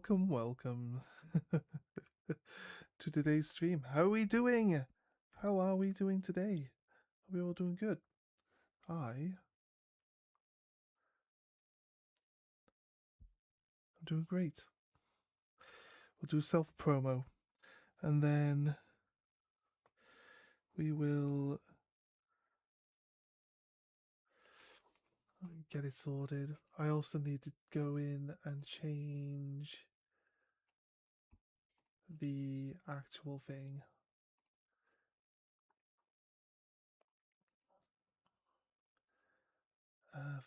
welcome, welcome to today's stream. How are we doing? How are we doing today? Are we all doing good? I'm doing great. We'll do self-promo, and then we will get it sorted. I also need to go in and change the actual thing.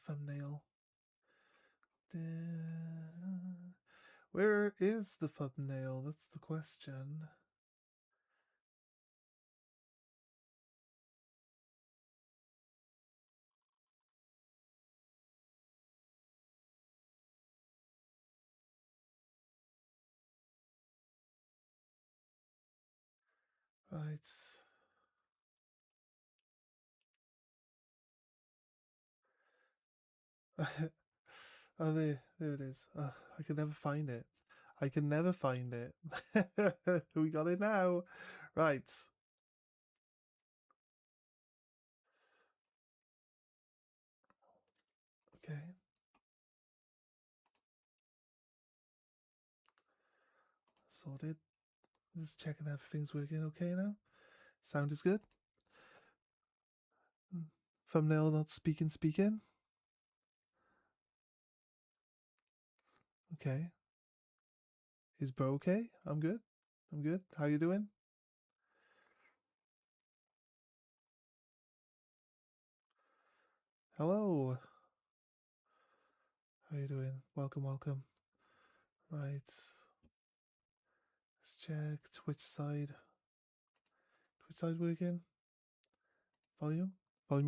Thumbnail. Where is the thumbnail? That's the question. Right. Oh, there it is. I can never find it. I can never find it. We got it now. Right. Okay. Sorted. Just checking everything's working okay now. Sound is good. Thumbnail not speaking. Okay. Is bro okay? I'm good. How you doing? Hello. How you doing? Welcome. Right. Let's check Twitch side. Twitch side working. Volume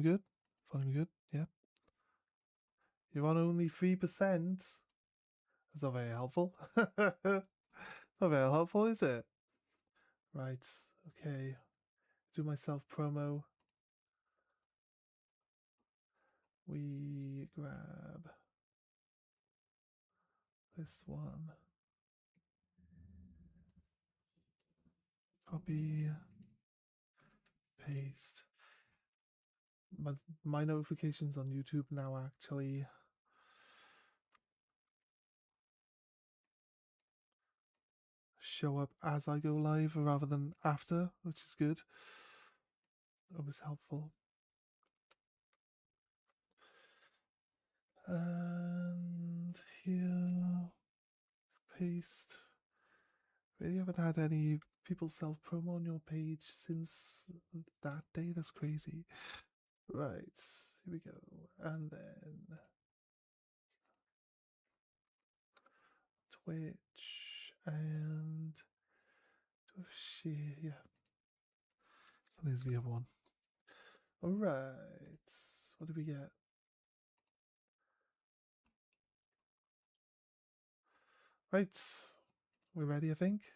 good. Yep. You're on only 3%. That's not very helpful. Not very helpful, is it? Right. Okay. Do my self promo. We grab this one. Copy. Paste. My notifications on YouTube now actually show up as I go live rather than after, which is good. Always helpful. And here, paste. Really haven't had any people self promo on your page since that day. That's crazy. Right, here we go. And then Twitch and share. Yeah. So there's the other one. All right. What do we get? Right. We're ready, I think.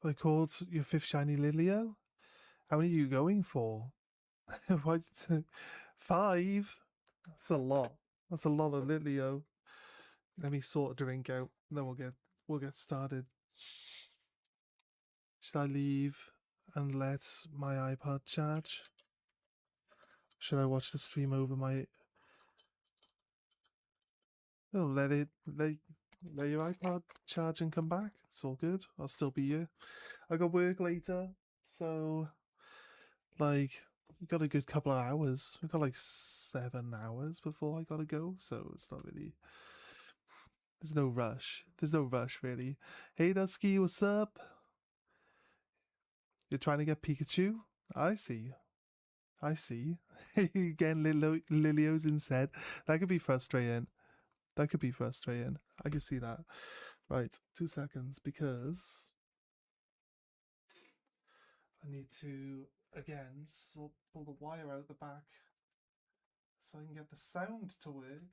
I called your fifth shiny Lilio. How many are you going for? What? 5? That's a lot. That's a lot of Lilio. Let me sort a drink out, then we'll get started. Should I leave and let my iPod charge? Should I watch the stream over my? Oh, let your iPod charge and come back. It's all good. I'll still be here. I got work later, so like we got a good couple of hours. We got like 7 hours before I gotta go, so it's not really. There's no rush. There's no rush really. Hey Dusky, what's up? You're trying to get Pikachu? I see. Again, Lilio's instead. That could be frustrating. I can see that. Right, 2 seconds, because I need to, again, pull the wire out the back so I can get the sound to work.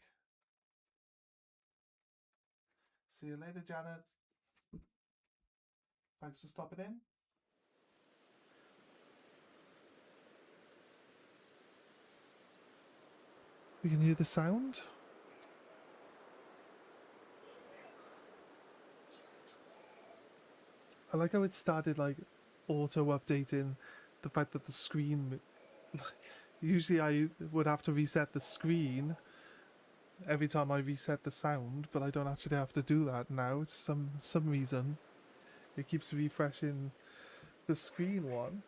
See you later, Janet. Thanks for stopping in. We can hear the sound. I like how it started like auto-updating the fact that the screen... Usually I would have to reset the screen every time I reset the sound, but I don't actually have to do that now. It's some reason. It keeps refreshing the screen one.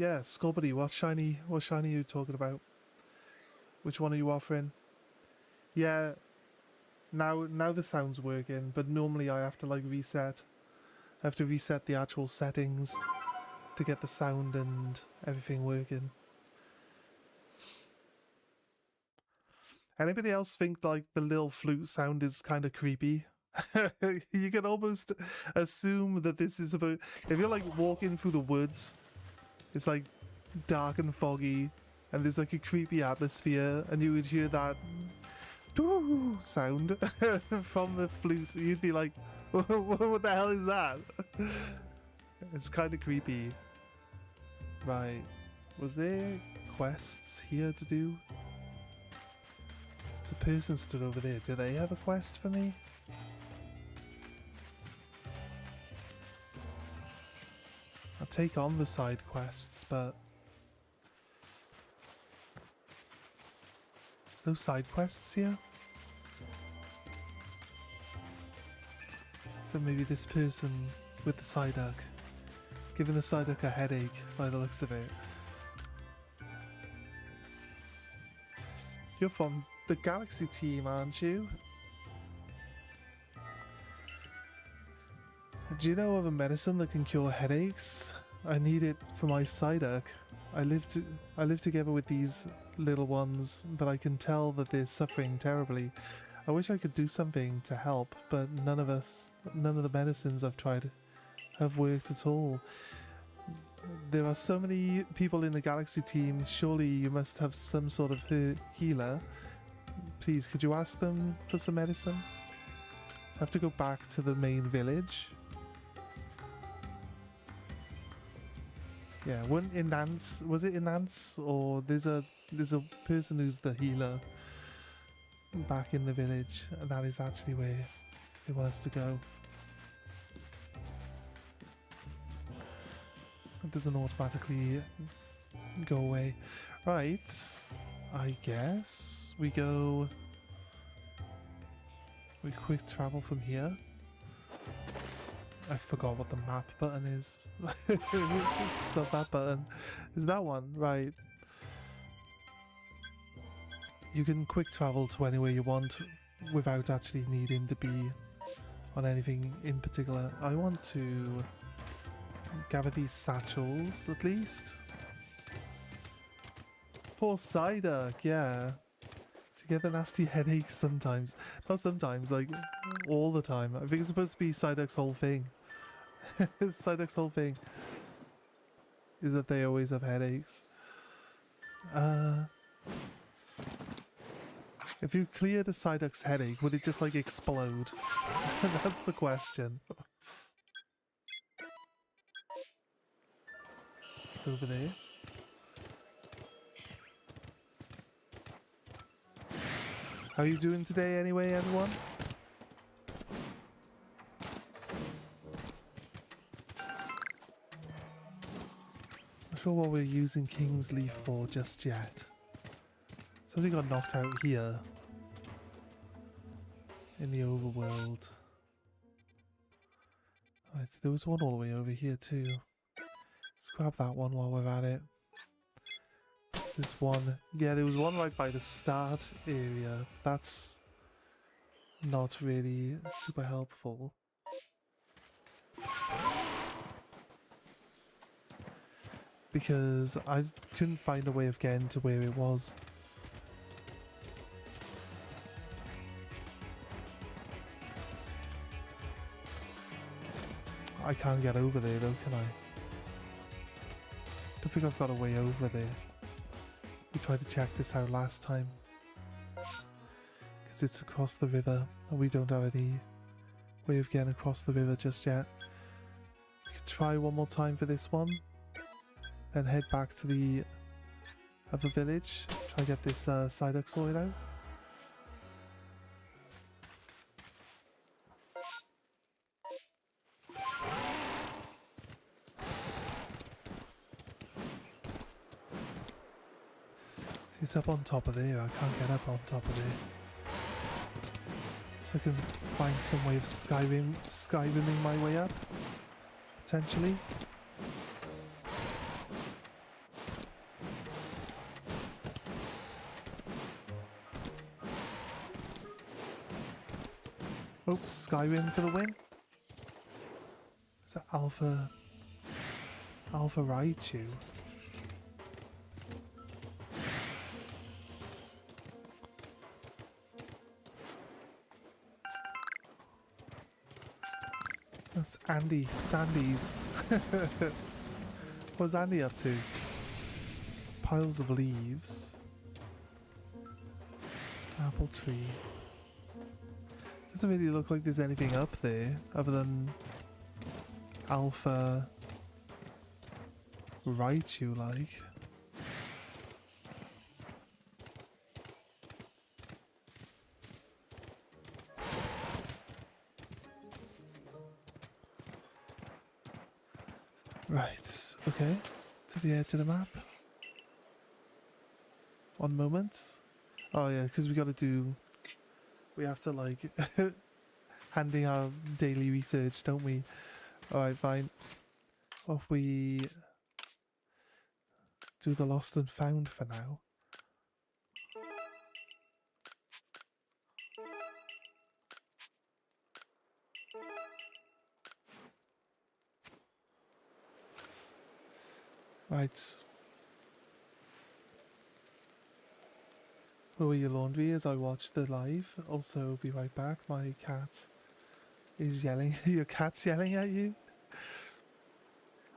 Yeah, Sculpity, what shiny are you talking about? Which one are you offering? Yeah, now the sound's working, but normally I have to like reset. I have to reset the actual settings to get the sound and everything working. Anybody else think like the little flute sound is kind of creepy? You can almost assume that this is about... If you're like walking through the woods, it's like dark and foggy, and there's like a creepy atmosphere, and you would hear that doo sound from the flute. You'd be like, what the hell is that? It's kind of creepy. Right. Was there quests here to do? There's a person stood over there. Do they have a quest for me? I'll take on the side quests, but there's no side quests here. So maybe this person with the Psyduck, giving the Psyduck a headache by the looks of it. You're from the Galaxy team, aren't you? Do you know of a medicine that can cure headaches? I need it for my Psyduck. I live together with these little ones, but I can tell that they're suffering terribly. I wish I could do something to help, but none of the medicines I've tried have worked at all. There are so many people in the Galaxy team, surely you must have some sort of healer. Please, could you ask them for some medicine? I have to go back to the main village. Yeah, was it Inance? Or there's a person who's the healer back in the village, and that is actually where they want us to go. It doesn't automatically go away. Right, I guess we quick travel from here. I forgot what the map button is. It's not that button. Is that one? Right. You can quick travel to anywhere you want without actually needing to be on anything in particular. I want to gather these satchels at least. Poor Psyduck, yeah. To get the nasty headaches sometimes. Not sometimes, like all the time. I think it's supposed to be Psyduck's whole thing. Psyduck's whole thing is that they always have headaches. If you cleared a Psyduck's headache, would it just like explode? That's the question. Just over there. How are you doing today anyway, everyone? Not sure what we're using King's Leaf for just yet. Somebody got knocked out here in the overworld. Right, so there was one all the way over here too. Let's grab that one while we're at it. This one, yeah, there was one right by the start area. That's not really super helpful. Because I couldn't find a way of getting to where it was. I can't get over there though, can I? Don't think I've got a way over there. We tried to check this out last time. Because it's across the river and we don't have any way of getting across the river just yet. We could try one more time for this one, then head back to the other village, try to get this Psyduck sorted out. It's up on top of there. I can't get up on top of there. So I can find some way of skyrimming my way up, potentially. Oops, Skyrim for the win. It's an Alpha Raichu. That's Andy. It's Andy's. What's Andy up to? Piles of leaves. Apple tree. Doesn't really look like there's anything up there other than Alpha Raichu like. Right, okay, to the edge of the map. One moment. Oh yeah, because we have to like handing our daily research, don't we? Alright, fine. Off we do the lost and found for now. Right. Lower your laundry as I watch the live. Also, be right back. My cat is yelling. Your cat's yelling at you?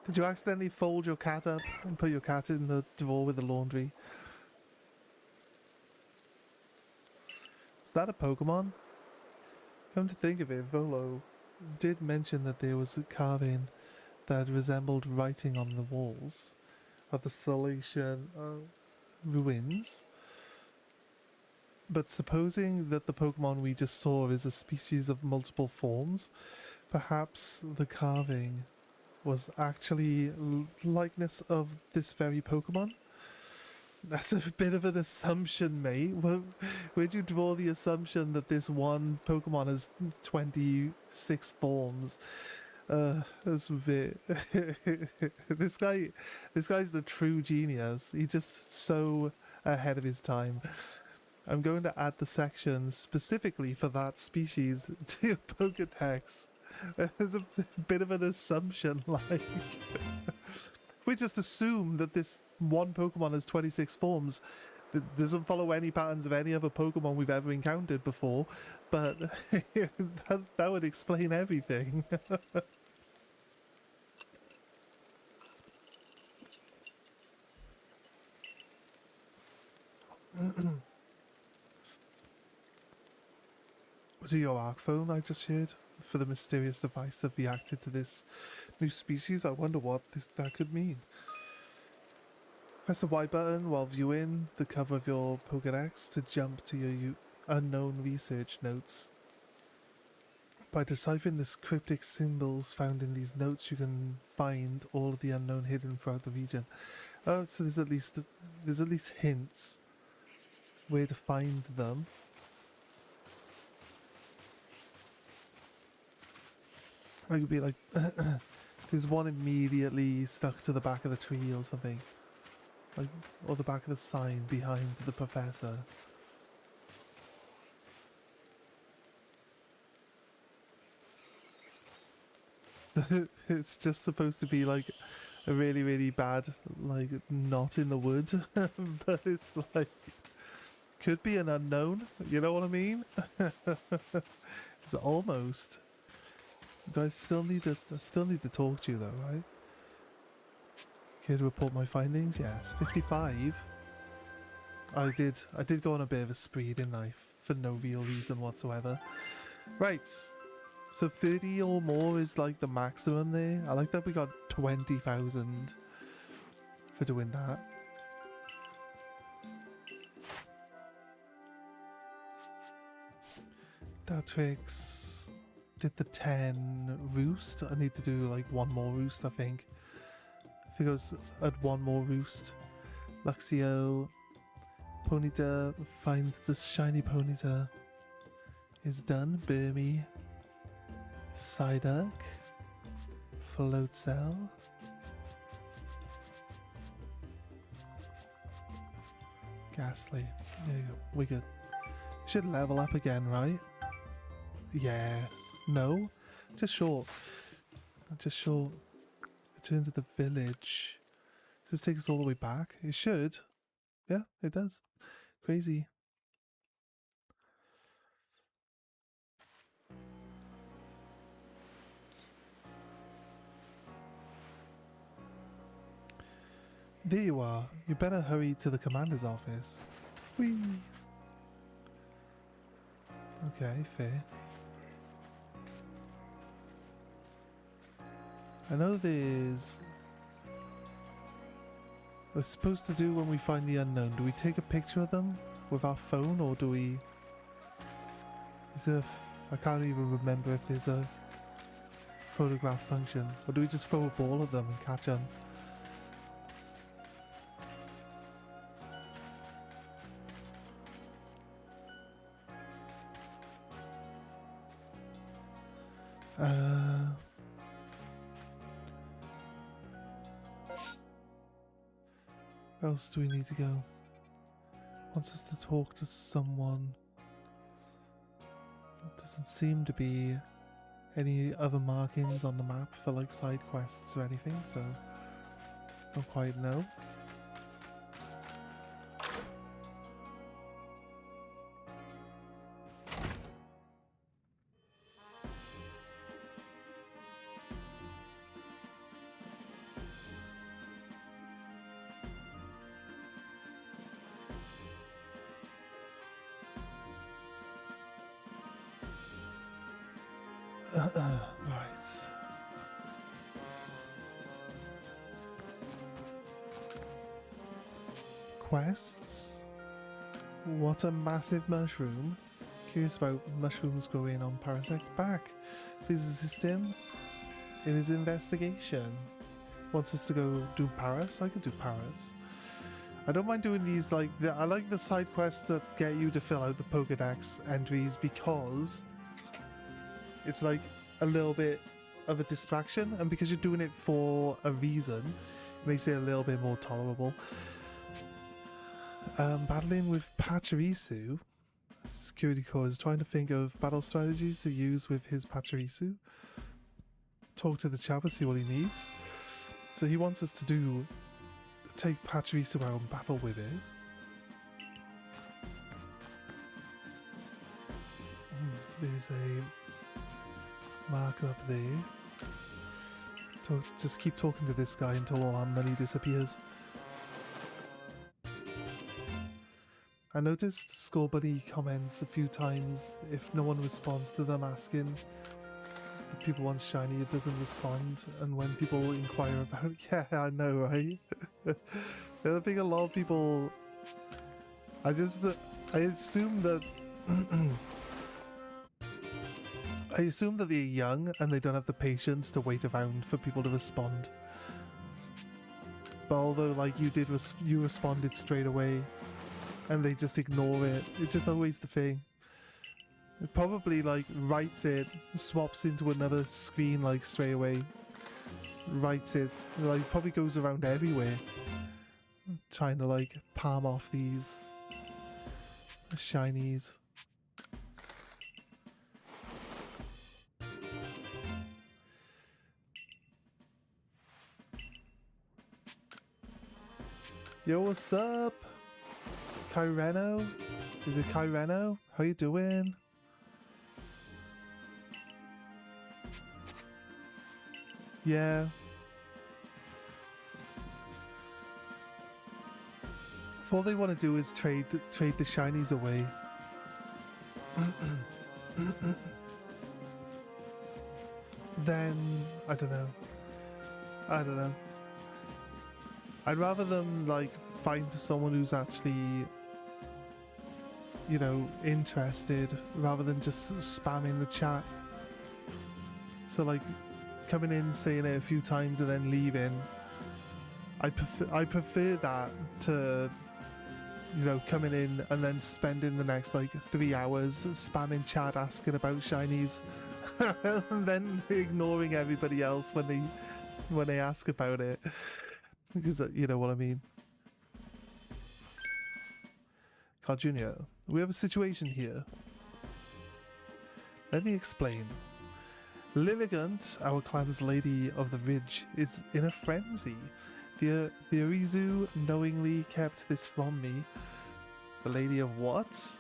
Did you accidentally fold your cat up and put your cat in the drawer with the laundry? Is that a Pokemon? Come to think of it, Volo did mention that there was a carving that resembled writing on the walls of the Salatian ruins. But supposing that the Pokemon we just saw is a species of multiple forms, perhaps the carving was actually likeness of this very Pokemon? That's a bit of an assumption, mate. Where'd you draw the assumption that this one Pokemon has 26 forms? That's a bit... This guy's the true genius. He's just so ahead of his time. I'm going to add the section specifically for that species to your Pokedex. There's a bit of an assumption, like... We just assume that this one Pokemon has 26 forms. That doesn't follow any patterns of any other Pokemon we've ever encountered before, but that would explain everything. Was it your ARC phone I just heard for the mysterious device that reacted to this new species? I wonder what that could mean. Press the Y button while viewing the cover of your Pokédex to jump to your unknown research notes. By deciphering the cryptic symbols found in these notes, you can find all of the unknown hidden throughout the region. Oh, so there's at least hints where to find them. I could be like, there's one immediately stuck to the back of the tree or something. Like, or the back of the sign behind the professor. It's just supposed to be like a really, really bad, like, knot in the wood. But it's like, could be an unknown, you know what I mean? It's almost. Do I still need to talk to you though, right? Okay, to report my findings? Yes, 55. I did go on a bit of a spree, didn't I? For no real reason whatsoever. Right. So 30 or more is like the maximum there. I like that we got 20,000 for doing that. Datrix did the 10 roost. I need to do like one more roost, I think. I think I was at one more roost. Luxio, Ponyta, find the shiny Ponyta is done. Burmy, Psyduck, Float Cell, Ghastly. There you go. We good. Should level up again, right? Yes. No? Just short. Just short. Return to the village. Does this take us all the way back? It should. Yeah, it does. Crazy. There you are. You better hurry to the commander's office. Whee! Okay, fair. I know there's... We're supposed to do when we find the unknown. Do we take a picture of them with our phone, or do we... Is there I can't even remember if there's a photograph function. Or do we just throw a ball at them and catch them? Where else do we need to go? Wants us to talk to someone. Doesn't seem to be any other markings on the map for like side quests or anything, so don't quite know. Right. Quests. What a massive mushroom. Curious about mushrooms growing on Parasec's back. Please assist him in his investigation. Wants us to go do Paras? I could do Paras. I don't mind doing these, like, I like the side quests that get you to fill out the Pokedex entries because it's like a little bit of a distraction, and because you're doing it for a reason, it makes it a little bit more tolerable. Battling with Pachirisu. Security Core is trying to think of battle strategies to use with his Pachirisu. Talk to the chap and see what he needs. So he wants us to take Pachirisu out and battle with it. There's a marker up there. Just keep talking to this guy until all our money disappears. I noticed Scorbunny comments a few times if no one responds to them asking if people want shiny, it doesn't respond, and when people inquire about it, yeah, I know, right? I think a lot of people, I assume that I assume that they're young and they don't have the patience to wait around for people to respond. But although, like, you responded straight away and they just ignore it, it's just always the thing. It probably, like, writes it, swaps into another screen, like, straight away. Writes it, like, probably goes around everywhere. Trying to, like, palm off these shinies. Yo, what's up? Kyreno? Is it Kyreno? How you doing? Yeah. If all they want to do is trade the shinies away. then I don't know. I don't know. I'd rather them like find someone who's actually, you know, interested rather than just spamming the chat. So like coming in, saying it a few times and then leaving. I prefer that to, you know, coming in and then spending the next like 3 hours spamming chat asking about shinies and then ignoring everybody else when they ask about it, because you know what I mean. Carl Jr., we have a situation here. Let me explain. Lilligant, our clan's Lady of the Ridge, is in a frenzy. The Arizu knowingly kept this from me. The Lady of what?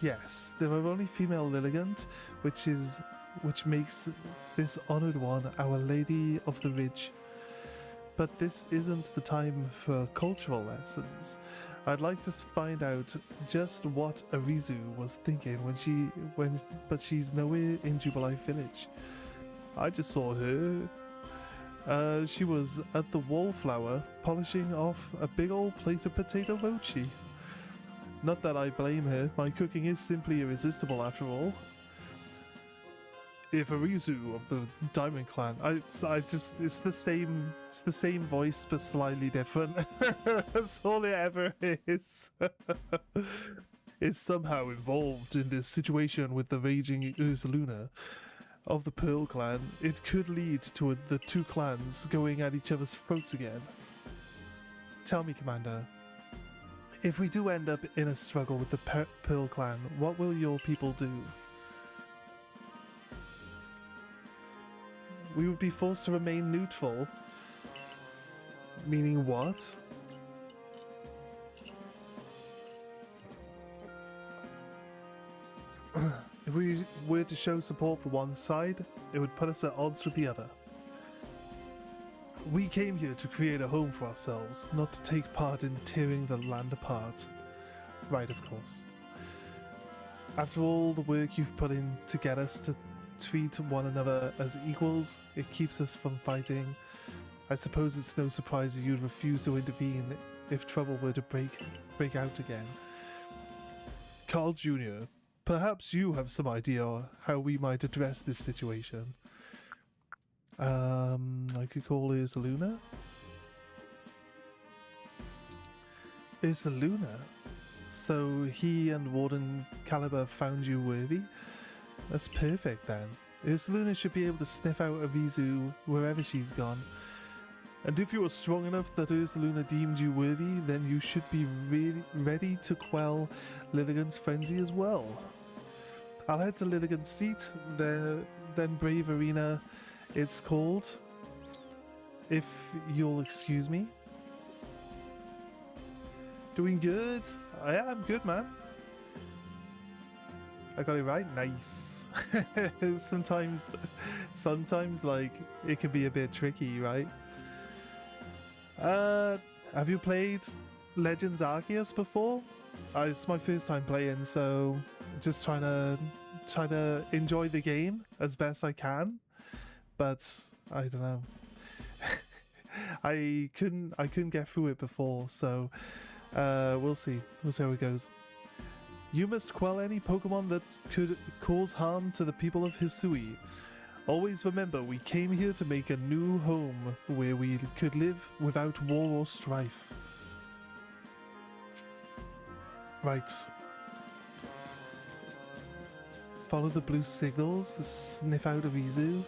Yes, there are only female Lilligant, which makes this honored one our Lady of the Ridge. But this isn't the time for cultural lessons. I'd like to find out just what Arizu was thinking but she's nowhere in Jubilife Village. I just saw her. She was at the Wallflower polishing off a big old plate of potato mochi. Not that I blame her, my cooking is simply irresistible after all. If Arizu of the Diamond Clan, it's the same voice but slightly different. That's all it ever is. Is somehow involved in this situation with the raging ursaluna of the Pearl Clan, it could lead to the two clans going at each other's throats again. Tell me, Commander, if we do end up in a struggle with the Pearl Clan, what will your people do? We would be forced to remain neutral. Meaning what? If we were to show support for one side, it would put us at odds with the other. We came here to create a home for ourselves, not to take part in tearing the land apart. Right, of course. After all the work you've put in to get us to treat one another as equals, it keeps us from fighting. I suppose it's no surprise that you'd refuse to intervene if trouble were to break out again. Carl Jr., perhaps you have some idea how we might address this situation. I could call ursaluna. Ursaluna? So he and Warden Caliber found you worthy? That's perfect then. Ursaluna should be able to sniff out Arizu wherever she's gone. And if you are strong enough that Ursaluna deemed you worthy, then you should be really ready to quell Lilligant's frenzy as well. I'll head to Lilligant's seat, then Brave Arena it's called, if you'll excuse me. Doing good? Yeah, I'm good, man. I got it right? Nice. Sometimes like, it can be a bit tricky, right? Have you played Legends Arceus before? It's my first time playing, so just trying to enjoy the game as best I can. But I don't know. I couldn't get through it before, so we'll see. We'll see how it goes. You must quell any Pokemon that could cause harm to the people of Hisui. Always remember, we came here to make a new home where we could live without war or strife. Right. Follow the blue signals to sniff out Arizu.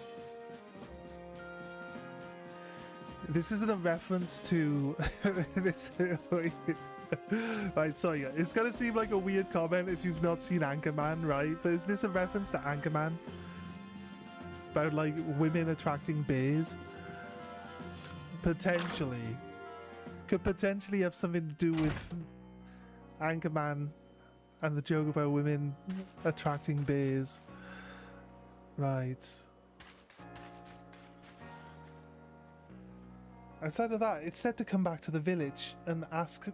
This isn't a reference to this. Right, sorry, it's gonna seem like a weird comment if you've not seen Anchorman, right? But is this a reference to Anchorman? About like women attracting bears? Potentially. Could potentially have something to do with Anchorman and the joke about women attracting bears. Right. Outside of that, it's said to come back to the village and ask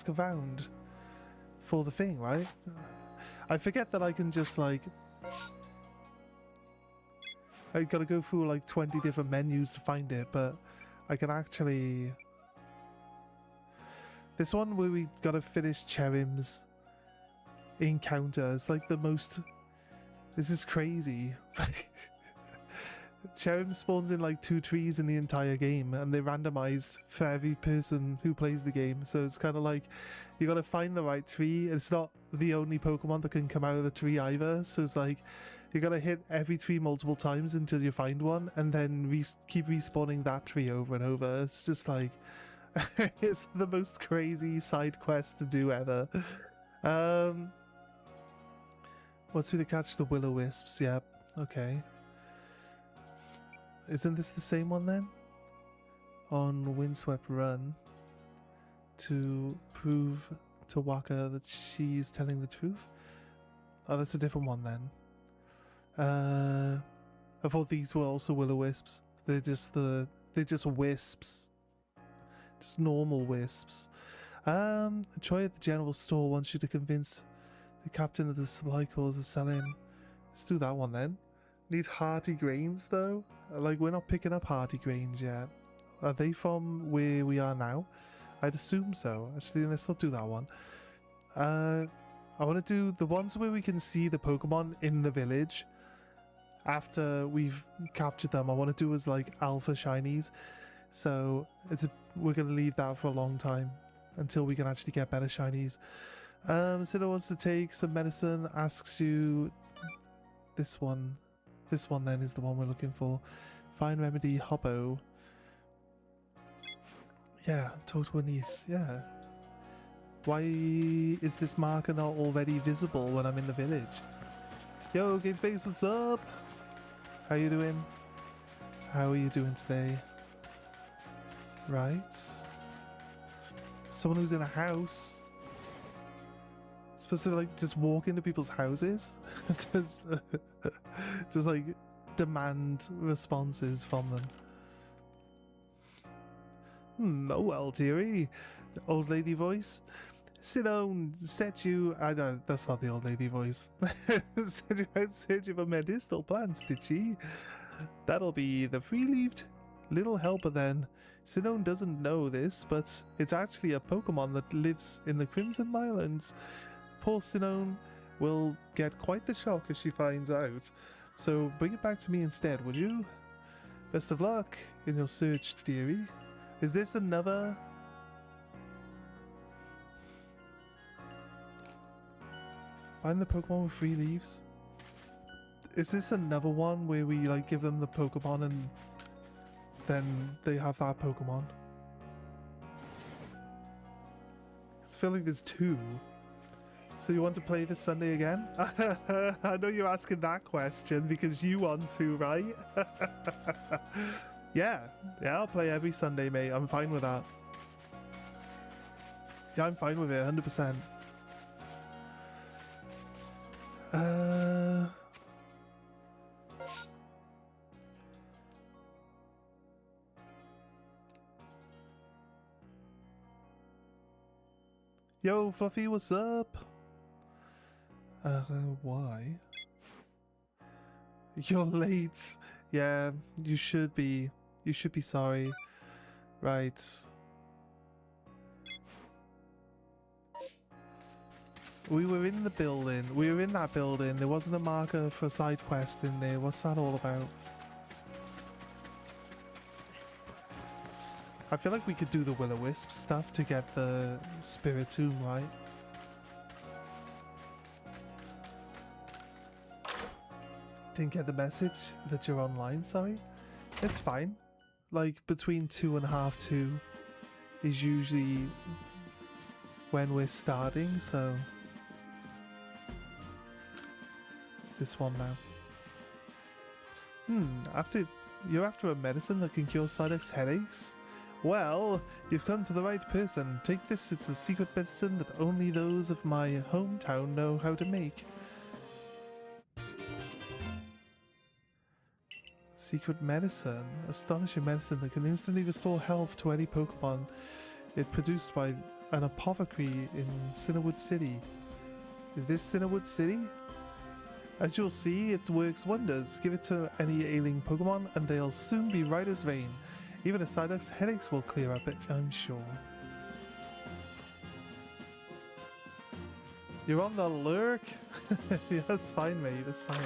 around for the thing, right? I forget that I can just like I gotta go through like 20 different menus to find it, but I can actually... This one where we gotta finish Cherim's encounter is like the most... This is crazy. Cherim spawns in like 2 trees in the entire game, and they're randomized for every person who plays the game. So it's kind of like you gotta find the right tree. It's not the only Pokemon that can come out of the tree either. So it's like you gotta hit every tree multiple times until you find one, and then keep respawning that tree over and over. It's just like it's the most crazy side quest to do ever. What's with the catch the Will-O-Wisps? Yep. Okay. Isn't this the same one then? On Windswept Run, to prove to Waka that she's telling the truth? Oh, that's a different one then. I thought these were also Will-O-Wisps. They're just wisps. Just normal wisps. Troy at the general store wants you to convince the captain of the supply cores to sell him. Let's do that one then. Need hearty grains though? Like, we're not picking up hearty grains yet. Are they from where we are now? I'd assume so. Actually, let's not do that one. I want to do the ones where we can see the Pokemon in the village after we've captured them. I want to do as like alpha shinies. So we're going to leave that for a long time until we can actually get better shinies. Sinnoh wants to take some medicine, asks you this one. This one then is the one we're looking for. Fine Remedy, Hoppo. Yeah, Total Anise, yeah. Why is this marker not already visible when I'm in the village? Yo, Game Face, what's up? How you doing? How are you doing today? Right. Someone who's in a house. Supposed to like just walk into people's houses? just like demand responses from them. Oh well, dearie. Old lady voice. Sinnoh set you... I don't... That's not the old lady voice. Said you out searching for medicinal plants, did she? That'll be the free-leaved little helper then. Sinnoh doesn't know this, but it's actually a Pokemon that lives in the Crimson Islands. Poor Sinnoh will get quite the shock if she finds out. So bring it back to me instead, would you? Best of luck in your search, dearie. Is this another... Find the Pokemon with 3 leaves? Is this another one where we like give them the Pokemon and then they have that Pokemon? I feel like there's 2. So you want to play this Sunday again? I know you're asking that question because you want to, right? Yeah, I'll play every Sunday, mate. I'm fine with that. Yeah, I'm fine with it, 100%. Yo, Fluffy, what's up? Why? You're late. Yeah, you should be. You should be sorry. Right. We were in the building. We were in that building. There wasn't a marker for a side quest in there. What's that all about? I feel like we could do the Will-O-Wisp stuff to get the Spiritomb, right? Didn't get the message that you're online, sorry. It's fine. Like, between 2 and half 2 is usually when we're starting, so... It's this one now. You're after a medicine that can cure Psyduck's headaches? Well, you've come to the right person. Take this, it's a secret medicine that only those of my hometown know how to make. Secret medicine. Astonishing medicine that can instantly restore health to any Pokemon. It's produced by an apothecary in Cinnawood City. Is this Cinnawood City? As you'll see, it works wonders. Give it to any ailing Pokemon and they'll soon be right as rain. Even a Psyduck's headaches will clear up, I'm sure. You're on the lurk? Yeah, that's fine, mate. That's fine.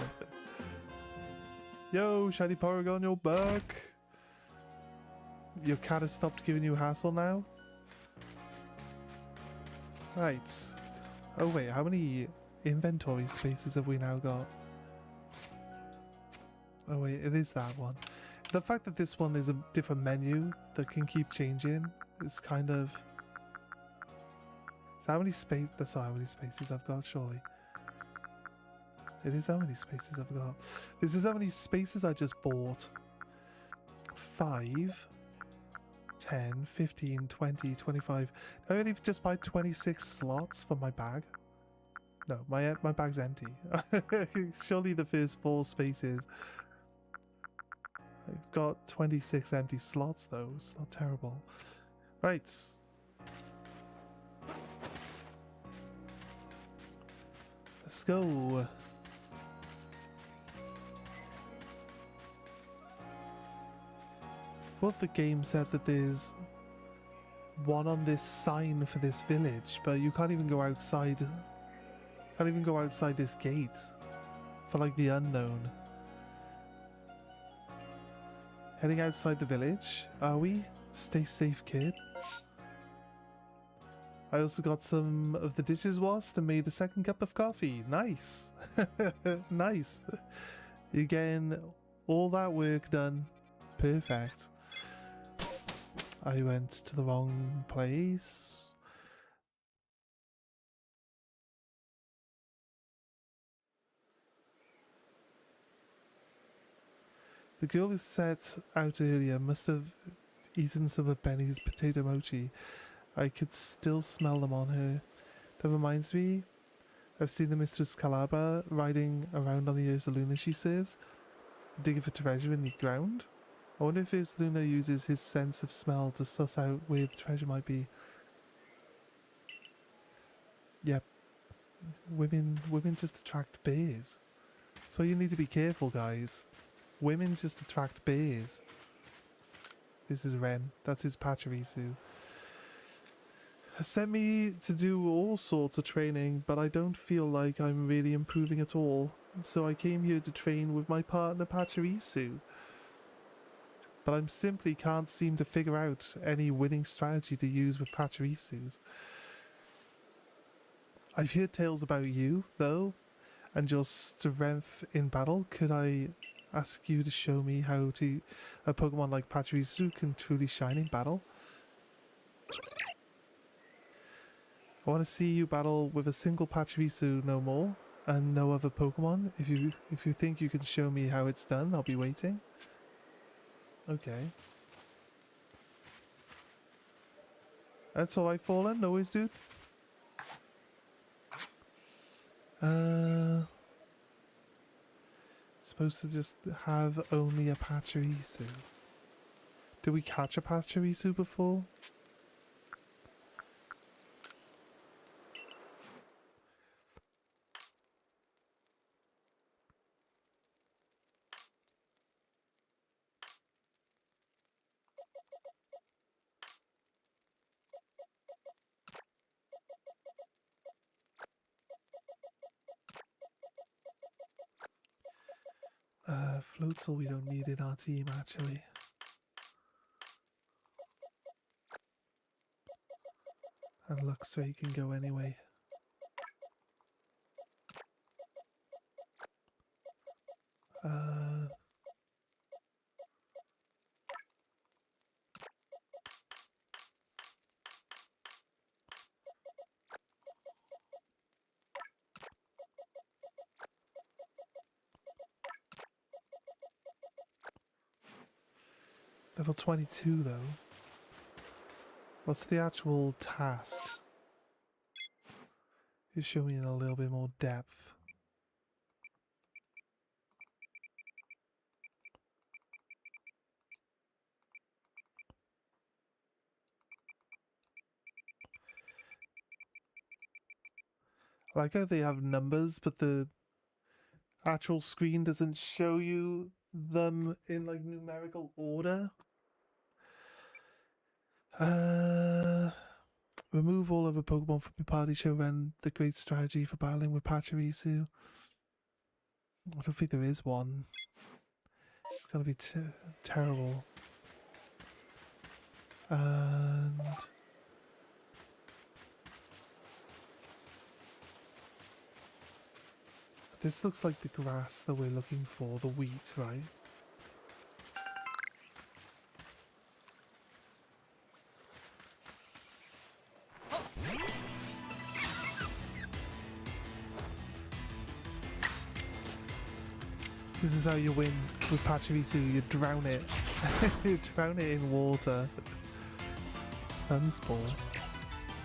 Yo, Shiny Porygon, you're back. Your cat has stopped giving you hassle now? Right. Oh wait, how many inventory spaces have we now got? Oh wait, it is that one. The fact that this one is a different menu that can keep changing is kind of... So how many space? That's not how many spaces I've got, surely. It is how many spaces I've got. This is how many spaces I just bought. 5, 10, 15, 20, 25. I only just buy 26 slots for my bag. No, my bag's empty. Surely the first 4 spaces. I've got 26 empty slots though. It's not terrible. Right. Let's go. Well, the game said that there's one on this sign for this village, but you can't even go outside. Can't even go outside this gate for like the unknown. Heading outside the village, are we? Stay safe, kid. I also got some of the dishes washed and made a second cup of coffee. Nice. Nice. You're getting all that work done. Perfect. I went to the wrong place. The girl who set out earlier must have eaten some of Benny's potato mochi. I could still smell them on her. That reminds me, I've seen the Mistress Calabra riding around on the ursaluna she serves, digging for treasure in the ground. I wonder if ursaluna uses his sense of smell to suss out where the treasure might be. Yep. Women just attract bears. So you need to be careful, guys. Women just attract bears. This is Ren. That's his Pachirisu. Has sent me to do all sorts of training, but I don't feel like I'm really improving at all. So I came here to train with my partner Pachirisu. But I simply can't seem to figure out any winning strategy to use with Pachirisus. I've heard tales about you, though, and your strength in battle. Could I ask you to show me how to a Pokemon like Pachirisu can truly shine in battle? I want to see you battle with a single Pachirisu no more, and no other Pokemon. If you think you can show me how it's done, I'll be waiting. Okay. That's all right, Fallen. No worries, dude. Supposed to just have only a Pachirisu. Did we catch a Pachirisu before? Floatzel we don't need in our team, actually. And Luxray can go anyway. Level 22 though. What's the actual task? You show me in a little bit more depth. I like how they have numbers, but the actual screen doesn't show you them in like numerical order. Remove all other Pokemon from your party. Show Ren the great strategy for battling with Pachirisu. I don't think there is one. It's gonna be terrible. And this looks like the grass that we're looking for, the wheat, right? This is how you win with Pachirisu, you drown it. You drown it in water. Stun Spore.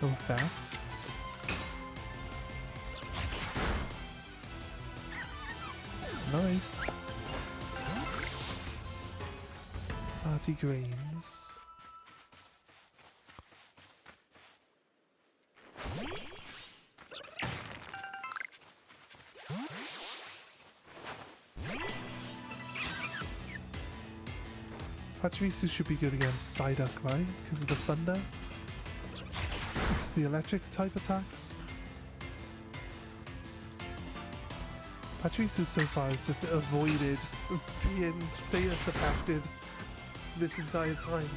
No effect. Nice. Party Grains. Pachirisu should be good against Psyduck, right? Because of the thunder? Because of the electric type attacks? Pachirisu so far has just avoided being status affected this entire time.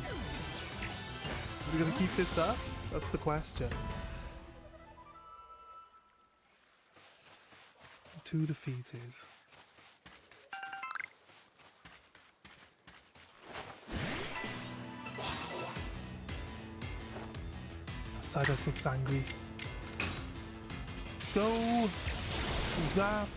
Is he going to keep this up? That's the question. 2 defeated. Psyduck looks angry. Go! Zap!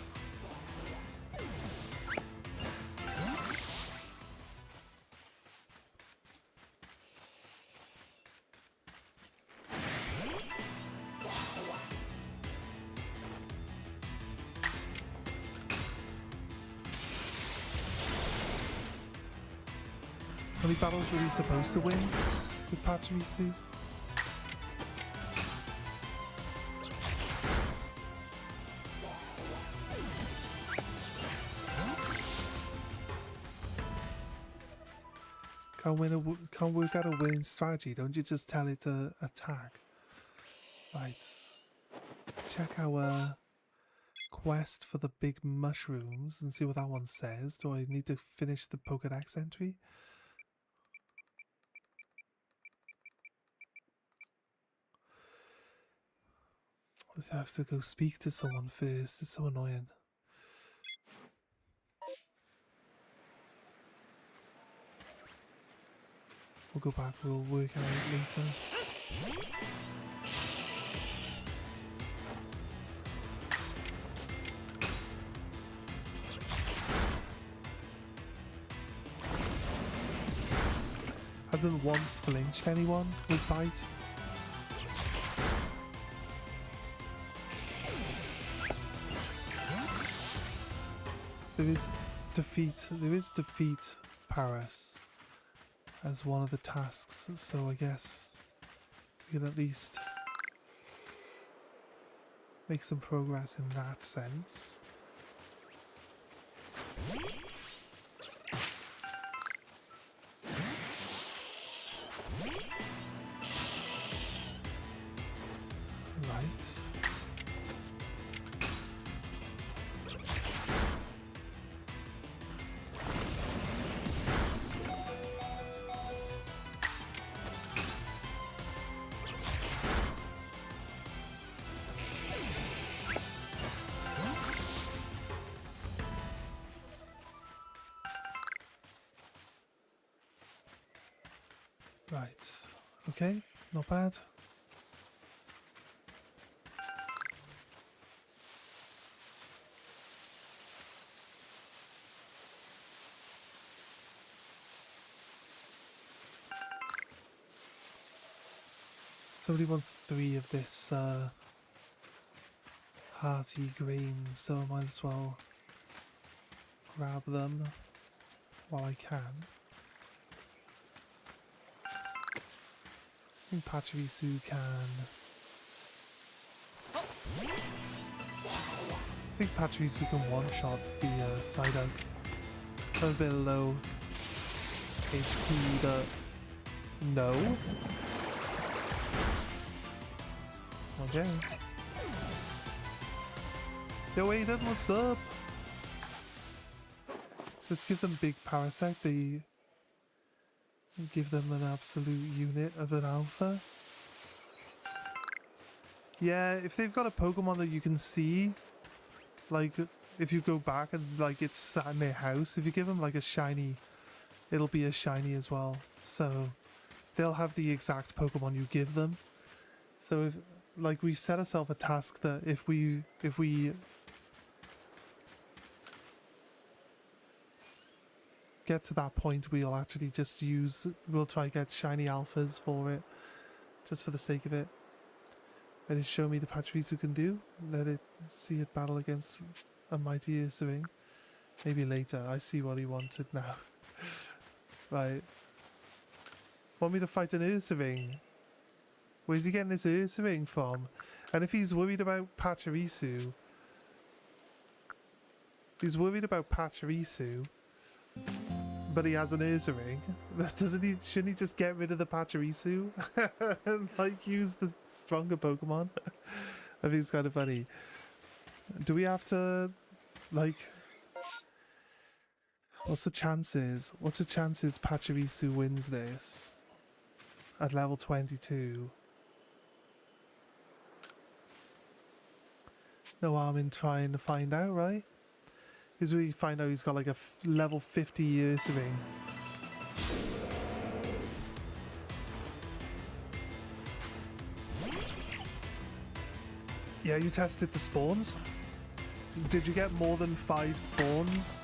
How many battles are we supposed to win with Pachirisu? Can't work out a winning strategy. Don't you just tell it to attack? Right. Check our quest for the big mushrooms and see what that one says. Do I need to finish the Pokédex entry? I have to go speak to someone first. It's so annoying. We'll go back, we'll work it out later. Hasn't once flinched anyone with Bite. There is defeat Paris as one of the tasks, so I guess we can at least make some progress in that sense. Right. Right, okay, not bad. Somebody wants 3 of this hearty grain, so I might as well grab them while I can. I think Pachirisu can I think Pachirisu can one-shot the Psyduck. A bit low HP, but no. Okay. Yo, Aiden, what's up? Just give them big Parasect, they give them an absolute unit of an alpha. Yeah, if they've got a Pokemon that you can see, like if you go back and like it's sat in their house, if you give them like a shiny, it'll be a shiny as well. So they'll have the exact Pokemon you give them. So if like we've set ourselves a task that if we get to that point, we'll actually just we'll try to get shiny alphas for it, just for the sake of it. Let it show me the Pachirisu can do. Let it see it battle against a mighty Ursaring. Maybe later. I see what he wanted now. Right. Want me to fight an Ursaring? Where's he getting this Ursaring from? And if he's worried about Pachirisu... He's worried about Pachirisu, but he has an Ursaring. Shouldn't he just get rid of the Pachirisu? And like use the stronger Pokemon? I think it's kind of funny. Do we have to like what's the chances Pachirisu wins this at level 22? No harm in trying to find out, right? Because we find out he's got like a level 50 Ursaring. Yeah, you tested the spawns. Did you get more than 5 spawns?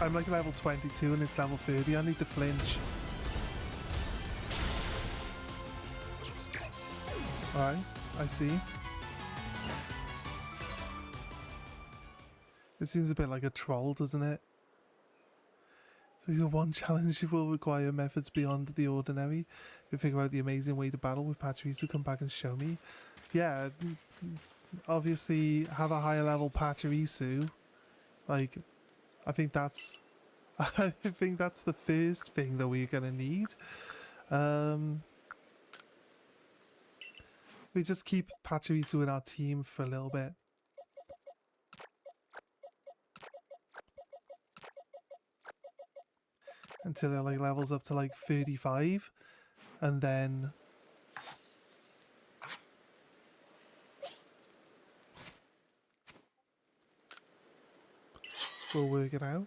I'm like level 22 and it's level 30. I need to flinch. Alright, I see. It seems a bit like a troll, doesn't it? So the one challenge will require methods beyond the ordinary. You figure out the amazing way to battle with Pachirisu, come back and show me. Yeah, obviously have a higher level Pachirisu. Like, I think that's the first thing that we're gonna need. We just keep Pachirisu in our team for a little bit. Until it like levels up to like 35, and then we'll work it out.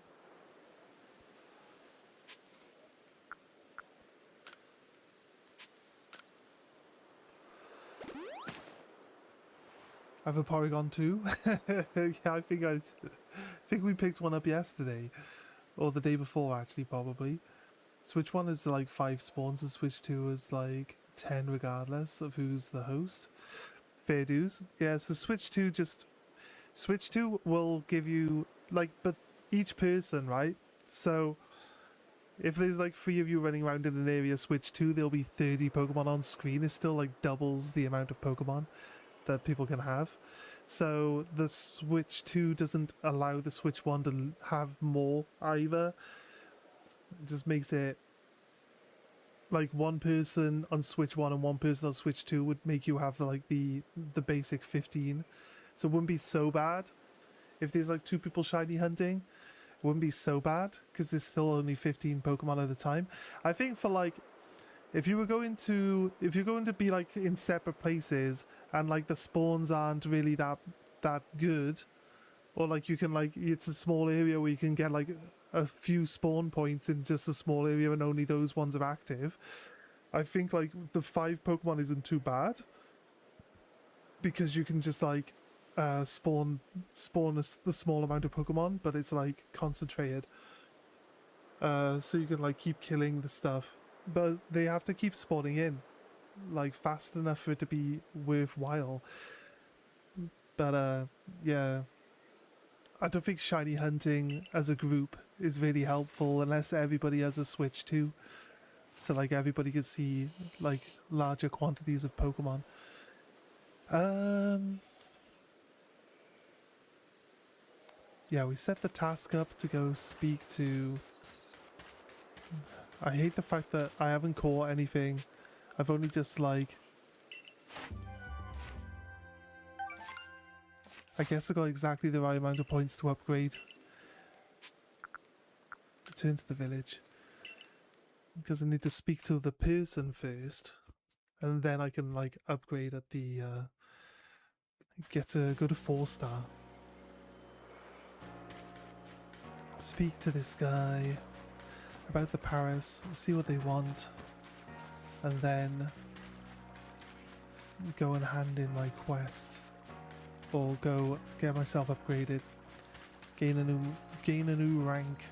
I have a Porygon too. Yeah, I think we picked one up yesterday. Or the day before, actually, probably. Switch 1 is like 5 spawns, and Switch 2 is like 10 regardless of who's the host. Fair dues. Yeah, so Switch 2 will give you, like, but each person, right? So, if there's like 3 of you running around in an area, Switch 2, there'll be 30 Pokemon on screen. It still like doubles the amount of Pokemon that people can have. So the Switch 2 doesn't allow the Switch 1 to have more either. It just makes it like one person on Switch 1 and one person on Switch 2 would make you have like the basic 15. So it wouldn't be so bad. If there's like 2 people shiny hunting, it wouldn't be so bad because there's still only 15 Pokemon at a time. I think for like if you're going to be like in separate places and like the spawns aren't really that good, or like you can like it's a small area where you can get like a few spawn points in just a small area and only those ones are active, I think like the 5 Pokemon isn't too bad because you can just like spawn the small amount of Pokemon, but it's like concentrated, so you can like keep killing the stuff. But they have to keep spawning in, like, fast enough for it to be worthwhile. But, yeah. I don't think shiny hunting as a group is really helpful unless everybody has a Switch 2. So, like, everybody can see, like, larger quantities of Pokemon. Yeah, we set the task up to go speak to... I hate the fact that I haven't caught anything. I've only just, like... I guess I got exactly the right amount of points to upgrade. Return to the village. Because I need to speak to the person first. And then I can, like, upgrade at the, go to 4-star. Speak to this guy about the Paris, see what they want, and then go and hand in my quest. Or go get myself upgraded. Gain a new rank.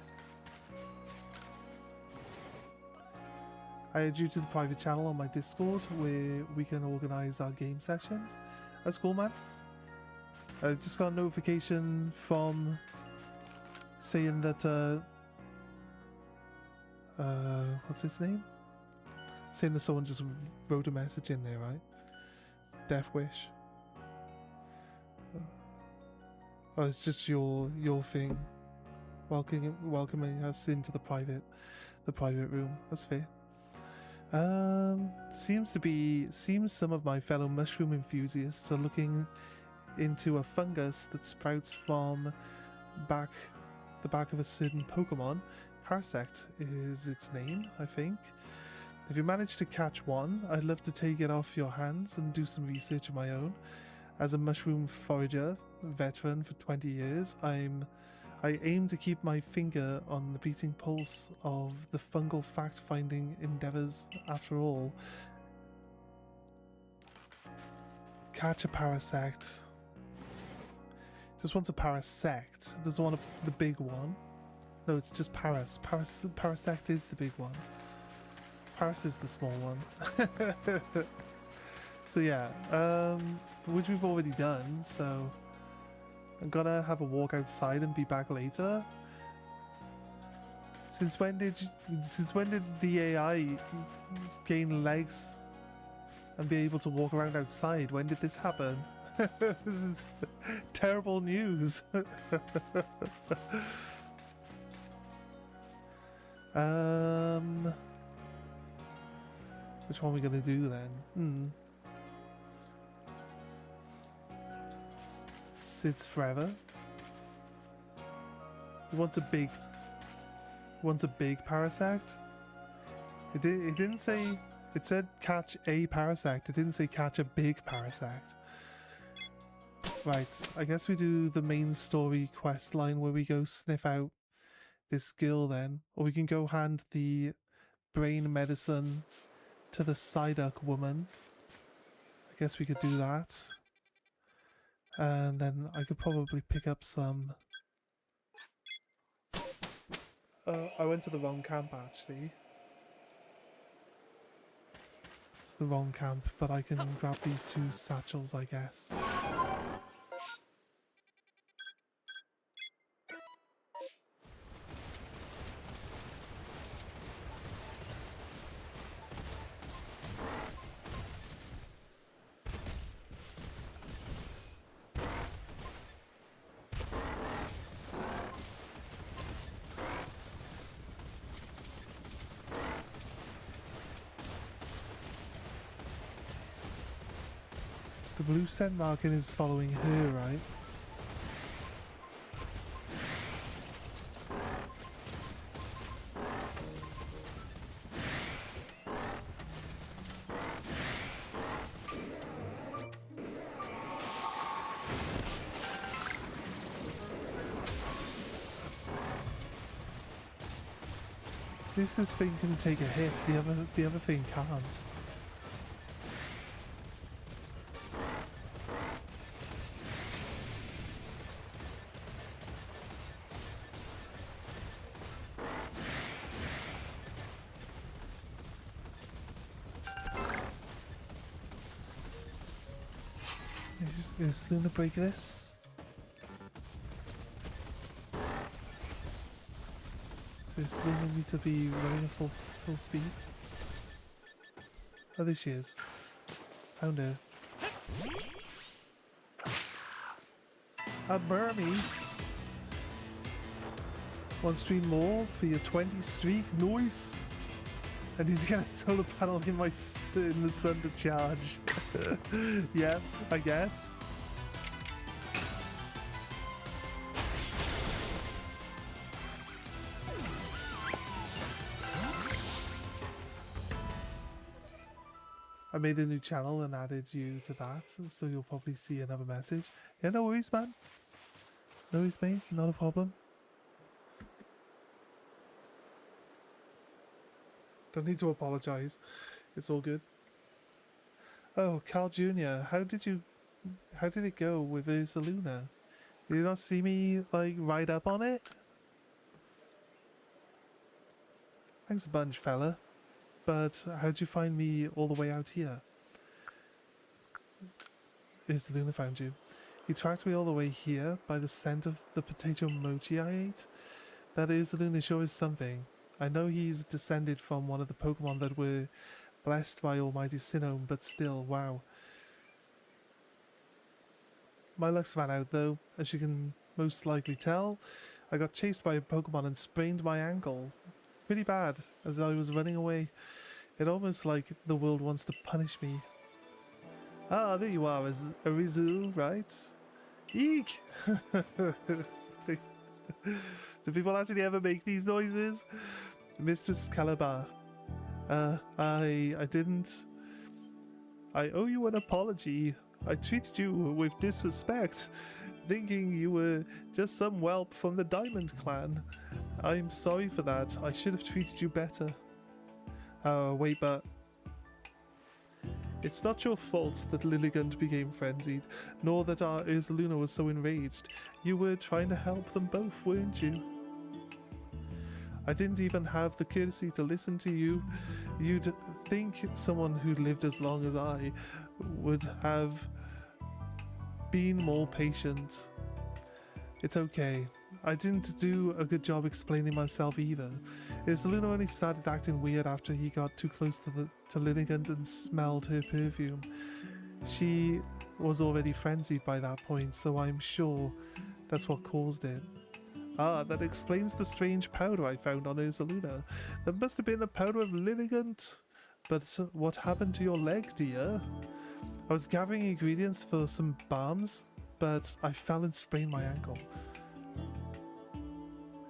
I add you to the private channel on my Discord where we can organise our game sessions. That's cool, man. I just got a notification from saying that what's his name? Saying that someone just wrote a message in there, right? Death Wish. Oh, it's just your thing. Welcoming us into the private room. That's fair. Seems some of my fellow mushroom enthusiasts are looking into a fungus that sprouts from the back of a certain Pokemon. Parasect is its name, I think. If you manage to catch one, I'd love to take it off your hands and do some research of my own. As a mushroom forager, veteran for 20 years, I aim to keep my finger on the beating pulse of the fungal fact-finding endeavours. After all, catch a Parasect. Just wants a Parasect. Doesn't want the big one. No, it's just Paris. Parasect is the big one. Paris is the small one. So yeah, which we've already done, so I'm gonna have a walk outside and be back later. Since when did the AI gain legs and be able to walk around outside? When did this happen? This is terrible news. Which one are we gonna do then? Sits forever. He wants a big Parasect. It didn't say. It said catch a Parasect. It didn't say catch a big Parasect. Right. I guess we do the main story quest line where we go sniff out this girl then, or we can go hand the brain medicine to the Psyduck woman. I guess we could do that. And then I could probably pick up some... I went to the wrong camp actually. It's the wrong camp, but I can grab these 2 satchels, I guess. The blue scent marking is following her, right? This thing can take a hit, the other thing can't. Is Luna break this? So does Luna need to be running at full speed? Oh, there she is. Found her. A Burmy. One stream more for your 20 streak. Nice. I need to get a solar panel in the sun to charge. Yeah, I guess. I made a new channel and added you to that, so you'll probably see another message. Yeah, no worries, man. No worries, mate. Not a problem. Don't need to apologize. It's all good. Oh, Carl Jr., how did it go with ursaluna? Did you not see me, like, ride up on it? Thanks a bunch, fella. But how'd you find me all the way out here? Ursaluna found you. He tracked me all the way here by the scent of the potato mochi I ate. That Ursaluna sure is something. I know he's descended from one of the Pokemon that were blessed by Almighty Sinnoh, but still, wow. My luck's ran out though, as you can most likely tell. I got chased by a Pokemon and sprained my ankle. Pretty bad, as I was running away. It almost like the world wants to punish me. Ah, there you are, Arizu, right? Eek! Do people actually ever make these noises? Mr. Scalabar. I didn't... I owe you an apology. I treated you with disrespect, thinking you were just some whelp from the Diamond Clan. I'm sorry for that. I should have treated you better. Wait, but... It's not your fault that Lilligant became frenzied, nor that our Ursaluna was so enraged. You were trying to help them both, weren't you? I didn't even have the courtesy to listen to you. You'd think someone who lived as long as I would have been more patient. It's okay. I didn't do a good job explaining myself either. Ursaluna only started acting weird after he got too close to Lilligant and smelled her perfume. She was already frenzied by that point, so I'm sure that's what caused it. Ah, that explains the strange powder I found on Ursaluna. That must have been the powder of Lilligant. But what happened to your leg, dear? I was gathering ingredients for some balms, but I fell and sprained my ankle.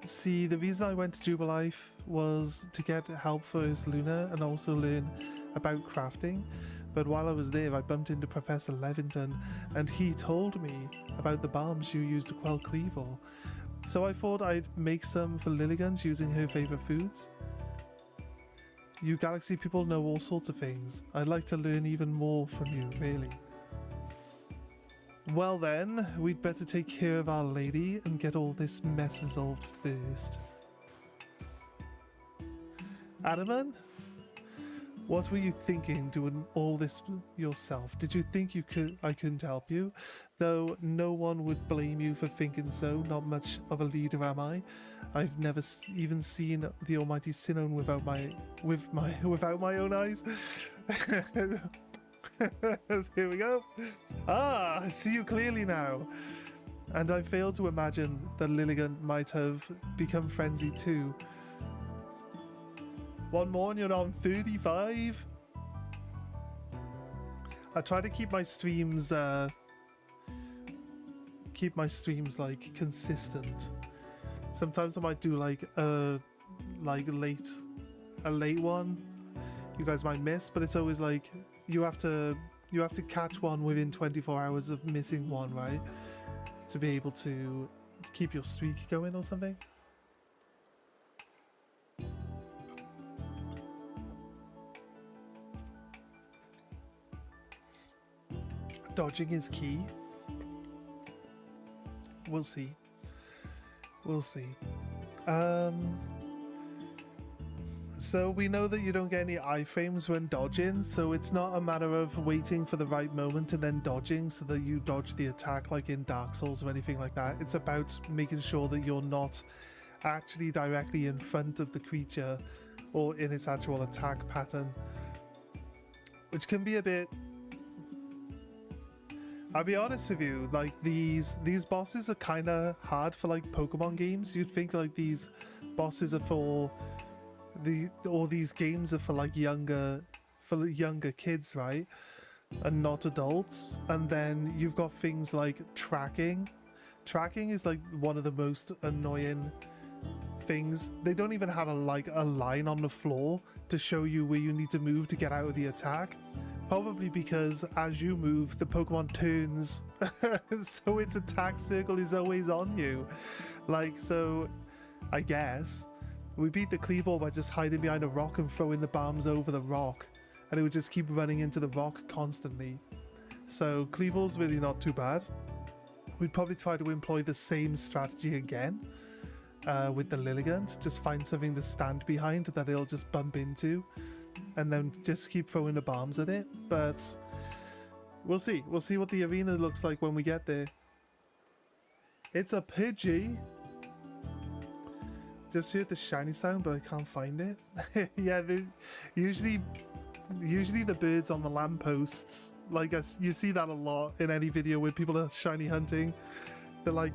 See, the reason I went to Jubilife was to get help for Ursaluna and also learn about crafting. But while I was there, I bumped into Professor Levington, and he told me about the balms you used to quell Cleavor. So I thought I'd make some for Lilligant using her favourite foods. You Galaxy people know all sorts of things. I'd like to learn even more from you, really. Well then, we'd better take care of Our Lady and get all this mess resolved first. Adaman? What were you thinking doing all this yourself? Did you think I couldn't help you? Though no one would blame you for thinking so, not much of a leader am I. I've never even seen the Almighty Sinnoh without my own eyes. Here we go. Ah, I see you clearly now. And I fail to imagine that Lilligant might have become frenzied too. One more and you're on 35? I try to keep my streams like consistent. Sometimes I might do like a late one you guys might miss, but it's always like you have to catch one within 24 hours of missing one, right? To be able to keep your streak going or something. Dodging is key. We'll see. We'll see. So we know that you don't get any iframes when dodging, so it's not a matter of waiting for the right moment and then dodging so that you dodge the attack like in Dark Souls or anything like that. It's about making sure that you're not actually directly in front of the creature or in its actual attack pattern, which can be a bit I'll be honest with you, like these bosses are kind of hard for like Pokemon games. You'd think like these bosses are for all these games are for like younger kids, right? And not adults. And then you've got things like tracking. Tracking is like one of the most annoying things. They don't even have a line on the floor to show you where you need to move to get out of the attack. Probably because as you move, the Pokemon turns, so its attack circle is always on you. Like, so I guess we beat the Cleavor by just hiding behind a rock and throwing the bombs over the rock, and it would just keep running into the rock constantly. So Cleavor's really not too bad. We'd probably try to employ the same strategy again with the Lilligant. Just find something to stand behind that it'll just bump into, and then just keep throwing the bombs at it. But we'll see. We'll see what the arena looks like when we get there. It's a Pidgey. Just heard the shiny sound, but I can't find it. Yeah, usually the birds on the lampposts. Like, you see that a lot in any video where people are shiny hunting. They're like,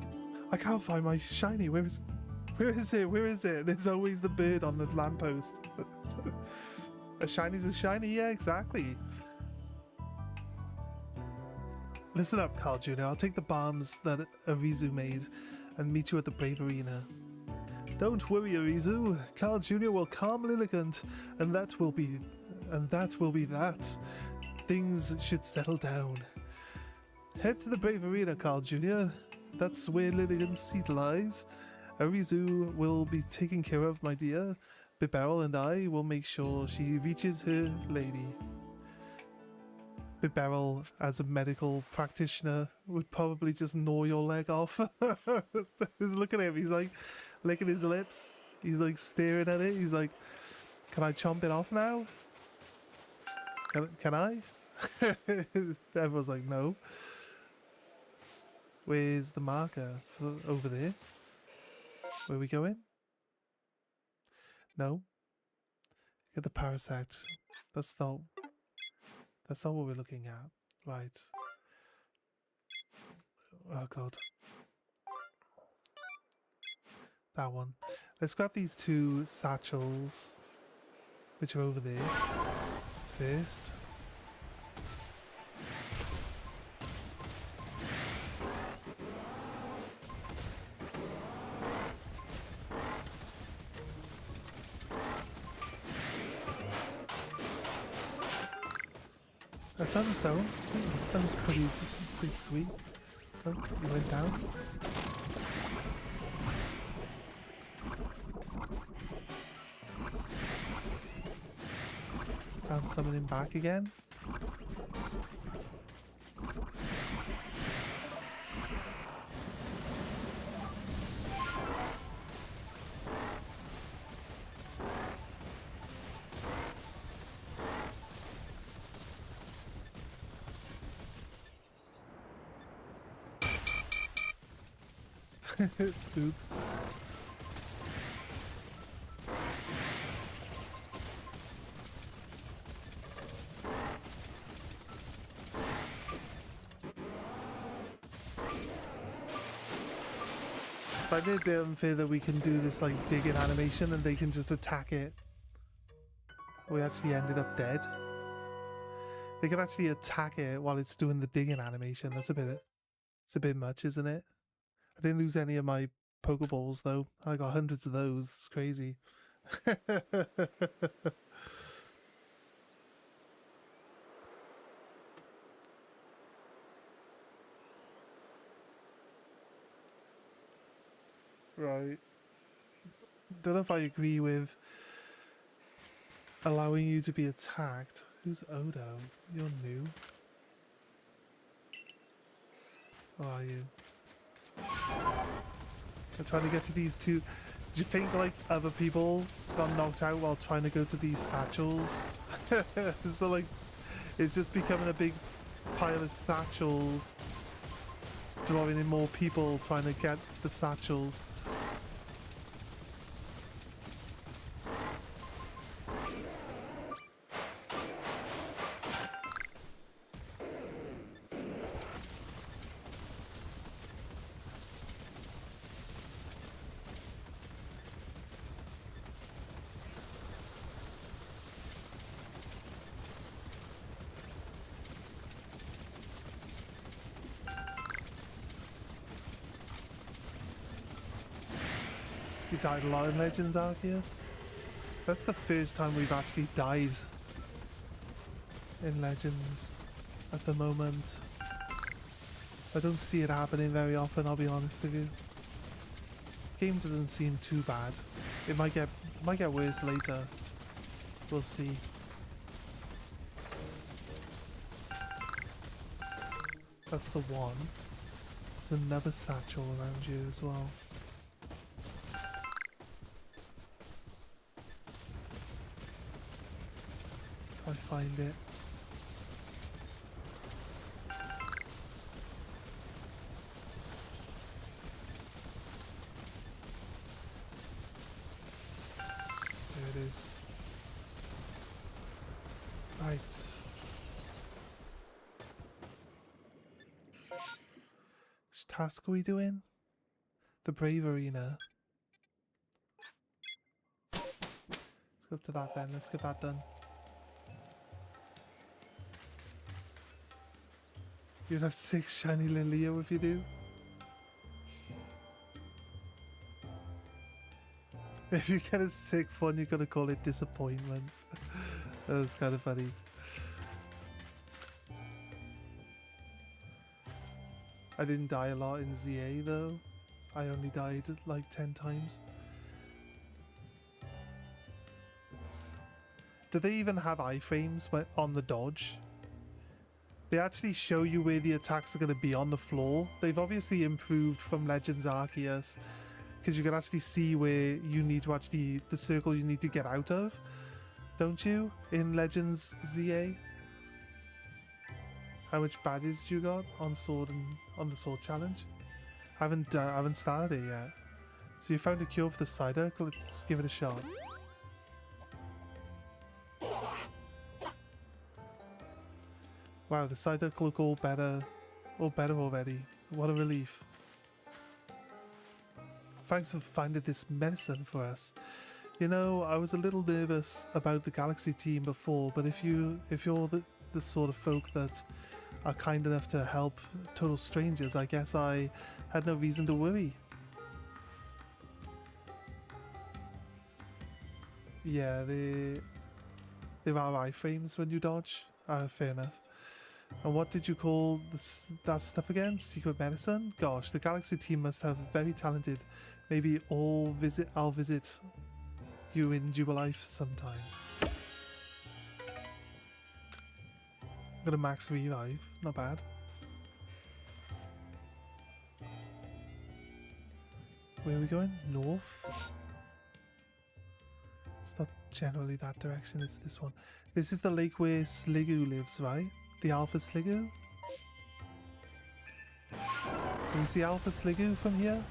I can't find my shiny. Where is it? Where is it? There's always the bird on the lamppost. A shiny's a shiny, yeah, exactly. Listen up, Carl Jr. I'll take the bombs that Arizu made and meet you at the Brave Arena. Don't worry, Arizu. Carl Jr. will calm Lilligant, and that will be that. Things should settle down. Head to the Brave Arena, Carl Jr. That's where Lilligant's seat lies. Arizu will be taken care of, my dear. Bibarel and I will make sure she reaches her lady. Bibarel, as a medical practitioner, would probably just gnaw your leg off. Just look at him, he's like licking his lips. He's like staring at it. He's like, can I chomp it off now? Can I? Everyone's like, no. Where's the marker? Over there. Where are we going? No. Get the parasite. That's not what we're looking at. Right. Oh god. That one. Let's grab these two satchels, which are over there first. A sunstone. Sounds pretty sweet. Oh, you went down. Can't summon him back again. Oops. I find it a bit unfair that we can do this like digging animation and they can just attack it. We actually ended up dead. They can actually attack it while it's doing the digging animation. That's it's a bit much, isn't it? I didn't lose any of my Pokeballs though. I got hundreds of those. It's crazy. Right. Don't know if I agree with allowing you to be attacked. Who's Odo? You're new. How are you? I'm trying to get to these two. Do you think like other people got knocked out while trying to go to these satchels? So like it's just becoming a big pile of satchels, drawing in more people trying to get the satchels. You died a lot in Legends, Arceus. That's the first time we've actually died in Legends at the moment. I don't see it happening very often, I'll be honest with you. Game doesn't seem too bad. It might get worse later. We'll see. That's the one. There's another satchel around you as well. So I find it. There it is. Right. Which task are we doing? The Brave Arena. Let's go up to that then. Let's get that done. You'd have 6 shiny Lilio if you do. If you get a sick one, you're gonna call it disappointment. That's kind of funny. I didn't die a lot in ZA though. I only died like 10 times. Do they even have iframes on the dodge? They actually show you where the attacks are going to be on the floor. They've obviously improved from Legends Arceus, because you can actually see where you need to actually, the circle you need to get out of, don't you, in Legends ZA? How much badges you got on sword and on the sword challenge? I haven't started it yet. So you found a cure for the cider? Let's give it a shot. Wow, the cider look all better already. What a relief. Thanks for finding this medicine for us. You know, I was a little nervous about the Galaxy team before, but if you're the sort of folk that are kind enough to help total strangers, I guess I had no reason to worry. Yeah, there are iframes when you dodge. Fair enough. And what did you call that stuff again? Secret medicine? Gosh, the Galaxy team must have very talented. Maybe I'll visit you in Jubilife sometime. I'm gonna max revive, not bad. Where are we going? North? It's not generally that direction, it's this one. This is the lake where Sliggoo lives, right? The Alpha Sliggoo? Can you see Alpha Sliggoo from here?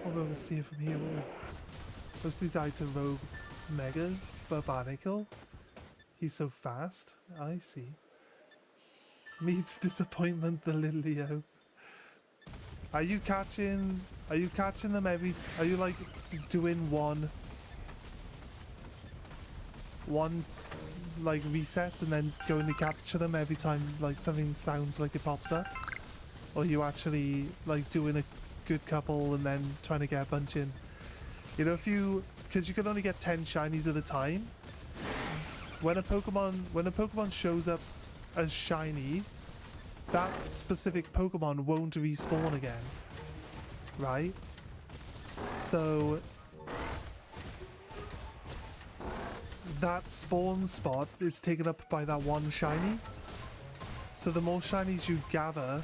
I'll be able to see it from here. Mostly died to rogue Megas, but Barnacle. He's so fast. I see. Meets disappointment, the little Leo. Are you catching them every? Are you like doing one like reset and then going to capture them every time like something sounds like it pops up? Or are you actually like doing a good couple and then trying to get a bunch in? You know, because you can only get 10 shinies at a time. When a Pokemon shows up as shiny, that specific Pokemon won't respawn again, right? So that spawn spot is taken up by that one shiny. So the more shinies you gather,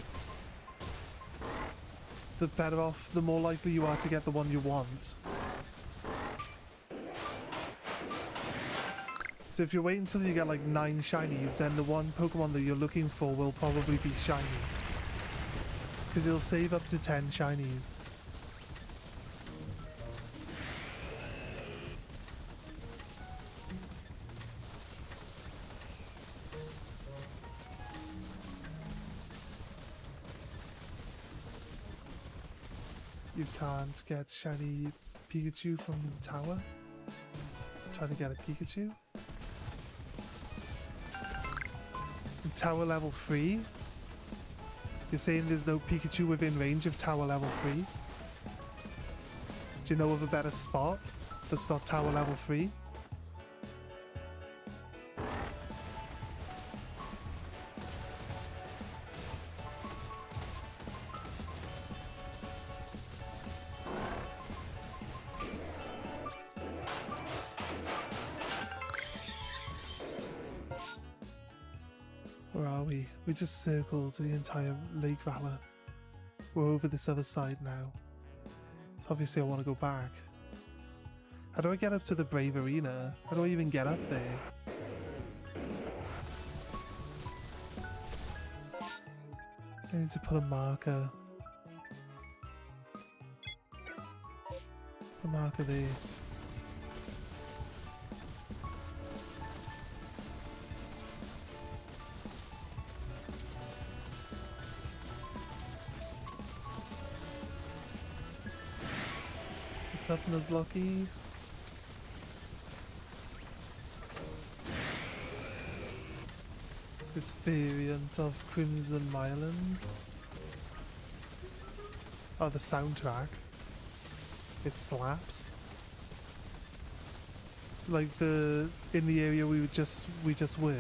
the better off, the more likely you are to get the one you want. So if you wait until you get like 9 shinies, then the one Pokemon that you're looking for will probably be shiny. Because it'll save up to 10 shinies. you can't get shiny Pikachu from the tower. Trying to get a Pikachu. Tower level 3? You're saying there's no Pikachu within range of tower level 3? Do you know of a better spot that's not tower level 3? Where are we? We just circled the entire Lake Valor. We're over this other side now. So obviously I want to go back. How do I get up to the Brave Arena? How do I even get up there? I need to put a marker. A marker there. Something lucky. This variant of Crimson Mylands. Oh, the soundtrack. It slaps. Like in the area we just were.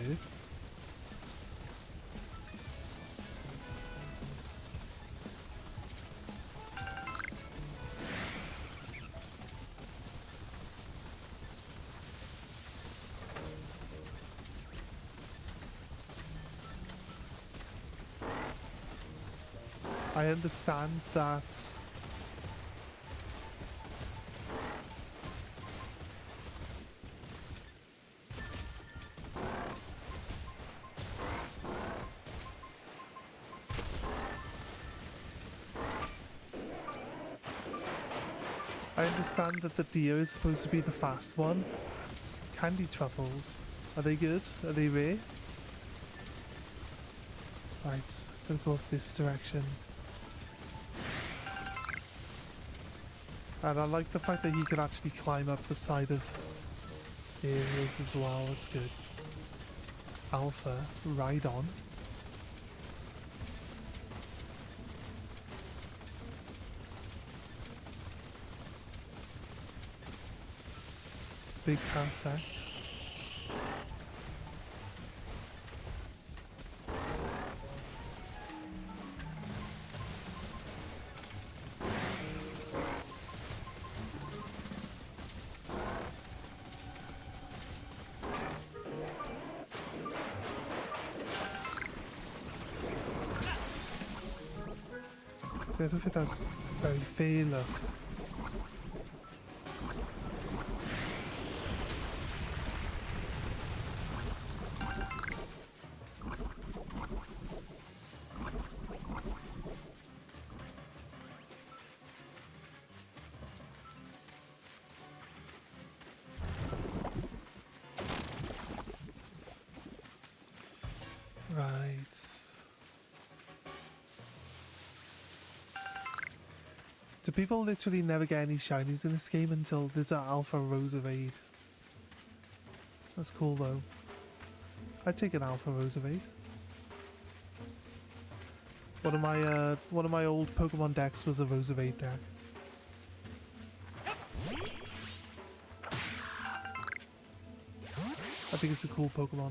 I understand that the deer is supposed to be the fast one. Candy truffles. Are they good? Are they rare? Right, gonna go up this direction. And I like the fact that he could actually climb up the side of areas as well. That's good. Alpha, ride on. It's a big parasect. I don't think that's very fair, look. Right. Do people literally never get any shinies in this game until there's an Alpha Roserade? That's cool though. I'd take an Alpha Roserade. One of my old Pokemon decks was a Roserade deck. I think it's a cool Pokemon.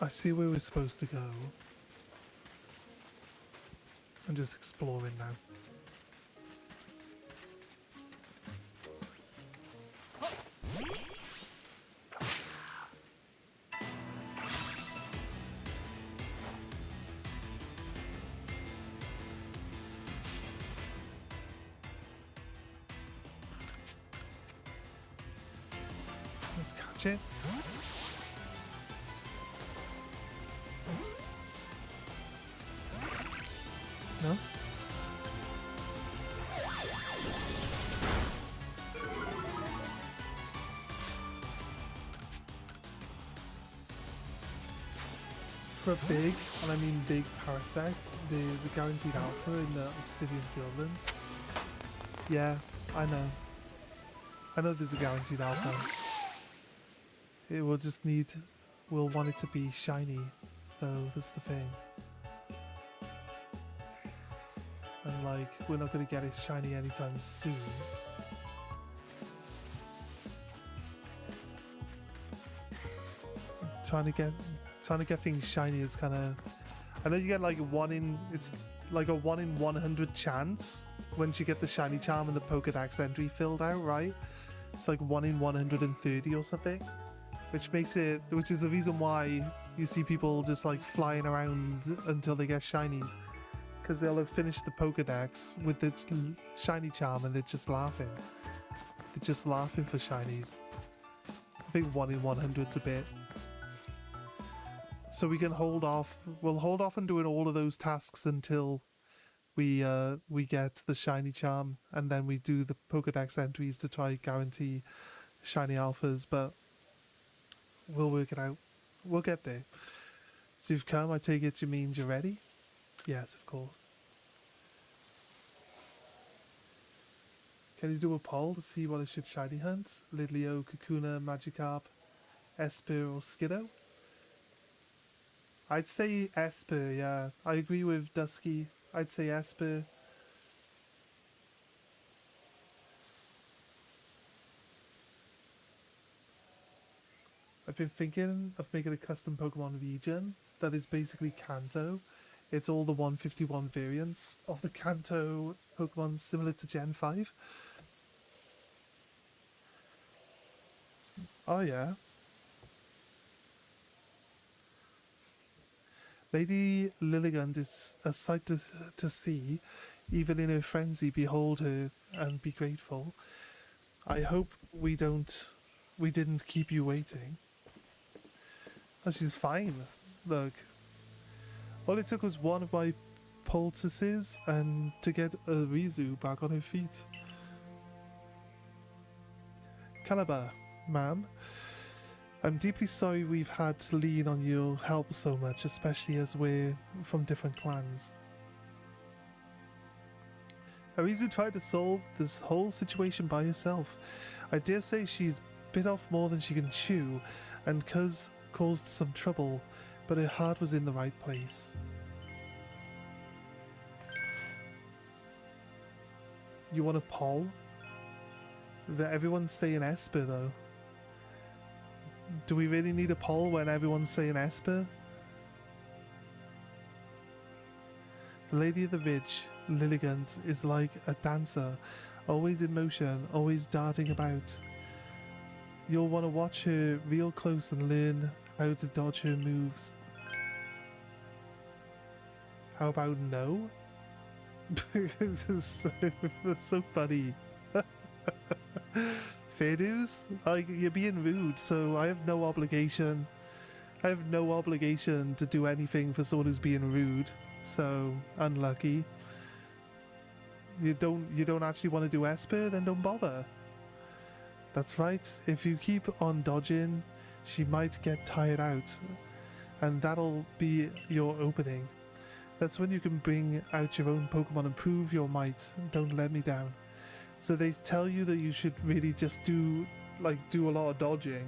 I see where we're supposed to go. I'm just exploring now. Let's catch it. No? for a big, and I mean big parasite, there's a guaranteed alpha in the Obsidian Fieldlands. Yeah, I know. I know there's a guaranteed alpha. It will just need... We'll want it to be shiny, though, that's the thing. And like, we're not going to get it shiny anytime soon. Trying to get things shiny is kind of... I know you get like it's like a 1 in 100 chance once you get the shiny charm and the Pokédex entry filled out, right? It's like 1 in 130 or something, which is the reason why you see people just like flying around until they get shinies, because they'll have finished the Pokédex with the shiny charm and they're just laughing. They're just laughing for shinies. I think 1 in 100's a bit. So we can hold off. We'll hold off on doing all of those tasks until we get the shiny charm, and then we do the Pokédex entries to try guarantee shiny alphas. But we'll work it out. We'll get there. So you've come. I take it you means you're ready? Yes, of course. Can you do a poll to see what I should shiny hunt? Lidleo, Kakuna, Magikarp, Esper, or Skiddo? I'd say Esper, yeah. I agree with Dusky. I'd say Esper. I've been thinking of making a custom Pokemon region that is basically Kanto. It's all the 151 variants of the Kanto Pokemon similar to Gen 5. Oh yeah. Lady Lilligant is a sight to see. Even in her frenzy, behold her and be grateful. I hope we didn't keep you waiting. Oh, she's fine. Look. All it took was one of my poultices and to get a Rizu back on her feet. Calabar, ma'am. I'm deeply sorry we've had to lean on your help so much, especially as we're from different clans. Arizu tried to solve this whole situation by herself. I dare say she's bit off more than she can chew, and caused some trouble, but her heart was in the right place. You want a poll? Everyone's saying Esper though. Do we really need a poll when everyone's saying Esper? The Lady of the Ridge, Lilligant, is like a dancer, always in motion, always darting about. You'll want to watch her real close and learn how to dodge her moves. How about no? It's so funny. Fair dues? Like, you're being rude, so I have no obligation. I have no obligation to do anything for someone who's being rude. So, unlucky. You don't actually want to do Esper? Then don't bother. That's right. If you keep on dodging, she might get tired out. And that'll be your opening. That's when you can bring out your own Pokemon and prove your might. Don't let me down. So they tell you that you should really just do a lot of dodging.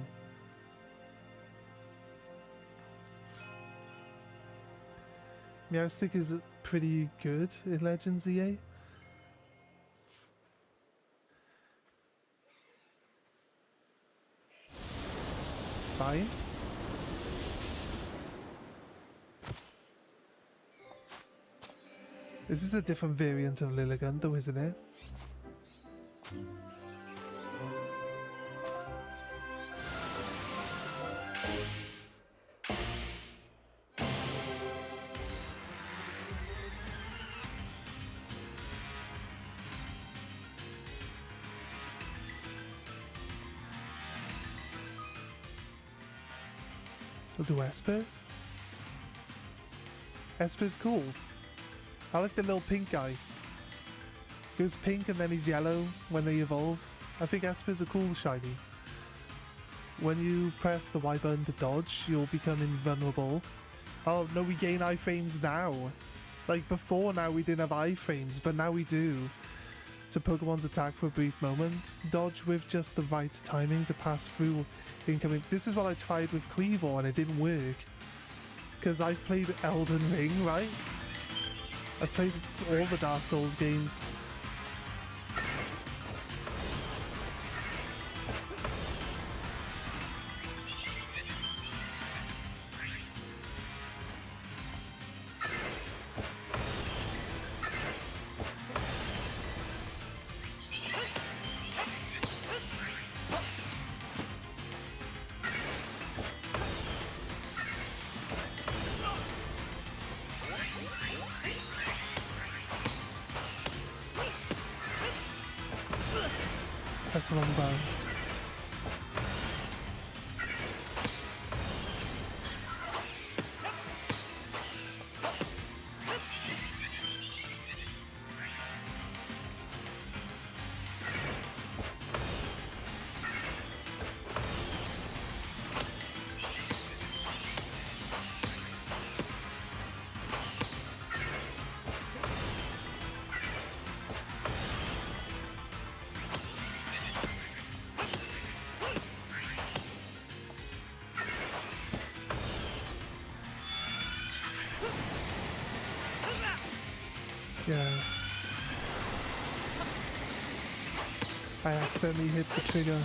Meowstic is pretty good in Legends EA. Fine. This is a different variant of Lilligant though, isn't it? We'll do Esper. Esper's cool. I like the little pink guy. He goes pink and then he's yellow when they evolve. I think Esper's a cool shiny. When you press the Y button to dodge, you'll become invulnerable. Oh no, we gain iframes now. Like before now we didn't have iframes, but now we do. To Pokemon's attack for a brief moment. Dodge with just the right timing to pass through incoming. This is what I tried with Cleavor and it didn't work. Because I've played Elden Ring, right? I've played all the Dark Souls games. That's a long bow. Yeah. I accidentally hit the trigger.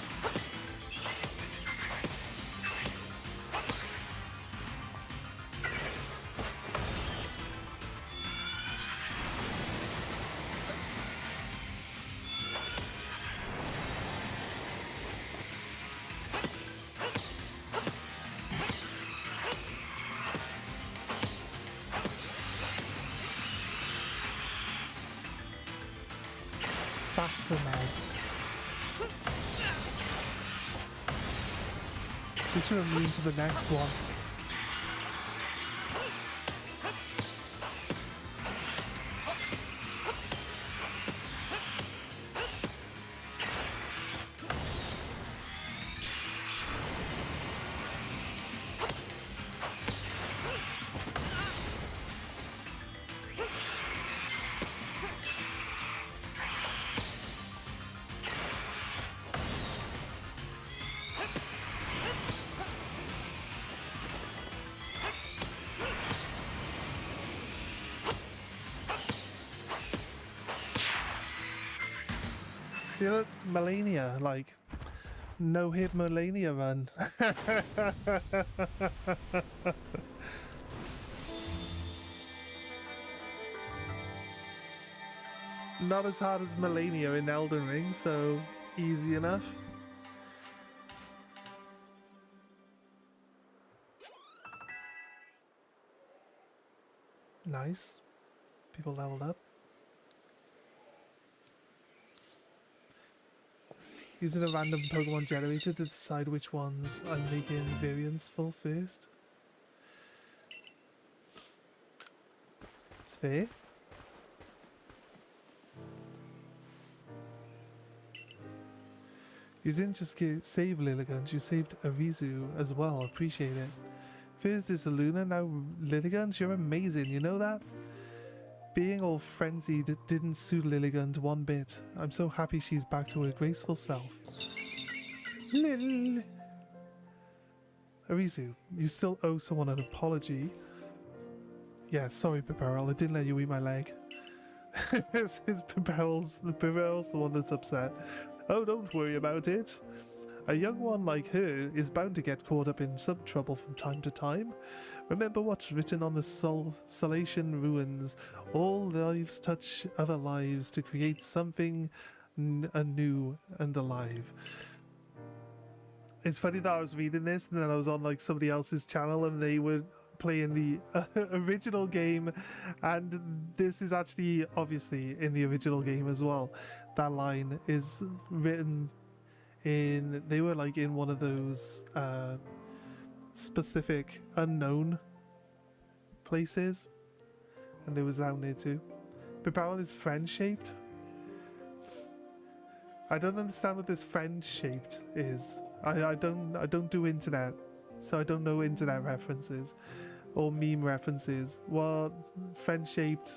Faster now. We should have moved to the next one. See, look, Melania, like, no-hit Melania run. Not as hard as Melania in Elden Ring, so easy enough. Nice. People leveled up. Using a random Pokemon generator to decide which ones I'm making variants for first. It's fair. You didn't just save Lilligant, you saved Arizu as well. Appreciate it. First is Luna, now Lilligant. You're amazing, you know that? Being all frenzied didn't suit Lilligant one bit. I'm so happy she's back to her graceful self. Lil. Arizu, you still owe someone an apology. Yeah, sorry, Piperl, I didn't let you eat my leg. It's Piperl's the one that's upset. Oh, don't worry about it. A young one like her is bound to get caught up in some trouble from time to time. Remember what's written on the Salation ruins. All lives touch other lives to create something anew and alive. It's funny that I was reading this and then I was on like somebody else's channel and they were playing the original game, and this is actually obviously in the original game as well. That line is written in, they were like in one of those specific unknown places, and it was down there too. Piperl is friend shaped. I don't understand what this friend shaped is. I don't do internet, so I don't know internet references. or meme references. What friend-shaped?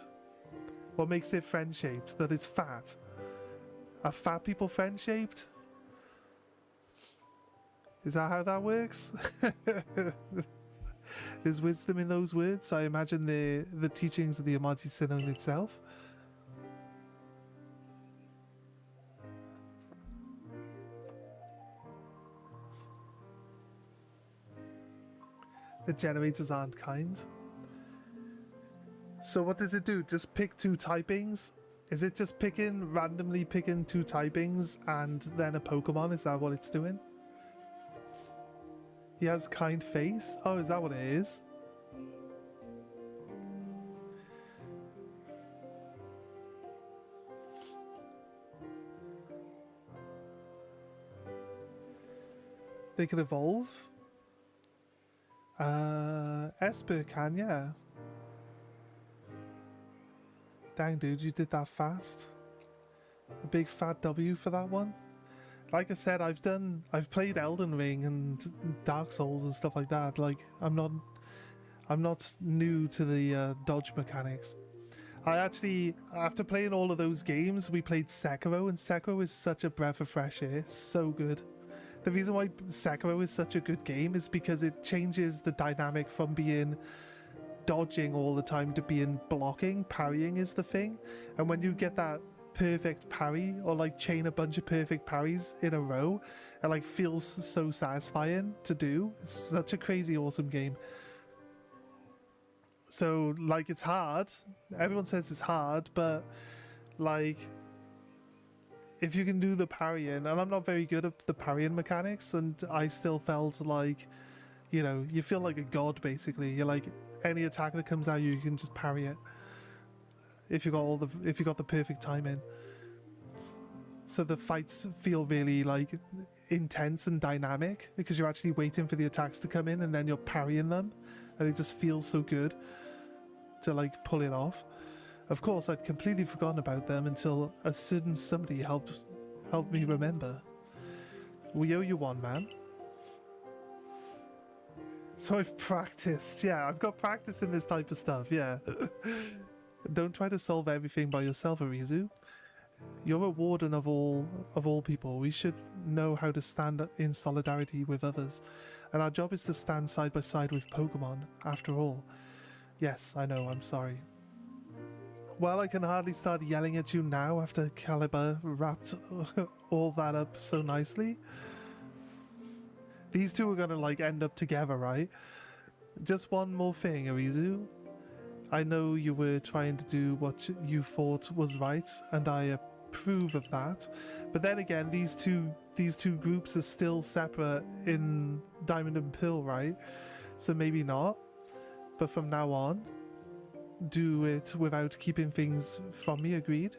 What makes it friend-shaped? That it's fat. Are fat people friend-shaped? Is that how that works? There's wisdom in those words. I imagine the teachings of the Amati Sinon itself. The generators aren't kind. So what does it do? Just pick two typings? Is it just randomly picking two typings and then a Pokemon? Is that what it's doing? He has a kind face? Oh, is that what it is? They can evolve? Esper can, yeah. Dang, dude, you did that fast. A big fat W for that one. Like I said, I've played Elden Ring and Dark Souls and stuff like that. Like, I'm not new to the dodge mechanics. I actually, after playing all of those games, we played Sekiro, and Sekiro is such a breath of fresh air. So good. The reason why Sekiro is such a good game is because it changes the dynamic from being dodging all the time to being blocking. Parrying is the thing, and when you get that perfect parry, or like chain a bunch of perfect parries in a row, it like feels so satisfying to do. It's such a crazy awesome game. So like, it's hard. Everyone says it's hard, but like, if you can do the parrying, and I'm not very good at the parrying mechanics, and I still felt like, you know, you feel like a god basically. You're like, any attack that comes at you, you can just parry it if you got the perfect timing. So the fights feel really like intense and dynamic because you're actually waiting for the attacks to come in and then you're parrying them, and it just feels so good to like pull it off. Of course, I'd completely forgotten about them until a certain somebody helped me remember. We owe you one, man. So I've practiced. Yeah, I've got practice in this type of stuff, yeah. Don't try to solve everything by yourself, Arizu. You're a warden of all people. We should know how to stand in solidarity with others. And our job is to stand side by side with Pokemon, after all. Yes, I know, I'm sorry. Well, I can hardly start yelling at you now after Caliber wrapped all that up so nicely. These two are gonna like end up together, right? Just one more thing, Arizu. I know you were trying to do what you thought was right, and I approve of that. But then again, these two groups are still separate in Diamond and Pearl, right? So maybe not. But from now on, do it without keeping things from me, agreed?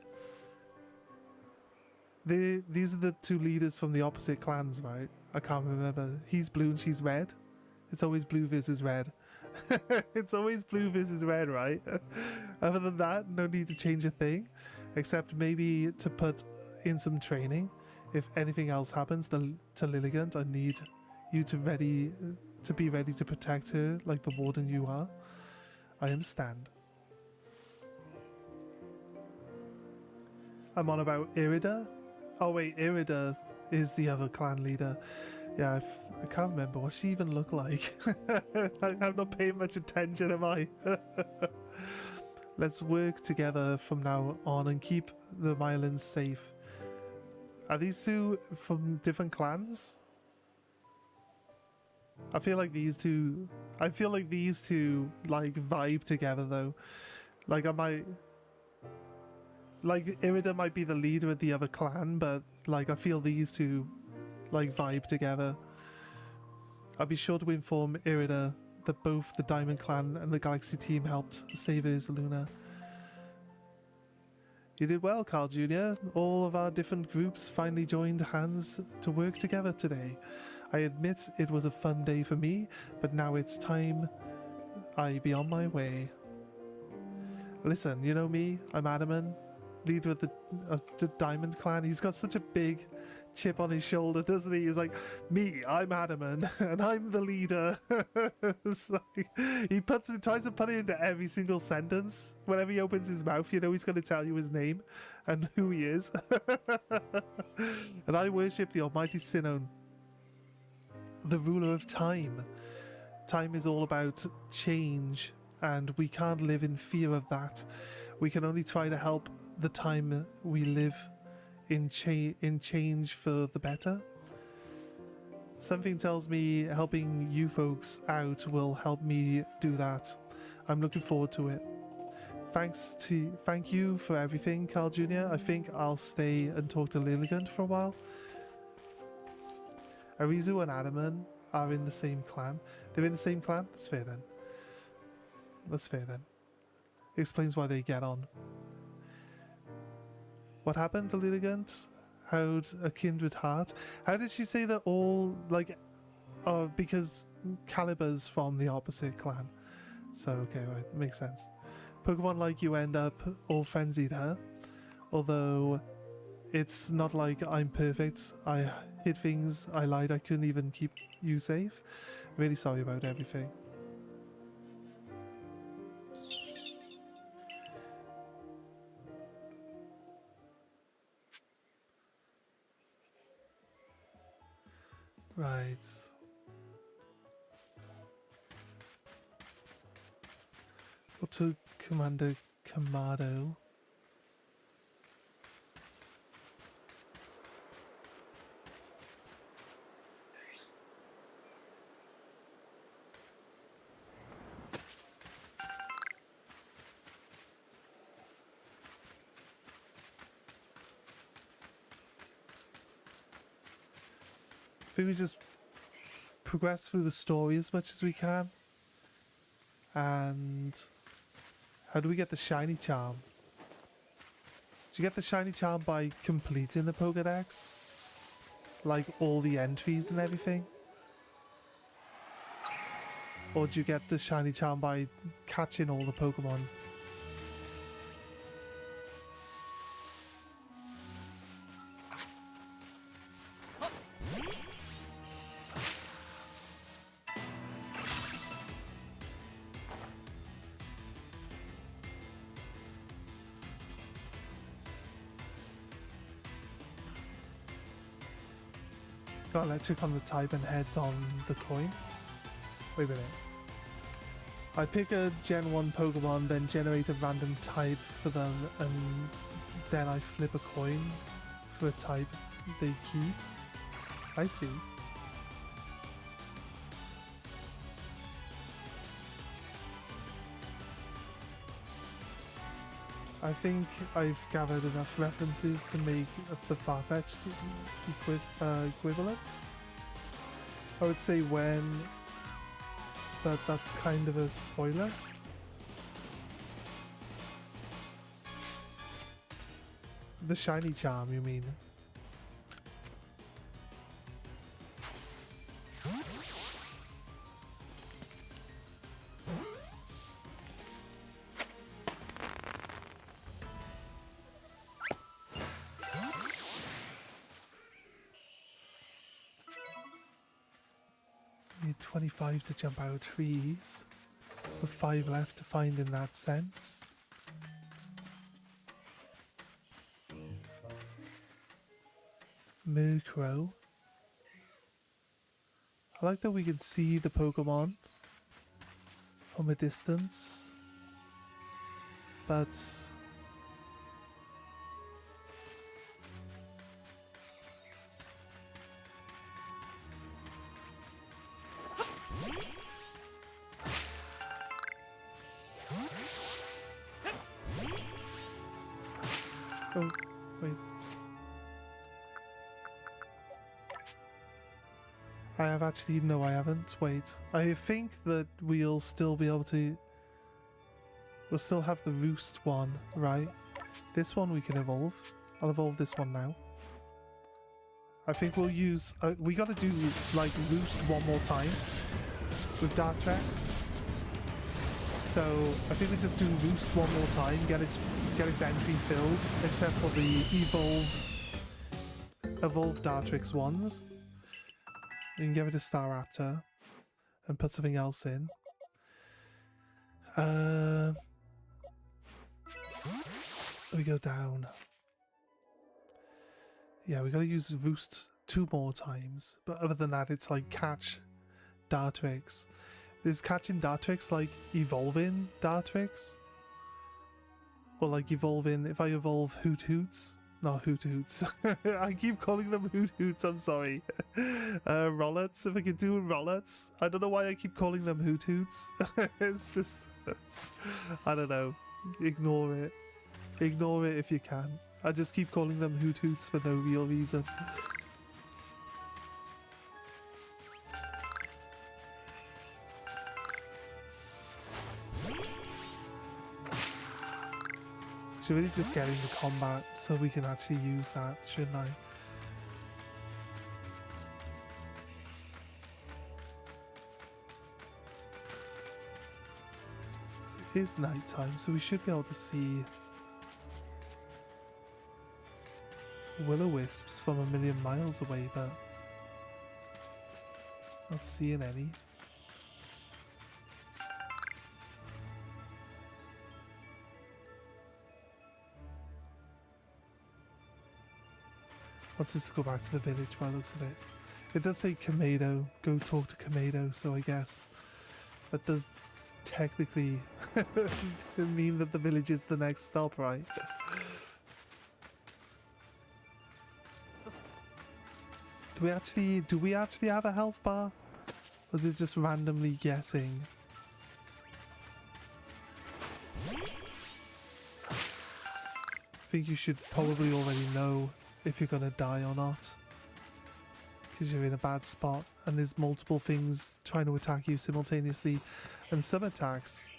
These are the two leaders from the opposite clans, right? I can't remember. He's blue and she's red. It's always blue versus red. It's always blue versus red, right? Other than that, no need to change a thing, except maybe to put in some training. If anything else happens to Lilligant, I need you to be ready to protect her like the warden you are. I understand. I'm on about Irida? Oh wait, Irida is the other clan leader. Yeah, I can't remember. What she even look like? I'm not paying much attention, am I? Let's work together from now on and keep the Mylands safe. Are these two from different clans? I feel like these two like vibe together though. Like Irida might be the leader of the other clan, but like I feel these two like vibe together. I'll be sure to inform Irida that both the Diamond Clan and the Galaxy team helped save ursaluna. You did well, Carl Jr. All of our different groups finally joined hands to work together today. I admit it was a fun day for me, but now it's time I be on my way. Listen, you know me, I'm Adaman, leader of the Diamond Clan. He's got such a big chip on his shoulder, doesn't he? He's like, me, I'm adamant, and I'm the leader. It's like, he tries to put it into every single sentence. Whenever he opens his mouth, you know he's going to tell you his name and who he is. And I worship the almighty Sinon, the ruler of time. Time is all about change, and we can't live in fear of that. We can only try to help the time we live in change for the better. Something tells me helping you folks out will help me do that. I'm looking forward to it. Thank you for everything, Carl Jr. I think I'll stay and talk to Lilligant for a while. Arizu and Adaman are in the same clan. They're in the same clan? That's fair then. That's fair then. Explains why they get on. What happened to Lilligant? How'd a kindred heart? How did she say that all, like, because Calibur's from the opposite clan. So, okay, right, makes sense. Pokemon like you end up all frenzied her. Although, it's not like I'm perfect. I hid things, I lied, I couldn't even keep you safe. Really sorry about everything. Right. Go to Commander Kamado. I think we just progress through the story as much as we can. And how do we get the shiny charm? Do you get the shiny charm by completing the Pokédex? Like all the entries and everything? Or do you get the shiny charm by catching all the Pokemon? Got electric on the type and heads on the coin. Wait a minute. I pick a Gen 1 Pokemon, then generate a random type for them, and then I flip a coin for a type they keep. I see. I think I've gathered enough references to make the Farfetch'd equivalent. I would say when, but that's kind of a spoiler. The shiny charm, you mean? Need 25 to jump out of trees, with 5 left to find in that sense. Murkrow. I like that we can see the Pokemon from a distance, but oh, wait. I have actually, no I haven't, wait. I think that we'll still be able to, we'll still have the Roost one, right? This one we can evolve. I'll evolve this one now. I think we'll use, we gotta do like Roost one more time with Dartrex. So I think we just do Roost one more time, get its entry filled, except for the evolve Dartrix ones. You can get rid of Staraptor and put something else in. We go down. Yeah, we gotta use Roost 2 more times. But other than that, it's like catch Dartrix. Is catching Dartrix like evolving Dartrix? Or like evolving, if I evolve Hoot Hoots? Not Hoot Hoots. I keep calling them Hoot Hoots, I'm sorry. Rollets, if I could do Rollets. I don't know why I keep calling them Hoot Hoots. It's just, I don't know. Ignore it. Ignore it if you can. I just keep calling them Hoot Hoots for no real reason. Should really just get into combat so we can actually use that, shouldn't I? It is night time, so we should be able to see will-o-wisps from a million miles away, but not seeing any. Wants us to go back to the village by the looks of it. It does say Kamado, go talk to Kamado, so I guess that does technically mean that the village is the next stop, right? Do we actually have a health bar? Or is it just randomly guessing? I think you should probably already know if you're gonna die or not, because you're in a bad spot and there's multiple things trying to attack you simultaneously, and some attacks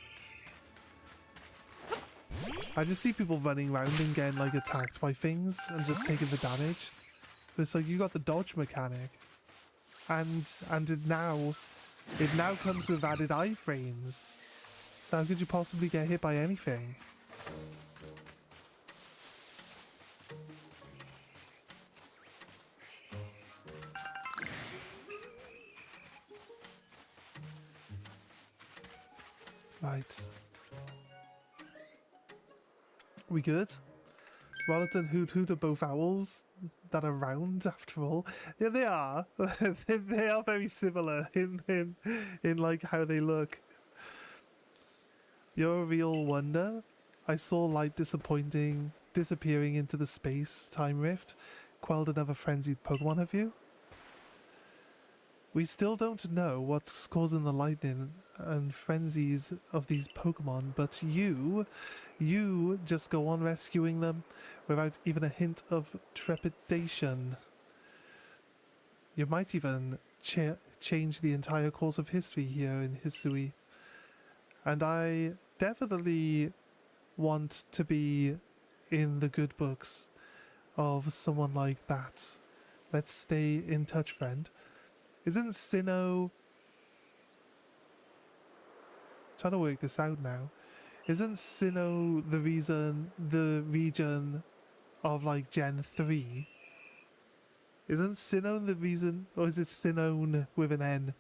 I just see people running around and getting like attacked by things and just taking the damage, but it's like you got the dodge mechanic, and it now comes with added iframes, so how could you possibly get hit by anything? Right. We good? Rollet and Hoot Hoot are both owls that are round, after all. Yeah, they are. They are very similar in like how they look. You're a real wonder. I saw light disappearing into the space-time rift. Quelled another frenzied Pokemon, have you? We still don't know what's causing the lightning and frenzies of these Pokemon, but you just go on rescuing them without even a hint of trepidation. You might even change the entire course of history here in Hisui. And I definitely want to be in the good books of someone like that. Let's stay in touch, friend. Isn't Sinnoh... trying to work this out now. Isn't Sinnoh the region of like Gen 3? Isn't Sinnoh the reason, or is it Sinnoh with an N?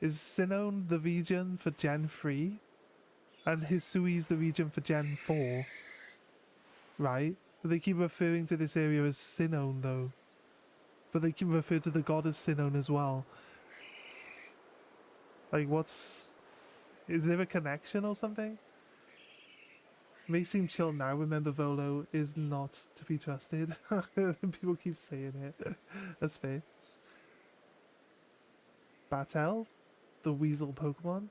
Is Sinnoh the region for Gen 3? And Hisui's the region for Gen 4? Right? But they keep referring to this area as Sinnoh though. But they keep referring to the god as Sinnoh as well. Like is there a connection or something? It may seem chill now, remember Volo is not to be trusted. People keep saying it. That's fair. Battle, the weasel Pokemon,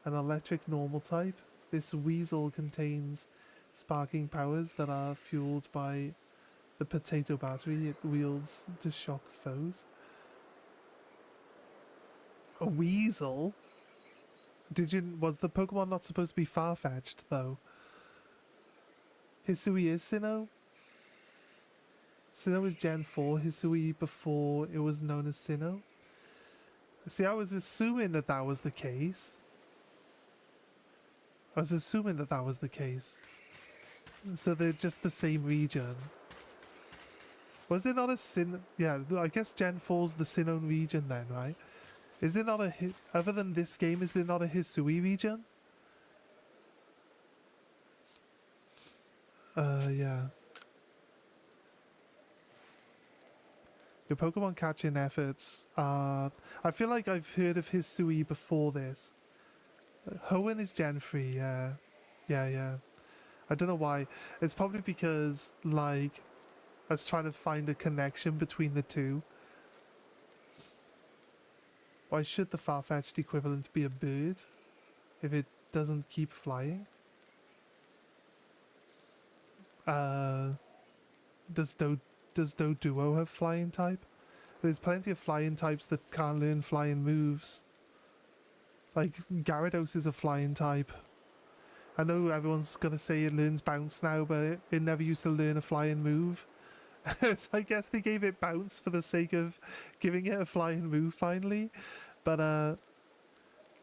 an electric normal type. This weasel contains sparking powers that are fueled by the potato battery it wields to shock foes. A weasel? Was the Pokemon not supposed to be far-fetched though? Hisui is Sinnoh? Sinnoh is Gen 4, Hisui before it was known as Sinnoh? See, I was assuming that that was the case. So they're just the same region. Was there not a Sin... Yeah, I guess Gen 4's the Sinnoh region then, right? Is there not a... Other than this game, is there not a Hisui region? Yeah. Your Pokemon catching efforts are... I feel like I've heard of Hisui before this. Hoenn is Gen 3, yeah. Yeah. I don't know why. It's probably because, like, I was trying to find a connection between the two. Why should the far-fetched equivalent be a bird if it doesn't keep flying? Does Doduo have flying type? There's plenty of flying types that can't learn flying moves. Like, Gyarados is a flying type. I know everyone's gonna say it learns bounce now, but it never used to learn a flying move. So I guess they gave it bounce for the sake of giving it a flying move finally. But,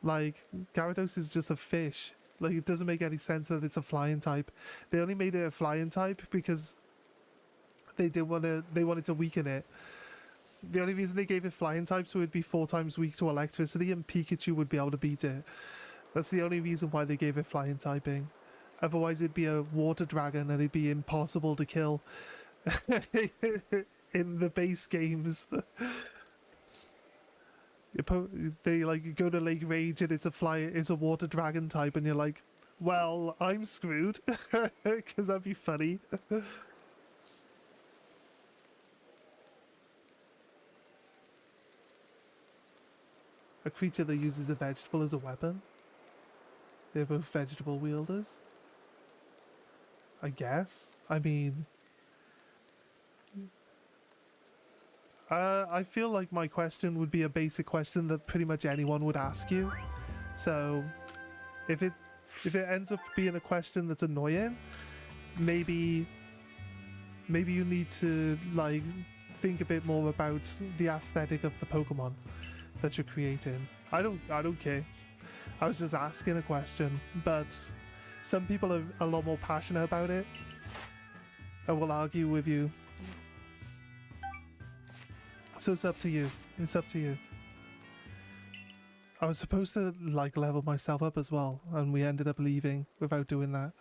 like, Gyarados is just a fish. Like, it doesn't make any sense that it's a flying type. They only made it a flying type because they wanted to weaken it. The only reason they gave it flying types would be 4 times weak to electricity and Pikachu would be able to beat it. That's the only reason why they gave it flying typing. Otherwise it'd be a water dragon and it'd be impossible to kill in the base games. They like go to Lake Rage and it's a water dragon type and you're like, well, I'm screwed. Because that'd be funny. A creature that uses a vegetable as a weapon. They're both vegetable wielders. I guess. I mean... I feel like my question would be a basic question that pretty much anyone would ask you. So, if it ends up being a question that's annoying, maybe you need to, like, think a bit more about the aesthetic of the Pokemon that you're creating. I don't care. I was just asking a question, but some people are a lot more passionate about it and will argue with you. So it's up to you. It's up to you. I was supposed to, like, level myself up as well, and we ended up leaving without doing that.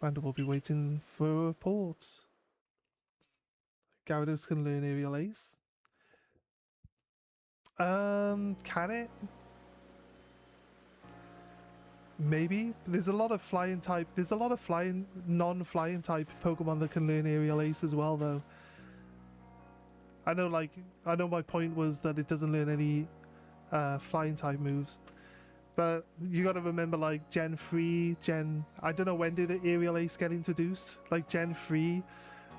Commander will be waiting for reports. Gyarados can learn Aerial Ace. Can it? Maybe. There's a lot of flying type. There's a lot of non-flying type Pokemon that can learn Aerial Ace as well, though. I know my point was that it doesn't learn any flying type moves. But you gotta remember, like, Gen 3, I don't know when did Aerial Ace get introduced? Like, Gen 3,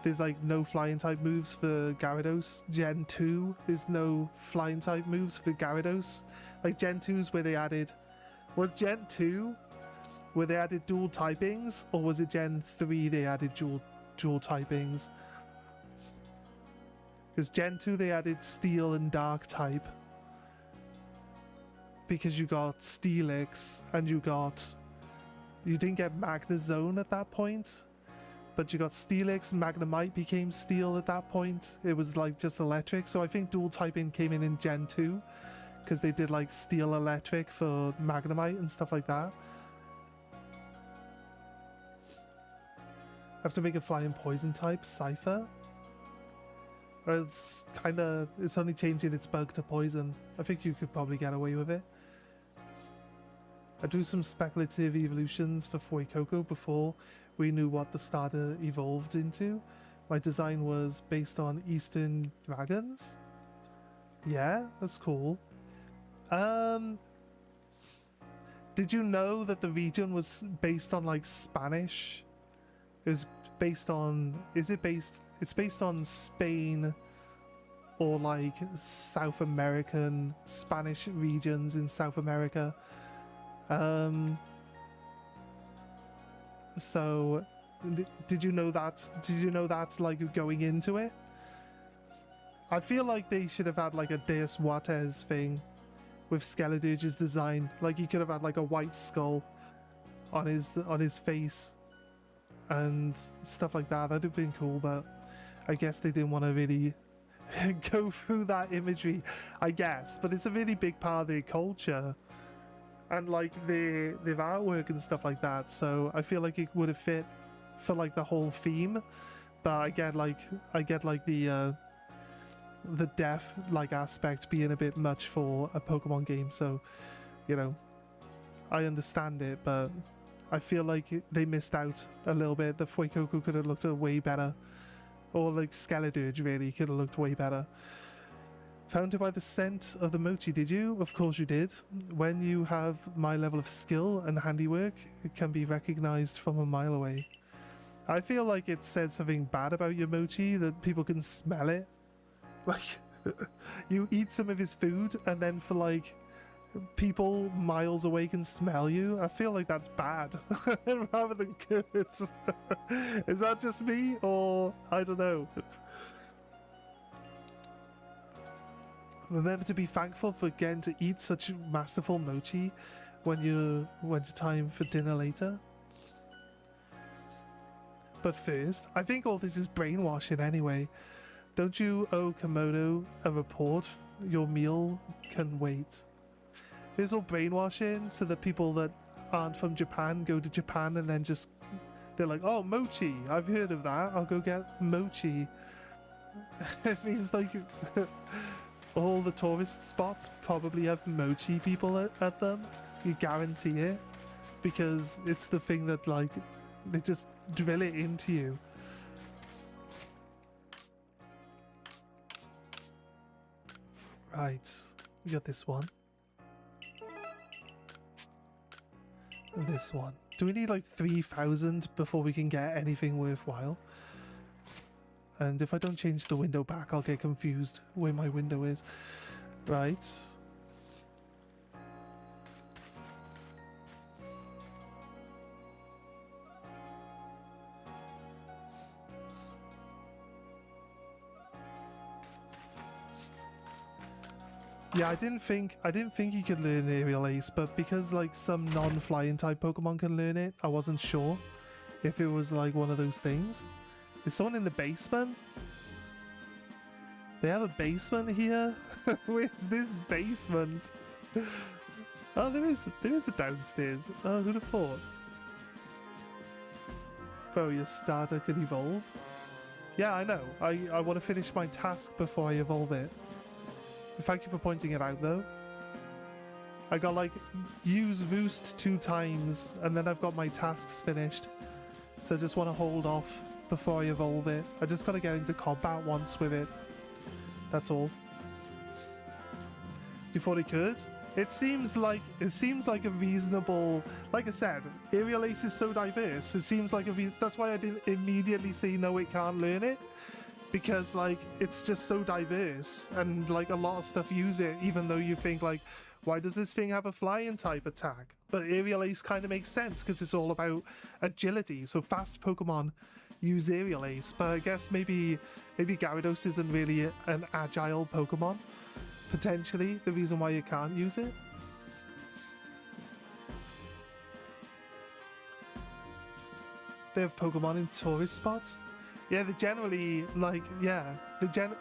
there's, like, no flying type moves for Gyarados. Gen 2, there's no flying type moves for Gyarados. Like, Gen 2's where they added... Was Gen 2 where they added dual typings? Or was it Gen 3 they added dual typings? Because Gen 2 they added Steel and Dark type. Because you got Steelix and you didn't get Magnezone at that point, but you got Steelix. Magnemite became Steel at that point. It was like just electric. So I think dual typing came in Gen 2 because they did like Steel Electric for Magnemite and stuff like that. Have to make a flying poison type, Cypher. Or it's only changing its bug to poison. I think you could probably get away with it. I drew some speculative evolutions for Fuecoco before we knew what the starter evolved into. My design was based on Eastern dragons. Yeah, that's cool. Did you know that the region was based on like Spanish? It was based on... It's based on Spain or like South American Spanish regions in South America. So did you know that? Did you know that, like, going into it? I feel like they should have had like a Deus Juarez thing with Skeledurge's design. Like, you could have had like a white skull on his face and stuff like that. That'd have been cool, but I guess they didn't want to really go through that imagery, I guess. But it's a really big part of their culture and like their artwork and stuff like that. So I feel like it would have fit for like the whole theme. But I get like the death like aspect being a bit much for a Pokemon game. So, you know, I understand it, but I feel like they missed out a little bit. The Fuecoco could have looked way better. Or like Skeledirge really could have looked way better. Found it by the scent of the mochi, did you? Of course you did. When you have my level of skill and handiwork, it can be recognized from a mile away. I feel like it said something bad about your mochi, that people can smell it. Like, you eat some of his food and then for like people miles away can smell you. I feel like that's bad rather than good. Is that just me, or I don't know? Remember to be thankful for getting to eat such masterful mochi when you're time for dinner later. But first, I think all this is brainwashing anyway. Don't you owe Komodo a report? Your meal can wait. It's all brainwashing so that people that aren't from Japan go to Japan and then just, they're like, oh, mochi, I've heard of that, I'll go get mochi. It means like all the tourist spots probably have mochi people at them. You guarantee it, because it's the thing that like they just drill it into you. Right, we got this one. This one. Do we need like 3,000 before we can get anything worthwhile? And if I don't change the window back, I'll get confused where my window is. Right. Yeah, I didn't think you could learn Aerial Ace, but because like some non-flying type Pokemon can learn it, I wasn't sure if it was like one of those things. Is someone in the basement? They have a basement here? Where's this basement? Oh, there is a downstairs. Oh, who'd have thought? Bro, your starter could evolve. Yeah, I know. I want to finish my task before I evolve it. Thank you for pointing it out, though. I got, like, use Roost 2 times, and then I've got my tasks finished. So I just want to hold off before I evolve it. I just got to get into combat once with it. That's all. You thought it could? It seems like a reasonable... Like I said, Aerial Ace is so diverse. It seems like that's why I didn't immediately say no, it can't learn it. Because like it's just so diverse and like a lot of stuff use it, even though you think like, why does this thing have a flying type attack? But Aerial Ace kind of makes sense because it's all about agility. So fast Pokemon use Aerial Ace, but I guess maybe Gyarados isn't really an agile Pokemon. Potentially the reason why you can't use it. They have Pokemon in tourist spots. Yeah, they generally, like,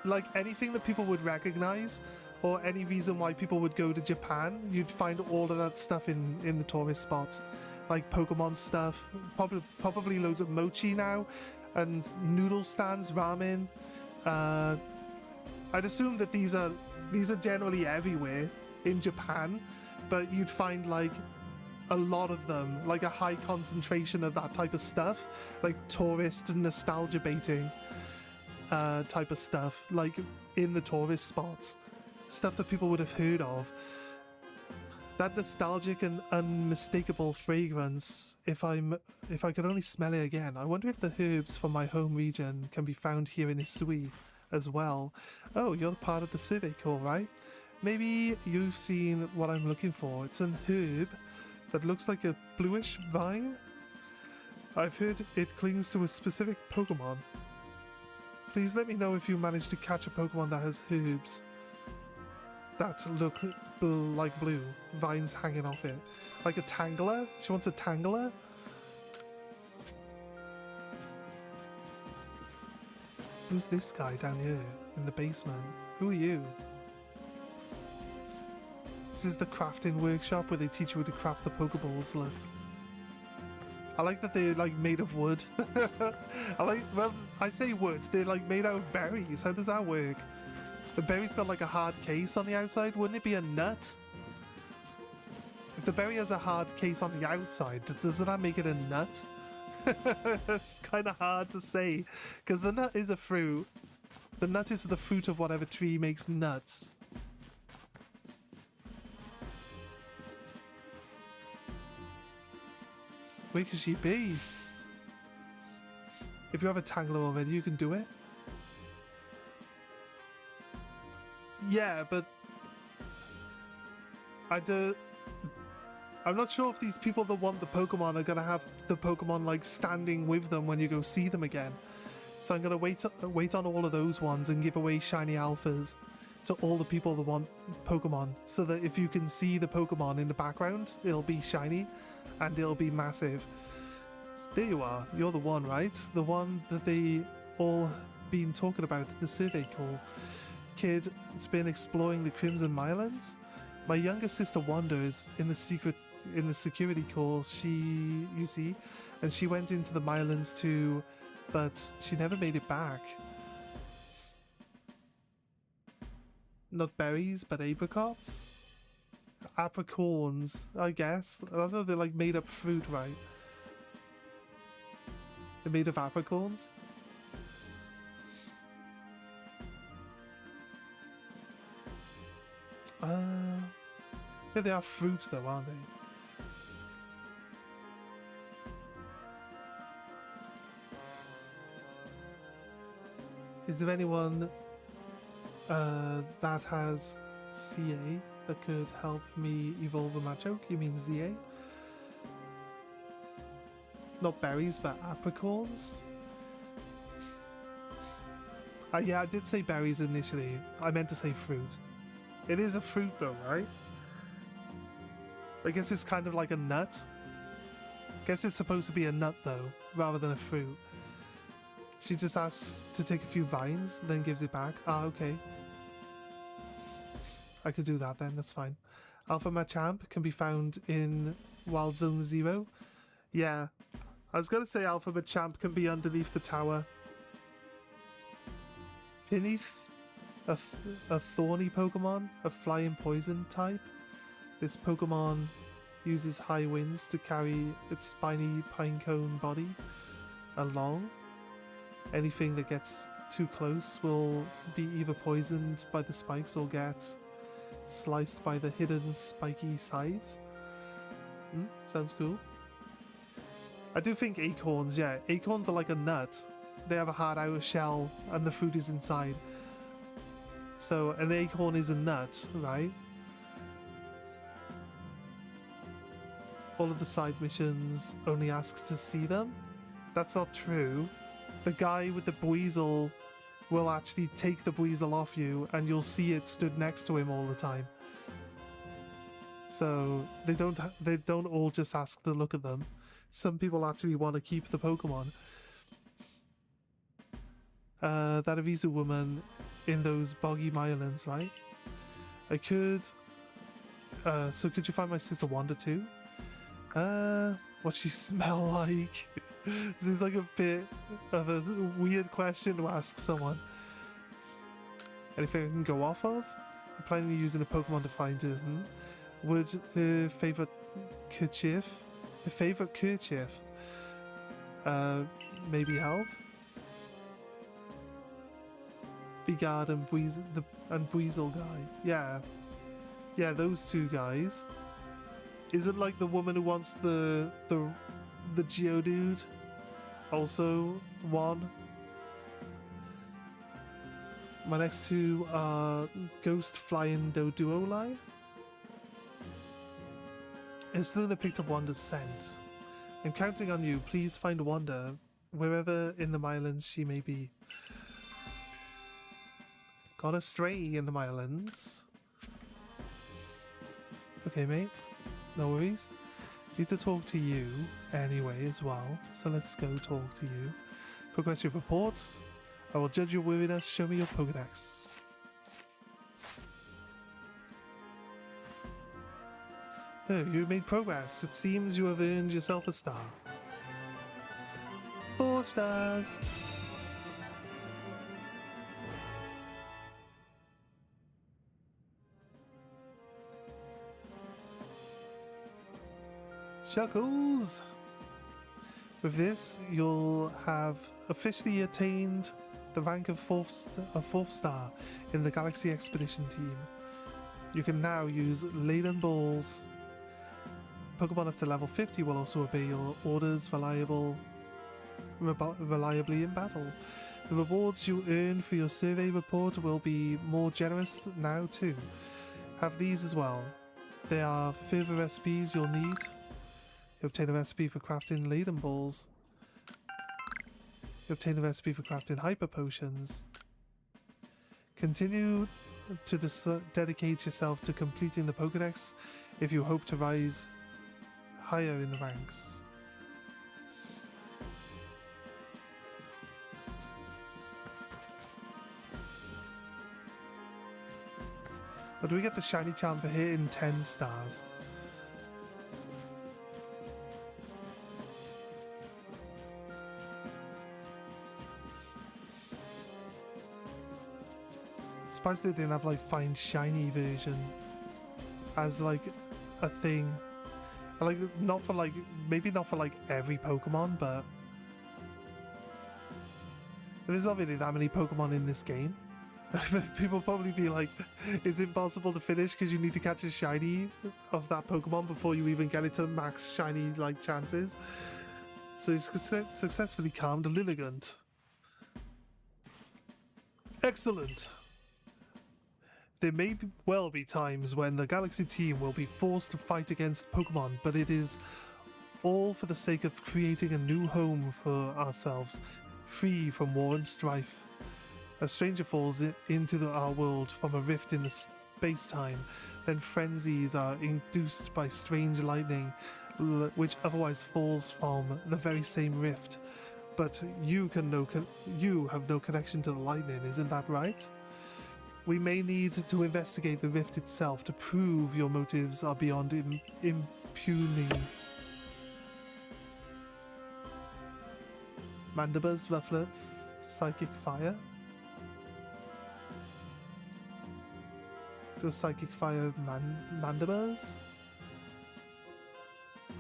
like anything that people would recognize or any reason why people would go to Japan, you'd find all of that stuff in the tourist spots. Like Pokemon stuff, probably loads of mochi now, and noodle stands, ramen. I'd assume that these are generally everywhere in Japan, but you'd find like a lot of them, like a high concentration of that type of stuff, like tourist and nostalgia baiting type of stuff, like in the tourist spots, stuff that people would have heard of. That nostalgic and unmistakable fragrance, if I could only smell it again. I wonder if the herbs from my home region can be found here in Isui as well. Oh, you're part of the Survey Corps, right? Maybe you've seen what I'm looking for. It's an herb that looks like a bluish vine. I've heard it clings to a specific Pokemon. Please let me know if you manage to catch a Pokemon that has herbs that look like blue. Vines hanging off it. Like a tangler? She wants a tangler? Who's this guy down here in the basement? Who are you? This is the crafting workshop where they teach you how to craft the Pokeballs, look. I like that they're like made of wood. Well, I say wood, they're like made out of berries. How does that work? The berry's got like a hard case on the outside, wouldn't it be a nut? If the berry has a hard case on the outside, doesn't that make it a nut? It's kind of hard to say, because the nut is a fruit. The nut is the fruit of whatever tree makes nuts. Where could she be? If you have a Tangler already, you can do it. Yeah, but I'm not sure if these people that want the Pokemon are gonna have the Pokemon like standing with them when you go see them again. So I'm gonna wait on all of those ones and give away shiny alphas to all the people that want Pokemon, so that if you can see the Pokemon in the background, it'll be shiny and it'll be massive. There you are. You're the one, right? The one that they all been talking about in the survey call. Kid, it's been exploring the Crimson Mylands. My younger sister Wanda is in the security call. You see, and she went into the Mylands too, but she never made it back. Not berries, but apricots? Apricorns, I guess. I don't know, they're like made up fruit, right? They're made of apricorns? Yeah, they are fruit though, aren't they? Is there anyone that has CA that could help me evolve a Machoke? You mean ZA? Not berries, but apricorns? Yeah, I did say berries initially. I meant to say fruit. It is a fruit though, right? I guess it's kind of like a nut. I guess it's supposed to be a nut though, rather than a fruit. She just asks to take a few vines, then gives it back. Ah, okay. I could do that then, that's fine. Alpha Machamp can be found in Wild Zone 0. Yeah, I was gonna say Alpha Machamp can be underneath the tower. Beneath a thorny Pokemon, a flying poison type. This Pokemon uses high winds to carry its spiny pinecone body along. Anything that gets too close will be either poisoned by the spikes or get sliced by the hidden spiky scythes. Sounds cool. I do think acorns, yeah, acorns are like a nut. They have a hard outer shell and the fruit is inside. So an acorn is a nut, right? All of the side missions only asks to see them. That's not true. The guy with the Buizel will actually take the Buizel off you and you'll see it stood next to him all the time. So they don't all just ask to look at them. Some people actually want to keep the Pokemon. That Avisu woman in those boggy Mylands, right? I could... so could you find my sister Wanda too? What she smell like? This is like a bit of a weird question to ask someone. Anything I can go off of? I'm planning on using a Pokemon to find her. Would her favourite kerchief? Maybe help? Bigard and Buizel guy. Yeah. Yeah, those two guys. Is it like the woman who wants the Geodude? Also one. My next two are Ghost Flying Doduo line. Ursaluna picked up Wanda's scent. I'm counting on you. Please find Wanda, wherever in the Mylands she may be. Gone astray in the Mylands. Okay, mate. No worries. Need to talk to you anyway as well, so let's go talk to you. Progress your report. I will judge your weariness. Show me your Pokedex. Oh, you made progress. It seems you have earned yourself a star. 4 stars. Shuckles! With this, you'll have officially attained the rank of fourth star in the Galaxy Expedition team. You can now use laden balls. Pokemon up to level 50 will also obey your orders reliably in battle. The rewards you earn for your survey report will be more generous now too. Have these as well. There are further recipes you'll need. You obtain a recipe for crafting laden balls. You obtain a recipe for crafting hyper potions. Continue to dedicate yourself to completing the Pokedex if you hope to rise higher in the ranks. But do we get the shiny charm for hitting 10 stars? Surprised they didn't have like find shiny version as like a thing. Like not for like maybe not for like every Pokemon, but there's not really that many Pokemon in this game. People probably be like, it's impossible to finish because you need to catch a shiny of that Pokemon before you even get it to max shiny like chances. So he's successfully calmed a Lilligant. Excellent. There may well be times when the Galaxy team will be forced to fight against Pokemon, but it is all for the sake of creating a new home for ourselves, free from war and strife. A stranger falls into our world from a rift in the space-time, then frenzies are induced by strange lightning, which otherwise falls from the very same rift. But you have no connection to the lightning, isn't that right? We may need to investigate the rift itself to prove your motives are beyond impugning. Mandibure's Rufflet, Psychic Fire. Do a Psychic Fire Mandibure's.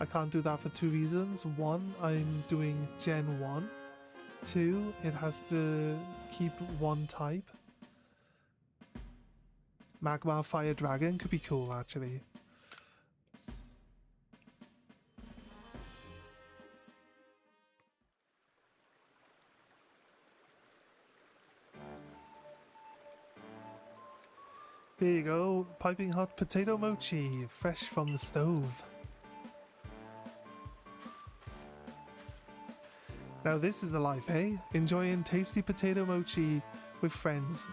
I can't do that for 2 reasons. 1, I'm doing Gen 1. 2, it has to keep 1 type. Magmar Fire Dragon could be cool, actually. There you go, piping hot potato mochi, fresh from the stove. Now this is the life, eh? Enjoying tasty potato mochi with friends,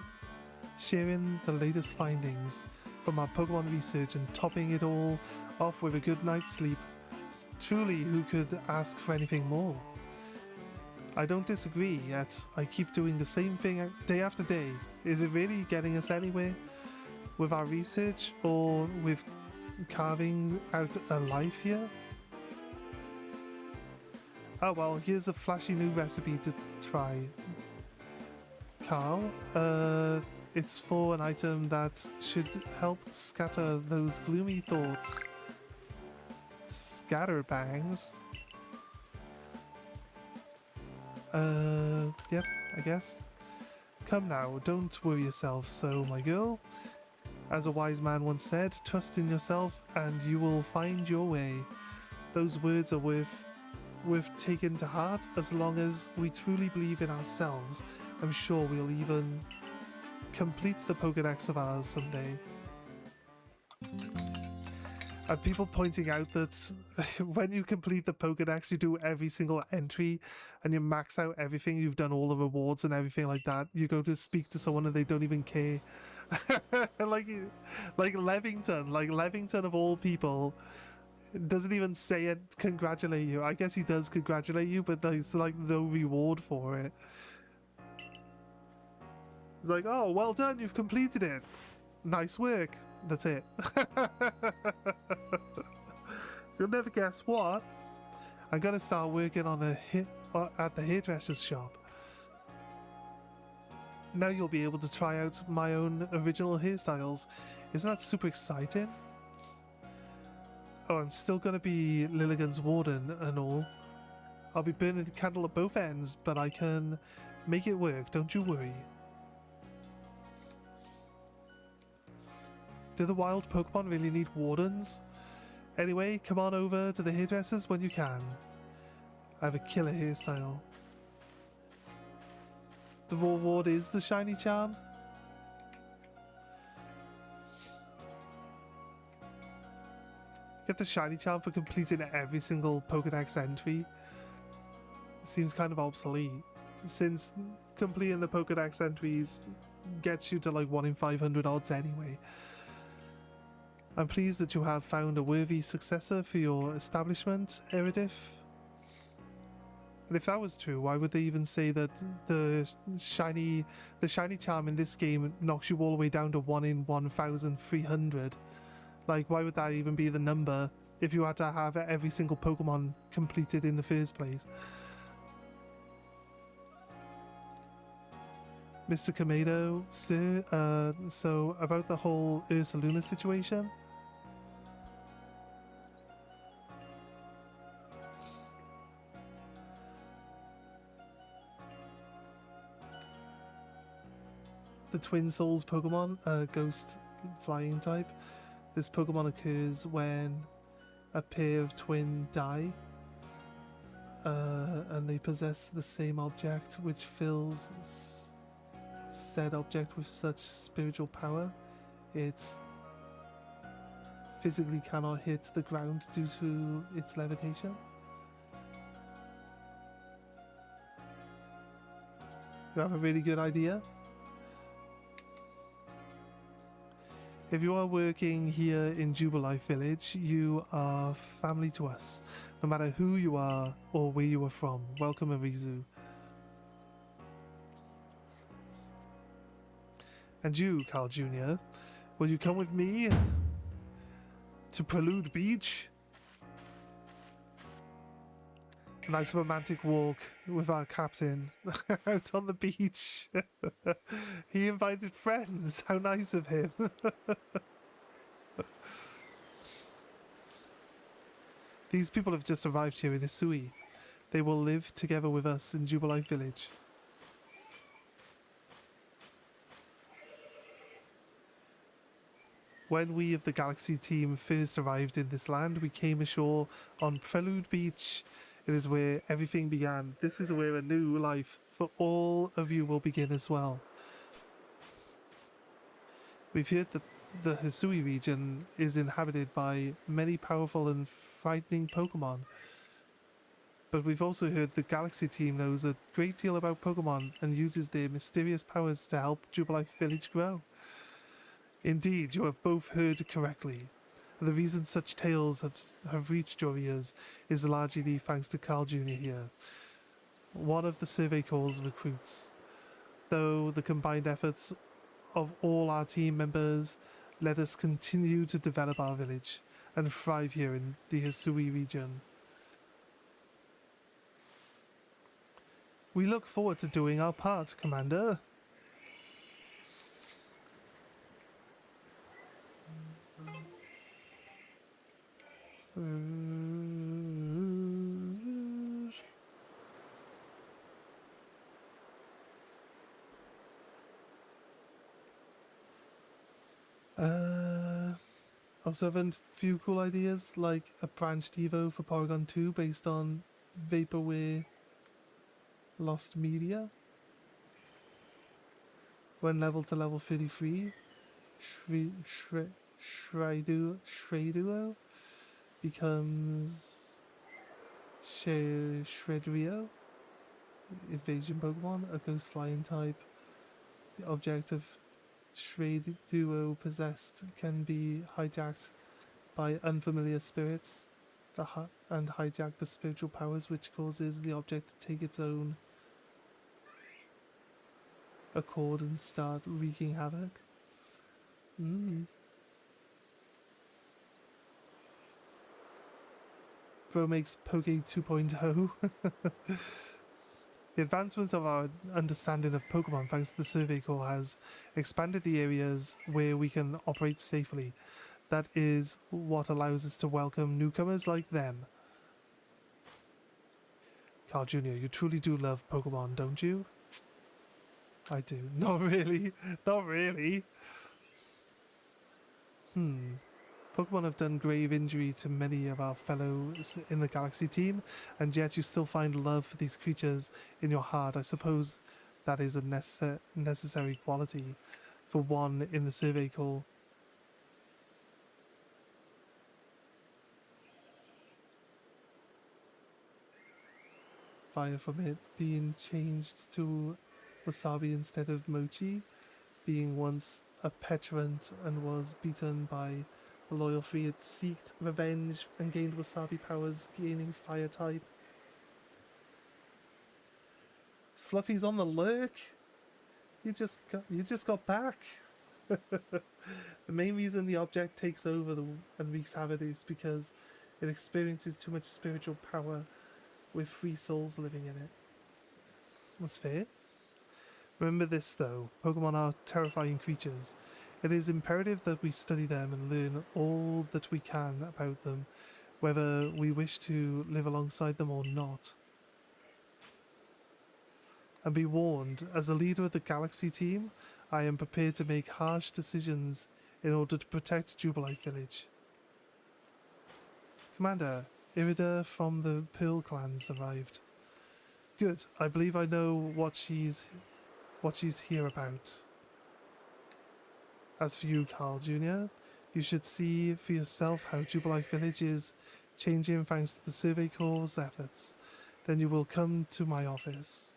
sharing the latest findings from our Pokemon research and topping it all off with a good night's sleep. Truly, who could ask for anything more? I don't disagree, yet I keep doing the same thing day after day. Is it really getting us anywhere? With our research or with carving out a life here? Oh well, here's a flashy new recipe to try. Carl, it's for an item that should help scatter those gloomy thoughts. Scatterbangs. Yep, I guess. Come now, don't worry yourself so, my girl. As a wise man once said, trust in yourself and you will find your way. Those words are worth taking to heart. As long as we truly believe in ourselves, I'm sure we'll even complete the Pokedex of ours someday. And people pointing out that when you complete the Pokedex, you do every single entry and you max out everything, you've done all the rewards and everything like that. You go to speak to someone and they don't even care like Levington of all people doesn't even say it, congratulate you. I guess he does congratulate you, but there's like no reward for it. It's like, oh, well done, you've completed it. Nice work. That's it. You'll never guess what. I'm gonna start working on at the hairdresser's shop. Now you'll be able to try out my own original hairstyles. Isn't that super exciting? Oh, I'm still gonna be Lilligan's warden and all. I'll be burning the candle at both ends, but I can make it work, don't you worry. Do the wild Pokemon really need wardens? Anyway, come on over to the hairdressers when you can. I have a killer hairstyle. The reward is the shiny charm. Get the shiny charm for completing every single Pokedex entry. Seems kind of obsolete, since completing the Pokedex entries gets you to like 1 in 500 odds anyway. I'm pleased that you have found a worthy successor for your establishment, Eridif. And if that was true, why would they even say that the shiny charm in this game knocks you all the way down to 1 in 1,300? Like, why would that even be the number if you had to have every single Pokemon completed in the first place? Mr. Kamado, sir, so about the whole Ursaluna situation? The Twin Souls Pokemon, Ghost Flying type. This Pokemon occurs when a pair of twin die, and they possess the same object, which fills said object with such spiritual power it physically cannot hit the ground due to its levitation. You have a really good idea? If you are working here in Jubilife Village, you are family to us. No matter who you are or where you are from. Welcome, Arizu. And you, Carl Jr., will you come with me to Prelude Beach? A nice romantic walk with our captain out on the beach. He invited friends. How nice of him. These people have just arrived here in Hisui. They will live together with us in Jubilife Village. When we of the Galaxy team first arrived in this land, we came ashore on Prelude Beach. It is where everything began. This is where a new life for all of you will begin as well. We've heard that the Hisui region is inhabited by many powerful and frightening Pokemon. But we've also heard the Galaxy team knows a great deal about Pokemon and uses their mysterious powers to help Jubilife Village grow. Indeed, you have both heard correctly. The reason such tales have reached your ears is largely thanks to Carl Jr. here, one of the Survey Corps' recruits. Though the combined efforts of all our team members let us continue to develop our village and thrive here in the Hisui region. We look forward to doing our part, Commander. Also have a few cool ideas, like a branched Evo for Porygon 2 based on Vaporware Lost Media. When leveled to level 33, Shreduo becomes Shredrio, Evasion Pokemon, a Ghost Flying type. The object of Shade duo possessed can be hijacked by unfamiliar spirits and hijack the spiritual powers, which causes the object to take its own accord and start wreaking havoc. Bro makes Poke 2.0. The advancements of our understanding of Pokemon thanks to the Survey Corps has expanded the areas where we can operate safely. That is what allows us to welcome newcomers like them. Carl Jr., you truly do love Pokemon, don't you? I do. Not really. Not really. Pokemon have done grave injury to many of our fellows in the Galaxy team, and yet you still find love for these creatures in your heart. I suppose that is a necessary quality for one in the Survey Corps. Fire from it being changed to wasabi instead of mochi, being once a petulant and was beaten by the loyal three, it seeked revenge and gained wasabi powers, gaining fire type. Fluffy's on the lurk. You just got back. The main reason the object takes over and wreaks havoc is because it experiences too much spiritual power with 3 souls living in it. That's fair. Remember this though, Pokemon are terrifying creatures. It is imperative that we study them and learn all that we can about them, whether we wish to live alongside them or not. And be warned, as a leader of the Galaxy team, I am prepared to make harsh decisions in order to protect Jubilife Village. Commander, Irida from the Pearl Clans arrived. Good, I believe I know what she's here about. As for you, Carl Jr., you should see for yourself how Jubilife Village is changing thanks to the Survey Corps' efforts. Then you will come to my office.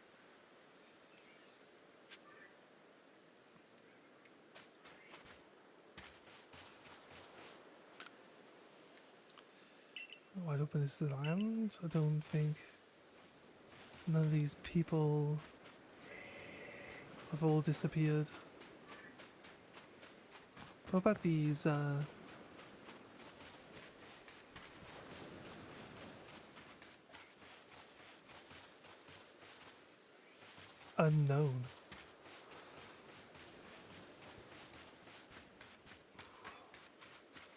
Wide open is the land? I don't think none of these people have all disappeared. What about these unknown?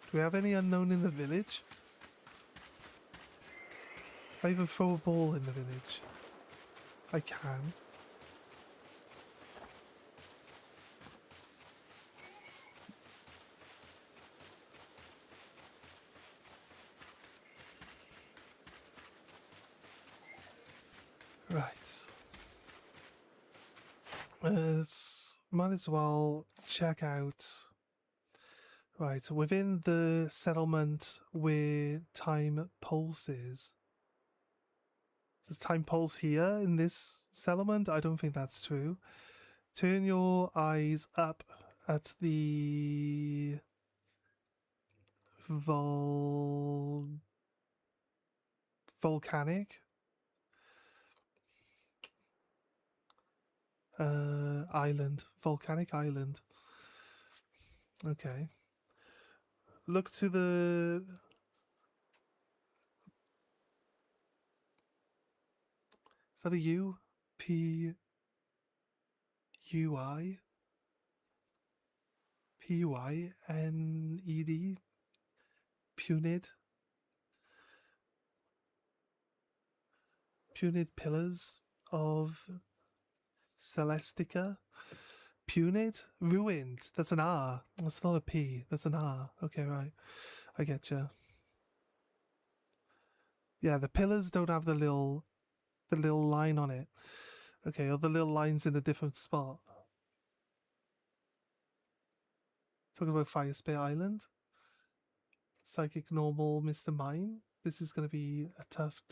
Do we have any unknown in the village? Can I even throw a ball in the village? I can. Right. Might as well check out. Right, within the settlement where Time Pulse is. Does Time Pulse here in this settlement? I don't think that's true. Turn your eyes up at the volcanic island. Volcanic island. Okay. Look to the... Is that a U? P-U-I? P-U-I-N-E-D? Punid? Punid pillars of Celestica? Punid? Ruined. That's an R. That's not a P. That's an R. Okay, right. I get you. Yeah, the pillars don't have the little line on it. Okay, or the little line's in a different spot. Talking about Fire Spear Island. Psychic Normal Mr. Mime. This is going to be a tough.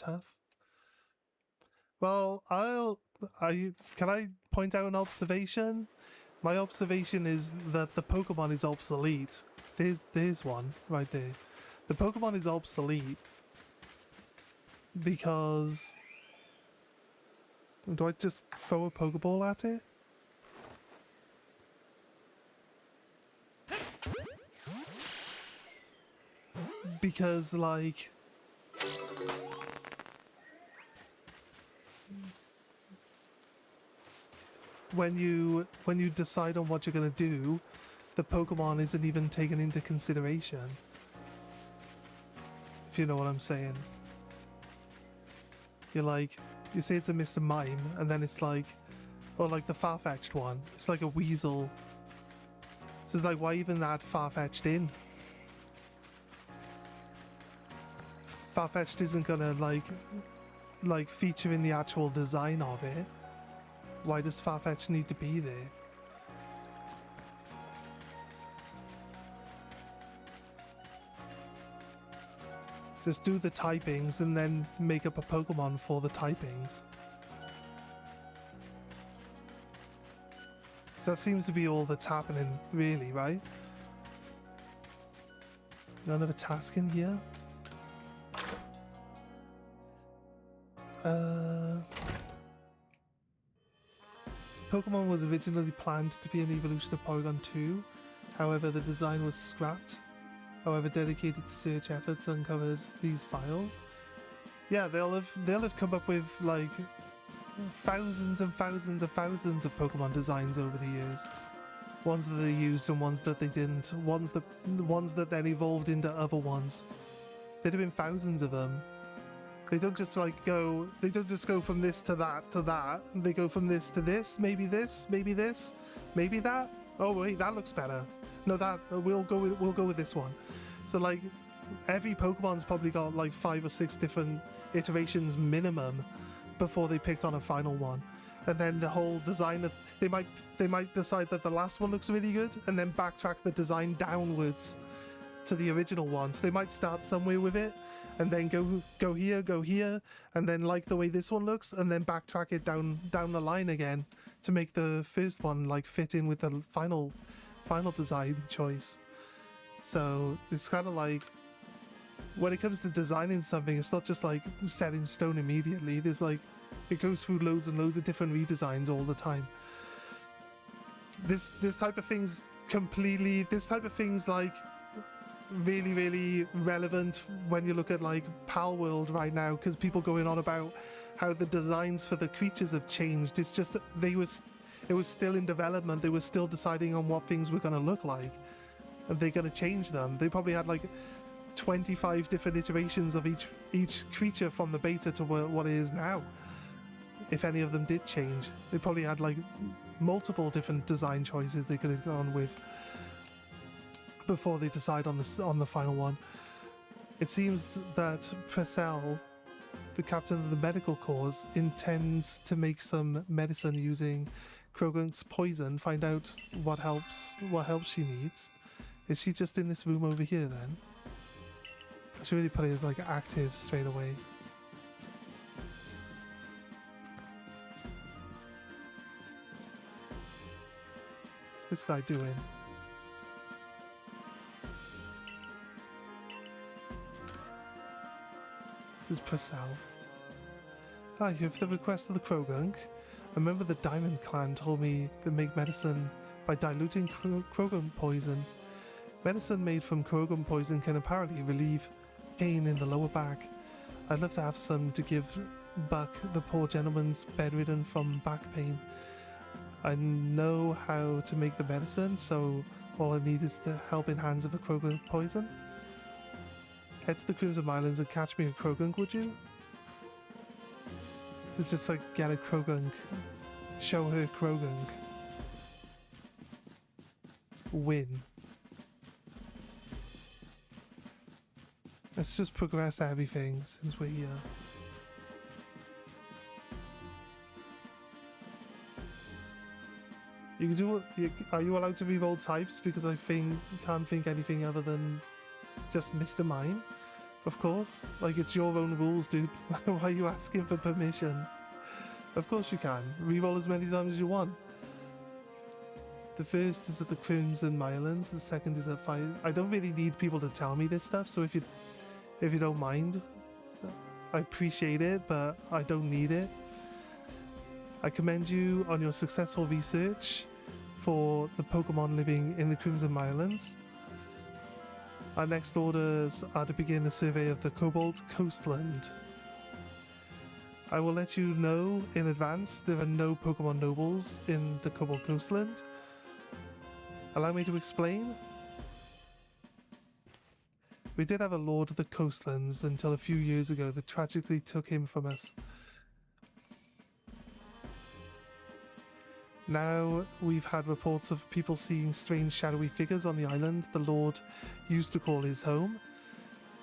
Well, can I point out an observation? My observation is that the Pokemon is obsolete. There's one right there. The Pokemon is obsolete because... Do I just throw a Pokeball at it? Because, like... When you decide on what you're going to do, the Pokemon isn't even taken into consideration. If you know what I'm saying. You're like, you say it's a Mr. Mime, and then it's like, or like the Farfetch'd one, it's like a Weasel. So it's like, why even add Farfetch'd in? Farfetch'd isn't gonna like feature in the actual design of it. Why does Farfetch'd need to be there? Just do the typings and then make up a Pokemon for the typings. So that seems to be all that's happening, really, right? None of a task in here? Pokemon was originally planned to be an evolution of Porygon 2, however the design was scrapped. However, dedicated search efforts uncovered these files. Yeah, they'll have come up with like thousands and thousands and thousands of Pokemon designs over the years. Ones that they used and ones that they didn't. Ones that then evolved into other ones. There'd have been thousands of them. They don't just like go. They don't just go from this to that to that. They go from this to this. Maybe this. Maybe this. Maybe that. Oh wait, that looks better. No, that we'll go with this one. So like, every Pokemon's probably got like 5 or 6 different iterations minimum before they picked on a final one, and then the whole design. They might decide that the last one looks really good, and then backtrack the design downwards to the original one. So they might start somewhere with it, and then go here, and then like the way this one looks, and then backtrack it down the line again to make the first one like fit in with the final design choice. So it's kind of like, when it comes to designing something, it's not just like set in stone immediately. There's like, it goes through loads and loads of different redesigns all the time. This type of things like really relevant when you look at like Pal World right now, because people going on about how the designs for the creatures have changed. It's just it was still in development. They were still deciding on what things were going to look like, and they're going to change them. They probably had like 25 different iterations of each creature from the beta to what it is now. If any of them did change, they probably had like multiple different design choices they could have gone with before they decide on the final one. It seems that Purcell, the captain of the medical corps, intends to make some medicine using Krogunk's poison. Find out what help she needs. Is she just in this room over here then? I should really put it as like active straight away. What's this guy doing? This is Purcell. Hi, you have the request of the Krogunk. A member of the Diamond Clan told me to make medicine by diluting Krogunk poison. Medicine made from Krogunk poison can apparently relieve pain in the lower back. I'd love to have some to give Buck, the poor gentleman's bedridden from back pain. I know how to make the medicine, so all I need is the helping hands of a Krogunk poison. Head to the Crimson Islands and catch me a Krogunk, would you? So it's just like, get a Krogunk, show her Krogunk, win. Let's just progress everything since we're here. You can do what? Are you allowed to reroll types? Because I can't think anything other than just Mr. Mime. Of course, like, it's your own rules, dude. Why are you asking for permission? Of course you can. Reroll as many times as you want. The first is at the Crimson Islands, the second is at Fire... I don't really need people to tell me this stuff, so if you don't mind, I appreciate it, but I don't need it. I commend you on your successful research for the Pokemon living in the Crimson Islands. Our next orders are to begin a survey of the Cobalt Coastland. I will let you know in advance there are no Pokemon nobles in the Cobalt Coastland. Allow me to explain. We did have a Lord of the Coastlands until a few years ago that tragically took him from us. Now we've had reports of people seeing strange shadowy figures on the island the Lord used to call his home.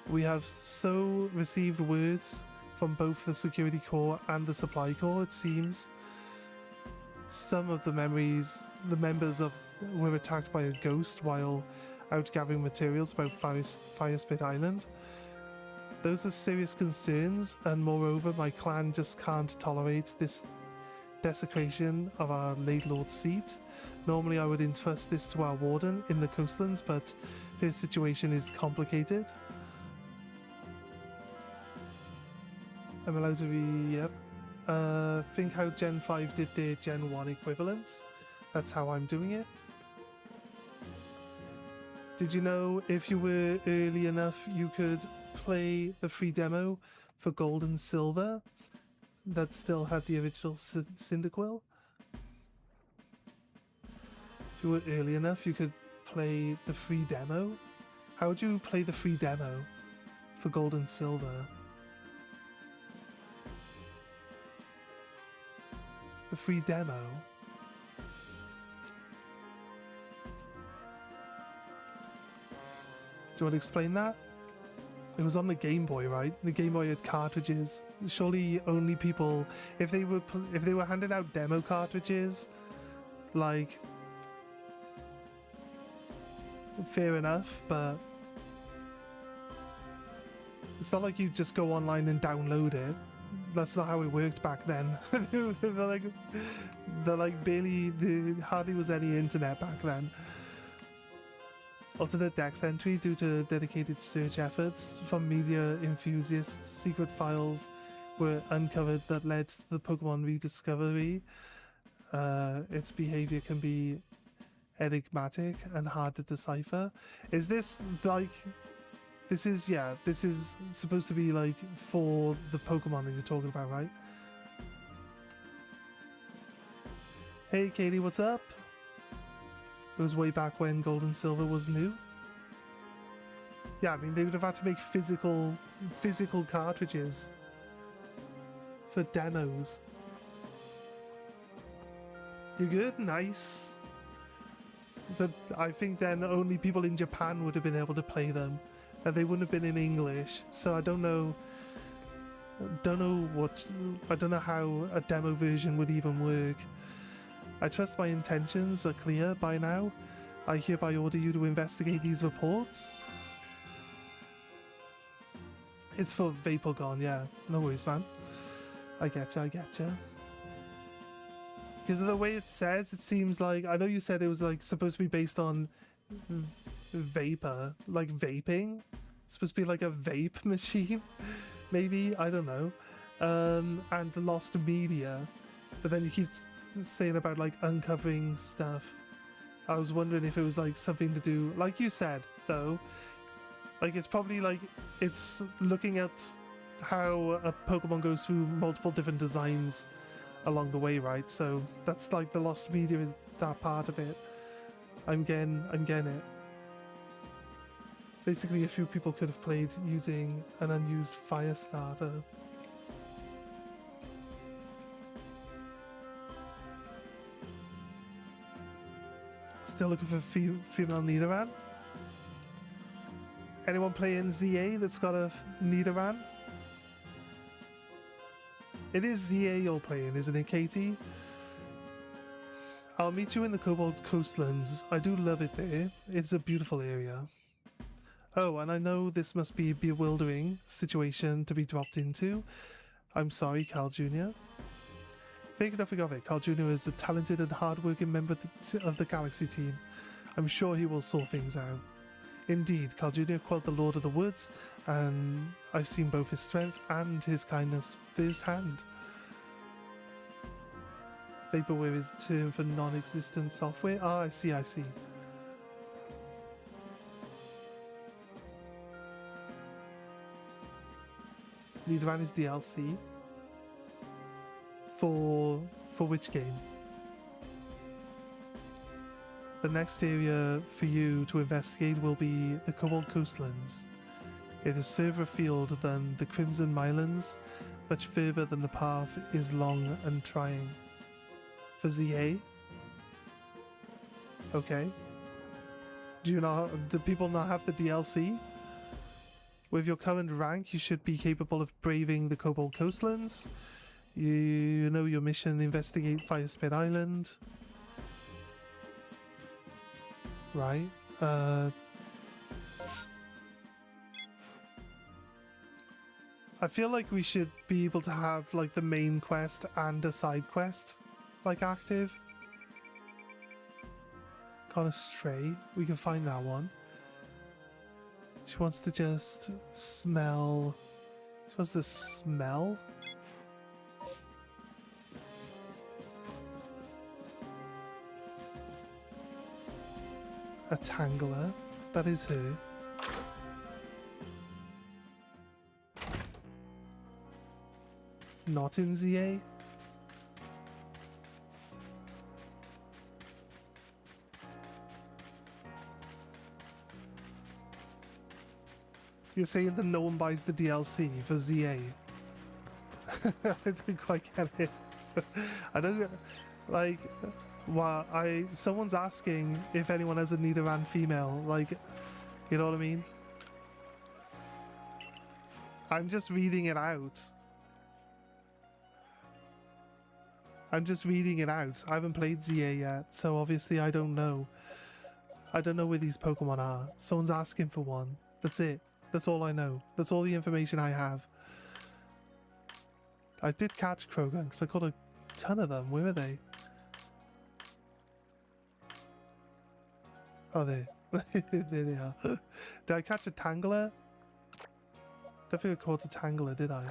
We have so received words from both the Security Corps and the Supply Corps, it seems. Some of the members were attacked by a ghost while out gathering materials about Firespit Island. Those are serious concerns, and moreover my clan just can't tolerate this desecration of our late Lord's seat. Normally I would entrust this to our warden in the coastlands, but her situation is complicated. I'm allowed to be... yep. Think how Gen 5 did their Gen 1 equivalents. That's how I'm doing it. Did you know if you were early enough you could play the free demo for Gold and Silver that still had the original Cyndaquil? If you were early enough you could play the free demo? How would you play the free demo for Gold and Silver? The free demo? Do you want to explain that? It was on the Game Boy, right? The Game Boy had cartridges. Surely only people, if they were handing out demo cartridges, like, fair enough, but it's not like you just go online and download it. That's not how it worked back then. There hardly was any internet back then. Alternate Dex entry due to dedicated search efforts from media enthusiasts. Secret files were uncovered that led to the Pokemon rediscovery. Its behavior can be enigmatic and hard to decipher. Is this like... This is supposed to be like for the Pokemon that you're talking about, right? Hey Katie, what's up? It was way back when Gold and Silver was new. Yeah, I mean they would have had to make physical cartridges for demos. You good? Nice. So I think then only people in Japan would have been able to play them. And they wouldn't have been in English, so I don't know how a demo version would even work. I trust my intentions are clear by now. I hereby order you to investigate these reports. It's for Vaporeon, yeah. No worries, man. I getcha. Because of the way it says, it seems like... I know you said it was like supposed to be based on vapor, like vaping. It's supposed to be like a vape machine, maybe, I don't know. And lost media, but then you keep saying about like uncovering stuff. I was wondering if it was like something to do, like you said though, like it's probably like it's looking at how a Pokemon goes through multiple different designs along the way, right? So that's like the lost media is that part of it. I'm getting it. Basically, a few people could have played using an unused fire starter. Still looking for female Nidoran? Anyone playing ZA that's got a Nidoran? It is ZA you're playing, isn't it, Katie? I'll meet you in the Cobalt Coastlands. I do love it there. It's a beautiful area. Oh, and I know this must be a bewildering situation to be dropped into. I'm sorry, Carl Jr. Think nothing of it. Carl Jr. is a talented and hard-working member of the Galaxy team. I'm sure he will sort things out. Indeed, Carl Jr. quelled the Lord of the Woods, and I've seen both his strength and his kindness firsthand. Vaporware is a term for non-existent software. Ah, I see, I see. Nidoran is DLC. For which game? The next area for you to investigate will be the Cobalt Coastlands. It is further afield than the Crimson Mylands, much further than the path is long and trying. For ZA? Okay. Do people not have the DLC? With your current rank, you should be capable of braving the Cobalt Coastlands. You know your mission, investigate Firespit Island. Right. I feel like we should be able to have like the main quest and a side quest like active. Gone astray. We can find that one. She wants to just smell. She wants to smell. A Tangler. That is her. Not in ZA. You're saying that no one buys the DLC for ZA? I don't quite get it. I don't get, like, well, someone's asking if anyone has a Nidoran female, like, you know what I mean? I'm just reading it out. I'm just reading it out. I haven't played ZA yet, so obviously I don't know. I don't know where these Pokemon are. Someone's asking for one. That's it. That's all I know. That's all the information I have. I did catch Krogunks. I caught a ton of them. Where are they? Oh, there. There they are. Did I catch a Tangler? Don't think I caught a Tangler, did I?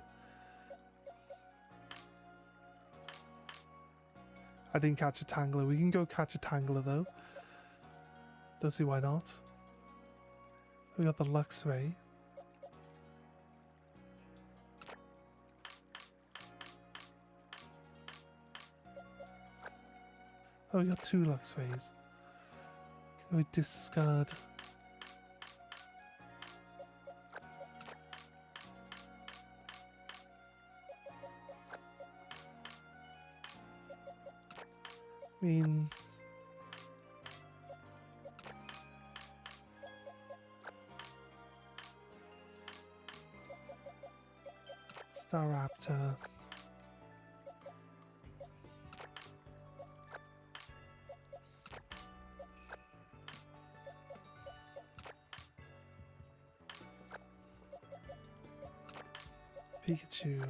I didn't catch a Tangler. We can go catch a Tangler, though. Don't see why not. We got the Luxray. Oh, we got 2 Luxrays. Can we discard? I mean... Staraptor. Pikachu.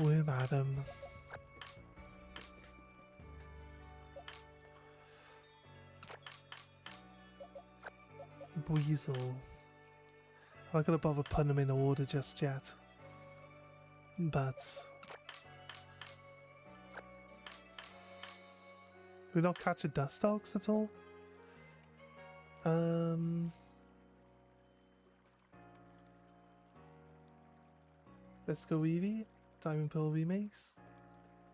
Worm Adam. Weasel. I'm not gonna bother putting them in order just yet. But we not catch a Dustox at all? Let's go Eevee. Diamond Pearl remakes.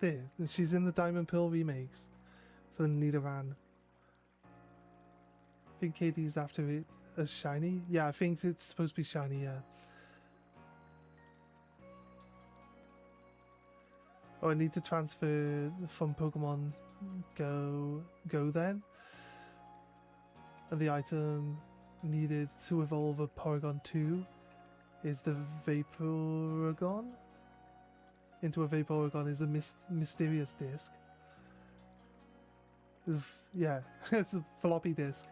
There, she's in the Diamond Pearl remakes for the Nidoran. I think Katie's after it as shiny. Yeah, I think it's supposed to be shiny, yeah. Oh, I need to transfer from Pokemon Go then. And the item needed to evolve a Porygon 2 is the Vaporegon. Into a Vaporegon is a mysterious disc. Yeah, it's a floppy disk.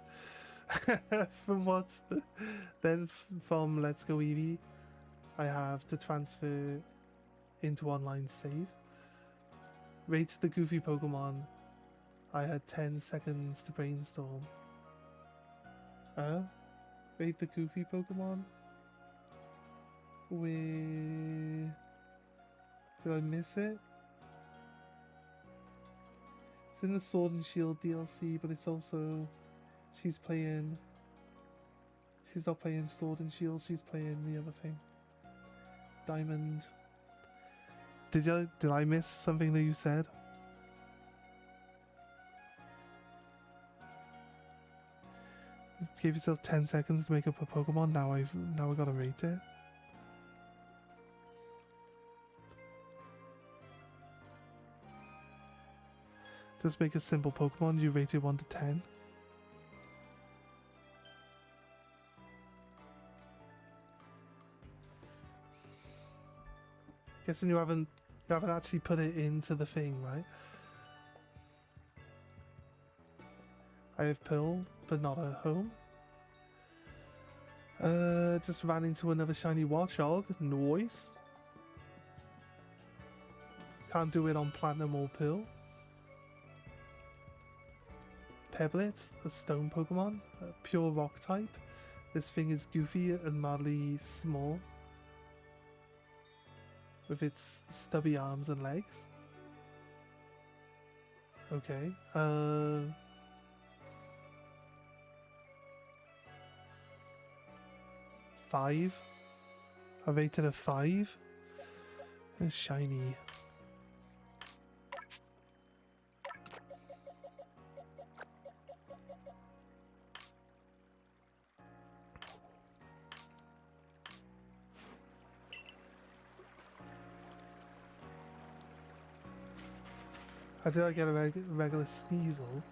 From what? Then from Let's Go Eevee, I have to transfer into online save. Rate the goofy Pokemon. I had 10 seconds to brainstorm. Rate the goofy Pokemon? Where... Did I miss it? It's in the Sword and Shield DLC, but it's also... She's not playing Sword and Shield, she's playing the other thing. Diamond. Did I miss something that you said? Give yourself 10 seconds to make up a Pokemon. Now I gotta rate it. Just make a simple Pokemon. You rate it 1 to 10. Guessing you haven't actually put it into the thing, right? I have Pearl, but not a home. Just ran into another shiny Watchog. Noise. Can't do it on Platinum or Pearl. Peblet, a stone Pokemon. Pure rock type. This thing is goofy and mildly small, with its stubby arms and legs. Okay. 5. I rated a 5. It's shiny. How did I get a regular Sneasel?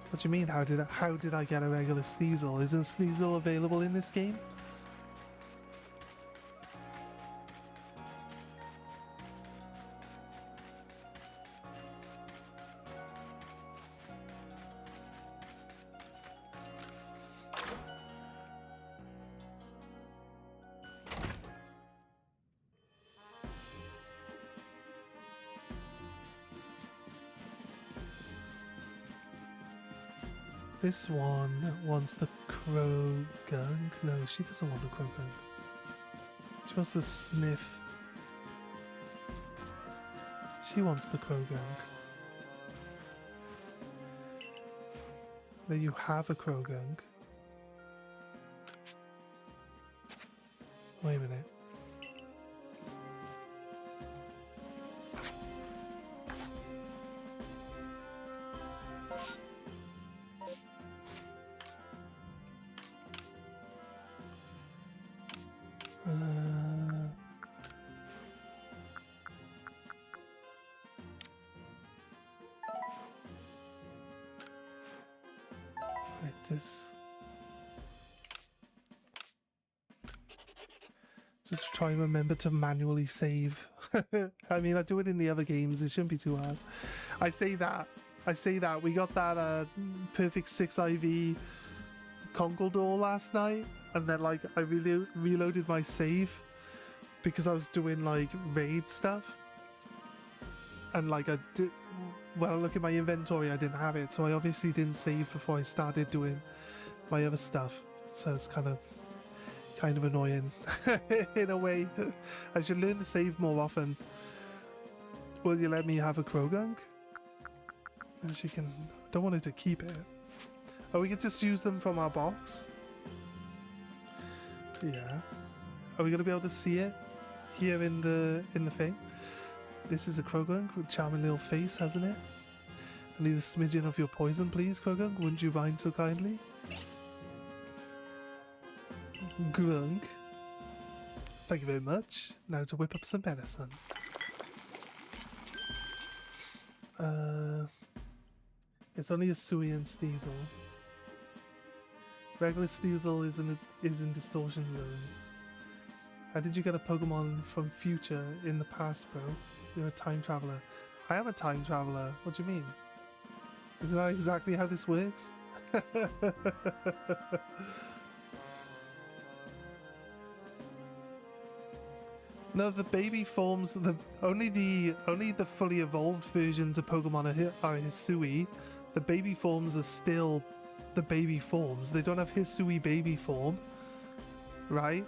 What do you mean, how did I get a regular Sneasel? Isn't Sneasel available in this game? This one wants the Krogunk. No, she doesn't want the Krogunk. She wants the Sniff. She wants the Krogunk. There you have a Krogunk. Wait a minute. Just try and remember to manually save. I mean, I do it in the other games. It shouldn't be too hard. I say that. We got that perfect 6 IV Conkeldurr last night, and then like I really reloaded my save because I was doing like raid stuff, and like I did. When I look at my inventory, I didn't have it, so I obviously didn't save before I started doing my other stuff. So it's kind of annoying in a way. I should learn to save more often. Will you let me have a Krogunk? And she can... I don't want her to keep it. Oh, we can just use them from our box? Yeah. Are we going to be able to see it here in the thing? This is a Krogunk with charming little face, hasn't it? I need a smidgen of your poison, please, Krogunk. Wouldn't you mind so kindly? Grunk. Thank you very much. Now to whip up some medicine. It's only a Sui and Sneasel. Regular Sneasel is in distortion zones. How did you get a Pokemon from future in the past, bro? You're a time traveler. I am a time traveler. What do you mean? Isn't that exactly how this works? No, the baby forms. Only the fully evolved versions of Pokemon are Hisui. The baby forms are still the baby forms. They don't have Hisui baby form, right?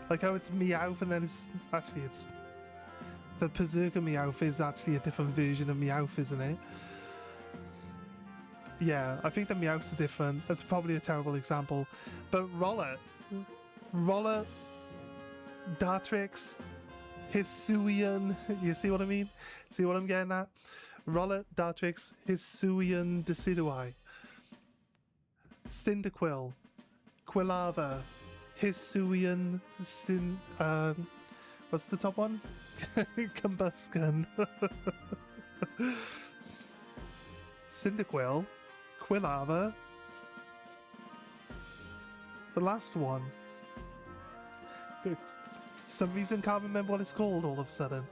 Like how it's Meowth and then it's the Berserker Meowth is actually a different version of Meowth, isn't it? Yeah, I think the Meowths are different. That's probably a terrible example, but Roller, Dartrix, Hisuian, you see what I mean? See what I'm getting at? Roller, Dartrix, Hisuian Decidueye, Cyndaquil, Quilava, Hisuian what's the top one? Combusken. Cyndaquil, Quilava, the last one. For some reason can't remember what it's called all of a sudden.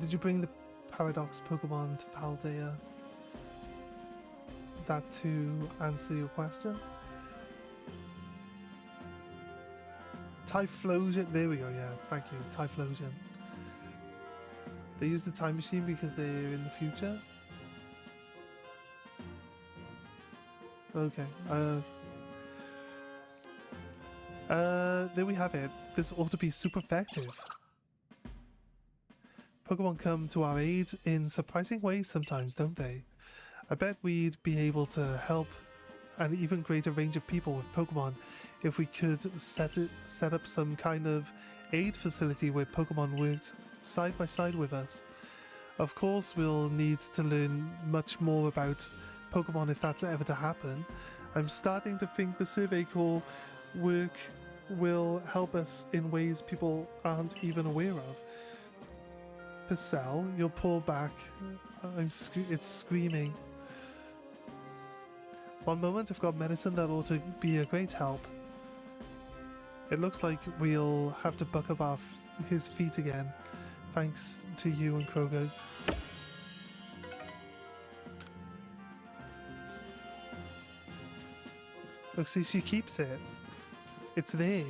Did you bring the Paradox Pokemon to Paldea? That to answer your question? Typhlosion, there we go, yeah, thank you, Typhlosion. They use the time machine because they're in the future? Okay, there we have it. This ought to be super effective. Pokemon come to our aid in surprising ways sometimes, don't they? I bet we'd be able to help an even greater range of people with Pokemon if we could set up some kind of aid facility where Pokemon worked side by side with us. Of course, we'll need to learn much more about Pokemon if that's ever to happen. I'm starting to think the Survey Corps work will help us in ways people aren't even aware of. Purcell, your poor back. It's screaming. One moment I've got medicine that ought to be a great help. It looks like we'll have to buck up his feet again, thanks to you and Kroger. Look, see, she keeps it. It's there.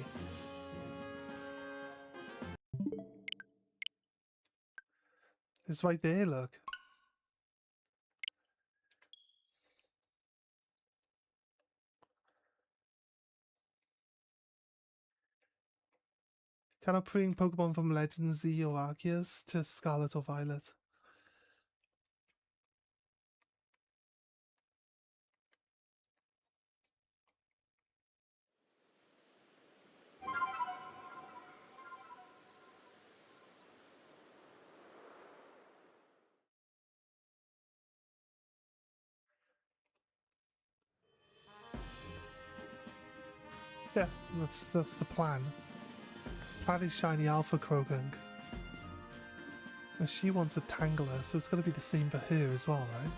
It's right there, look. Can I bring Pokemon from Legend Z or Arceus to Scarlet or Violet? Yeah, that's the plan. Plan is shiny Alpha Croagunk. And she wants a Tangler, so it's going to be the same for her as well, right?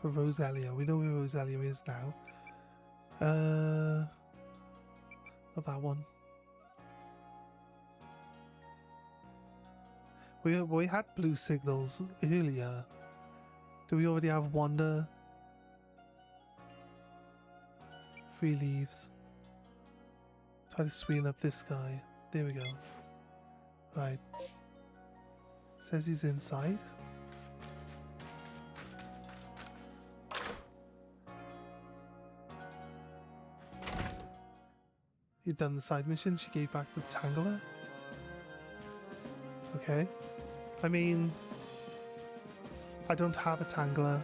For Roselia, we know where Roselia is now. Not that one. We had blue signals earlier. Do we already have Wander? 3 leaves. Try to sweeten up this guy. There we go. Right. Says he's inside. You've done the side mission, she gave back the Tangler. Okay. I mean, I don't have a Tangler.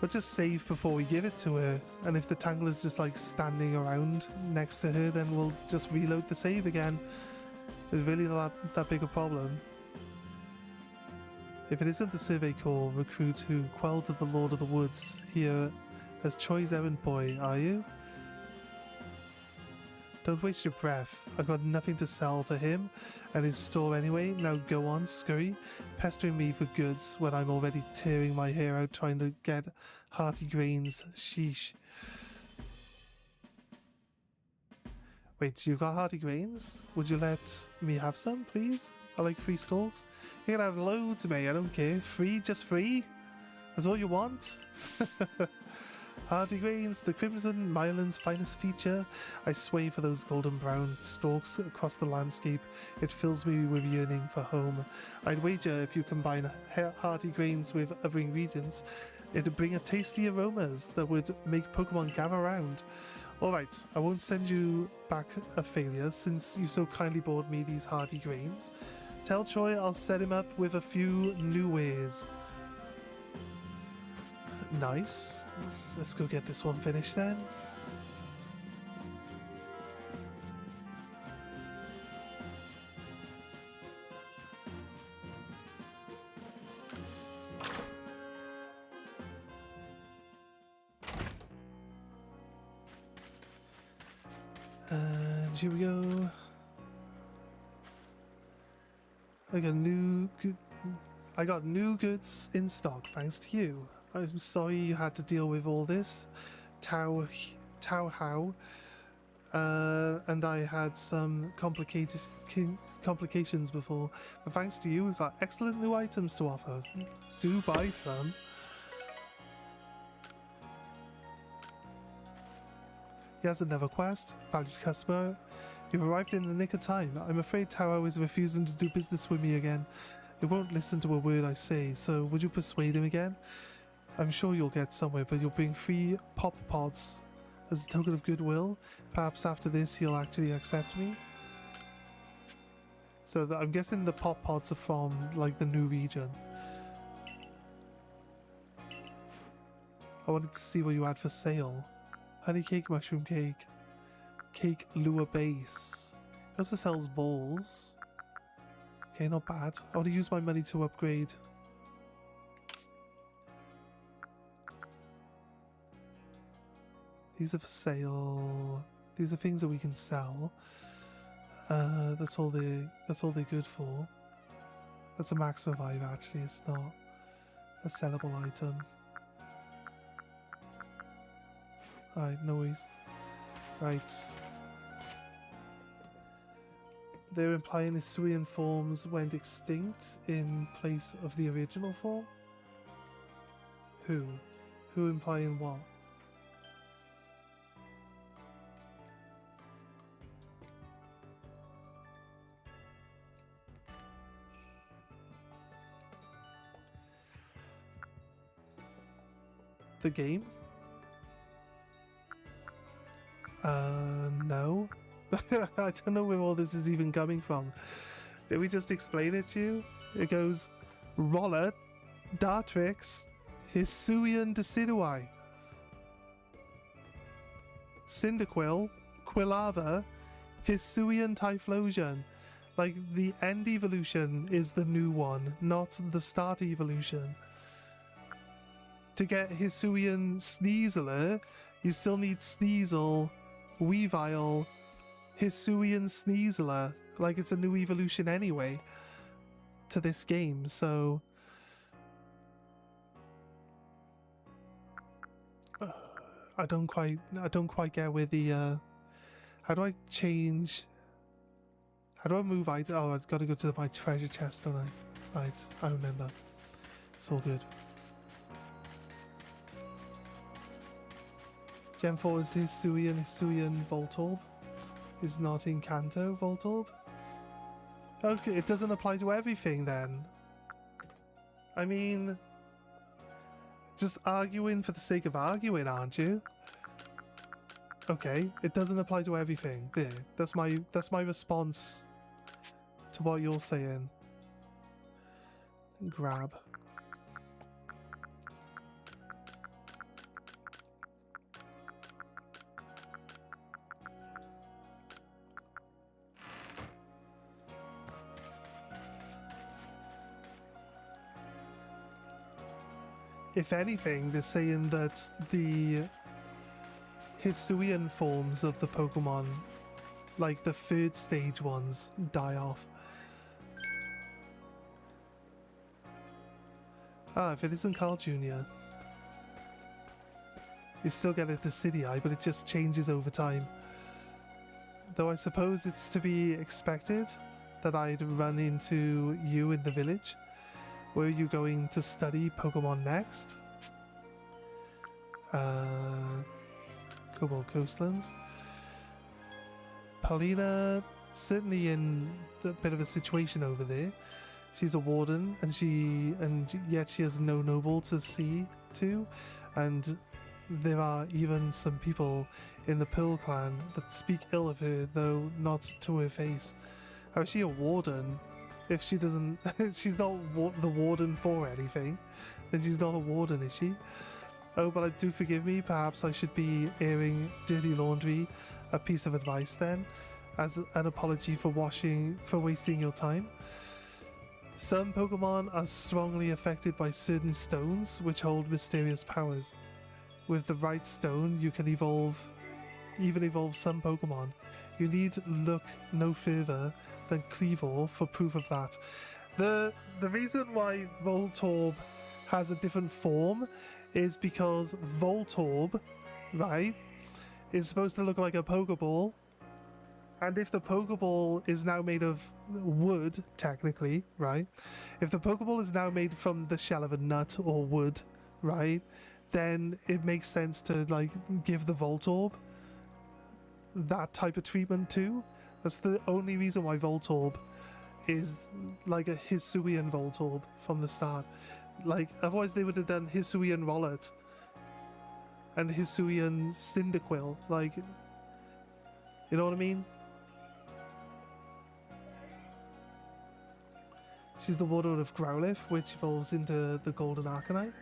We'll just save before we give it to her, and if the Tangler's just like standing around next to her, then we'll just reload the save again. It's really not that big a problem. If it isn't the Survey Corps recruit who quelled the Lord of the Woods here as Choi's errand boy, are you? Don't waste your breath. I've got nothing to sell to him and his store anyway. Now go on, scurry, pestering me for goods when I'm already tearing my hair out trying to get hearty grains. Sheesh. Wait, you got hearty grains? Would you let me have some, please? I like free stalks. You can have loads, mate. I don't care. Free, just free? That's all you want? Hearty grains, the Crimson Myland's finest feature. I sway for those golden brown stalks across the landscape. It fills me with yearning for home. I'd wager if you combine hearty grains with other ingredients, it'd bring a tasty aromas that would make Pokemon gather round. Alright, I won't send you back a failure since you so kindly brought me these hearty grains. Tell Choi I'll set him up with a few new ways. Nice. Let's go get this one finished then. And here we go. I got new goods in stock thanks to you. I'm sorry you had to deal with all this. Tao Hao. And I had some complications before. But thanks to you, we've got excellent new items to offer. Do buy some. He has another quest. Valued customer. You've arrived in the nick of time. I'm afraid Tao is refusing to do business with me again. He won't listen to a word I say, so would you persuade him again? I'm sure you'll get somewhere, but you'll bring 3 pop pods as a token of goodwill. Perhaps after this he'll actually accept me. So I'm guessing the pop pods are from like the new region. I wanted to see what you had for sale. Honey cake, mushroom cake, cake lure base. It also sells balls. Okay, not bad. I want to use my money to upgrade. These are for sale. These are things that we can sell. That's all they're good for. That's a max revive actually, it's not a sellable item. Alright, no worries. Right. They're implying the Hisuian forms went extinct in place of the original form? Who? Who implying what? The game? No. I don't know where all this is even coming from. Did we just explain it to you? It goes Rollet, Dartrix, Hisuian Decidueye, Cyndaquil, Quilava, Hisuian Typhlosion. Like, the end evolution is the new one, not the start evolution. To get Hisuian Sneasler, you still need Sneasel, Weavile, Hisuian Sneasler. Like, it's a new evolution anyway to this game, so I don't quite get where the how do I change, how do I move item? Oh, I've got to go to my treasure chest, don't I? Right, I remember. It's all good. Gen 4 is Hisuian Voltorb. Is not in Kanto Voltorb. Okay, it doesn't apply to everything then. I mean, just arguing for the sake of arguing, aren't you? Okay, it doesn't apply to everything. There, that's my response to what you're saying. Grab. if anything, they're saying that the Hisuian forms of the Pokemon, like the third stage ones, die off. Ah, if it isn't Carl Jr., you still get a Decidueye, but it just changes over time. Though I suppose it's to be expected that I'd run into you in the village. Where are you going to study Pokemon next? Cobalt Coastlands. Paulina, certainly in a bit of a situation over there. She's a warden, and yet she has no noble to see to, and there are even some people in the Pearl clan that speak ill of her, though not to her face. How is she a warden? If she doesn't, she's not the warden for anything, then she's not a warden, is she? Oh, but do forgive me, perhaps I should be airing dirty laundry. A piece of advice then, as an apology for wasting your time. Some Pokemon are strongly affected by certain stones which hold mysterious powers. With the right stone, you can even evolve some Pokemon. You need look no further than Cleavor for proof of that. The reason why Voltorb has a different form is because Voltorb, right, is supposed to look like a Pokeball. And if the Pokeball is now made of wood, technically, right? If the Pokeball is now made from the shell of a nut or wood, right? Then it makes sense to, like, give the Voltorb that type of treatment too. That's the only reason why Voltorb is like a Hisuian Voltorb from the start. Like, otherwise they would have done Hisuian Rollet and Hisuian Cyndaquil. Like, you know what I mean? She's the Warlord of Growlithe, which evolves into the Golden Arcanine.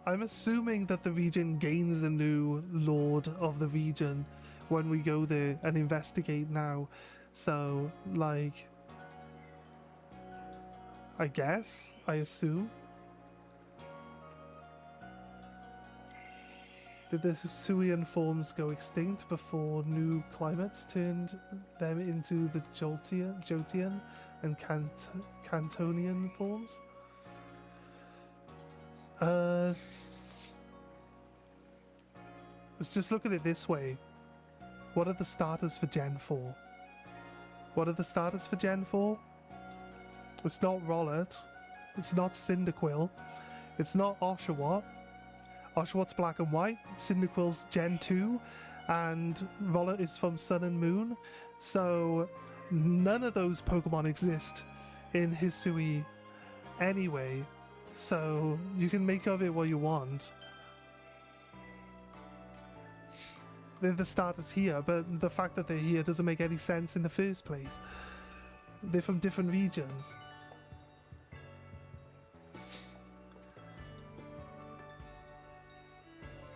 I'm assuming that the region gains a new Lord of the region when we go there and investigate now. So, like, I guess, I assume. Did the Hisuian forms go extinct before new climates turned them into the Jolteon and Cantonian forms? Let's just look at it this way. What are the starters for Gen 4? What are the starters for Gen 4? It's not Rollet. It's not Cyndaquil. It's not Oshawott. Oshawott's black and white. Cyndaquil's Gen 2. And Rollet is from Sun and Moon. So none of those Pokemon exist in Hisui anyway. So you can make of it what you want. They're the starters here, but the fact that they're here doesn't make any sense in the first place. They're from different regions.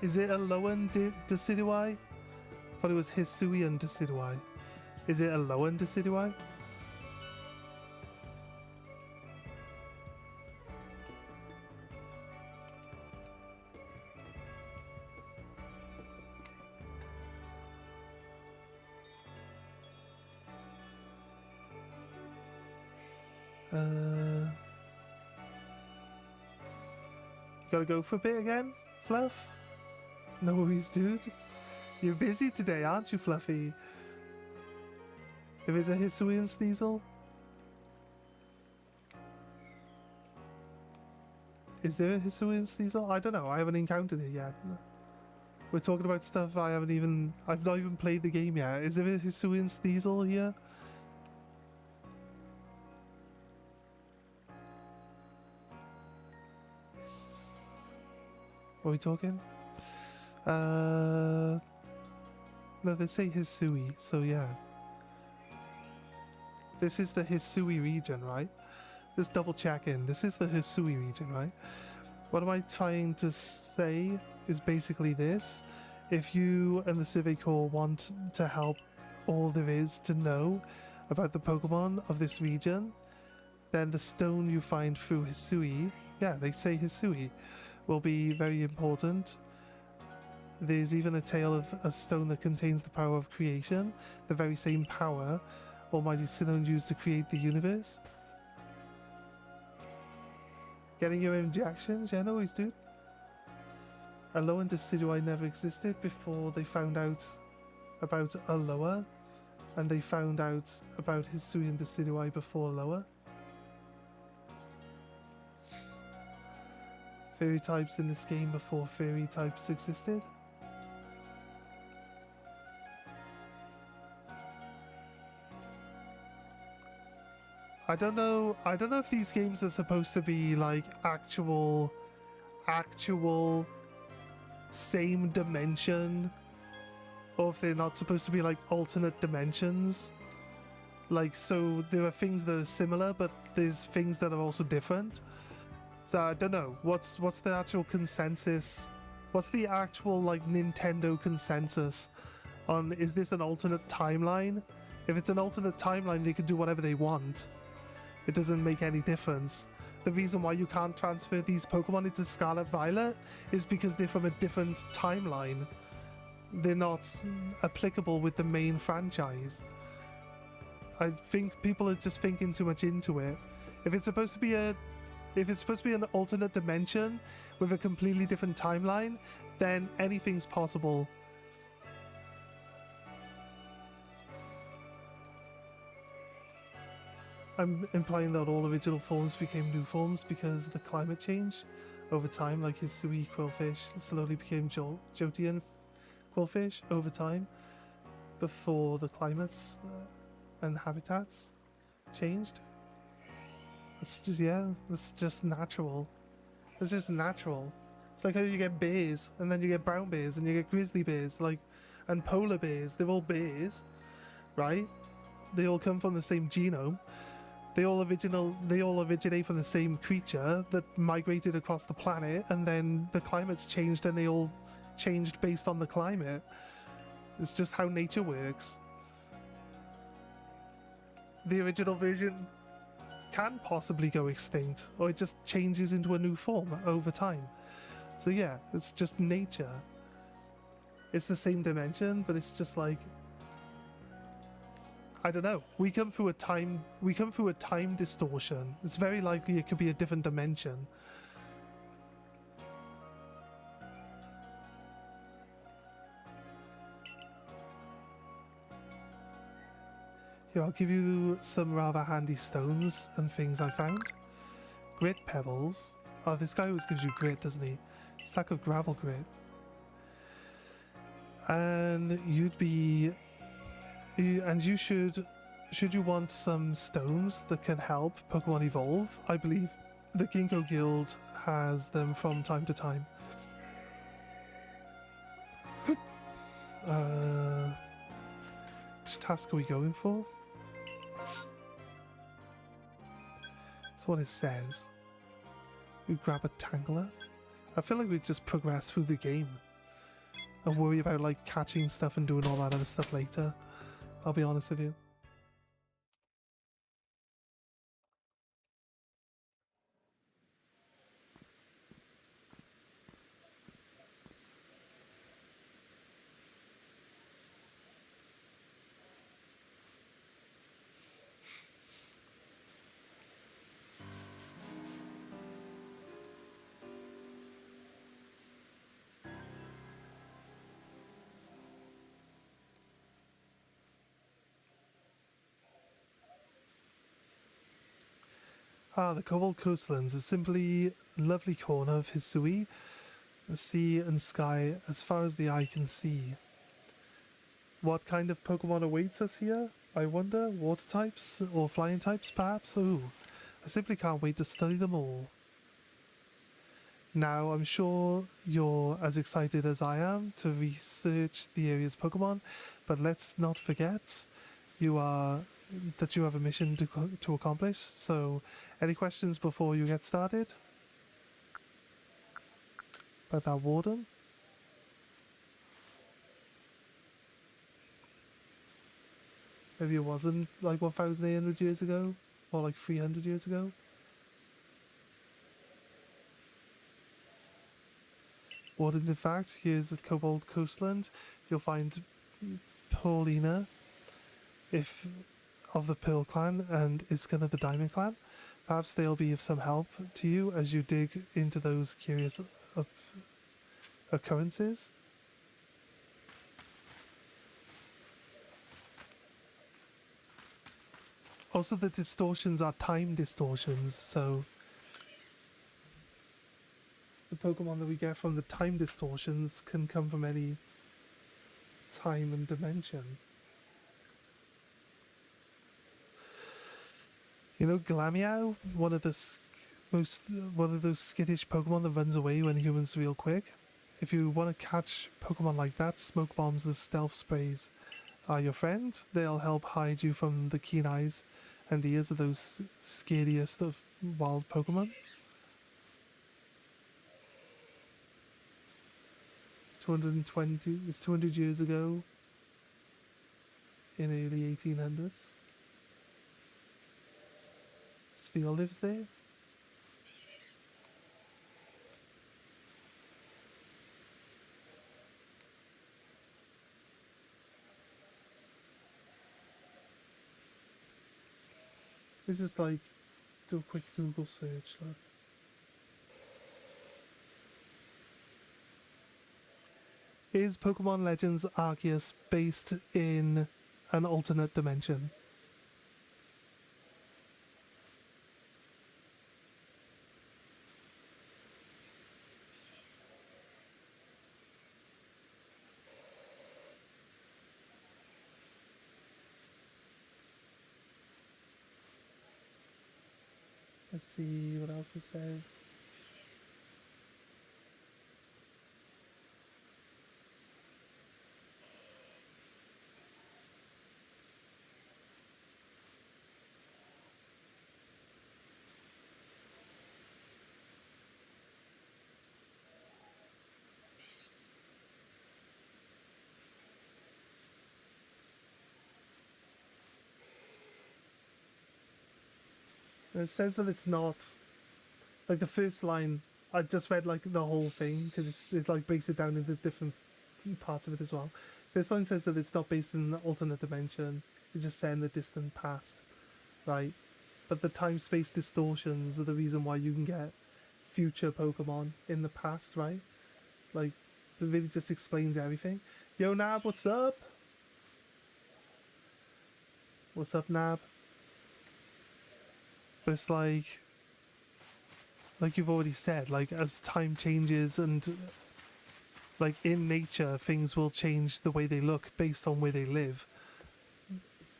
Is it a Alolan Decidueye? I thought it was Hisuian Decidueye. Is it a Alolan Decidueye? You gotta go for a bit again, Fluff? No worries, dude. You're busy today, aren't you, Fluffy? If it's a Hisuian Sneasel? Is there a Hisuian Sneasel? I don't know, I haven't encountered it yet. We're talking about stuff I've not even played the game yet. Is there a Hisuian Sneasel here? What are we talking? No, they say Hisui, so yeah. This is the Hisui region, right? Just double check in. This is the Hisui region, right? What am I trying to say is basically this. If you and the Survey Corps want to help all there is to know about the Pokemon of this region, then the stone you find through Hisui, yeah, they say Hisui, will be very important. There's even a tale of a stone that contains the power of creation, the very same power Almighty Sinon used to create the universe. Getting your injections? Yeah, no worries, dude. Aloha and Decidui never existed before they found out about Aloha, and they found out about Hisui and Decidui before Aloha. Fairy types in this game before fairy types existed. I don't know if these games are supposed to be like actual same dimension, or if they're not supposed to be like alternate dimensions. Like, so there are things that are similar, but there's things that are also different. So I don't know. What's the actual consensus? What's the actual like Nintendo consensus on, is this an alternate timeline? If it's an alternate timeline, they can do whatever they want. It doesn't make any difference. The reason why you can't transfer these Pokemon into Scarlet Violet is because they're from a different timeline. They're not applicable with the main franchise. I think people are just thinking too much into it. If it's supposed to be an alternate dimension with a completely different timeline, then anything's possible. I'm implying that all original forms became new forms because of the climate change over time, like Hisui quillfish slowly became Jotian quillfish over time before the climates and habitats changed. It's just, yeah, it's just natural. It's just natural. It's like how you get bears, and then you get brown bears, and you get grizzly bears, like, and polar bears. They're all bears, right? They all come from the same genome. They all originate from the same creature that migrated across the planet, and then the climate's changed, and they all changed based on the climate. It's just how nature works. The original version can possibly go extinct, or it just changes into a new form over time. So yeah, it's just nature. It's the same dimension, but it's just like, I don't know. We come through a time distortion. It's very likely it could be a different dimension. Here, I'll give you some rather handy stones and things I found. Grit pebbles. Oh, this guy always gives you grit, doesn't he? Sack of gravel grit. And you should you want some stones that can help Pokemon evolve, I believe the Ginkgo Guild has them from time to time. Which task are we going for? That's what it says. We grab a Tangler. I feel like we just progress through the game and worry about like catching stuff and doing all that other stuff later. I'll be honest with you. The Cobalt Coastlands is simply a lovely corner of Hisui, the sea and sky as far as the eye can see. What kind of Pokemon awaits us here? I wonder. Water types or flying types, perhaps? Ooh, I simply can't wait to study them all. Now, I'm sure you're as excited as I am to research the area's Pokemon, but let's not forget that you have a mission to accomplish. So, any questions before you get started? About that warden? Maybe it wasn't like 1,800 years ago, more like 300 years ago. What is in fact, here's a Cobalt Coastland. You'll find Paulina, if of the Pearl Clan, and Iskin of the Diamond Clan. Perhaps they'll be of some help to you as you dig into those curious occurrences. Also, the distortions are time distortions, so the Pokemon that we get from the time distortions can come from any time and dimension. You know, Glameow, one of those skittish Pokemon that runs away when humans real quick. If you want to catch Pokemon like that, Smoke Bombs and Stealth Sprays are your friend. They'll help hide you from the keen eyes and ears of those scariest of wild Pokemon. It's 200 years ago in early 1800s. Sphere lives there. Let's just like do a quick Google search. Look. Is Pokemon Legends Arceus based in an alternate dimension? Let's see what else it says. It says that it's not, like the first line, I just read like the whole thing because it like breaks it down into different parts of it as well. First line says that it's not based in an alternate dimension, it's just set in the distant past, right? But the time-space distortions are the reason why you can get future Pokemon in the past, right? Like, it really just explains everything. Yo, Nab, what's up? What's up, Nab? But it's like you've already said, like as time changes and like in nature, things will change the way they look based on where they live.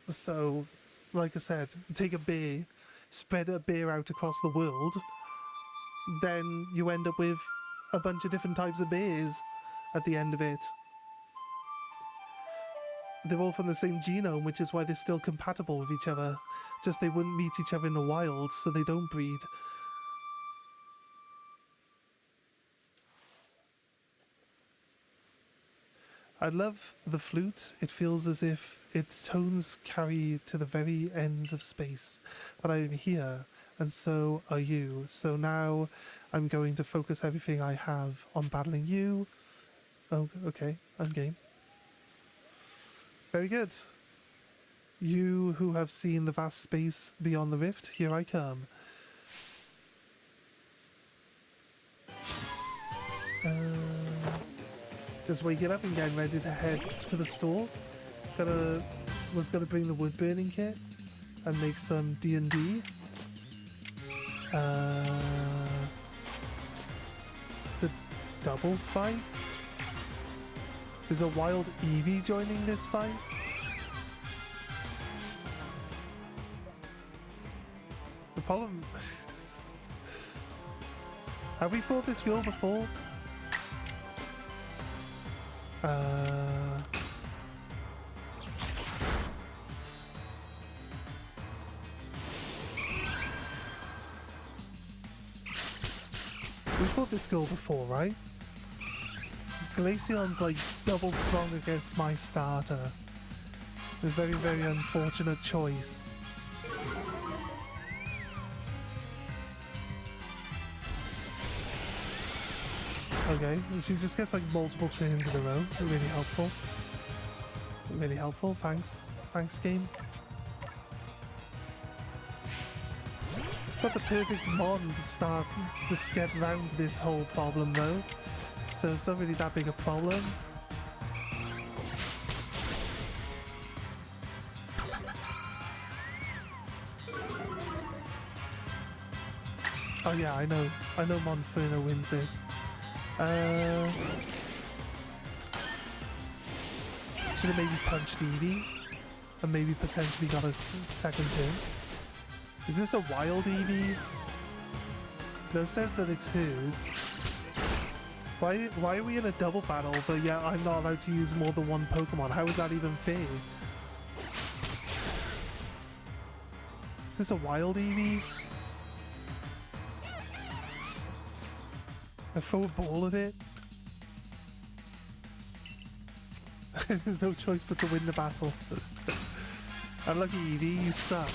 So, like I said, take a bear, spread a bear out across the world, then you end up with a bunch of different types of bears at the end of it. They're all from the same genome, which is why they're still compatible with each other. Just they wouldn't meet each other in the wild, so they don't breed. I love the flute. It feels as if its tones carry to the very ends of space. But I am here, and so are you. So now I'm going to focus everything I have on battling you. Oh, okay, I'm game. Very good. You who have seen the vast space beyond the rift, here I come. Just waking up and getting ready to head to the store. Was gonna bring the wood burning kit and make some D&D. It's a double fight. There's a wild Eevee joining this fight. The problem... Have we fought this girl before? We fought this girl before, right? Glaceon's like double strong against my starter. A very, very unfortunate choice. Okay, and she just gets like multiple turns in a row. Really helpful. Really helpful. Thanks. Thanks, game. Got the perfect mon to start, just get around this whole problem though. So it's not really that big a problem. Oh yeah, I know Monferno wins this. Should have maybe punched Eevee and maybe potentially got a second turn. Is this a wild Eevee? No, it says that it's hers. Why are we in a double battle, but yeah, I'm not allowed to use more than one Pokemon? How is that even fair? Is this a wild Eevee? I throw a ball at it? There's no choice but to win the battle. Unlucky Eevee, you suck.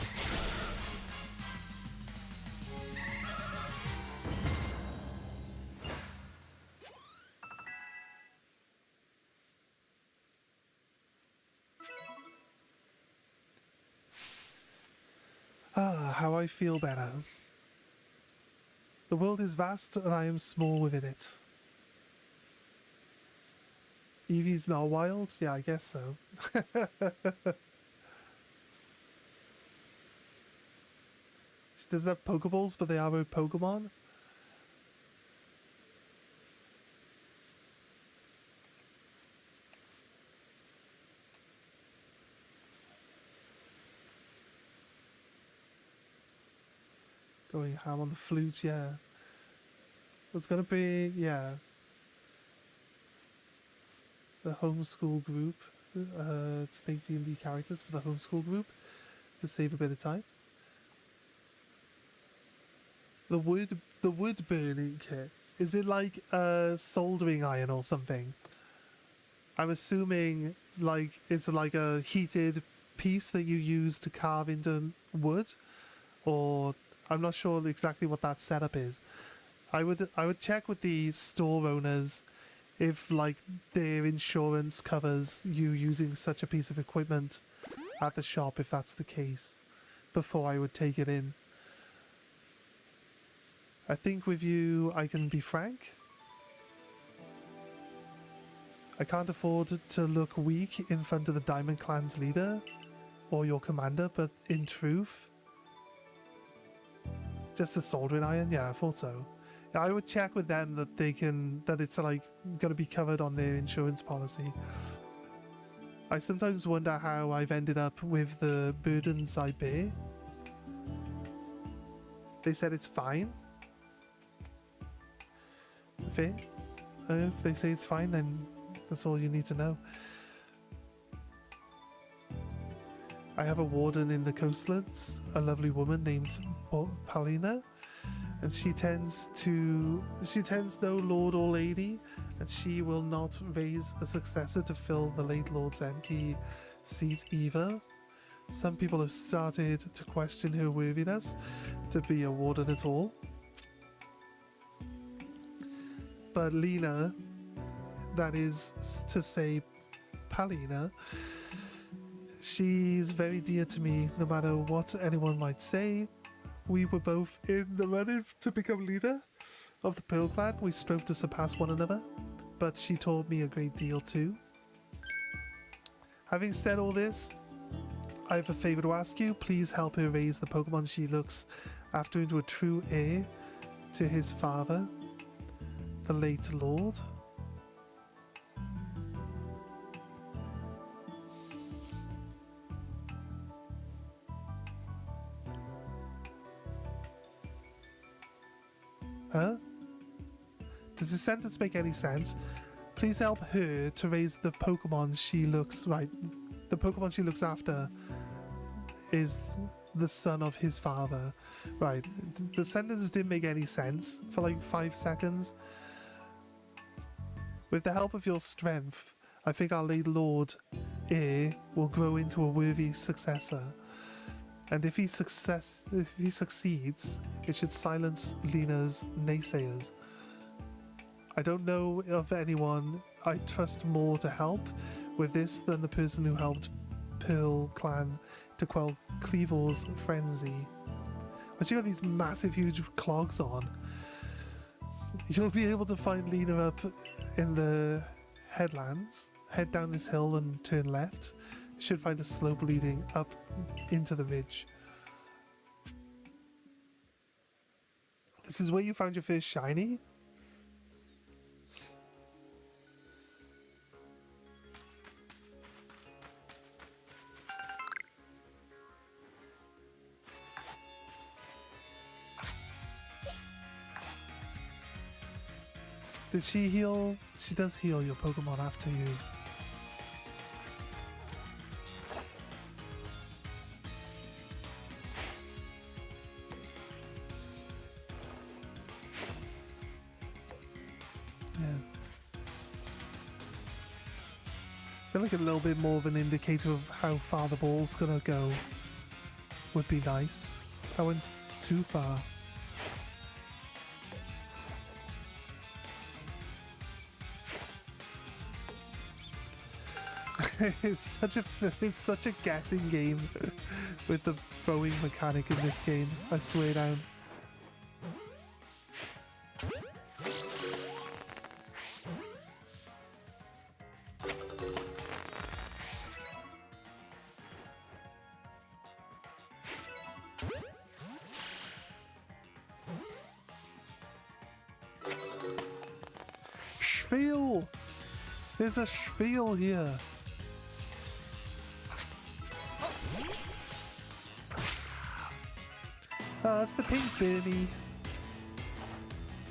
Ah, how I feel better. The world is vast and I am small within it. Eevee's not wild? Yeah, I guess so. She doesn't have Pokeballs, but they are her Pokemon. Going ham on the flute, yeah. It's gonna be, yeah. The homeschool group, to make D&D characters for the homeschool group, to save a bit of time. The wood burning kit, is it like a soldering iron or something? I'm assuming like it's like a heated piece that you use to carve into wood, or I'm not sure exactly what that setup is. I would check with the store owners if like their insurance covers you using such a piece of equipment at the shop, if that's the case, before I would take it in. I think with you I can be frank. I can't afford to look weak in front of the Diamond Clan's leader or your commander, but in truth, just a soldering iron? Yeah, I thought so. Yeah, I would check with them that that it's like going to be covered on their insurance policy. I sometimes wonder how I've ended up with the burdens I bear. They said it's fine. Fair. If they say it's fine, then that's all you need to know. I have a warden in the coastlands, a lovely woman named Paulina, and she tends no lord or lady, and she will not raise a successor to fill the late lord's empty seat either. Some people have started to question her worthiness to be a warden at all. But Lena, that is to say Paulina, she's very dear to me no matter what anyone might say. We were both in the running to become leader of the Pearl Clan. We strove to surpass one another, but she taught me a great deal too. Having said all this, I have a favor to ask you. Please help her raise the Pokemon she looks after into a true heir to his father, the late Lord. Huh? Does this sentence make any sense? Please help her to raise the Pokemon she looks... Right, the Pokemon she looks after is the son of his father. Right, the sentence didn't make any sense for like 5 seconds. With the help of your strength, I think our late Lord heir will grow into a worthy successor. And if he succeeds, it should silence Lena's naysayers. I don't know of anyone I trust more to help with this than the person who helped Pearl Clan to quell Cleavor's frenzy. Once you got these massive, huge clogs on, you'll be able to find Lena up in the headlands, head down this hill and turn left. You should find a slope leading up into the ridge. This is where you found your first shiny? Did she heal? She does heal your Pokemon after you. Yeah. I feel like a little bit more of an indicator of how far the ball's gonna go would be nice. I went too far. It's such a guessing game with the throwing mechanic in this game. I swear down. Spiel! There's a spiel here. That's the pink Bernie.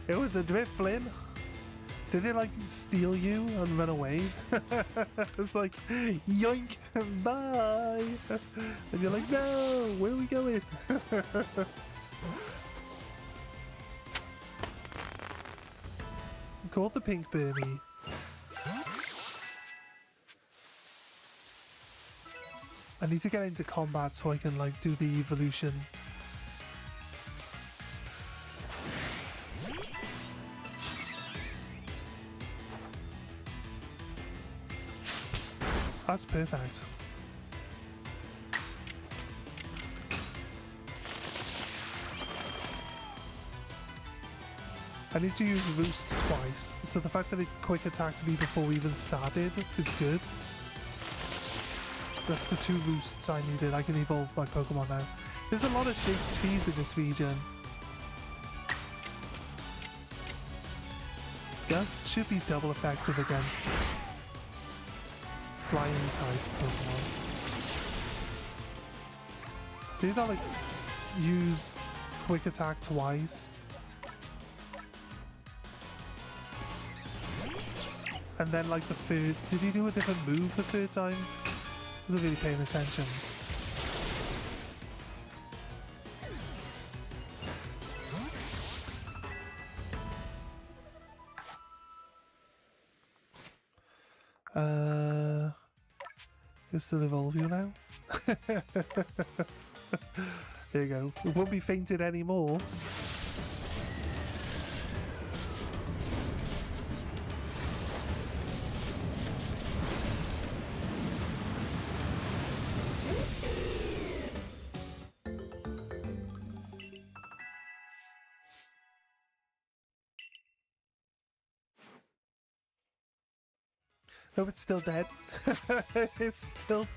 It was a Drifblim. Did it like steal you and run away? It's like, yoink, bye. And you're like, no, where are we going? Called the pink Bernie. I need to get into combat so I can like do the evolution. That's perfect. I need to use Roost twice, so the fact that it quick attacked me before we even started is good. That's the 2 Roosts I needed. I can evolve my Pokemon now. There's a lot of shaped trees in this region. Gust should be double effective against flying type Pokemon. Did he not like use quick attack twice? And then like the third, did he do a different move the third time? Wasn't really paying attention. Can still evolve you now. There you go. It won't be fainted anymore. No, it's still dead. It's still...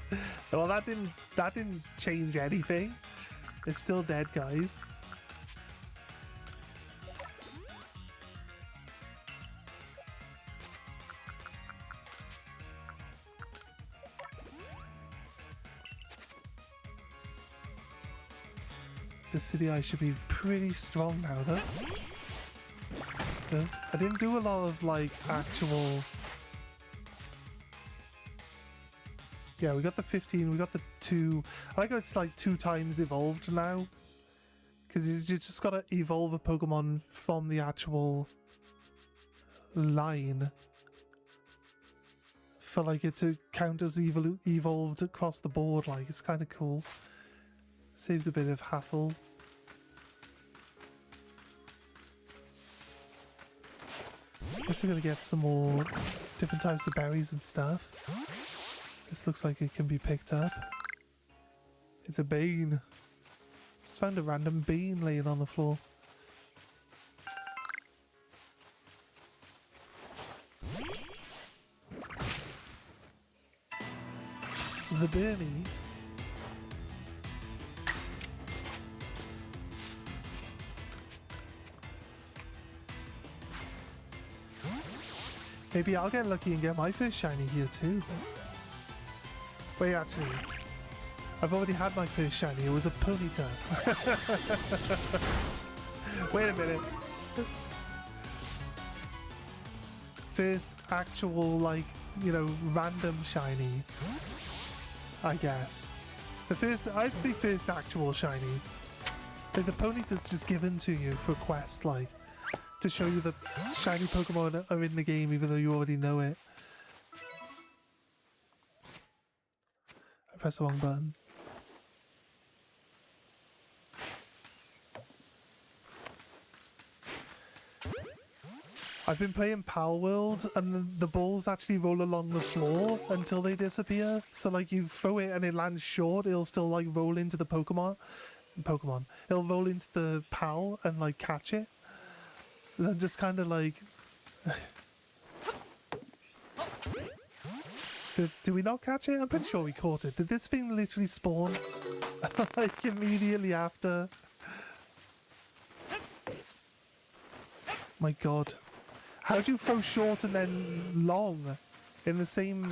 Well, that didn't change anything. It's still dead, guys. The city eye should be pretty strong now, though. So, I didn't do a lot of, like, actual... Yeah, we got the 15, we got the 2. I like how it's like 2 times evolved now. Because you just gotta evolve a Pokemon from the actual line for like it to count as evolved across the board. Like, it's kind of cool. Saves a bit of hassle. Guess we're gonna get some more different types of berries and stuff. This looks like it can be picked up. It's a bean. Just found a random bean laying on the floor. The Bernie. Maybe I'll get lucky and get my first shiny here too. Wait, actually, I've already had my first shiny. It was a Ponyta. Wait a minute. First actual, like, you know, random shiny, I guess. I'd say first actual shiny. Like, the Ponyta's just given to you for a quest, like, to show you the shiny Pokemon are in the game even though you already know it. I pressed the wrong button. I've been playing Pal World and the balls actually roll along the floor until they disappear. So like you throw it and it lands short, it'll still like roll into the Pokemon. It'll roll into the Pal and like catch it. I'm just kind of like... Did we not catch it? I'm pretty sure we caught it. Did this thing literally spawn like immediately after? My god. How do you throw short and then long in the same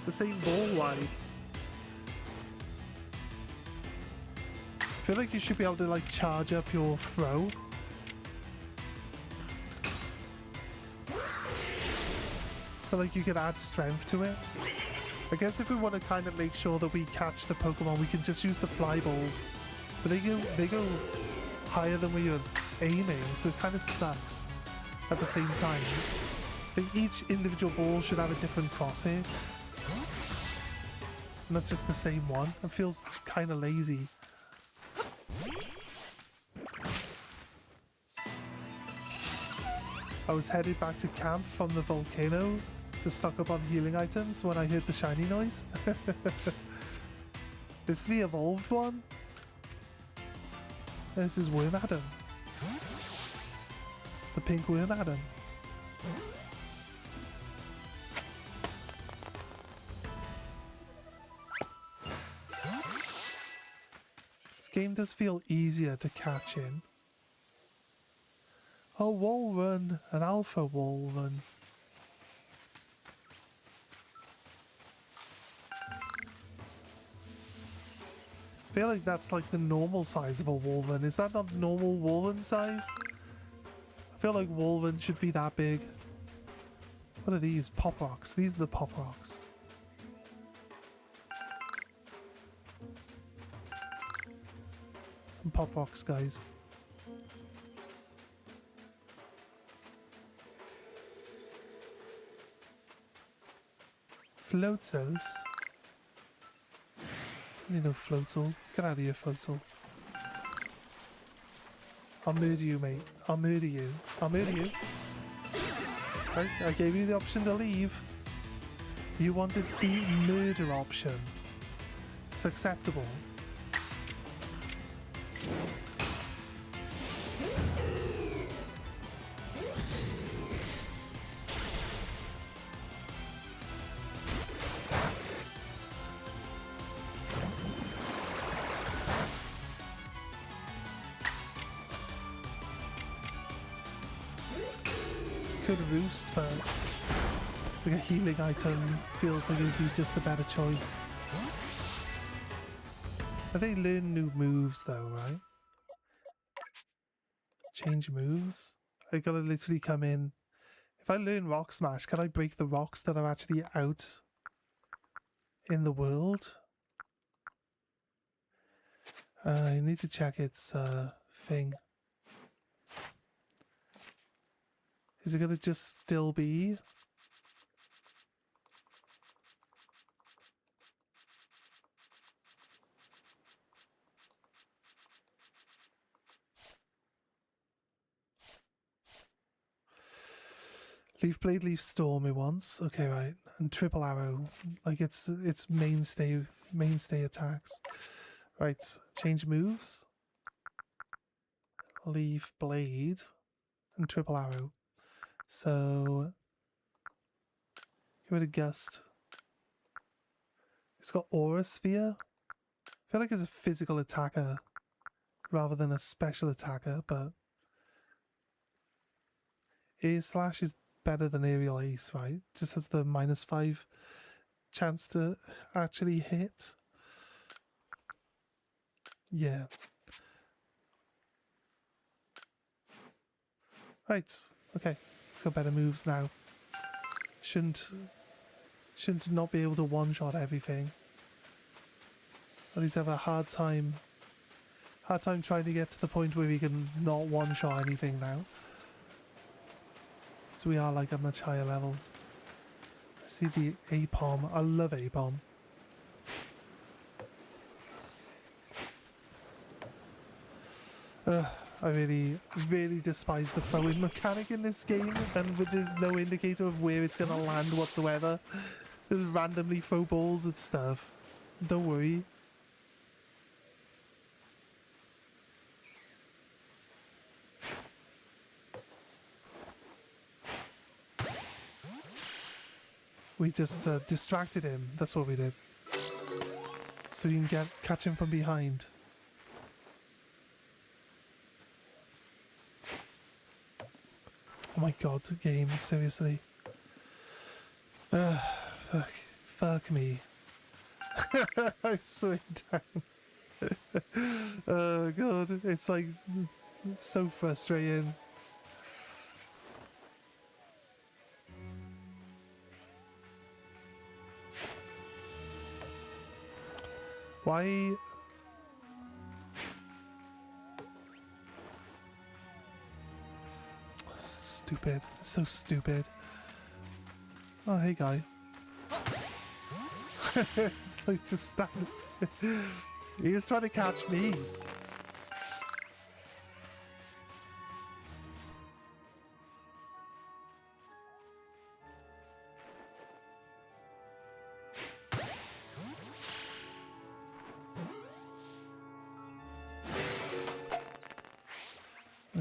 ball like? I feel like you should be able to like charge up your throw. So like you could add strength to it. I guess if we want to kind of make sure that we catch the Pokemon, we can just use the fly balls. But they go higher than we are aiming, so it kind of sucks at the same time. I think each individual ball should have a different crosshair, not just the same one. It feels kind of lazy. I was headed back to camp from the volcano to stock up on healing items when I heard the shiny noise. This is the evolved one. This is Worm Adam. It's the pink Worm Adam. This game does feel easier to catch in. Oh, wall run, an alpha wall run. I feel like that's like the normal size of a wall run. Is that not normal wall run size? I feel like wall run should be that big. What are these? Pop rocks. These are the pop rocks. Some pop rocks, guys. Floatels. You know, Floatel. Get out of here, Floatel. I'll murder you, mate. I'll murder you. I'll murder you. Right, I gave you the option to leave. You wanted the murder option. It's acceptable. Could roost, but like a healing item feels like it would be just a better choice. They learn new moves though, right? Change moves? I gotta literally come in. If I learn Rock Smash, can I break the rocks that are actually out in the world? I need to check its thing. Is it gonna just still be? Leaf Blade, Leaf Storm it once. Okay, right. And Triple Arrow. Like it's mainstay attacks. Right, change moves. Leaf Blade and Triple Arrow. So get rid of Gust. It's got Aura Sphere. I feel like it's a physical attacker rather than a special attacker, but Air Slash is better than Aerial Ace, right? Just has the -5 chance to actually hit. Yeah. Right. Okay. It's got better moves now. Shouldn't not be able to one-shot everything. At least have a hard time trying to get to the point where we can not one-shot anything now. So we are like a much higher level. I see the A-Palm. I love A-Palm. I really despise the throwing mechanic in this game, and with there's no indicator of where it's going to land whatsoever. Just randomly throw balls at stuff. Don't worry. We just distracted him. That's what we did. So you can catch him from behind. Oh my god, game, seriously. Fuck me. I swear down. Oh god, it's like so frustrating. Why? Stupid. So stupid. Oh, hey, guy. It's like just standing. He was trying to catch me.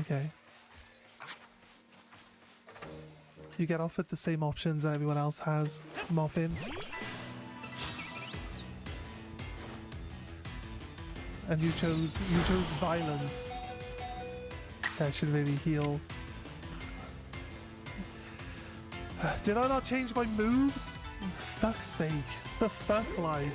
Okay. You get offered the same options that everyone else has, Muffin. And you chose violence. Okay, I should really heal. Did I not change my moves? For fuck's sake. The fuck, like.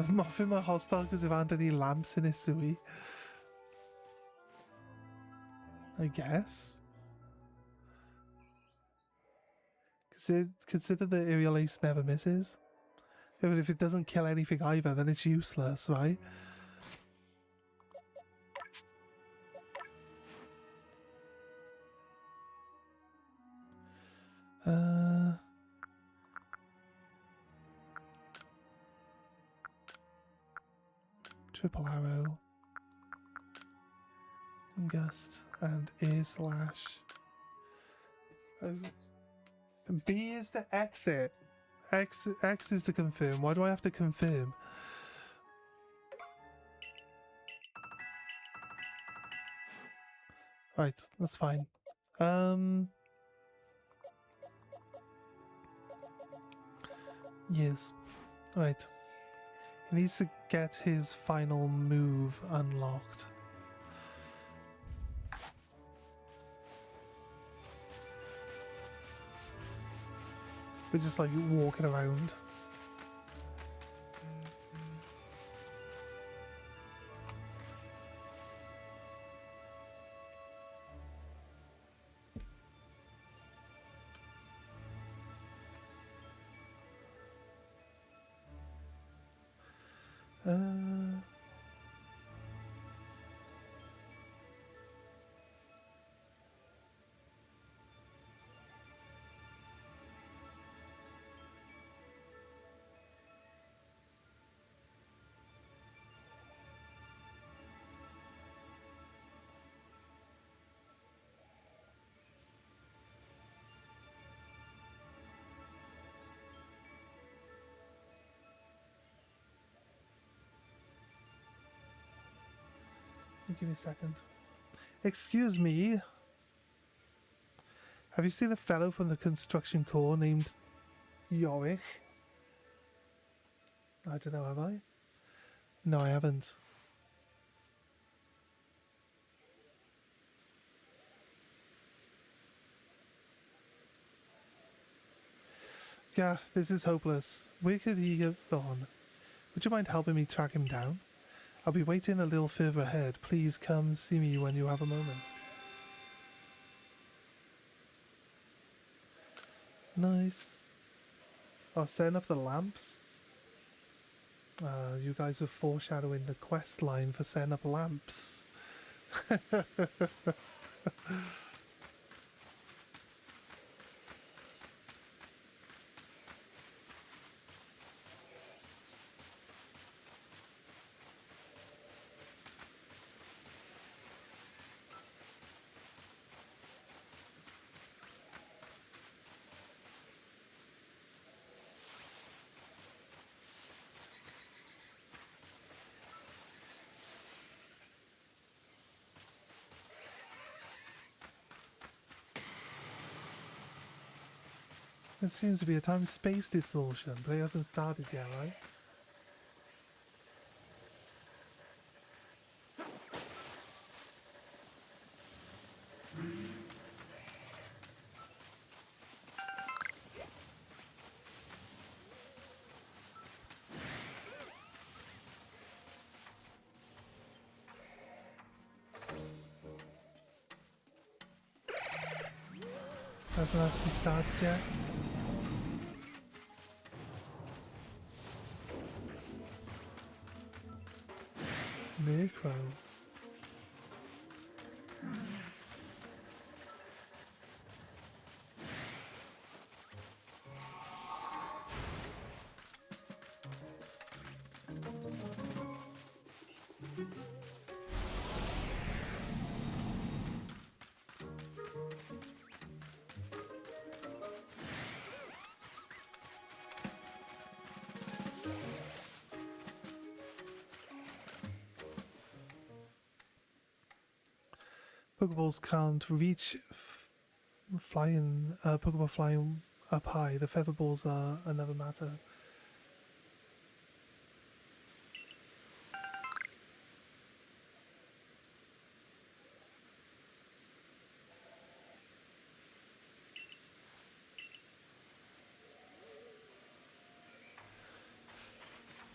Muffin my hostile because there aren't any lamps in his sui. I guess. Consider the aerial ace never misses. Even if it doesn't kill anything either, then it's useless, right? Triple arrow. Gust and air slash. B is to exit. X is to confirm. Why do I have to confirm? Right, that's fine. Yes. Right. He needs to get his final move unlocked. We're just like walking around. Give me a second. Excuse me. Have you seen a fellow from the construction corps named Yorick? I don't know, have I? No, I haven't. Yeah, this is hopeless. Where could he have gone? Would you mind helping me track him down? I'll be waiting a little further ahead. Please come see me when you have a moment. Nice. Oh, setting up the lamps. You guys were foreshadowing the quest line for setting up lamps. It seems to be a time-space distortion, but it hasn't started yet, right? Hasn't actually started yet. Micro. Pokeballs can't reach Pokeball flying up high. The feather balls are another matter.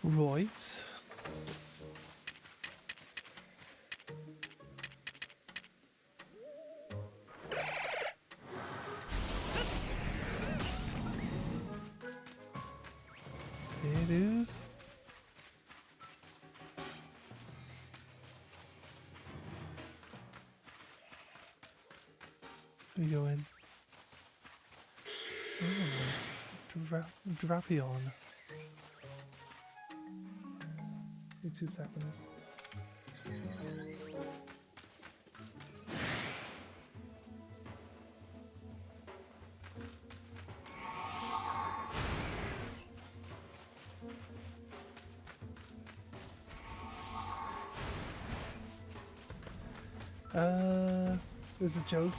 Right. It is. Where you going? Oh, Drapion. Give me 2 seconds. There's a joke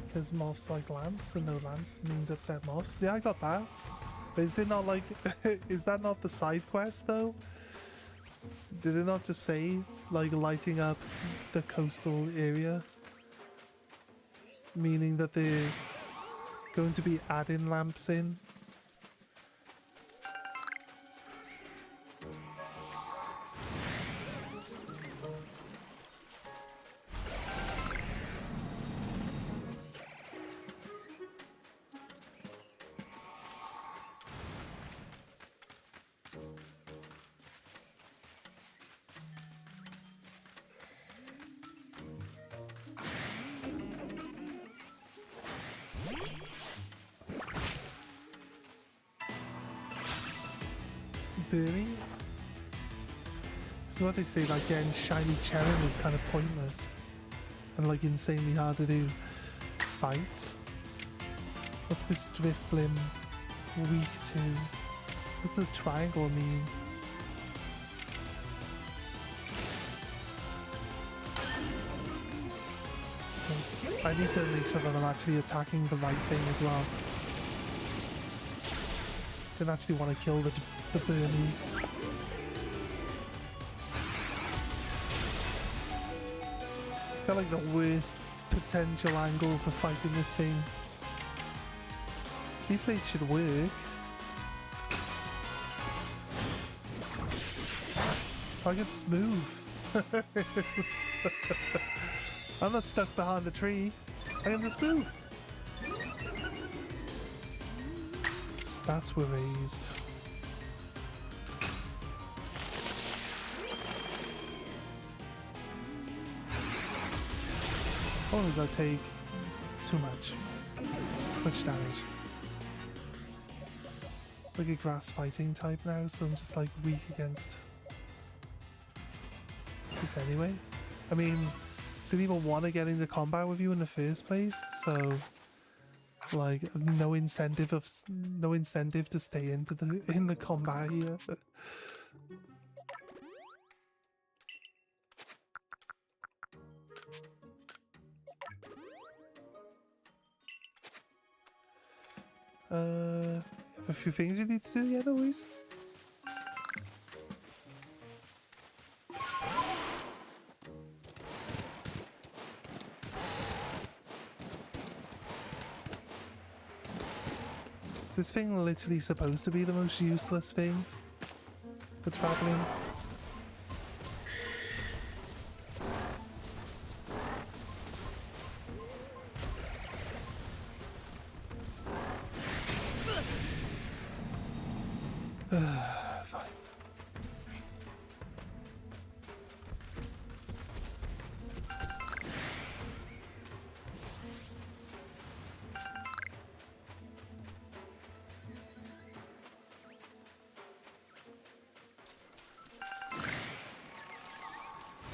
because moths like lamps and no lamps means upset moths. Yeah, I got that. But is there not like, is that not the side quest though? Did it not just say like lighting up the coastal area? Meaning that they're going to be adding lamps in? Burmy. This is what they say, like getting shiny Cherrim is kind of pointless. And like insanely hard to do. Fight. What's this Drift Blim weak to? What's the triangle mean? I need to make sure that I'm actually attacking the right thing as well. I don't actually want to kill the Burmy. Got like the worst potential angle for fighting this thing. Hopefully it should work. I can just move. I'm not stuck behind the tree. I can just move. Stats were raised. Or does that take too much? Too much damage. Like a grass fighting type now, so I'm just like weak against this anyway. I mean, didn't even want to get into combat with you in the first place, so like no incentive to stay in the combat here. You have a few things you need to do yet, always. Is this thing literally supposed to be the most useless thing for traveling? Fine.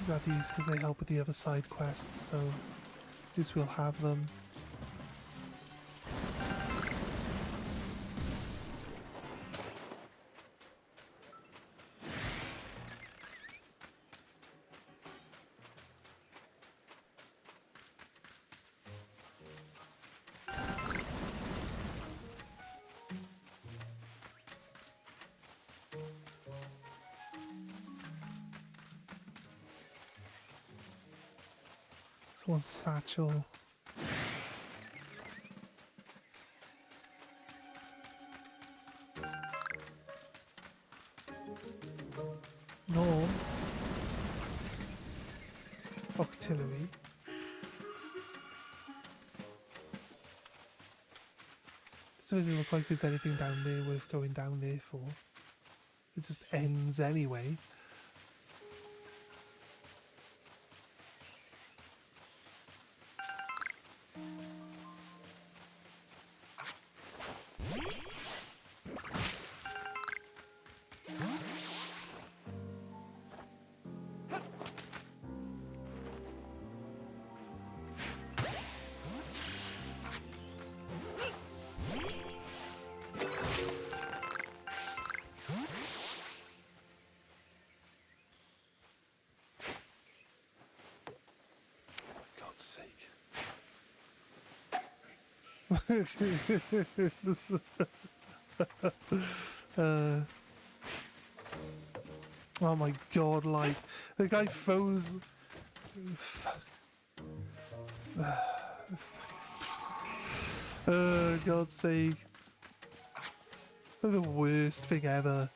Got these because they help with the other side quests, so at least we'll have them. One satchel. No. Artillery. Doesn't really look like there's anything down there worth going down there for. It just ends anyway. Oh my god, like, the guy froze. God's sake. The worst thing ever.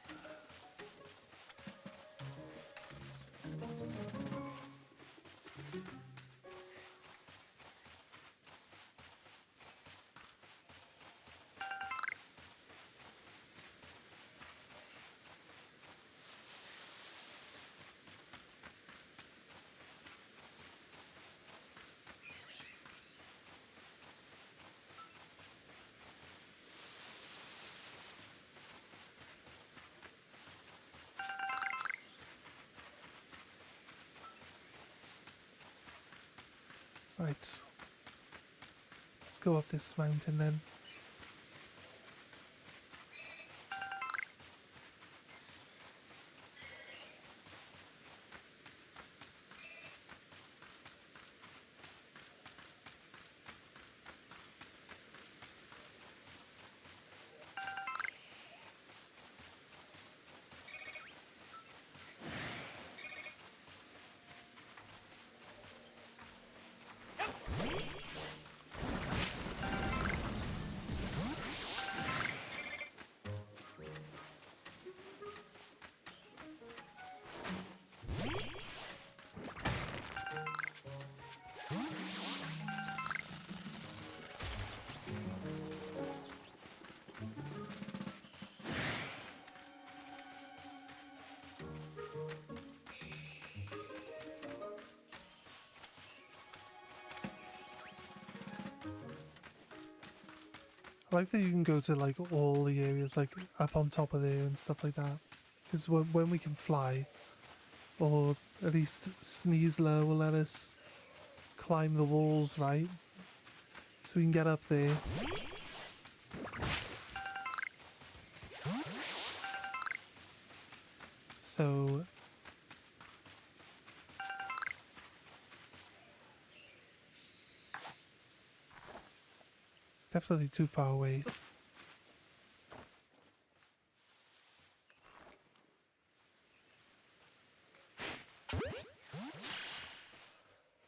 Right. Let's go up this mountain then. I like that you can go to like all the areas like up on top of there and stuff like that. Because when we can fly, or at least sneeze low will let us climb the walls, right? So we can get up there. So definitely too far away.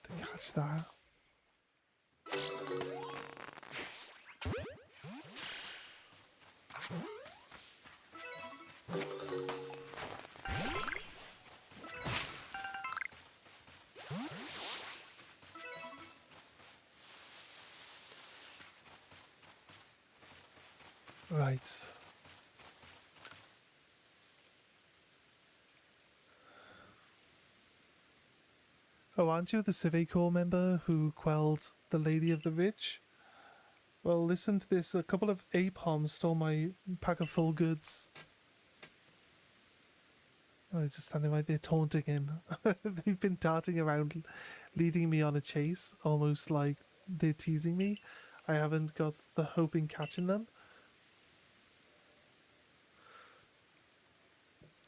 To catch that. Right. Oh, aren't you the Civic Corps member who quelled the Lady of the Ridge? Well, listen to this. A couple of APOMs stole my pack of full goods. Oh, they're just standing right there taunting him. They've been darting around, leading me on a chase, almost like they're teasing me. I haven't got the hope in catching them.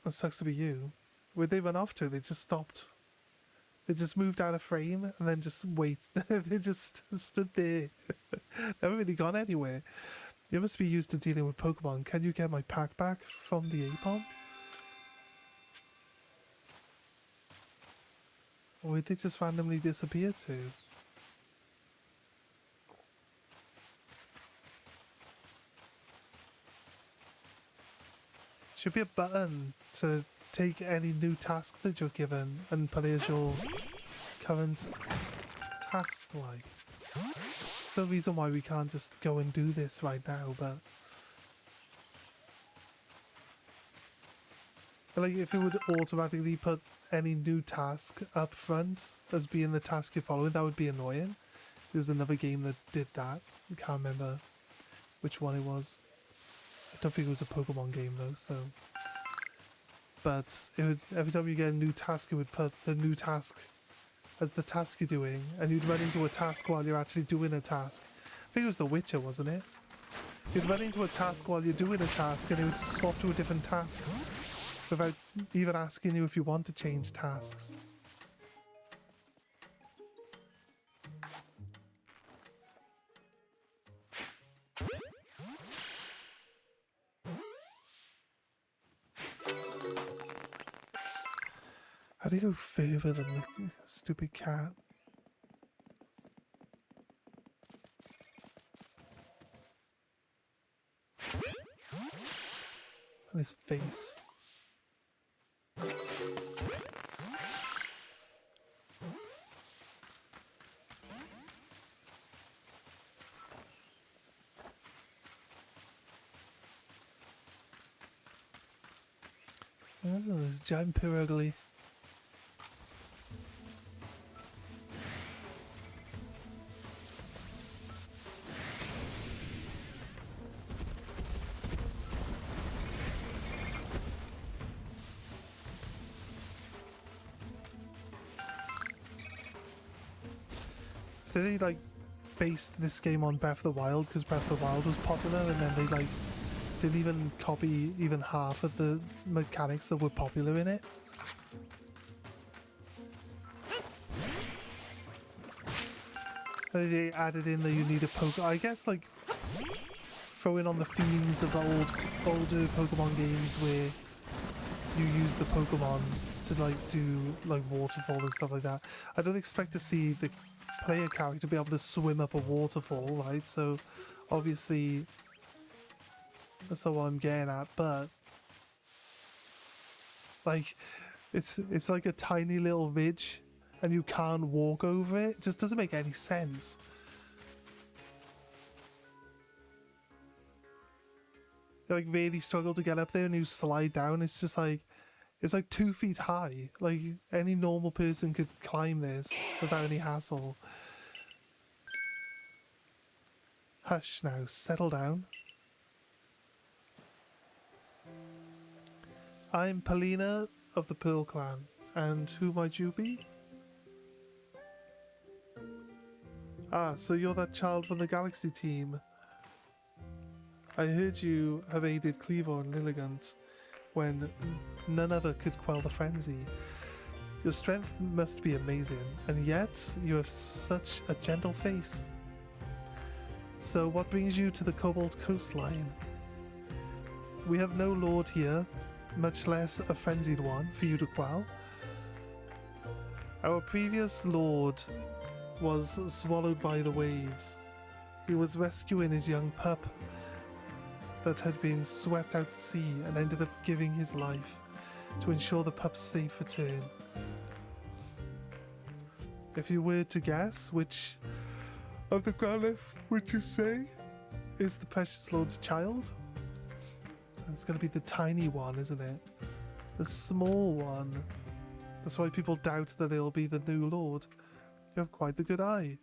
That sucks to be you. Where'd they run off to? They just stopped. They just moved out of frame and then just wait. They just stood there. They haven't really gone anywhere. You must be used to dealing with Pokemon. Can you get my pack back from the APOM? Or where'd they just randomly disappear to? Should be a button to take any new task that you're given and put it as your current task, like. There's no reason why we can't just go and do this right now, but like if it would automatically put any new task up front as being the task you're following, that would be annoying. There's another game that did that. I can't remember which one it was. I don't think it was a Pokemon game though, so. But it would, every time you get a new task, it would put the new task as the task you're doing, and you'd run into a task while you're actually doing a task. I think it was The Witcher, wasn't it? You'd run into a task while you're doing a task, and it would just swap to a different task without even asking you if you want to change tasks. How do you go further than the stupid cat? And his face. Oh, this giant Purugly. So they like based this game on Breath of the Wild because Breath of the Wild was popular, and then they like didn't even copy even half of the mechanics that were popular in it. And they added in that you need a Pokemon. I guess like throwing on the themes of the older Pokemon games where you use the Pokemon to like do like waterfall and stuff like that. I don't expect to see the player character be able to swim up a waterfall, right? So obviously that's not what I'm getting at, but like it's like a tiny little ridge and you can't walk over it. It just doesn't make any sense. You like really struggle to get up there and you slide down. It's just like it's like 2 feet high. Like any normal person could climb this without any hassle. Hush now, settle down. I'm Palina of the Pearl Clan, and who might you be? Ah, so you're that child from the Galaxy team. I heard you have aided Cleaver and Lilligant when none other could quell the frenzy. Your strength must be amazing, and yet you have such a gentle face. So what brings you to the Cobalt coastline? We have no lord here, much less a frenzied one for you to quell. Our previous lord was swallowed by the waves. He was rescuing his young pup that had been swept out to sea and ended up giving his life to ensure the pup's safe return. If you were to guess which of the Growlithe would you say is the Precious Lord's child? It's going to be the tiny one, isn't it? The small one. That's why people doubt that it'll be the new Lord. You have quite the good eye.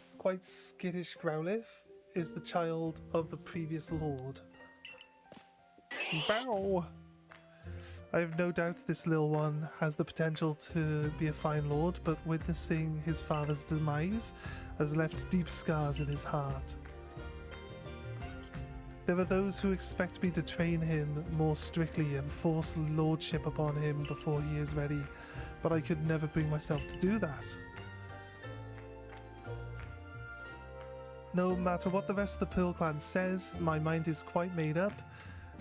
It's quite skittish Growlithe is the child of the previous Lord. Bow! I have no doubt this little one has the potential to be a fine lord, but witnessing his father's demise has left deep scars in his heart. There are those who expect me to train him more strictly and force lordship upon him before he is ready, but I could never bring myself to do that. No matter what the rest of the Pearl Clan says, my mind is quite made up.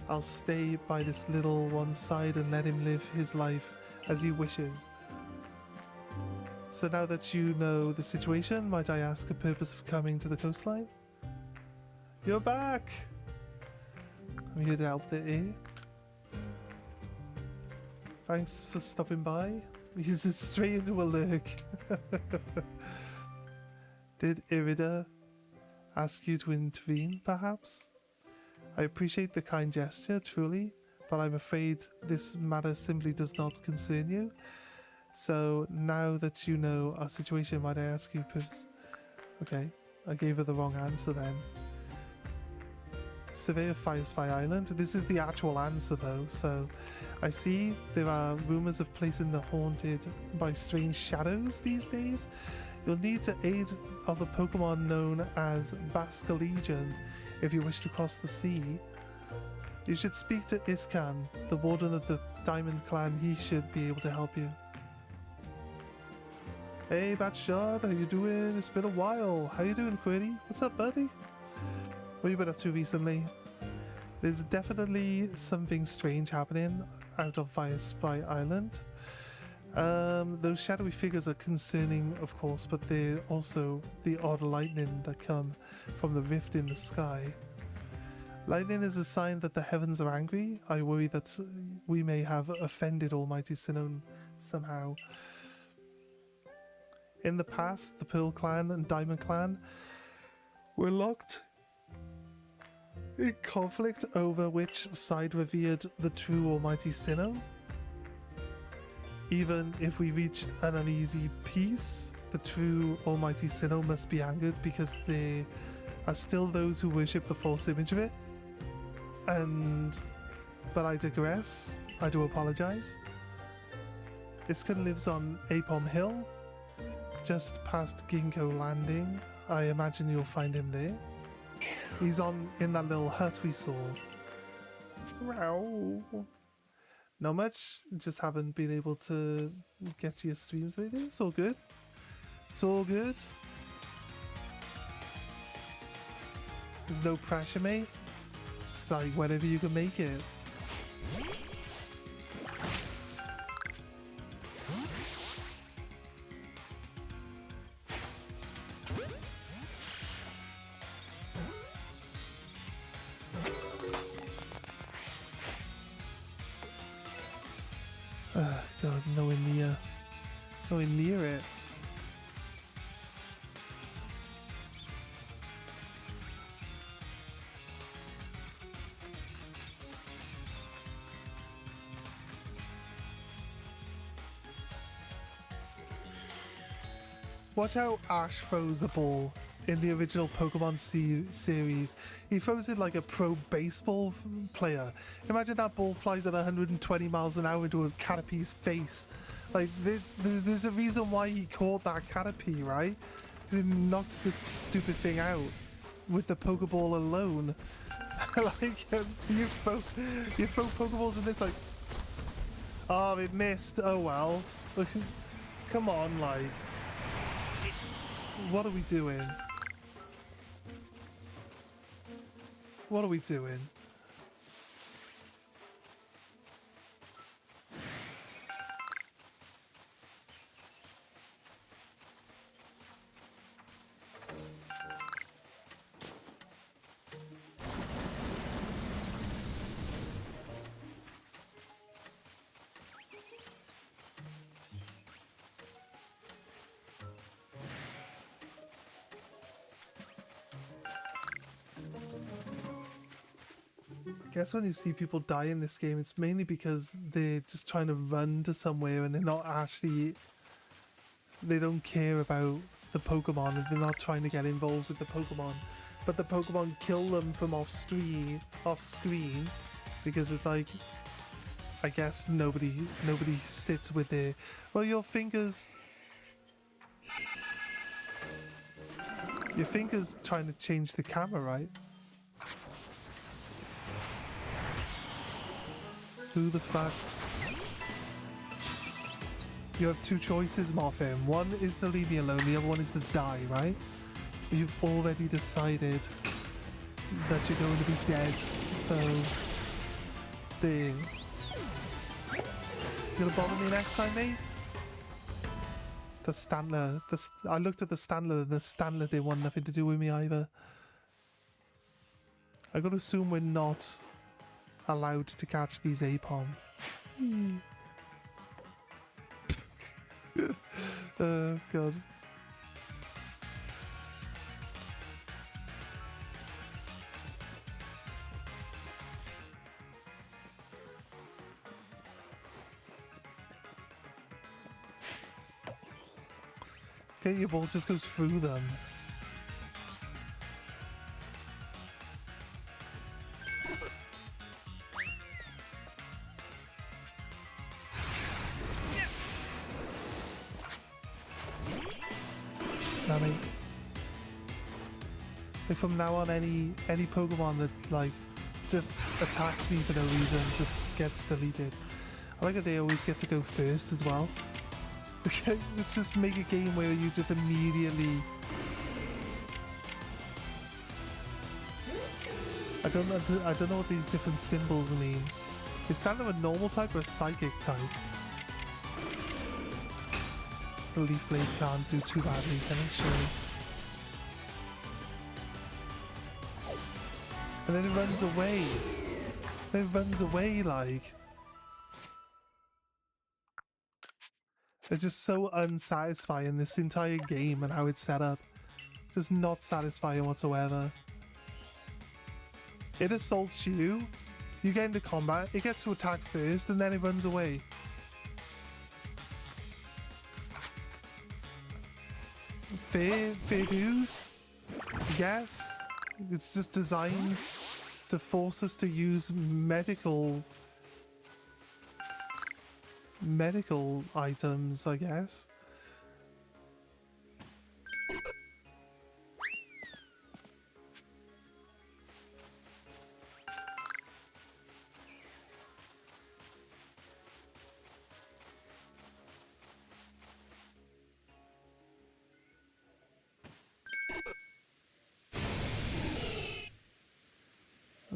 I'll stay by this little one's side and let him live his life as he wishes. So now that you know the situation, might I ask a purpose of coming to the coastline? You're back! I'm here to help the A. Thanks for stopping by. He's straight into a lurk. Did Irida ask you to intervene, perhaps? I appreciate the kind gesture, truly, but I'm afraid this matter simply does not concern you. So now that you know our situation, might I ask you, Pips? Okay, I gave her the wrong answer then. Survey of Fire Spy Island. This is the actual answer though, so I see there are rumours of placing the haunted by strange shadows these days. You'll need to aid of a Pokemon known as Bascalegion if you wish to cross the sea. You should speak to Iskan, the warden of the Diamond Clan. He should be able to help you. Hey Batshot, how you doing? It's been a while. How you doing, Quirty? What's up, buddy? What have you been up to recently? There's definitely something strange happening out of Fire Spy Island. Those shadowy figures are concerning, of course, but they're also the odd lightning that come from the rift in the sky. Lightning is a sign that the heavens are angry. I worry that we may have offended Almighty Sinnoh somehow. In the past, the Pearl Clan and Diamond Clan were locked in conflict over which side revered the true Almighty Sinnoh. Even if we reached an uneasy peace, the true Almighty Sinnoh must be angered because there are still those who worship the false image of it. But I digress. I do apologize. Iskan lives on Apom Hill. just past Ginkgo Landing. I imagine you'll find him there. He's in that little hut we saw. Meow. Not much. Just haven't been able to get to your streams lately. It's all good. It's all good. There's no pressure, mate. It's like whenever you can make it. God, nowhere near it. Watch how Ash throws a ball in the original Pokemon series. He throws it like a pro baseball player. Imagine that ball flies at 120 miles an hour into a Caterpie's face. Like, there's a reason why he caught that Caterpie, right? He knocked the stupid thing out with the Pokeball alone. Like, you throw Pokeballs in this, like... Oh, it missed. Oh, well. Come on, like... What are we doing? What are we doing? I guess when you see people die in this game, it's mainly because they're just trying to run to somewhere and they're not actually... They don't care about the Pokemon and they're not trying to get involved with the Pokemon. But the Pokemon kill them from off screen because it's like... I guess nobody sits with their... Well, your fingers... Your finger's trying to change the camera, right? Who the fuck? You have two choices, Morphin. One is to leave me alone, the other one is to die, right? You've already decided that you're going to be dead, so... There. You gonna bother me next time, mate? The Standler. I looked at the Standler, and the Standler didn't want nothing to do with me either. I gotta assume we're not allowed to catch these Apom. Oh god. Okay, your ball just goes through them. Like from now on, any Pokemon that like just attacks me for no reason just gets deleted. I like that they always get to go first as well. Okay, let's just make a game where you just immediately... I don't know what these different symbols mean. Is that a normal type or a psychic type? So Leaf Blade can't do too badly, can it? Surely. And then it runs away. Then it runs away like... It's just so unsatisfying, this entire game and how it's set up. Just not satisfying whatsoever. It assaults you, you get into combat, it gets to attack first, and then it runs away. Fair dues? Yes. It's just designed to force us to use medical items, I guess.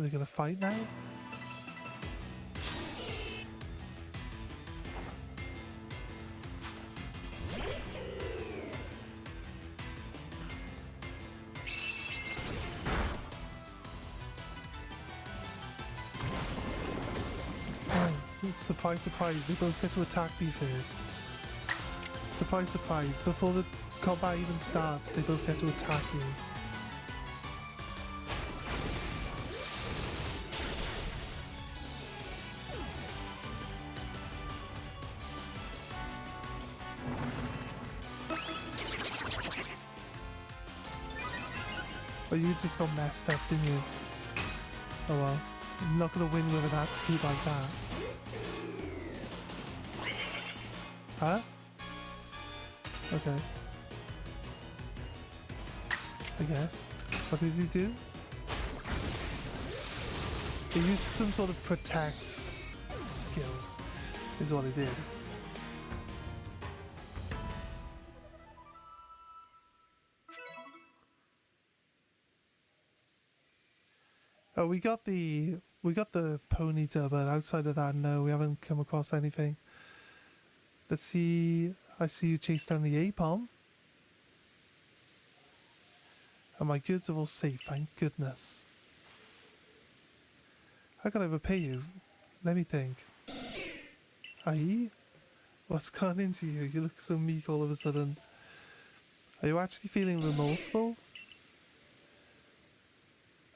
they gonna fight now? Oh, surprise, surprise, they both get to attack me first. Surprise, surprise, before the combat even starts, they both get to attack you. But you just got messed up, didn't you? Oh well. I'm not gonna win with an attitude like that. Huh? Okay. I guess. What did he do? He used some sort of protect skill, is what he did. Oh, we got the ponytail, but outside of that, no, we haven't come across anything. Let's see. I see you chase down the ape-palm. And my goods are all safe, thank goodness. How can I repay you? Let me think. Aye? What's gone into you? You look so meek all of a sudden. Are you actually feeling remorseful?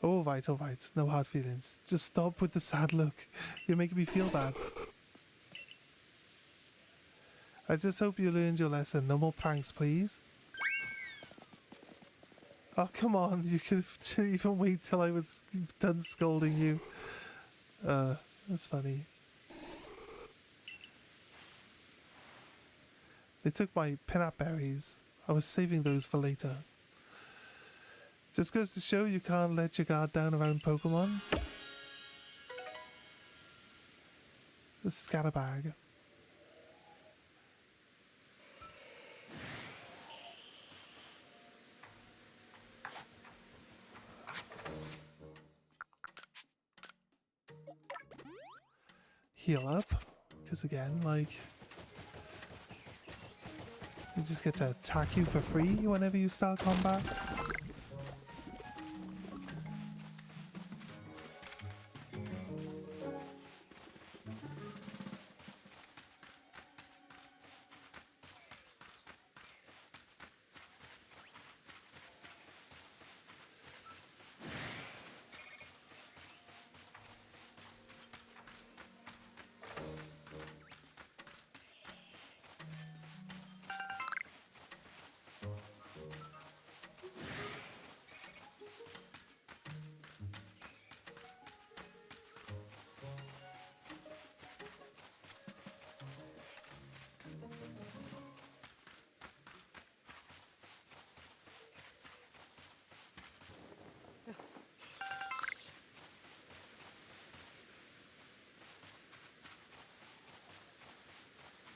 Oh, all right. No hard feelings. Just stop with the sad look. You're making me feel bad. I just hope you learned your lesson. No more pranks, please. Oh, come on. You could even wait till I was done scolding you. That's funny. They took my peanut berries. I was saving those for later. Just goes to show you can't let your guard down around Pokemon. The scatterbag. Heal up. Because again, like... they just get to attack you for free whenever you start combat.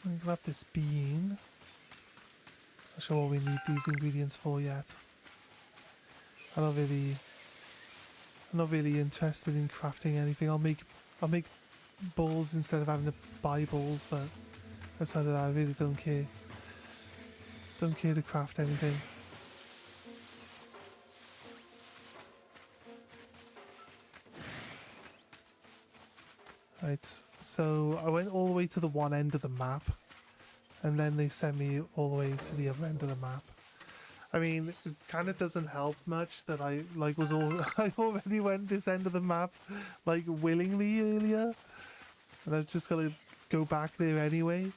I'm gonna grab this bean. Not sure what we need these ingredients for yet. I'm not really interested in crafting anything. I'll make balls instead of having to buy balls, but outside of that I really don't care. Don't care to craft anything. Right, so I went all the way to the one end of the map, and then they sent me all the way to the other end of the map. I mean, it kind of doesn't help much that I I already went this end of the map, like willingly earlier, and I've just got to go back there anyway.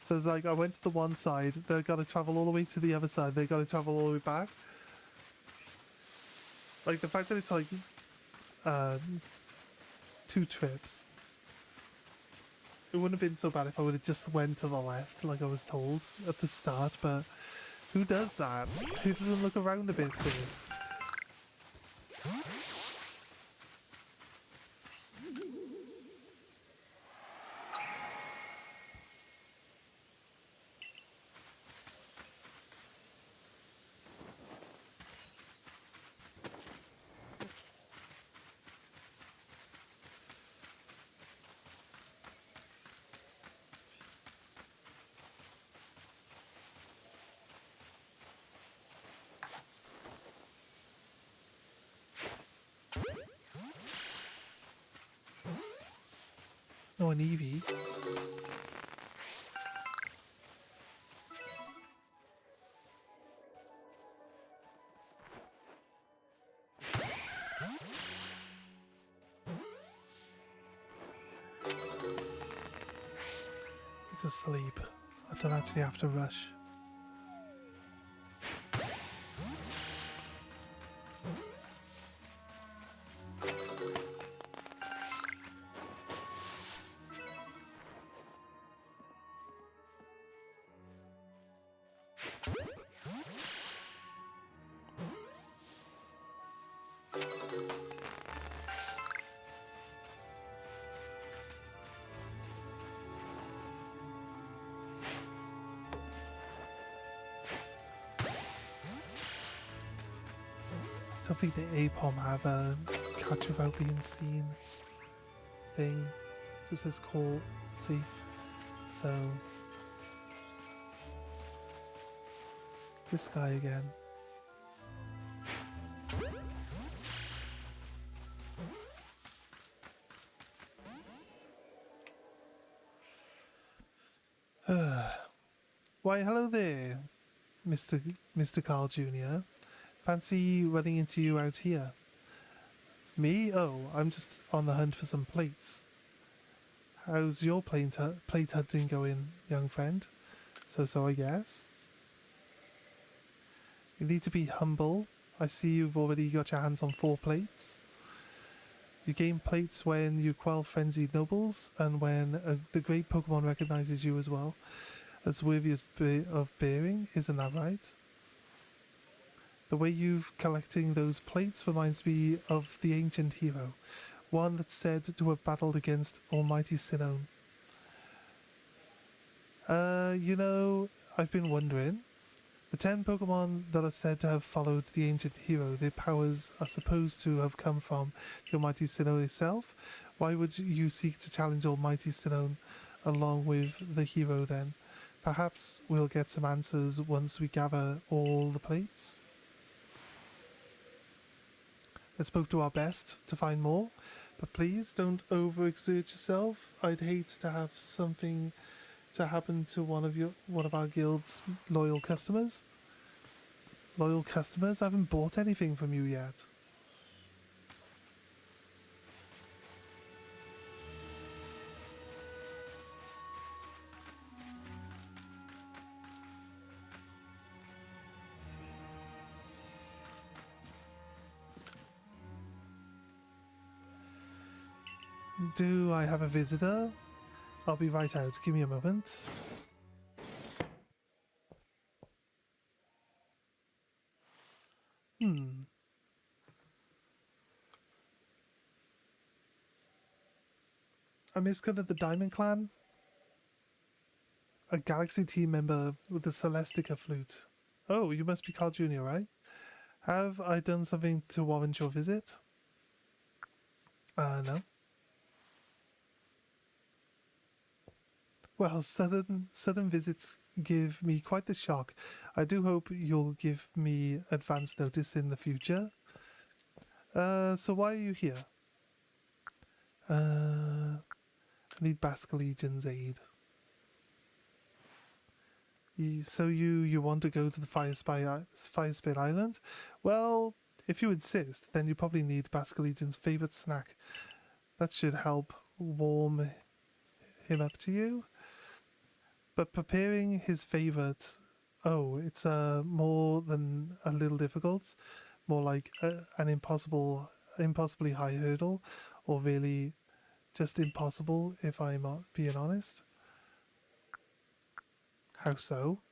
So it's like I went to the one side, they've got to travel all the way to the other side, they've got to travel all the way back. Like the fact that it's like 2 trips. It wouldn't have been so bad if I would have just went to the left like I was told at the start, but who does that? Who doesn't look around a bit first? not an Eevee. It's asleep. I don't actually have to rush. I don't think the APOM have a catch without being seen thing. Just says call safe. So it's this guy again. Why, hello there, Mr. Carl Jr. Fancy running into you out here? Me? Oh, I'm just on the hunt for some plates. How's your plate hunting going, young friend? So, I guess. You need to be humble. I see you've already got your hands on 4 plates. You gain plates when you quell frenzied nobles, and when the great Pokemon recognizes you as well as worthy of bearing, isn't that right? The way you've collecting those plates reminds me of the ancient hero, one that's said to have battled against Almighty Sinnoh. You know, I've been wondering. The 10 Pokemon that are said to have followed the ancient hero, their powers are supposed to have come from the Almighty Sinnoh itself. Why would you seek to challenge Almighty Sinnoh along with the hero then? Perhaps we'll get some answers once we gather all the plates. Let's both do our best to find more, but please don't overexert yourself. I'd hate to have something to happen to one of our guild's loyal customers. Loyal customers? I haven't bought anything from you yet. Do I have a visitor? I'll be right out. Give me a moment. A miscut of the Diamond Clan? A Galaxy team member with the Celestica flute. Oh, you must be Carl Jr., right? Have I done something to warrant your visit? No. Well, sudden visits give me quite the shock. I do hope you'll give me advance notice in the future. So why are you here? I need Basculegion's aid. You want to go to the Fire Spit Island? Well, if you insist, then you probably need Basculegion's favourite snack. That should help warm him up to you. But preparing his favourite, it's more than a little difficult, more like an impossibly high hurdle, or really just impossible if I'm being honest. How so?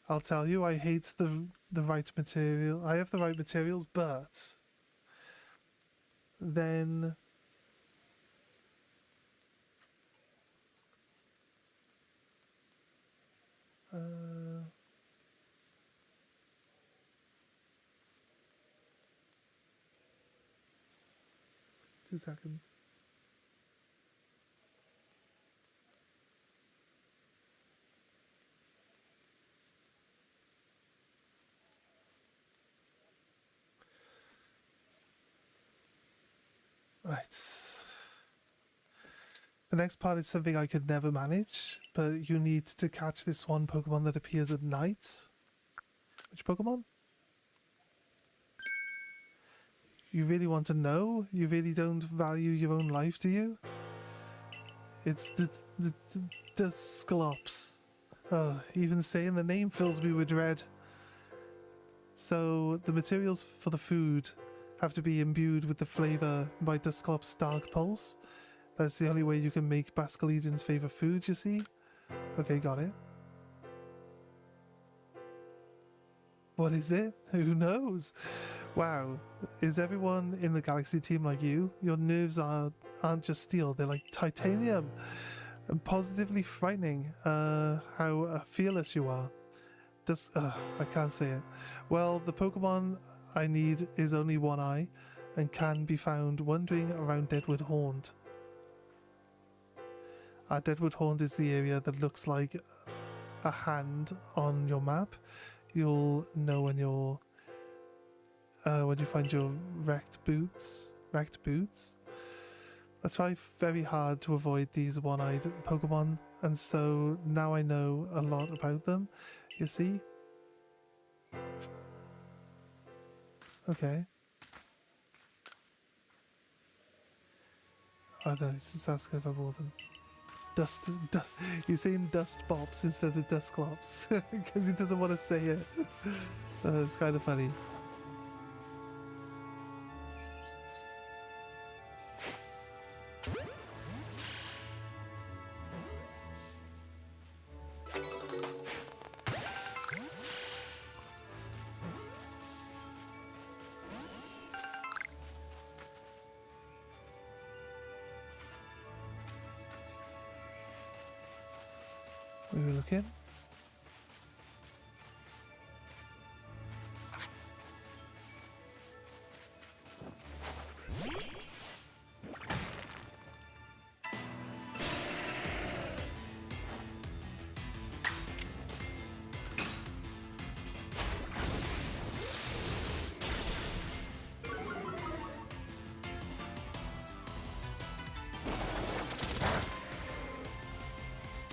I'll tell you, I hate the right material. I have the right materials, but then two seconds. Right. The next part is something I could never manage, but you need to catch this one Pokemon that appears at night. Which Pokemon? You really want to know? You really don't value your own life, do you? It's the Dusclops. Oh, even saying the name fills me with dread. So, the materials for the food have to be imbued with the flavor by Dusclops' Dark Pulse. That's the only way you can make Basculegion's favorite food, you see? Okay, got it. What is it? Who knows? Wow, is everyone in the Galaxy team like you? Your nerves aren't just steel, they're like titanium. And positively frightening, how fearless you are. I can't say it. Well, the Pokemon I need is only One Eye, and can be found wandering around Deadwood Haunt. Deadwood Haunt is the area that looks like a hand on your map. You'll know when you find your wrecked boots. I try very hard to avoid these one-eyed Pokemon, and so now I know a lot about them, you see? Okay. Oh no, he's just asking if I bought them. Dust, he's saying dust bops instead of dusclops, because he doesn't want to say it. It's kind of funny. We were looking.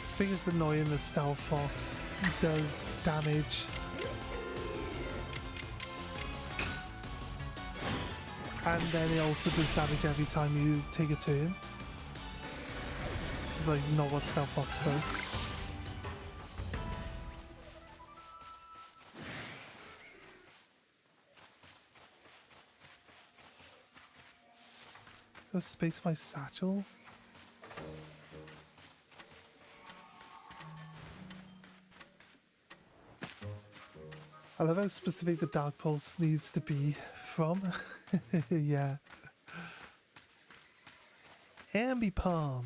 I think it's annoying that Stealth Fox does damage. And then it also does damage every time you take a turn. This is like not what Stealth Fox does. There's space for my satchel. I love how specific the Dark Pulse needs to be from. Yeah. Ambipalm.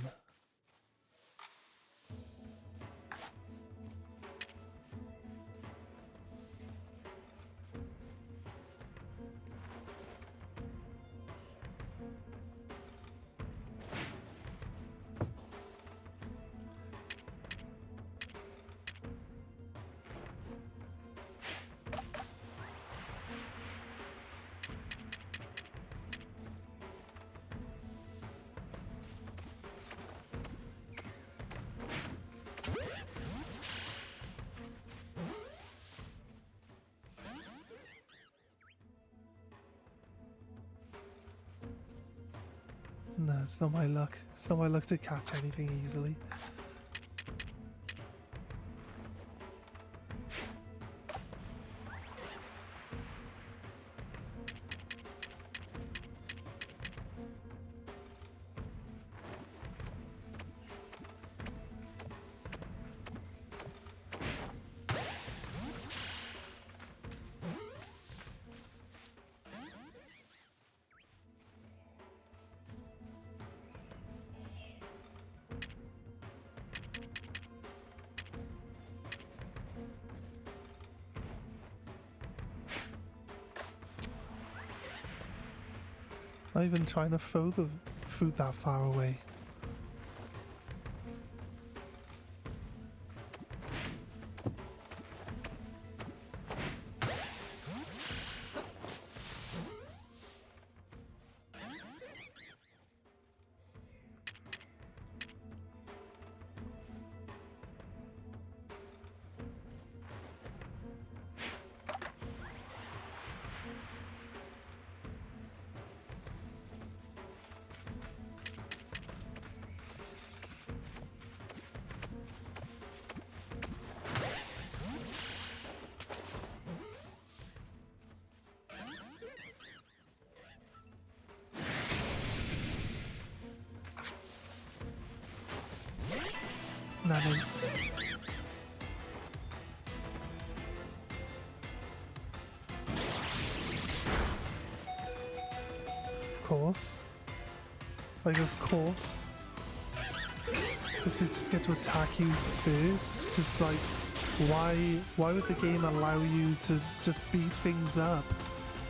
No, it's not my luck. It's not my luck to catch anything easily. Not even trying to throw the fruit that far away. Nanny. Of course. Like, of course. Because they just get to attack you first. Because, like, why would the game allow you to just beat things up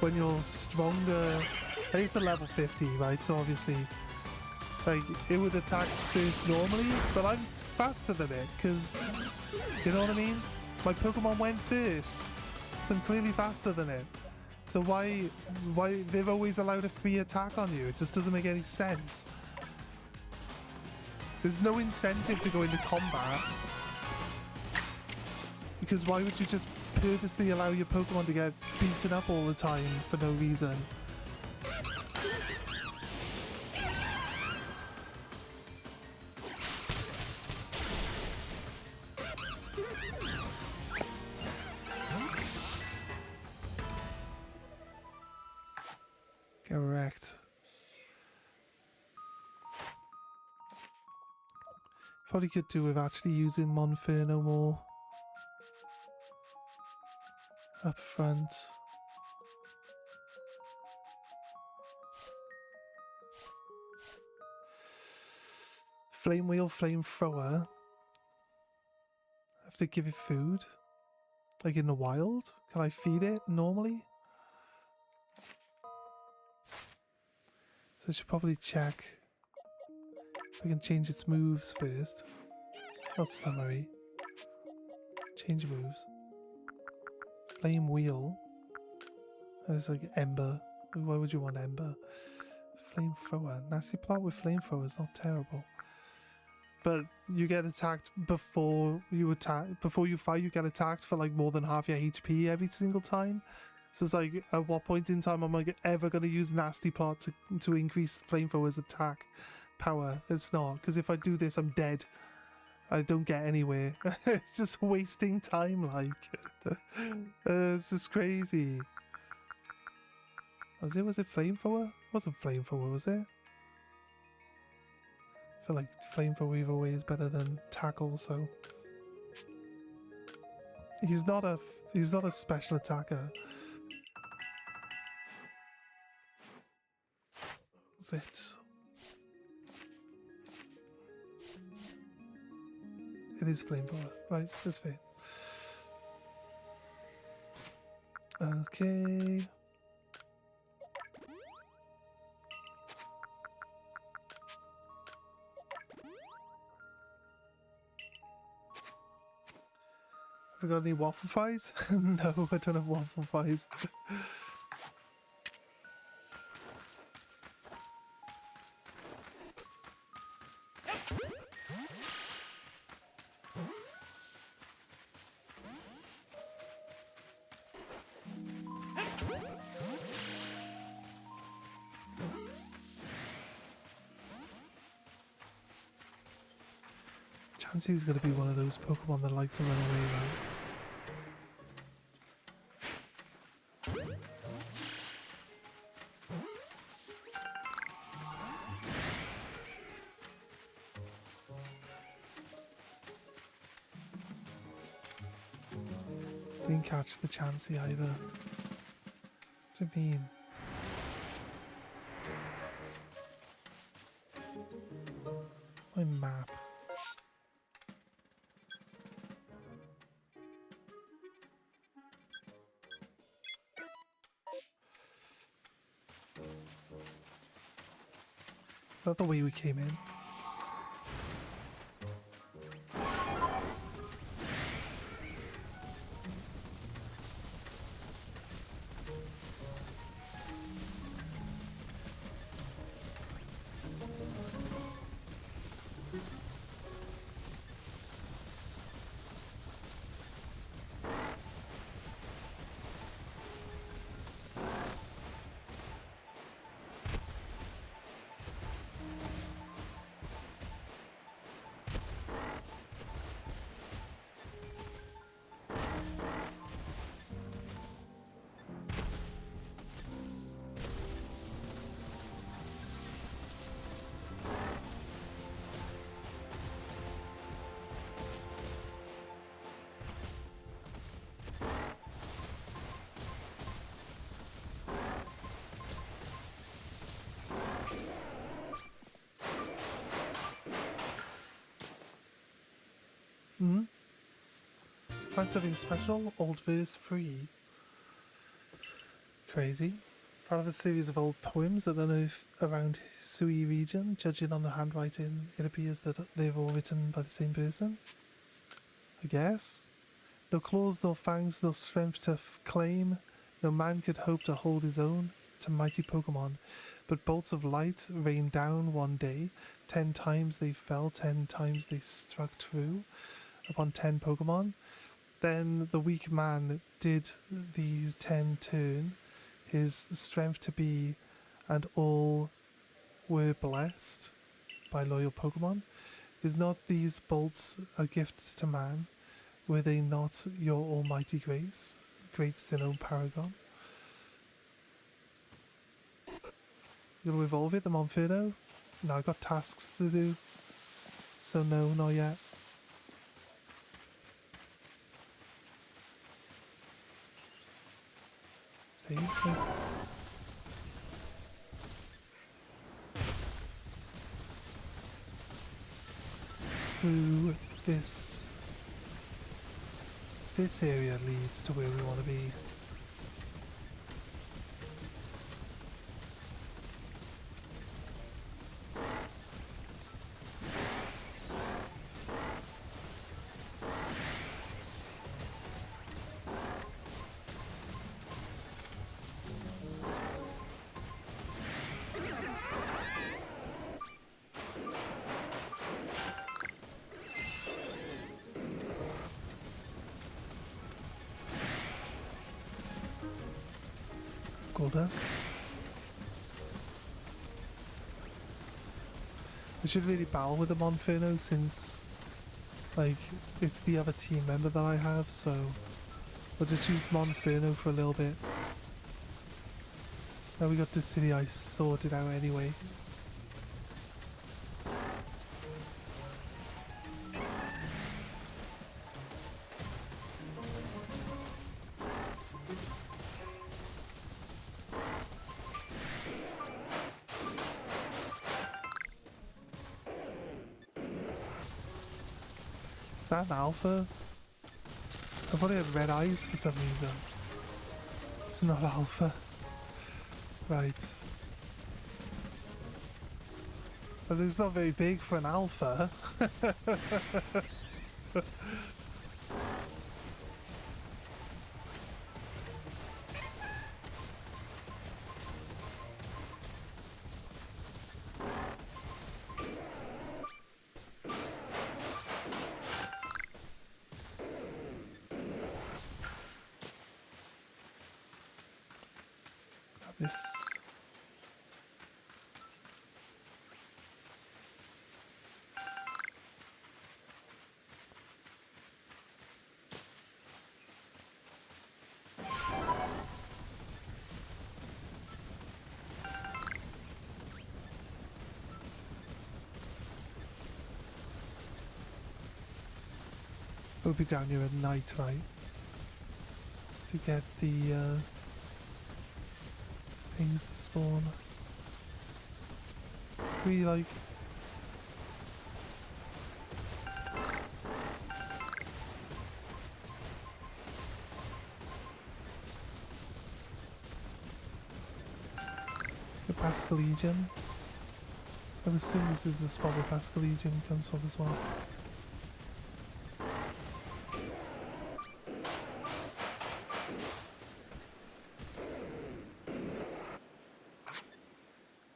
when you're stronger? I think it's a level 50, right? So obviously, like, it would attack first normally, but I'm faster than it, because, you know what I mean? My Pokemon went first, so I'm clearly faster than it. So why they've always allowed a free attack on you? It just doesn't make any sense. There's no incentive to go into combat, because why would you just purposely allow your Pokemon to get beaten up all the time for no reason? Correct. Probably could do with actually using Monferno more up front. Flame Wheel, Flamethrower. I have to give it food? Like in the wild? Can I feed it normally? So I should probably check if I can change its moves first. Not summary. Change moves. Flame Wheel. There's like Ember. Why would you want Ember? Flamethrower. Nasty plot with Flamethrower is not terrible. But you get attacked before you fight, you get attacked for like more than half your HP every single time. So it's like, at what point in time am I ever going to use Nasty Plot to increase Flamethrower's attack power? It's not, because if I do this, I'm dead. I don't get anywhere. It's just wasting time, like. It's just crazy. Was it Flamethrower? It wasn't Flamethrower, was it? I feel like Flamethrower either way is better than Tackle, so... He's not a special attacker. That's it. It is Flamethrower. Right, that's fair. Okay. Have I got any waffle fries? No, I don't have waffle fries. Chansey's gonna be one of those Pokemon that like to run away, right? Didn't catch the Chansey either. What do you mean? My map. Is that the way we came in? Hmm? Find something special? Old verse free. Crazy. Part of a series of old poems that unearth around Sui region. Judging on the handwriting, it appears that they've all written by the same person. I guess. No claws, no fangs, no strength to claim. No man could hope to hold his own to mighty Pokemon. But bolts of light rained down one day. 10 times they fell, 10 times they struck true upon 10 Pokemon. Then the weak man did these 10 turn his strength to be, and all were blessed by loyal Pokemon. Is not these bolts a gift to man? Were they not your almighty grace, great Sinnoh Paragon? You'll evolve it, the Monferno? No, I've got tasks to do, so no, not yet. See? Through this area leads to where we want to be. Golduck. I should really battle with the Monferno since, like, it's the other team member that I have, so I'll just use Monferno for a little bit. Now we got the city ice sorted out anyway. Is that an alpha? I thought it had red eyes for some reason. It's not alpha. Right. As it's not very big for an alpha. This. We'll be down here at night, right? To get the things to spawn. We like the Pascalegion. I assume this is the spot where Pascalegion comes from as well.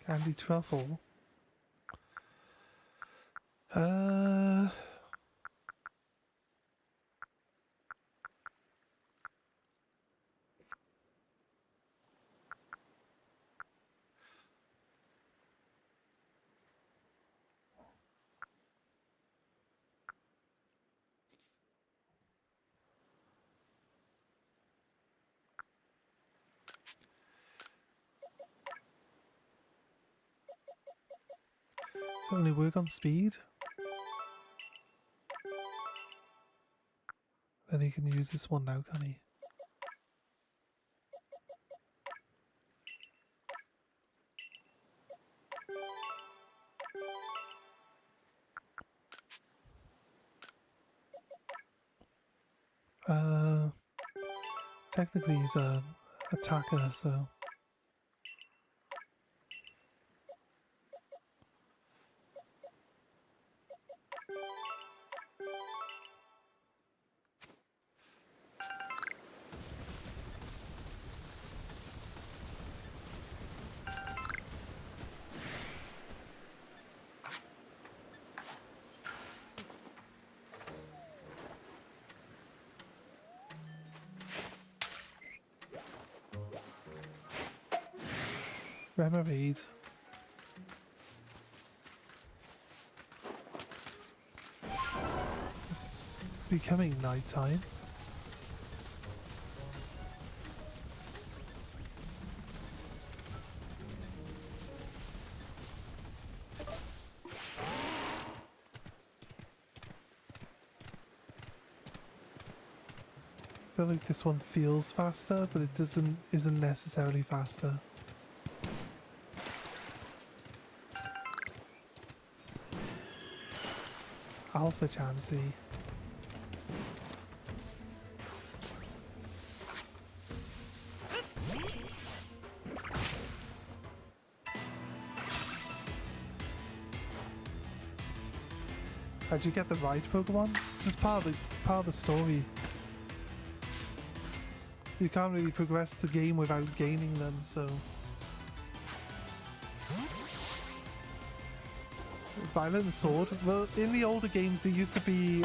Candy truffle. Does it only work on speed? Then he can use this one now, can he? Technically he's a attacker, so... Remoraid. It's becoming nighttime. I feel like this one feels faster, but it isn't necessarily faster. Alpha Chansey. How'd you get the right Pokemon? This is part of the story. You can't really progress the game without gaining them, so... Violet and Sword. Well, in the older games there used to be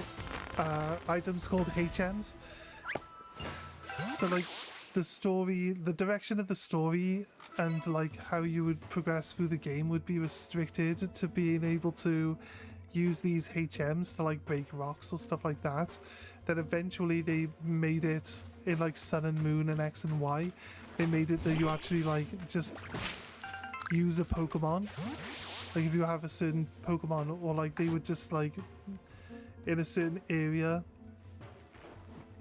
items called HMs. So like the story, the direction of the story and like how you would progress through the game would be restricted to being able to use these HMs to like break rocks or stuff like that. Then eventually they made it in like Sun and Moon and X and Y. They made it that you actually like just use a Pokemon. Like if you have a certain Pokemon, or like they would just like in a certain area,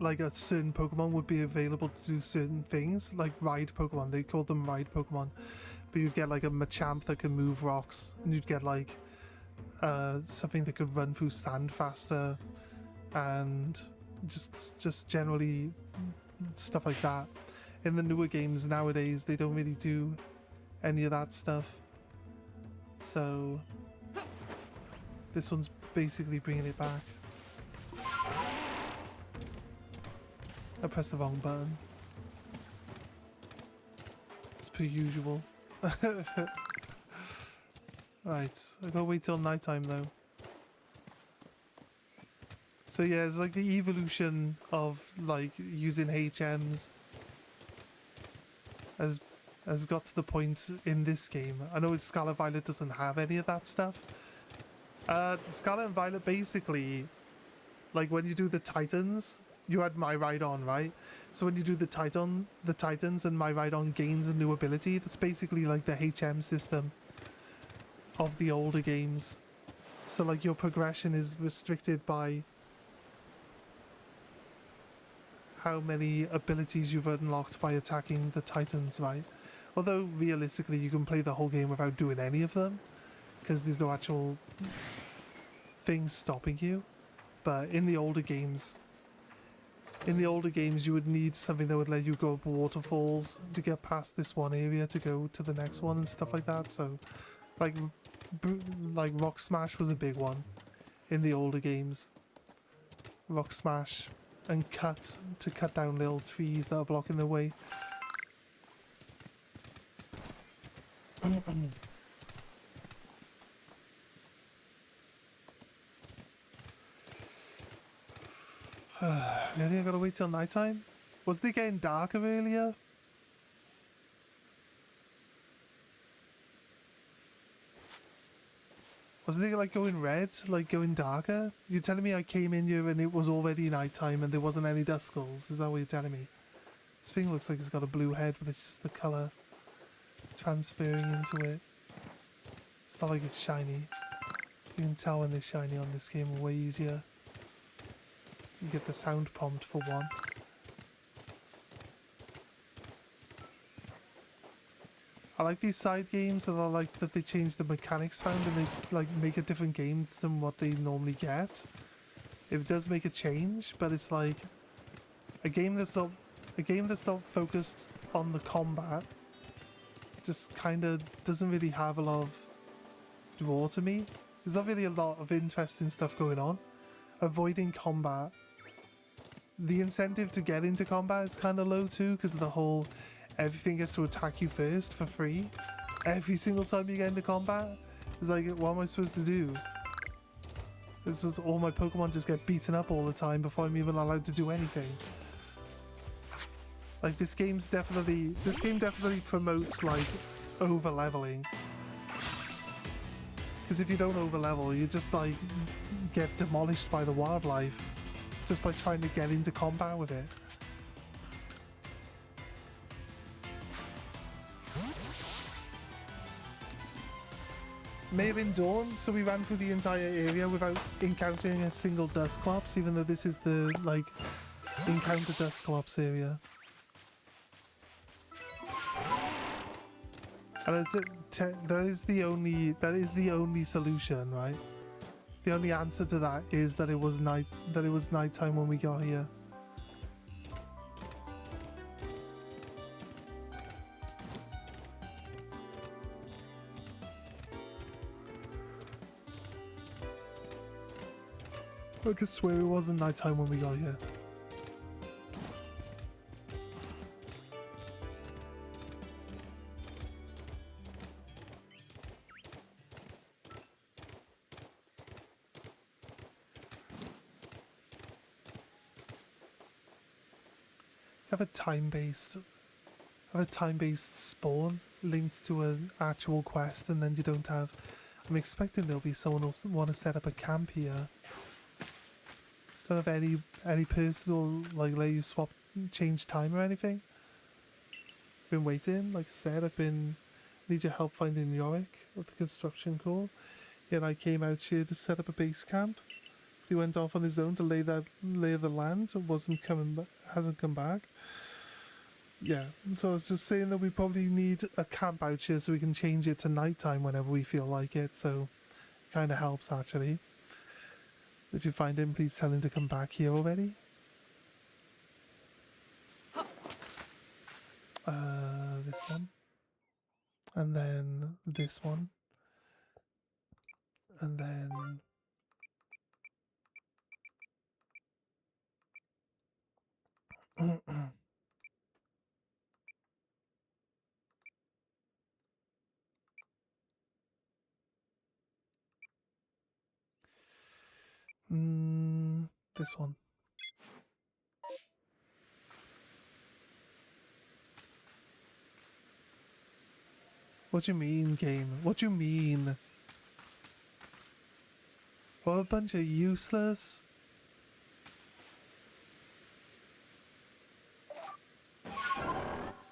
like a certain Pokemon would be available to do certain things, like ride Pokemon. They called them ride Pokemon. But you'd get like a Machamp that can move rocks, and you'd get like something that could run through sand faster, and just generally stuff like that. In the newer games nowadays, they don't really do any of that stuff. So this one's basically bringing it back. I pressed the wrong button. As per usual. Right, I gotta wait till nighttime though. So yeah, it's like the evolution of like using HMs has got to the point in this game. I know Scarlet Violet doesn't have any of that stuff. Scarlet and Violet basically, like when you do the Titans, you had My Rhydon, right? So when you do the Titans and My Rhydon gains a new ability, that's basically like the HM system of the older games. So like your progression is restricted by how many abilities you've unlocked by attacking the Titans, right? Although realistically you can play the whole game without doing any of them, because there's no actual things stopping you. But in the older games you would need something that would let you go up waterfalls to get past this one area to go to the next one and stuff like that. So like Rock Smash was a big one in the older games. Rock Smash and cut to cut down little trees that are blocking the way. Really, I gotta wait till nighttime? Wasn't it getting darker earlier? Wasn't it like going red, like going darker? You're telling me I came in here and it was already nighttime and there wasn't any duscles? Is that what you're telling me? This thing looks like it's got a blue head, but it's just the colour transferring into it. It's not like it's shiny. You can tell when they're shiny on this game way easier. You get the sound prompt for one. I like these side games that are like that they change the mechanics found and they like make a different game than what they normally get. It does make a change, but it's like a game that's not focused on the combat just kind of doesn't really have a lot of draw to me. There's not really a lot of interesting stuff going on. Avoiding combat, the incentive to get into combat is kind of low too, because of the whole everything gets to attack you first for free every single time you get into combat. It's like, what am I supposed to do? This is all my Pokemon just get beaten up all the time before I'm even allowed to do anything. Like, this game definitely promotes like over leveling. Because if you don't over level, you just like get demolished by the wildlife just by trying to get into combat with it. May have been dawn, so we ran through the entire area without encountering a single Dusclops, even though this is the like encounter Dusclops area. And that is the only solution, right? The only answer to that is that it was nighttime when we got here. I could swear it wasn't nighttime when we got here. Have a time-based spawn linked to an actual quest, and then you don't have. I'm expecting there'll be someone else that want to set up a camp here. Don't have any person who'll like let you change time or anything. Been waiting, like I said. Need your help finding Yorick of the construction corps. Yet I came out here to set up a base camp. He went off on his own to lay the land. Hasn't come back. Yeah, so I was just saying that we probably need a camp out here so we can change it to nighttime whenever we feel like it. So, kind of helps actually. If you find him, please tell him to come back here already. This one. And then this one. And then... this one. What do you mean, game? What do you mean? What a bunch of useless...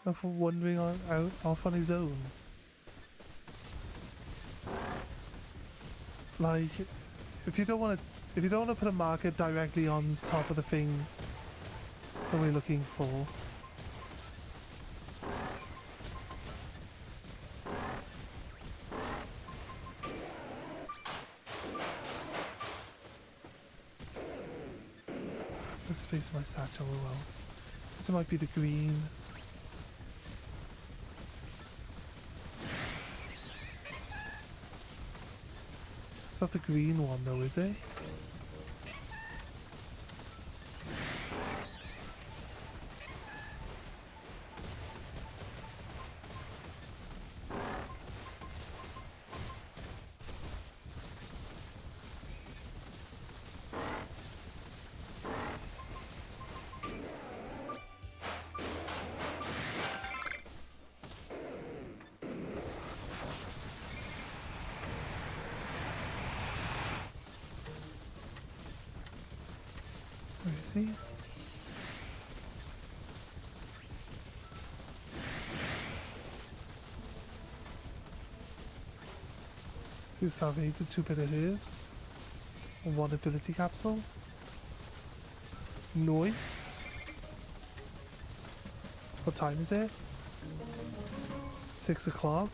For wandering off on his own. Like, if you don't want to put a marker directly on top of the thing that we're looking for. Let's space my satchel as well. This might be the green. It's not the green one though, is it? Where is he? Two salvage, 2 bitter herbs, and 1 ability capsule. Nice. What time is it? 6 o'clock.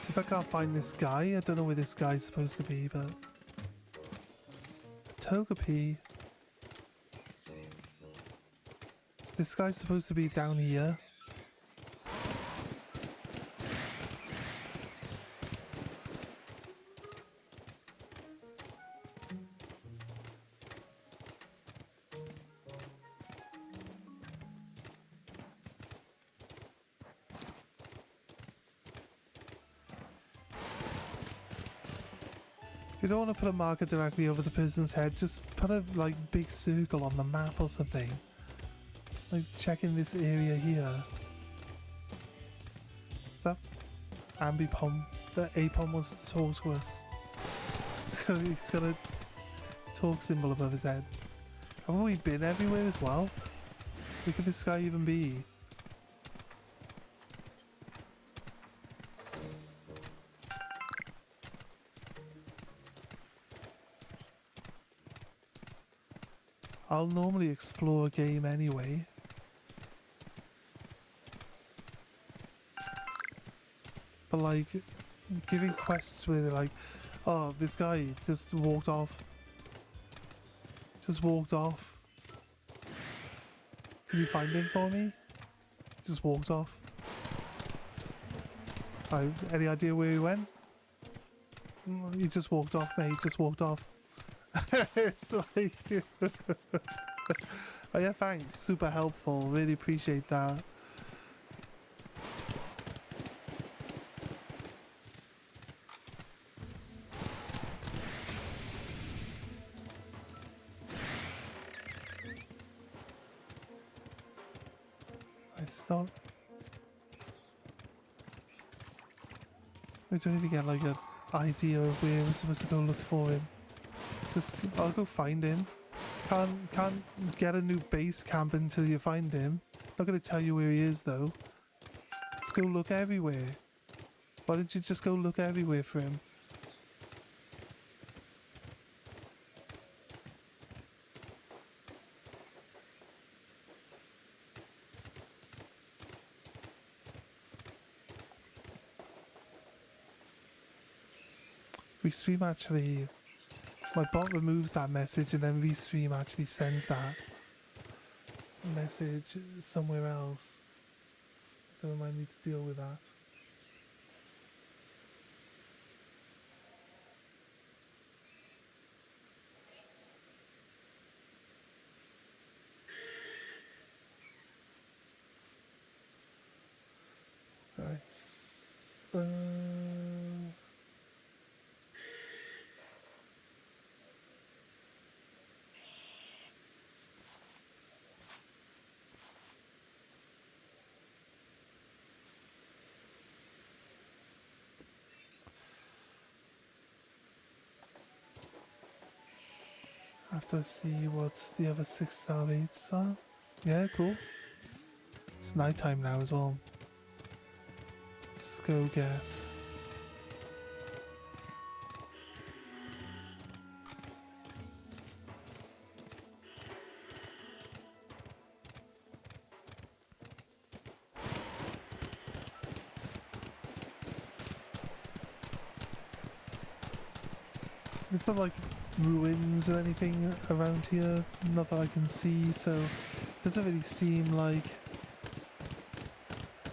See if I can't find this guy. I don't know where this guy's supposed to be, but... Togepi. Is this guy supposed to be down here? If you don't want to put a marker directly over the person's head, just put a like big circle on the map or something. Like checking this area here. What's up? Ambipom. The Apom wants to talk to us. So he's got a talk symbol above his head. Haven't we been everywhere as well? Where could this guy even be? I'll normally explore a game anyway. But like, giving quests where they're like, oh, this guy just walked off. Just walked off. Can you find him for me? Just walked off. Oh, any idea where he went? He just walked off, mate. Just walked off. It's like... Oh yeah, thanks. Super helpful. Really appreciate that. It's not... We don't even get like an idea of where we're supposed to go look for him. Just, I'll go find him. Can't get a new base camp until you find him. Not gonna tell you where he is though. Let's go look everywhere. Why don't you just go look everywhere for him? Restream actually... My bot removes that message and then Restream actually sends that message somewhere else. So I might need to deal with that. Right. I have to see what the other 6-star rates are. Yeah, cool. It's nighttime now as well. Let's go get... There's not like ruins or anything around here, not that I can see, so it doesn't really seem like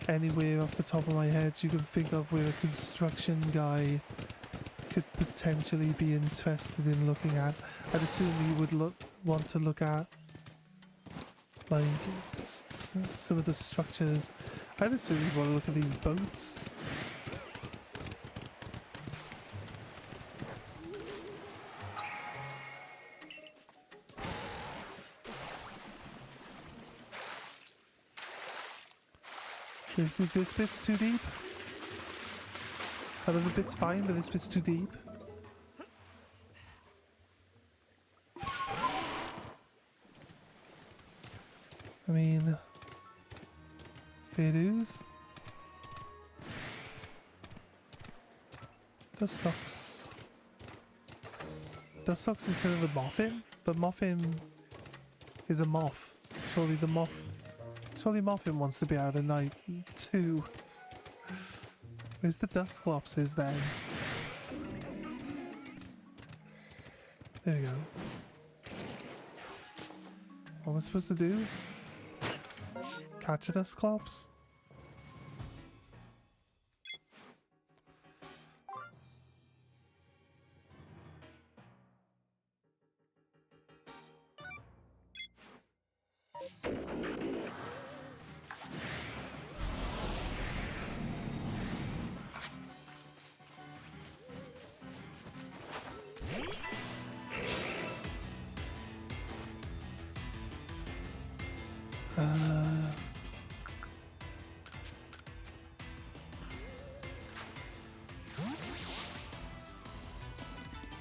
anywhere off the top of my head you can think of where a construction guy could potentially be interested in looking at. I'd assume he would want to look at like some of the structures. I'd assume he'd want to look at these boats. Seriously, this bit's too deep? Another bit's fine, but this bit's too deep. I mean... fair dues? Dustox. Dustox instead of the Moffin? But Moffin is a moth. Surely the moth... Surely Moffin wants to be out at night too. Where's the Dusclopses then? There we go. What am I supposed to do? Catch a Dusclops?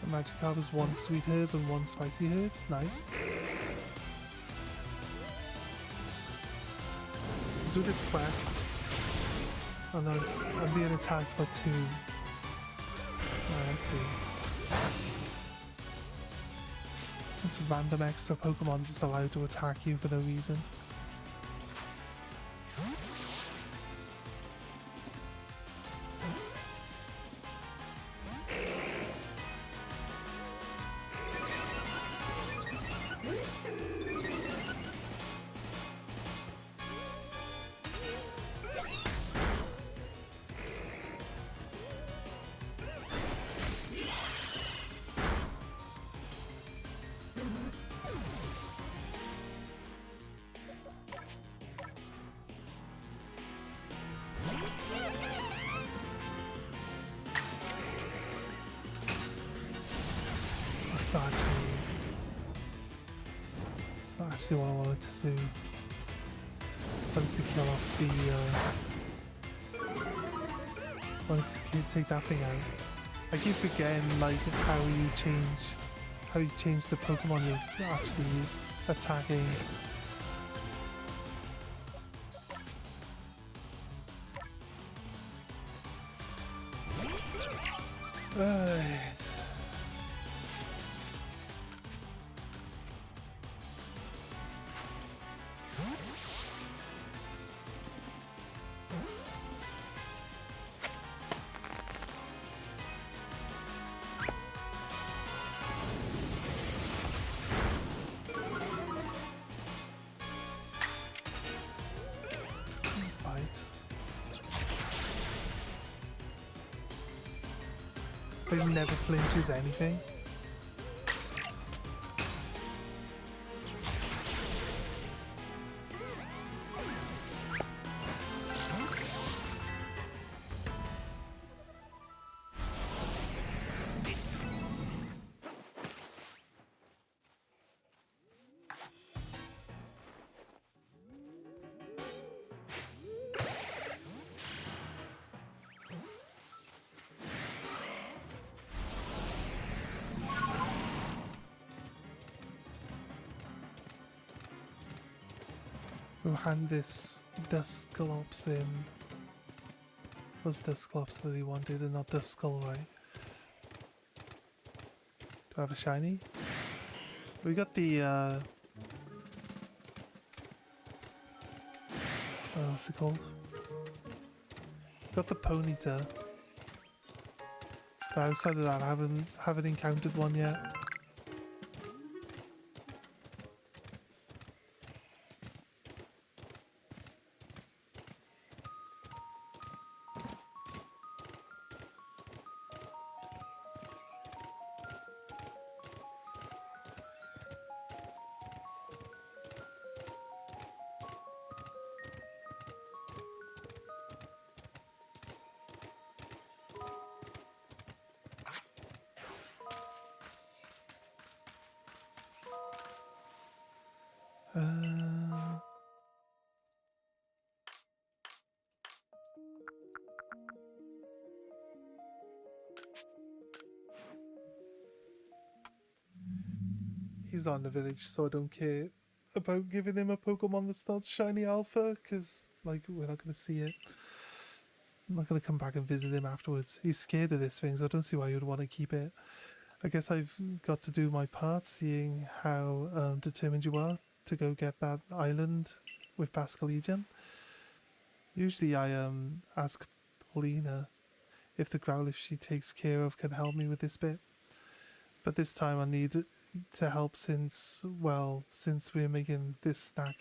The magic card is 1 sweet herb and 1 spicy herbs. Nice. Do this quest. Oh no, I'm being attacked by 2. Oh, I see. This random extra Pokemon just allowed to attack you for no reason. It's not actually what I wanted to do. I wanted to kill off the I wanted to take that thing out. I keep forgetting like how you change the Pokemon you're actually attacking. Right. But he never flinches anything. We'll hand this Dusclops in. It was Dusclops that he wanted and not Duskull, right? Do I have a shiny? We got the what's it called? Got the Ponyta. But outside of that I haven't encountered one yet. He's not in the village, so I don't care about giving him a Pokemon that's not Shiny Alpha, because, like, we're not going to see it. I'm not going to come back and visit him afterwards. He's scared of this thing, so I don't see why you'd want to keep it. I guess I've got to do my part, seeing how determined you are to go get that island with Basculegion. Usually I ask Paulina if the Growlithe she takes care of can help me with this bit. But this time I need to help since we're making this snack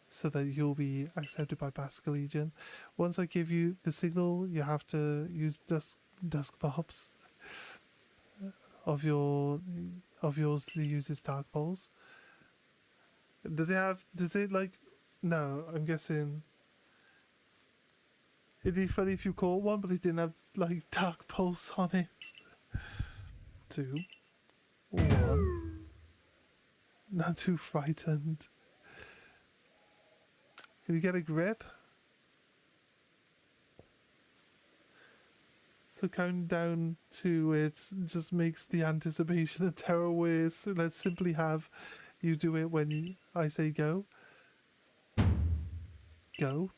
so that you'll be accepted by Basque Legion. Once I give you the signal, you have to use dusk bobs of yours to use his dark pulse. Does it like, no, I'm guessing it'd be funny if you caught one but it didn't have like dark pulse on it. 2, 1. Not too frightened. Can you get a grip? So counting down to it just makes the anticipation and terror worse. Let's simply have you do it when I say go. Go.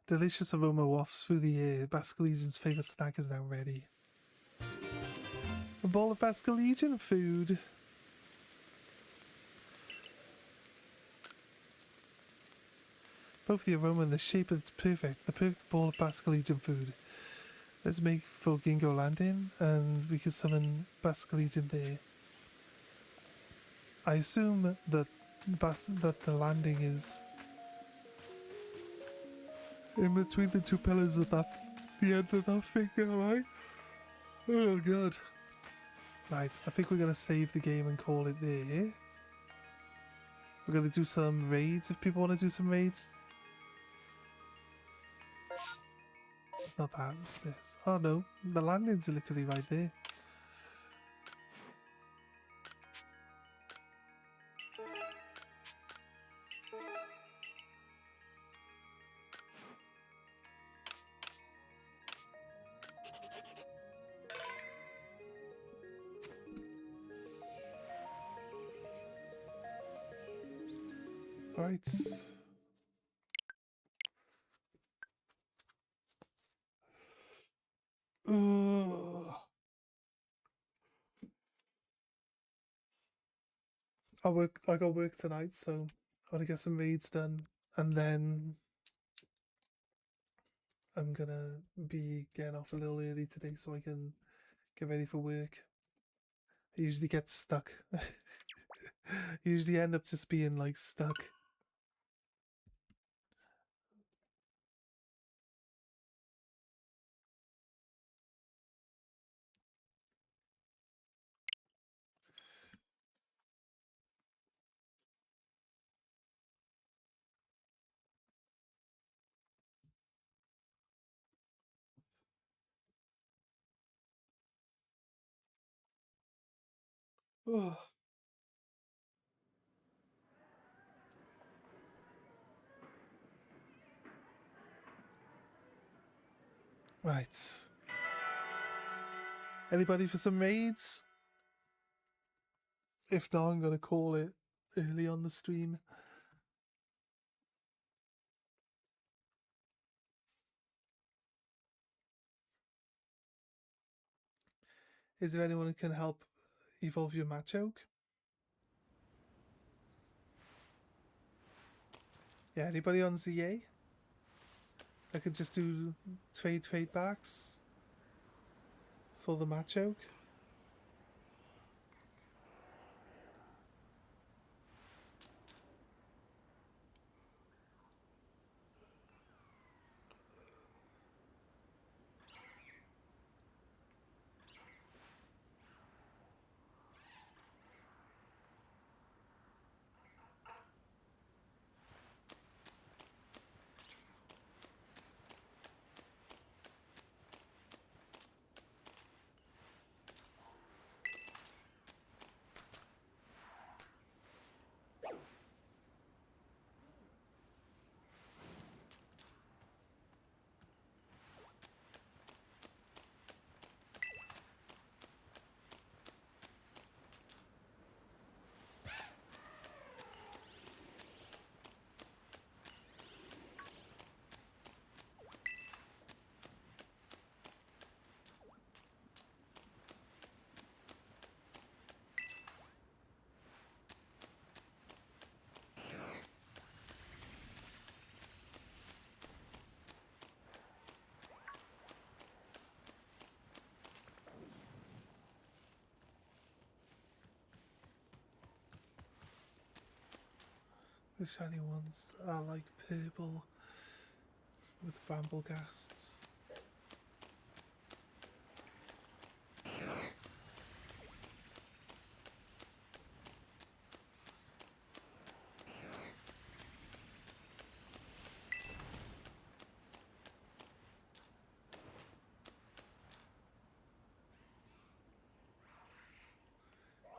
Delicious aroma wafts through the air. Basque Legion's favourite snack is now ready. A bowl of Basque Legion food. Both the aroma and the shape is perfect. The perfect bowl of Basque Legion food. Let's make for Gingo landing, and we can summon Basque Legion there. I assume that the landing is in between the two pillars of the end of that finger, right? Oh god. Right, I think we're going to save the game and call it there. We're going to do some raids if people want to do some raids. It's not that, it's this. Oh no, the landing's literally right there. Right. I got work tonight, so I want to get some raids done, and then I'm gonna be getting off a little early today so I can get ready for work. I usually get stuck. I usually end up just being like stuck. Right. Anybody for some raids? If not, I'm gonna call it early on the stream. Is there anyone who can help evolve your Machoke? Yeah, anybody on ZA? I could just do trade backs for the Machoke. The shiny ones are like purple with bramble ghasts.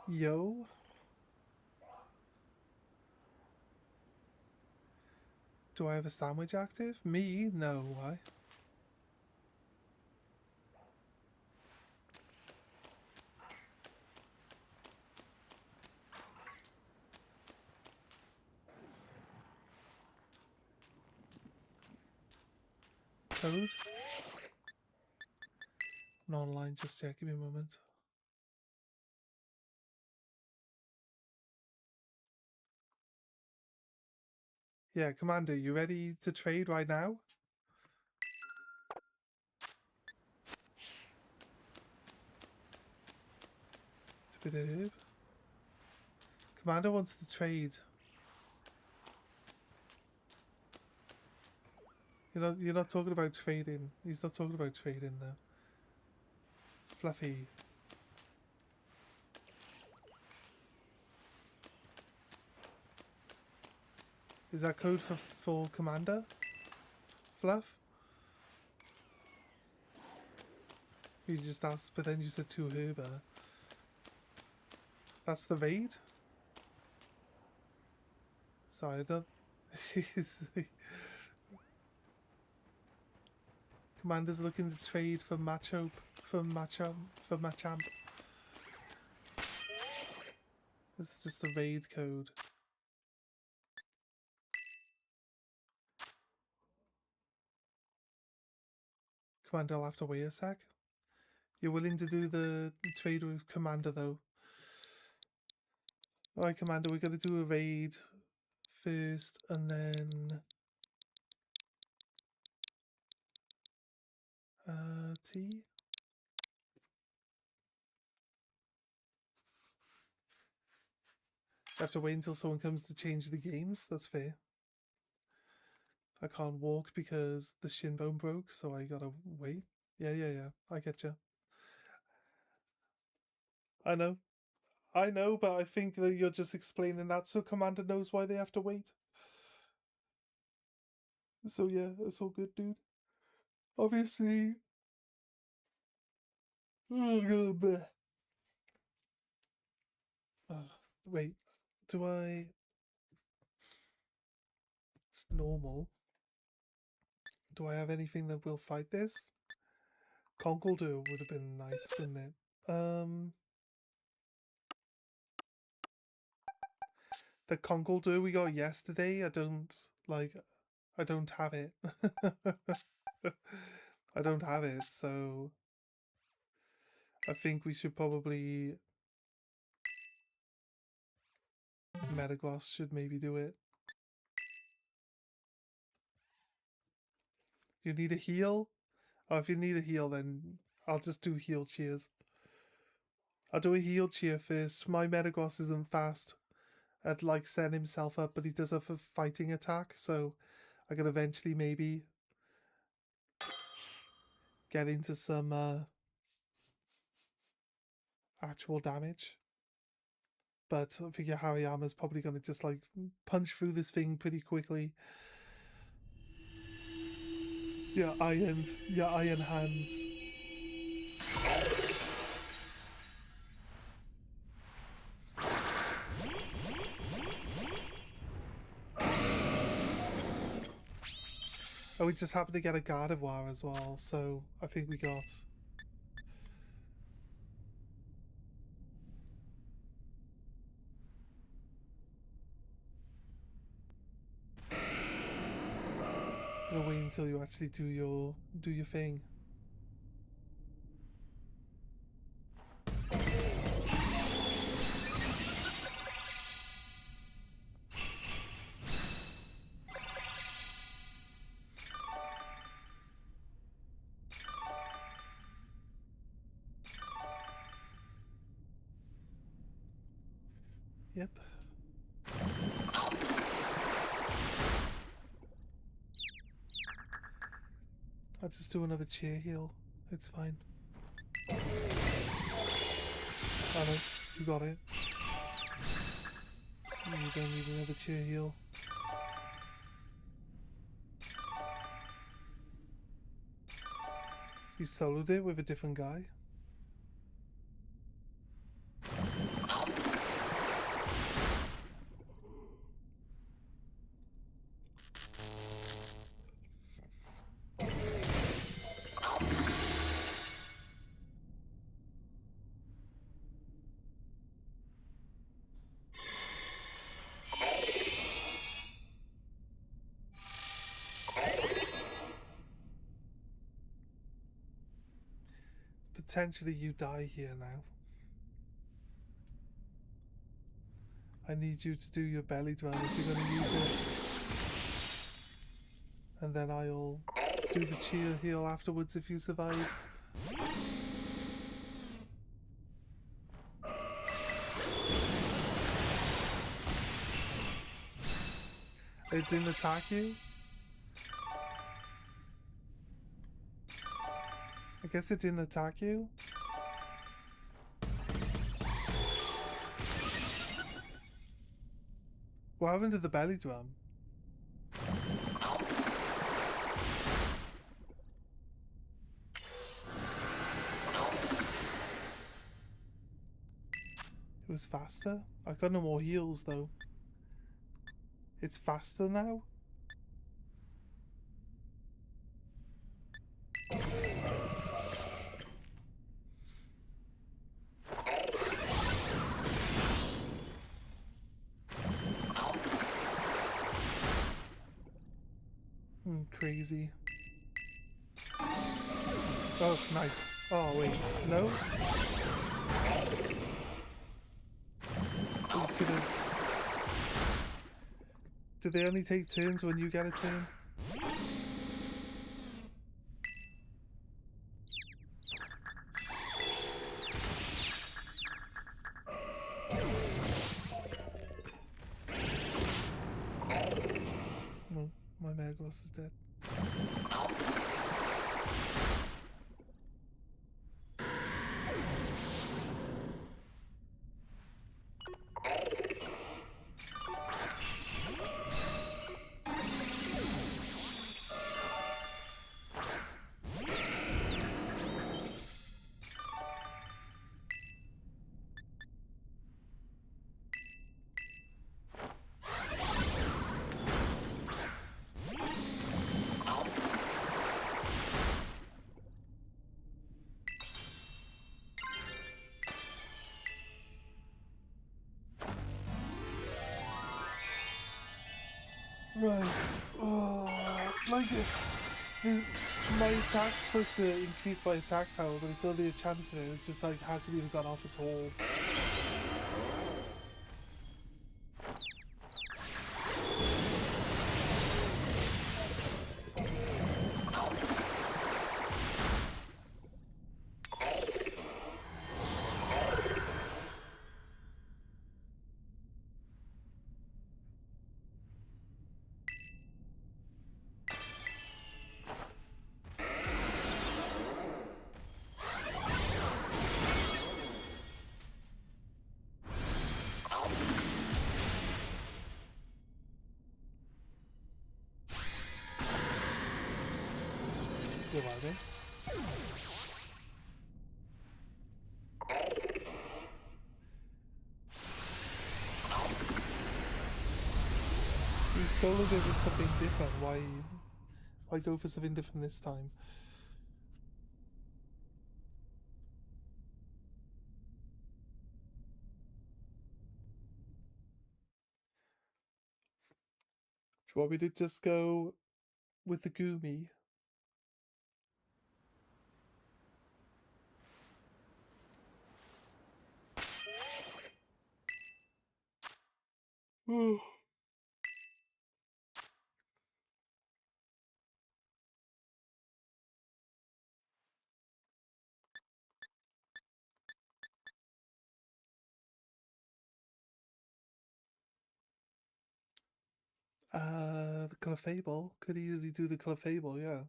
Yo. Do I have a sandwich active? Me? No, why? Code? Not online just yet, give me a moment. Yeah, Commander, you ready to trade right now? It's a bit of herb. Commander wants to trade. You're not talking about trading. He's not talking about trading though. Fluffy. Is that code for Commander? Fluff? You just asked, but then you said 2 herber. That's the raid? Sorry, I don't... Commander's looking to trade for Machamp. This is just a raid code. Commander, I'll have to wait a sec. You're willing to do the trade with Commander though. Alright, Commander, we're going to do a raid first and then... T? I have to wait until someone comes to change the games. That's fair. I can't walk because the shin bone broke, so I gotta wait. Yeah. I get you. I know, but I think that you're just explaining that so Commander knows why they have to wait. So yeah, it's all good, dude. Obviously... Wait, do I... It's normal. Do I have anything that will fight this? Conkeldurr would have been nice, wouldn't it? The Conkeldurr we got yesterday, I don't have it. I don't have it, so I think we should probably... Metagross should maybe do it. You need a heal? Oh, if you need a heal, then I'll just do heal cheers. I'll do a heal cheer first. My Metagross isn't fast at like setting himself up, but he does have a fighting attack, so I can eventually maybe get into some actual damage. But I figure Hariyama's probably going to just like punch through this thing pretty quickly. Yeah, iron hands. Oh, we just happened to get a Gardevoir as well, so I think we got... I'm gonna wait until you actually do your thing. Yep. I'll just do another cheer heal. It's fine. Alright, you got it. You don't need another cheer heal. You soloed it with a different guy? Potentially you die here now. I need you to do your belly drum if you're going to use it. And then I'll do the cheer heal afterwards if you survive. It didn't attack you? I guess it didn't attack you? What happened to the belly drum? It was faster? I got no more heals though. It's faster now? Crazy. Oh, nice. Oh, wait. No? You could have... Do they only take turns when you get a turn? No, my Meglos is dead. Right. Oh, like my attack's supposed to increase my attack power, but it's only a chance in it. It just like hasn't even gone off at all. Surviving. You solo did something different. Why go for something different this time? Do you want me to just go with the Goomy? The Clefable. Could easily do the Clefable, yeah.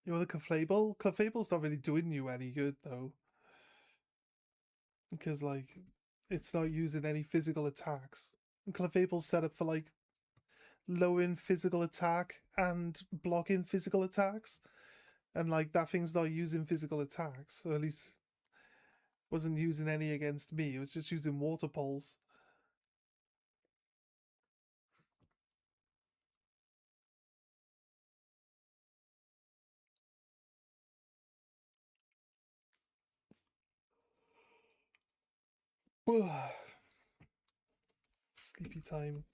You know the Clefable? Clefable's not really doing you any good though. Because like it's not using any physical attacks. And Clefable's set up for like lowering physical attack and blocking physical attacks. And like that thing's not using physical attacks, or at least wasn't using any against me. It was just using water poles. Sleepy time.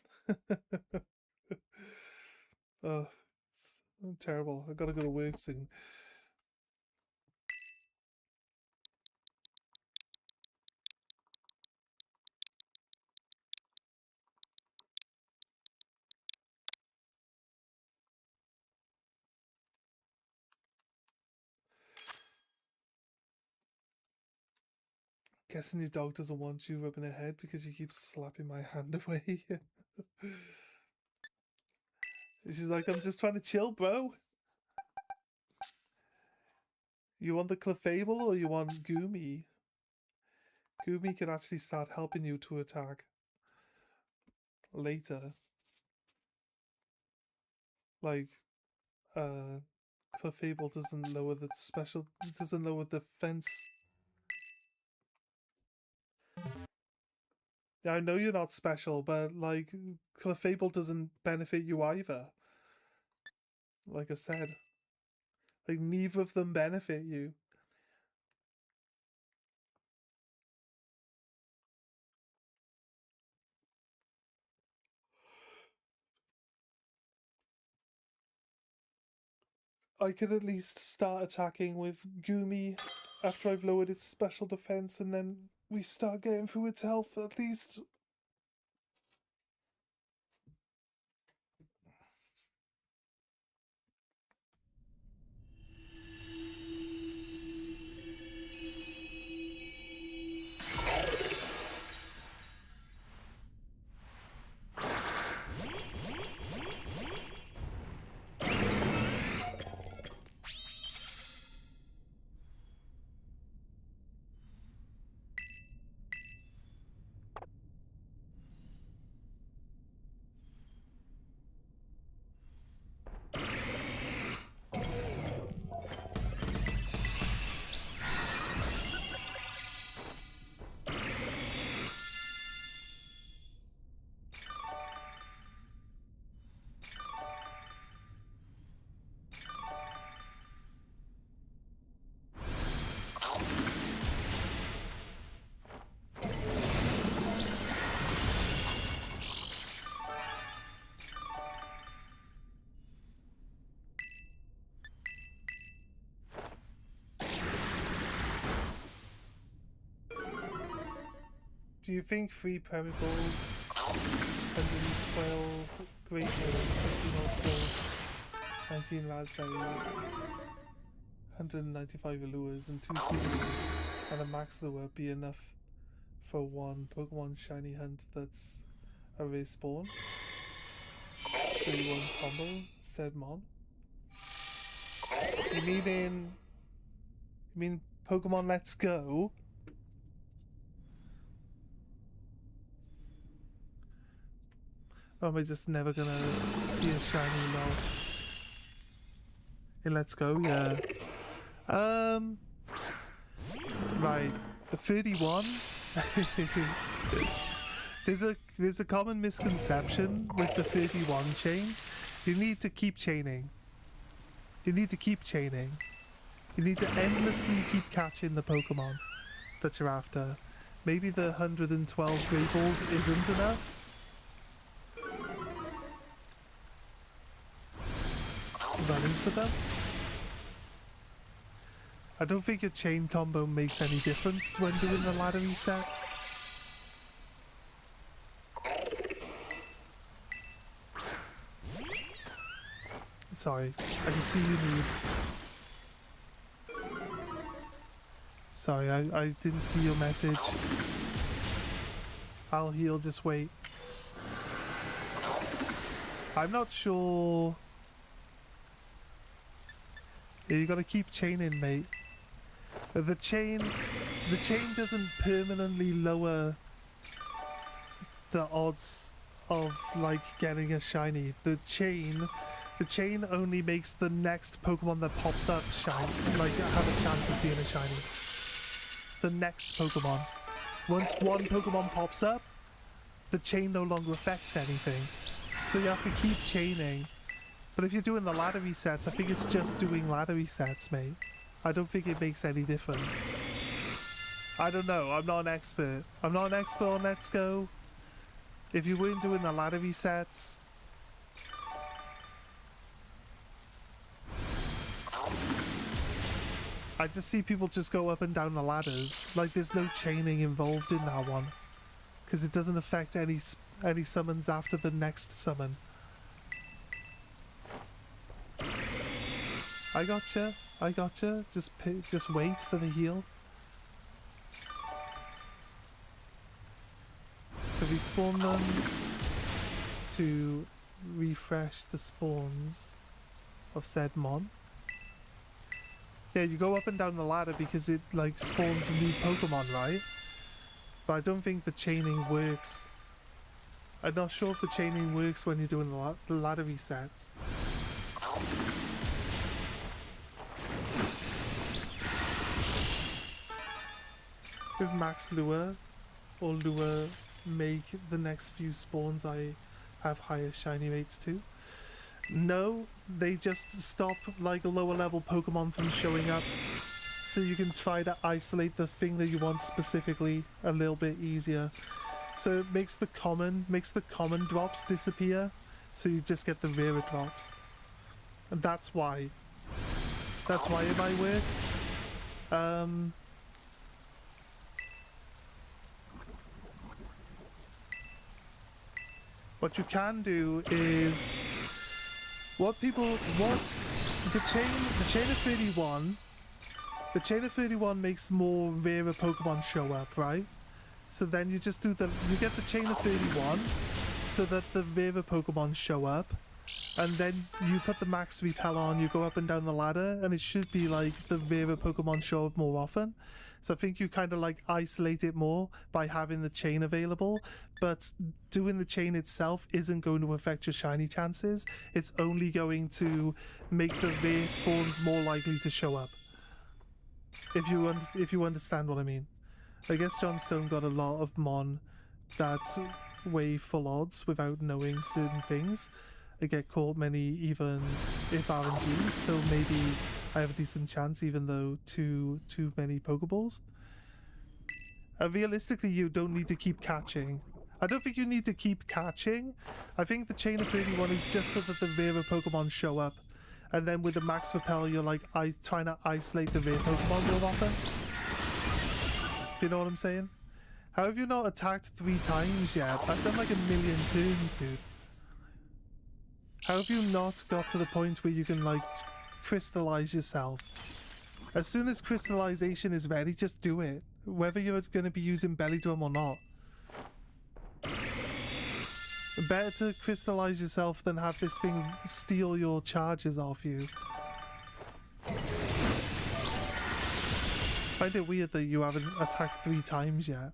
Oh, it's terrible. I gotta go to work soon. Guessing your dog doesn't want you rubbing her head because you keep slapping my hand away. She's like, I'm just trying to chill, bro. You want the Clefable or you want Goomy? Goomy can actually start helping you to attack later. Like, Clefable doesn't lower the special, doesn't lower the defense. Yeah, I know you're not special, but like, Clefable doesn't benefit you either. Like I said, like neither of them benefit you. I could at least start attacking with Goomy after I've lowered its special defense, and then we start getting through its health at least. Do you think 3 Periballs, 112 Great Hills, 50 North Hills, 19 Raspberries, 195 Allures, and 2 Souvenirs, and a Max Lure be enough for one Pokemon Shiny Hunt that's a respawn? 31 combo, said Mon. You mean Pokemon Let's Go? Or am I just never gonna see a shiny now? In Let's Go, yeah. Right, the 31. there's a common misconception with the 31 chain. You need to keep chaining. You need to keep chaining. You need to endlessly keep catching the Pokemon that you're after. Maybe the 112 Great Balls isn't enough. Running for them. I don't think a chain combo makes any difference when doing the ladder resets. Sorry, I can see you need. Sorry, I didn't see your message. I'll heal, just wait. I'm not sure Yeah, you gotta keep chaining, mate. The chain doesn't permanently lower the odds of like getting a shiny. The chain only makes the next Pokemon that pops up shiny, like have a chance of being a shiny. The next Pokemon. Once one Pokemon pops up, the chain no longer affects anything. So you have to keep chaining. But if you're doing the ladder resets, I think it's just doing ladder resets, mate. I don't think it makes any difference. I don't know, I'm not an expert. I'm not an expert on Let's Go. If you weren't doing the ladder resets... I just see people just go up and down the ladders. Like there's no chaining involved in that one. Because it doesn't affect any summons after the next summon. I gotcha. Just wait for the heal. To respawn them, to refresh the spawns of said mon. Yeah, you go up and down the ladder because it like spawns a new Pokemon, right? But I don't think the chaining works. I'm not sure if the chaining works when you're doing the ladder resets. With Max Lure or Lure make the next few spawns I have higher shiny rates too? No, they just stop like lower level Pokemon from showing up, so you can try to isolate the thing that you want specifically a little bit easier. So it makes the common drops disappear, so you just get the rarer drops. And that's why it might work. What you can do is the chain of 31. The chain of 31 makes more rarer Pokemon show up, right? So then you just do you get the chain of 31 so that the rarer Pokemon show up, and then you put the max repel on, you go up and down the ladder, and it should be like the rarer Pokemon show up more often. So I think you kind of like isolate it more by having the chain available, but doing the chain itself isn't going to affect your shiny chances. It's only going to make the rare spawns more likely to show up. If you understand what I mean. I guess Johnstone got a lot of mon that weigh full odds without knowing certain things. I get caught many even if RNG, so maybe I have a decent chance even though too many Pokeballs. Realistically, you don't need to keep catching. I don't think you need to keep catching. I think the chain of 31 is just so that the rarer Pokemon show up. And then with the max repel, you're like trying to isolate the rare Pokemon more often. You know what I'm saying? How have you not attacked 3 times yet? I've done like a million turns, dude. How have you not got to the point where you can like crystallize yourself? As soon as crystallization is ready, just do it. Whether you're going to be using Belly Drum or not. Better to crystallize yourself than have this thing steal your charges off you. I find it weird that you haven't attacked 3 times yet.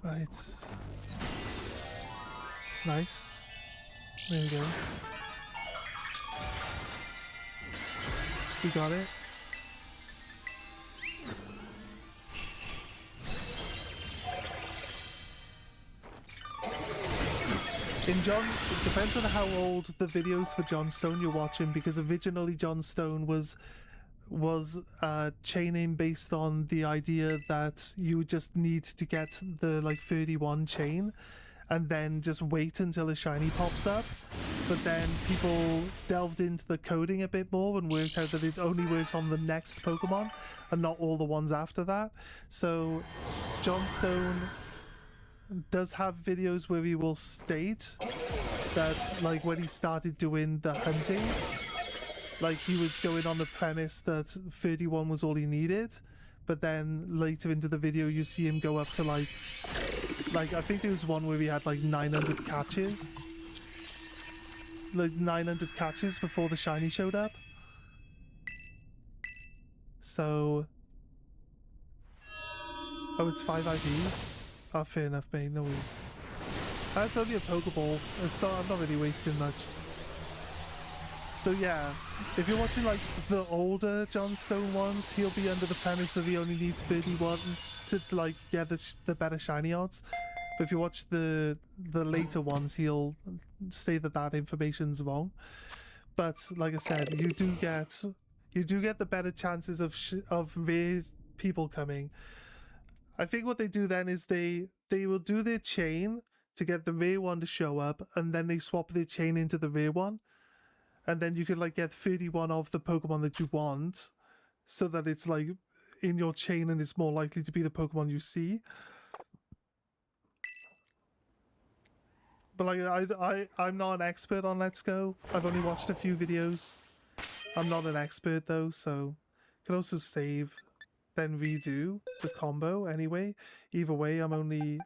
Right. Nice. There we go. We got it. It depends on how old the videos for John Stone you're watching, because originally John Stone was chaining based on the idea that you just need to get the like 31 chain and then just wait until a shiny pops up. But then people delved into the coding a bit more and worked out that it only works on the next Pokemon and not all the ones after that. So John Stone does have videos where he will state that like when he started doing the hunting, like he was going on the premise that 31 was all he needed, but then later into the video you see him go up to like I think there was one where he had like 900 catches. Like 900 catches before the shiny showed up. So... Oh, it's 5 IV? Oh, fair enough, mate, no worries. That's only a Pokeball. I'm not really wasting much. So yeah, if you're watching like the older John Stone ones, he'll be under the premise that he only needs 31 to like get the better shiny odds. But if you watch the later ones, he'll say that information's wrong. But like I said, you do get the better chances of rare people coming. I think what they do then is they will do their chain to get the rare one to show up, and then they swap their chain into the rare one, and then you can like get 31 of the Pokemon that you want, so that it's like in your chain and it's more likely to be the Pokemon you see. But like I'm not an expert on Let's Go. I've only watched a few videos. I'm not an expert though, so can also save, then redo the combo anyway. Either way, I'm only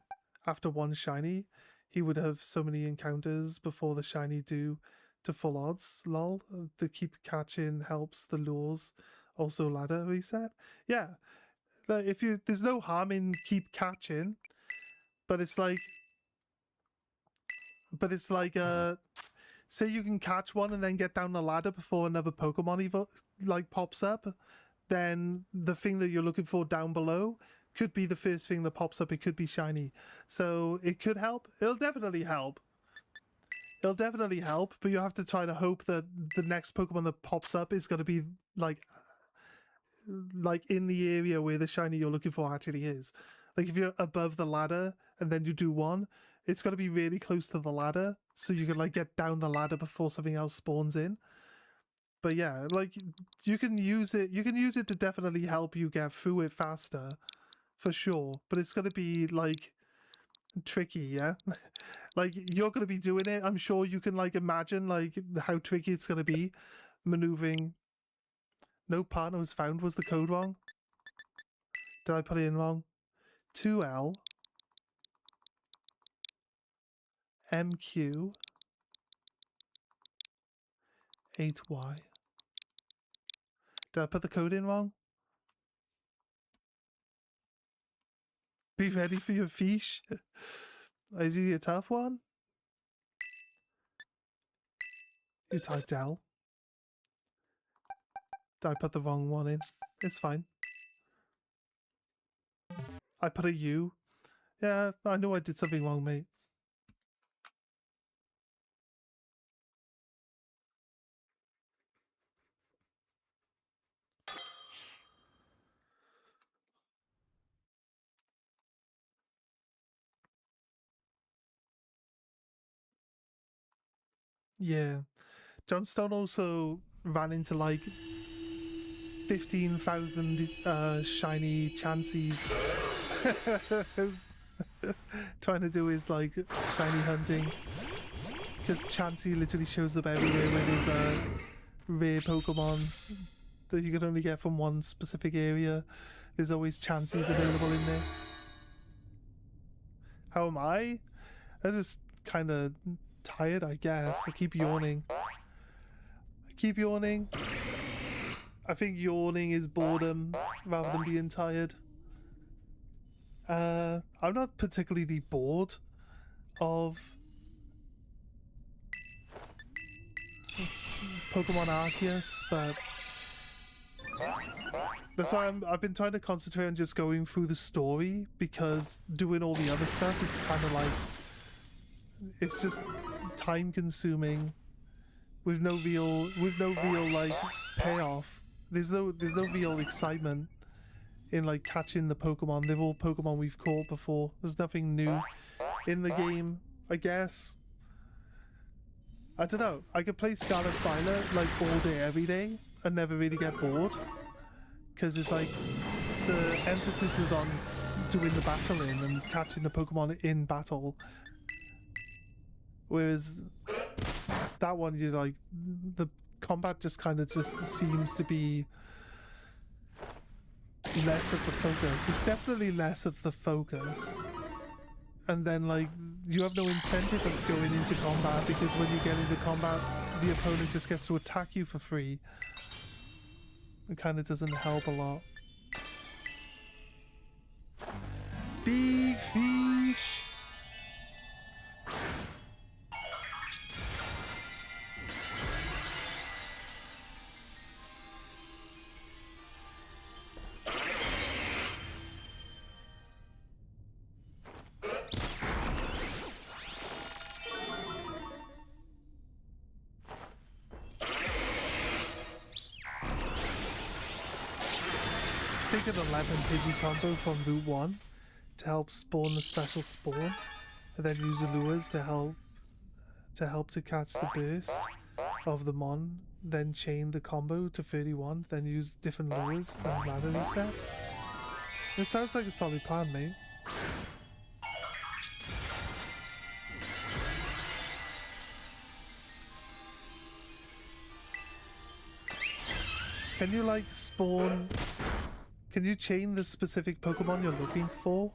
after one shiny. He would have so many encounters before the shiny do to full odds. Lol. The keep catching helps the lures. Also ladder reset. Yeah. There's no harm in keep catching, but it's like say you can catch one and then get down the ladder before another Pokemon pops up, then the thing that you're looking for down below could be the first thing that pops up. It could be shiny. So it could help. It'll definitely help. But you have to try to hope that the next Pokemon that pops up is going to be like in the area where the shiny you're looking for actually is. Like if you're above the ladder and then you do one, it's got to be really close to the ladder so you can like get down the ladder before something else spawns in. But yeah, like you can use it to definitely help you get through it faster, for sure. But it's going to be like tricky, yeah? Like you're going to be doing it. I'm sure you can like imagine like how tricky it's going to be maneuvering. No partner was found. Was the code wrong? Did I put it in wrong? 2L MQ 8Y. Did I put the code in wrong? Be ready for your fish. Is he a tough one? You typed L. Did I put the wrong one in? It's fine. I put a U. Yeah, I know I did something wrong, mate. Yeah. John Stone also ran into like 15,000 shiny chances trying to do his like shiny hunting, because Chansey literally shows up everywhere where there's a rare Pokemon that you can only get from one specific area. There's always Chanseys available in there. How am I? I'm just kind of tired, I guess. I keep yawning. I think yawning is boredom rather than being tired. I'm not particularly bored of Pokemon Arceus, but that's why I've been trying to concentrate on just going through the story, because doing all the other stuff is kind of like, it's just time consuming with no real like payoff. There's no real excitement in like catching the Pokemon. They're all Pokemon we've caught before. There's nothing new in the game, I guess. I don't know. I could play Scarlet Violet like all day, every day, and never really get bored, because it's like the emphasis is on doing the battling and catching the Pokemon in battle. Whereas that one, you like, the combat just kind of just seems to be less of the focus. It's definitely less of the focus. And then, like, you have no incentive of going into combat, because when you get into combat, the opponent just gets to attack you for free. It kind of doesn't help a lot. Big fish! Take an 11 Pidgey combo from Route 1 to help spawn the special spawn, and then use the lures to help to catch the burst of the mon, then chain the combo to 31, then use different lures and ladder reset. It sounds like a solid plan, mate. Can you like spawn... Can you chain the specific Pokemon you're looking for?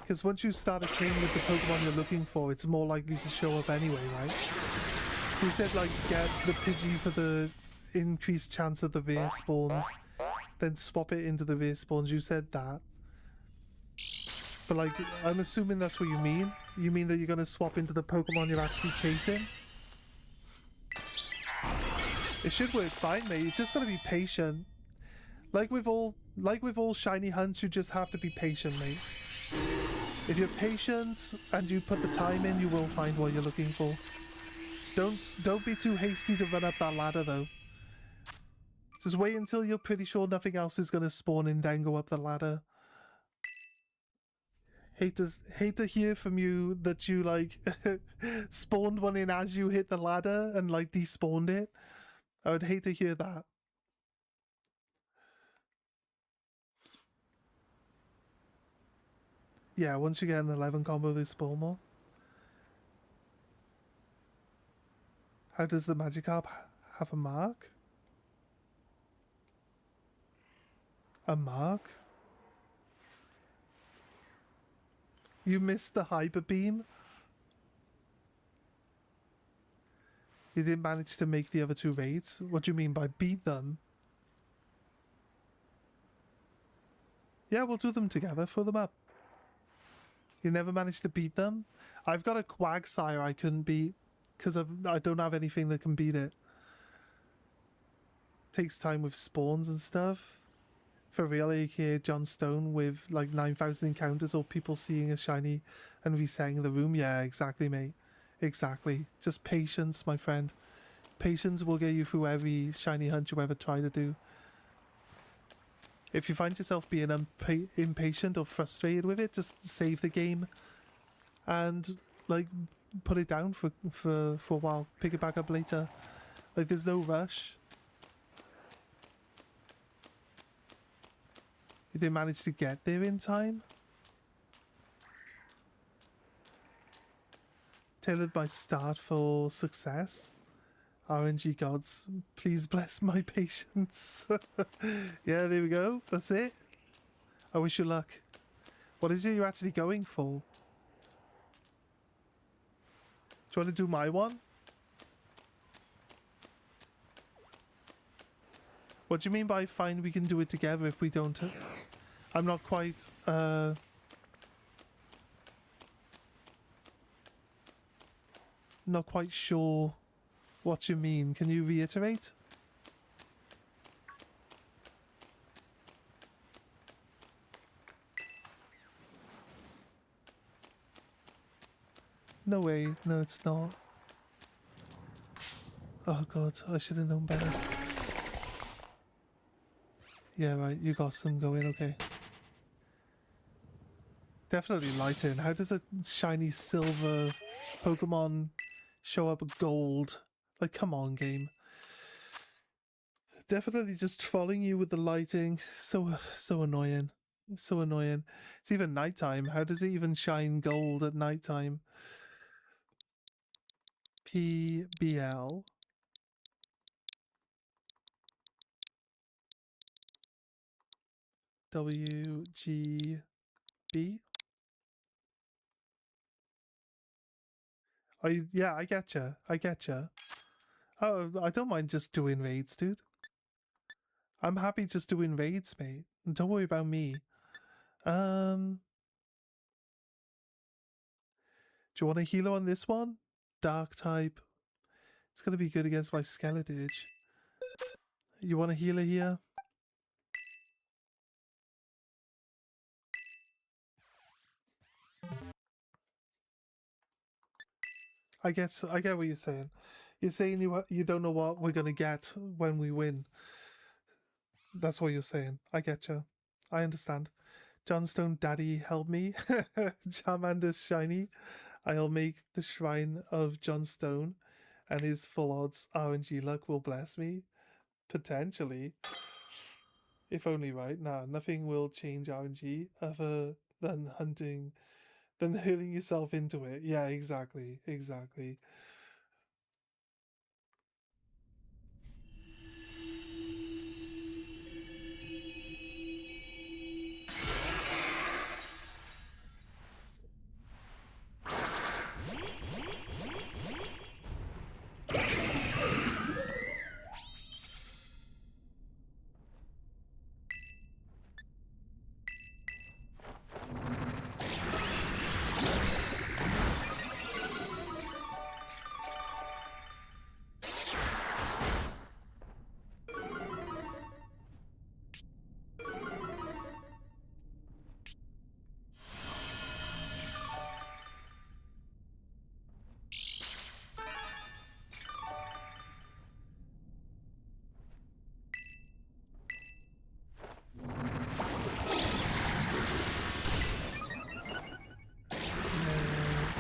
Because once you start a chain with the Pokemon you're looking for, it's more likely to show up anyway, right? So you said like get the Pidgey for the increased chance of the rare spawns, then swap it into the rare spawns. You said that. But like, I'm assuming that's what you mean. You mean that you're going to swap into the Pokemon you're actually chasing? It should work fine, mate. You just got to be patient. Like with all shiny hunts, you just have to be patient, mate. If you're patient and you put the time in, you will find what you're looking for. Don't be too hasty to run up that ladder, though. Just wait until you're pretty sure nothing else is gonna spawn and then go up the ladder. Hate to hear from you that you like spawned one in as you hit the ladder and like despawned it. I would hate to hear that. Yeah, once you get an 11 combo, they spawn more. How does the Magikarp have a mark? A mark? You missed the Hyper Beam? You didn't manage to make the other two raids? What do you mean by beat them? Yeah, we'll do them together, throw them up. You never managed to beat them? I've got a Quagsire I couldn't beat because I don't have anything that can beat it. Takes time with spawns and stuff. For real, aka John Stone with like 9,000 encounters or people seeing a shiny and resetting the room. Yeah, exactly, mate. Exactly. Just patience, my friend. Patience will get you through every shiny hunt you ever try to do. If you find yourself being impatient or frustrated with it, just save the game and like put it down for a while. Pick it back up later. Like there's no rush. You didn't manage to get there in time. Tailored my start for success. RNG gods, please bless my patience. Yeah, there we go. That's it. I wish you luck. What is it you're actually going for? Do you want to do my one? What do you mean by fine we can do it together if we don't? I'm not quite... not quite sure what you mean. Can you reiterate? No way. No, it's not. Oh god, I should have known better. Yeah, right, you got some going, okay. Definitely lighting. How does a shiny silver Pokemon show up gold? Like, come on, game. Definitely just trolling you with the lighting. So annoying. So annoying. It's even nighttime. How does it even shine gold at nighttime? PBL. WGB. Yeah, I getcha. I getcha. Oh, I don't mind just doing raids, dude. I'm happy just doing raids, mate. Don't worry about me. Do you want a healer on this one? Dark type. It's gonna be good against my Skeledige. You want a healer here? I get what you're saying. You're saying you don't know what we're gonna get when we win. That's what you're saying. I get you. I understand. Johnstone Daddy help me. Charmander's shiny. I'll make the shrine of Johnstone, and his full odds RNG luck will bless me. Potentially. If only, right? Nah, nothing will change RNG other than hurling yourself into it. Yeah, exactly. Exactly.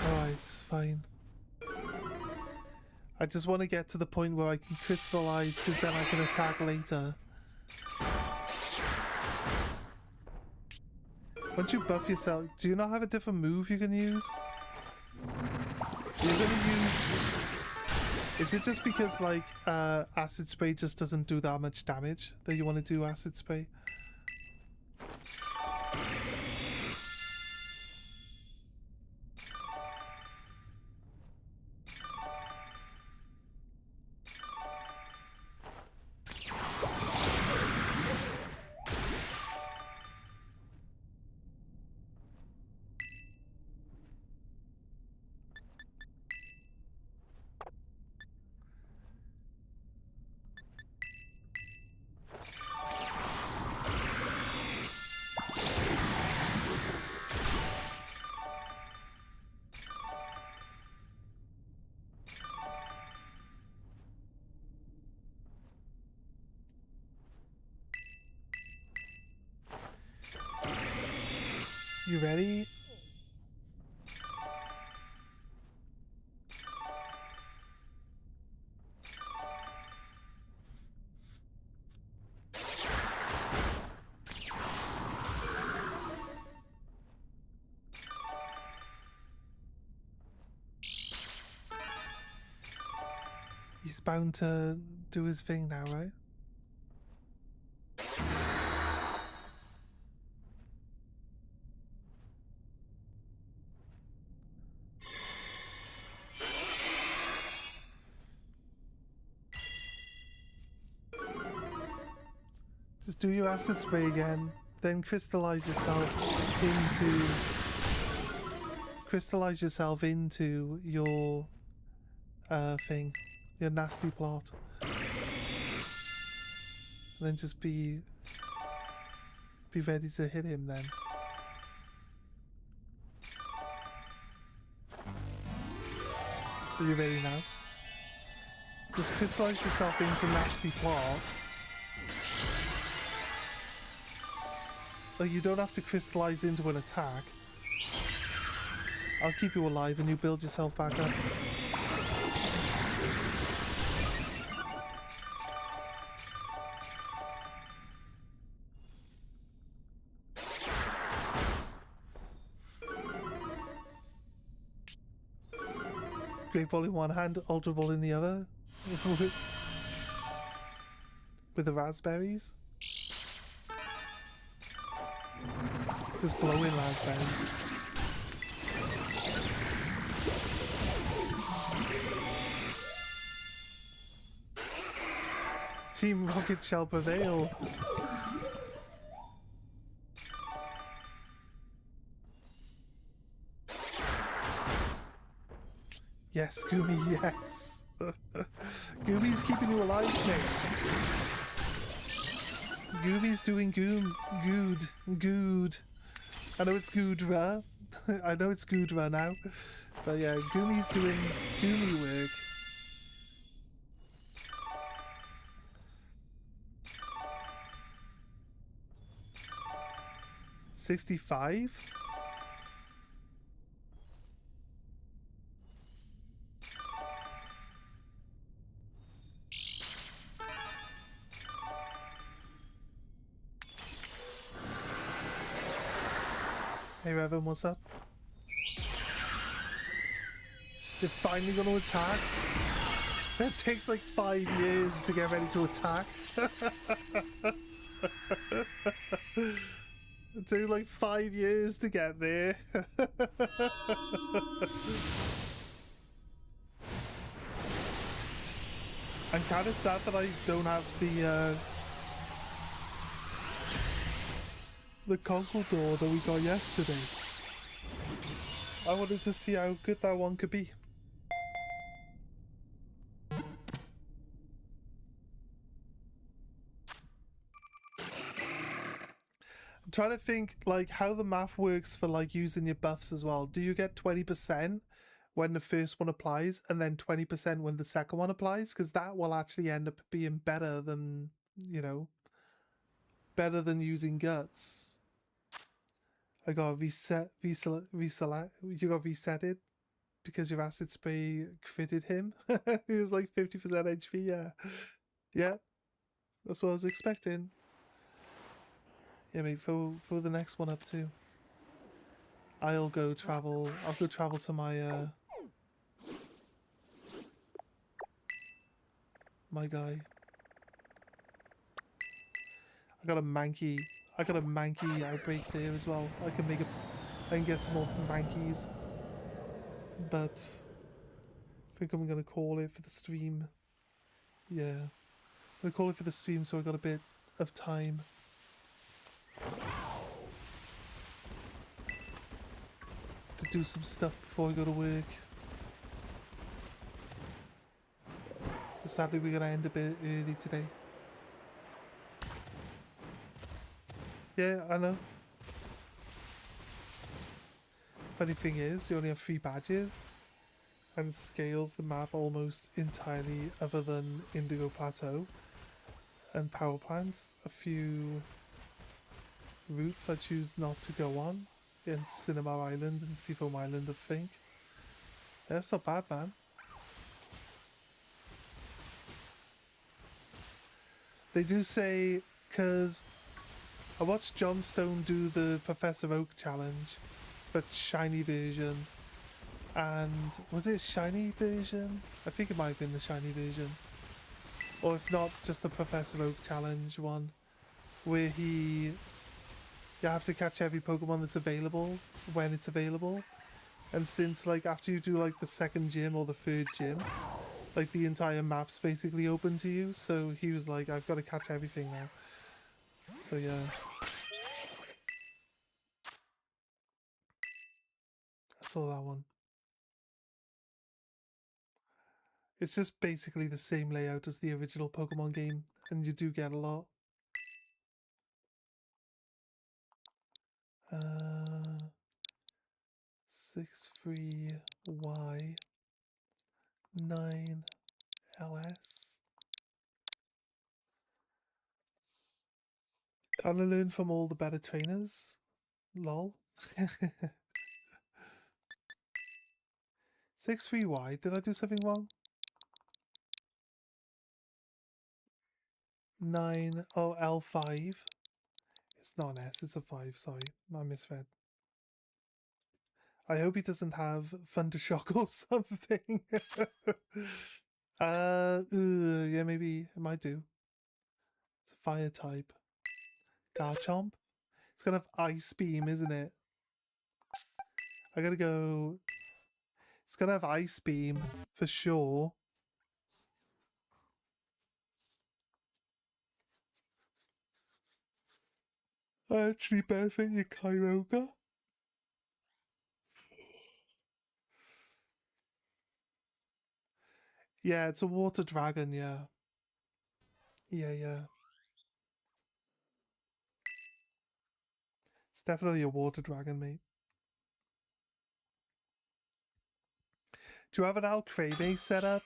Alright, fine. I just want to get to the point where I can crystallize, because then I can attack later. Once you buff yourself, do you not have a different move you can use? You're gonna use... Is it just because, like, Acid Spray just doesn't do that much damage that you want to do Acid Spray? You ready? He's bound to do his thing now, right? Just do your Acid Spray again, then crystallize yourself into your thing, your nasty plot. And then just be ready to hit him then. Are you ready now? Just crystallize yourself into nasty plot. Like, you don't have to crystallize into an attack. I'll keep you alive and you build yourself back up. Great Ball in one hand, Ultra Ball in the other. With the raspberries. Just blowing raspberries. Team Rocket shall prevail. Yes, Goomy, yes. Goomy's keeping you alive, mate. Goomy's doing good. I know it's Goodra. I know it's Goodra now. But yeah, Goomy's doing Goomy work. $65? Hey Revan, what's up? They're finally gonna attack? That takes like 5 years to get ready to attack. It took like 5 years to get there. I'm kind of sad that I don't have the Conquildor that we got yesterday. I wanted to see how good that one could be. I'm trying to think like how the math works for like using your buffs as well. Do you get 20% when the first one applies and then 20% when the second one applies? Because that will actually end up being better than, you know, better than using guts. I got reset, you got resetted because your acid spray critted him. He was like 50% HP, yeah. Yeah, that's what I was expecting. Yeah, mate, throw the next one up too. I'll go travel to my, my guy. I got a manky outbreak there as well. I can get some more mankeys. But I think I'm gonna call it for the stream. Yeah. I'm gonna call it for the stream so I got a bit of time. To do some stuff before I go to work. So sadly we're gonna end a bit early today. Yeah, I know. Funny thing is, you only have 3 badges and scales the map almost entirely other than Indigo Plateau and Power Plants. A few routes I choose not to go on in Cinema Island and Seafoam Island, I think. Yeah, that's not bad, man. They do say, because I watched John Stone do the Professor Oak challenge, but shiny version. And was it a shiny version? I think it might have been the shiny version. Or if not, just the Professor Oak challenge one. Where you have to catch every Pokemon that's available when it's available. And since like after you do like the second gym or the third gym, like the entire map's basically open to you. So he was like, I've got to catch everything now. So yeah. I saw that one. It's just basically the same layout as the original Pokemon game, and you do get a lot. 63Y 9LS. Kind of learn from all the better trainers. Lol. 63Y. Did I do something wrong? 9. Oh, L5. It's not an S, it's a 5. Sorry, I misread. I hope he doesn't have Thundershock or something. Yeah, maybe it might do. It's a fire type. Garchomp. It's gonna have Ice Beam, isn't it? I gotta go. It's gonna have Ice Beam for sure. I actually benefit your Kyogre. Yeah, it's a water dragon, yeah. Yeah. It's definitely a water dragon, mate. Do you have an Alcremie set up?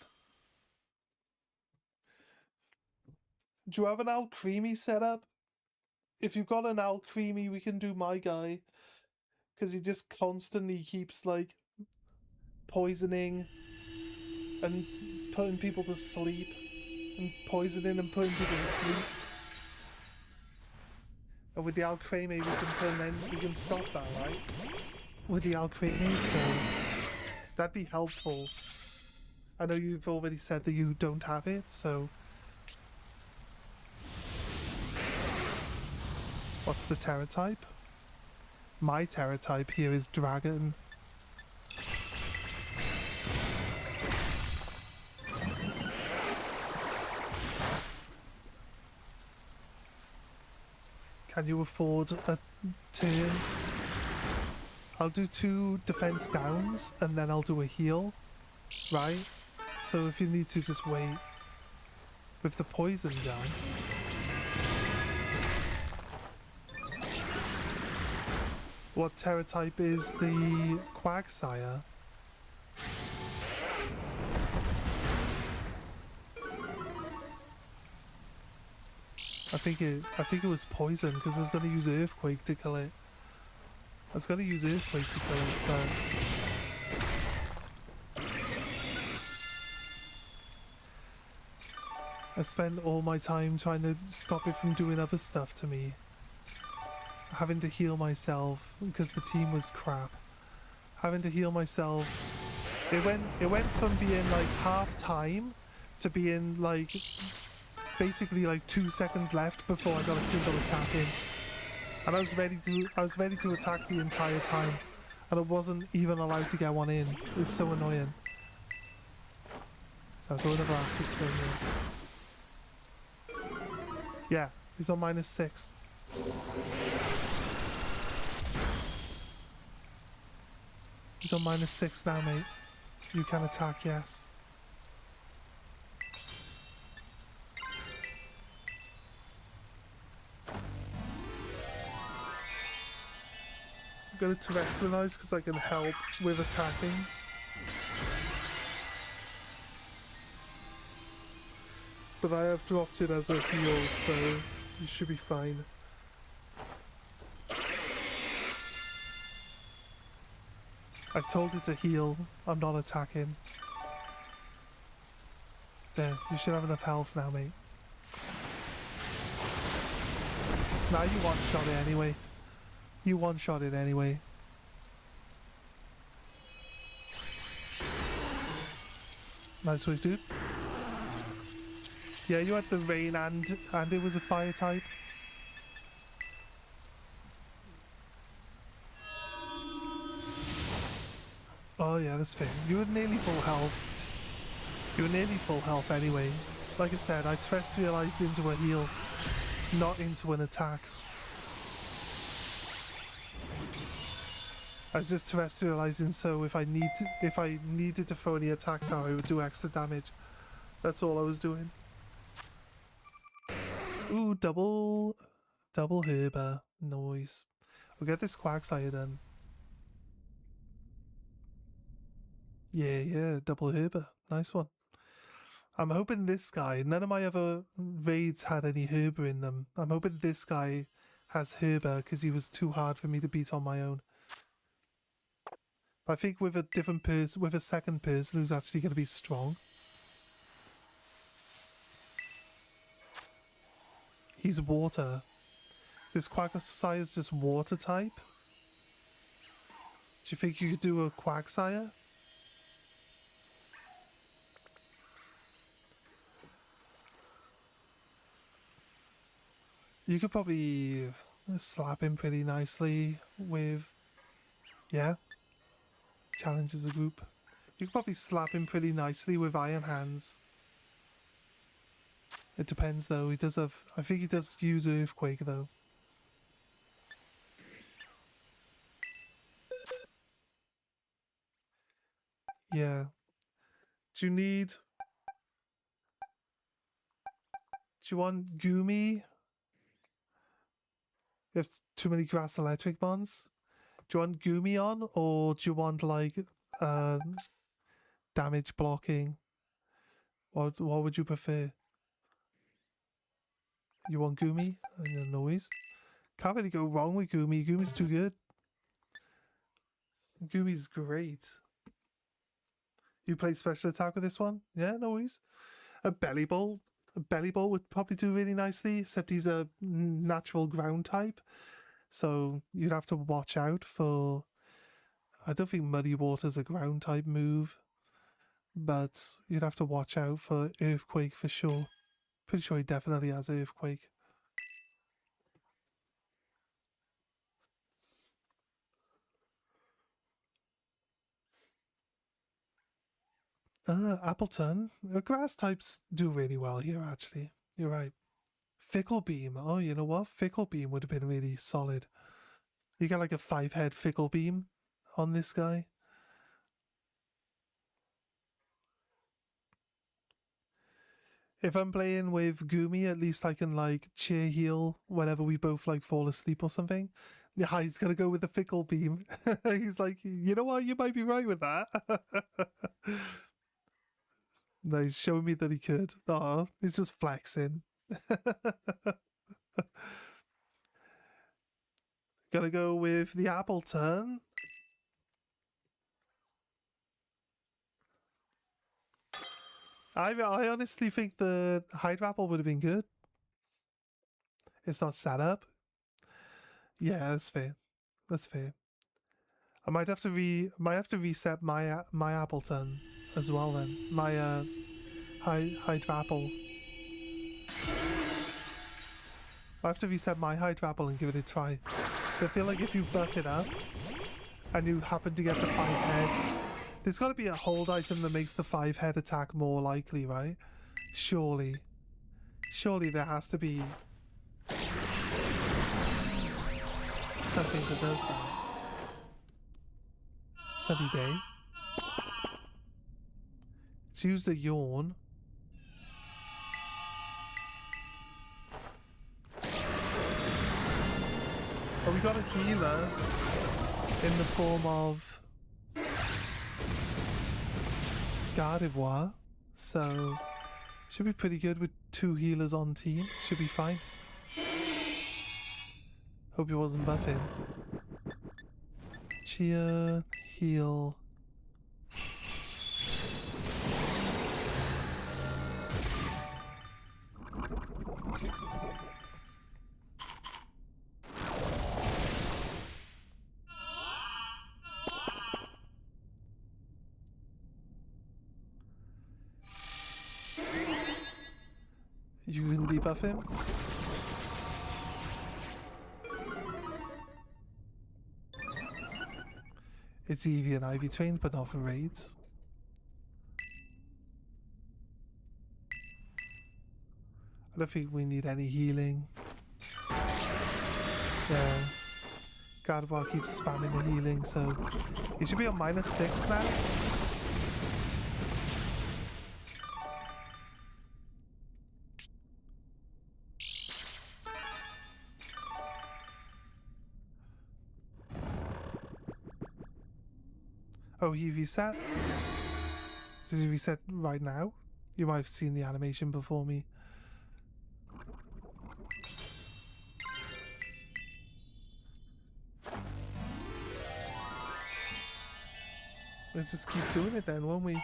Do you have an Alcremie set up? If you've got an Alcremie, we can do my guy. Because he just constantly keeps, like, poisoning and putting people to sleep. And poisoning and putting people to sleep. And with the Alcremie, we can stop that, right? With the Alcremie, so that'd be helpful. I know you've already said that you don't have it, so... What's the Terra type? My Terra type here is Dragon. Can you afford a turn? I'll do 2 defense downs and then I'll do a heal, right? So if you need to, just wait. With the poison down. What Terra type is the Quagsire? I think it was poison because I was gonna use Earthquake to kill it. I was gonna use Earthquake to kill it, but I spent all my time trying to stop it from doing other stuff to me. Having to heal myself because the team was crap. Having to heal myself. It went from being like half time to being like basically like 2 seconds left before I got a single attack in. And I was ready to attack the entire time. And I wasn't even allowed to get one in. It was so annoying. So I'll go with a blast spring here. Yeah, he's on -6. He's on -6 now, mate. You can attack, yes. I'm going to terrestrialize because I can help with attacking. But I have dropped it as a heal, so you should be fine. I've told it to heal. I'm not attacking. There, you should have enough health now, mate. Now you one-shot it anyway. You one-shot it anyway. Nice work, dude. Yeah, you had the rain and it was a fire type. Oh yeah, that's fair. You were nearly full health. You were nearly full health anyway. Like I said, I terrestrialized into a heal, not into an attack. I was just terrestrializing so if I needed to throw any attacks out, I would do extra damage. That's all I was doing. Ooh, double herber. Noise. We'll get this Quagsire done. Yeah, double herber. Nice one. I'm hoping this guy, none of my other raids had any herber in them. I'm hoping this guy has herber because he was too hard for me to beat on my own. But I think with a different person, with a second person who's actually going to be strong. He's water. This Quagsire is just water type. you think you could do a Quagsire? You could probably slap him pretty nicely with... Yeah. Challenges a group. You could probably slap him pretty nicely with Iron Hands. It depends though. He does have... I think he does use Earthquake though. Yeah. Do you need... Do you want Goomy? You have too many grass electric bonds? Do you want Goomy on? Or do you want like damage blocking? What would you prefer? You want Goomy? And the noise? Can't really go wrong with Goomy. Goomy's too good. Goomy's great. You play special attack with this one? Yeah, no worries. A Belly Bowl. A Belly Bowl would probably do really nicely, except he's a natural ground type. So you'd have to watch out for... I don't think Muddy Water's a ground type move, but you'd have to watch out for Earthquake for sure. Pretty sure he definitely has Earthquake. Appleton. Grass types do really well here, actually. You're right. Fickle Beam. Oh, you know what? Fickle Beam would have been really solid. You get like a 5-head Fickle Beam on this guy. If I'm playing with Goomy, at least I can like cheer heal whenever we both like fall asleep or something. Yeah, he's gonna go with the Fickle Beam. He's like, you know what? You might be right with that. No, he's showing me that he could. Oh, he's just flexing. Gonna go with the Appleton. I honestly think the Hydrapple would have been good. It's not set up. Yeah, that's fair. That's fair. I might have to reset my Appleton as well then. My Hydrapple. I have to reset my Hydrapple and give it a try. I feel like if you buff it up and you happen to get the 5-head, there's got to be a hold item that makes the 5-head attack more likely, right? Surely. Surely there has to be something that does that. Sunny day. Let's use the Yawn. Oh, we got a healer in the form of Gardevoir, so should be pretty good with 2 healers on team. Should be fine. Hope he wasn't buffing. Cheer, heal. You can debuff him. It's Eevee and Ivy trained, but not for raids. I don't think we need any healing. Yeah. Gardevoir keeps spamming the healing, so he should be on -6 now. Oh, he reset? Does he reset right now? You might have seen the animation before me. Let's just keep doing it then, won't we?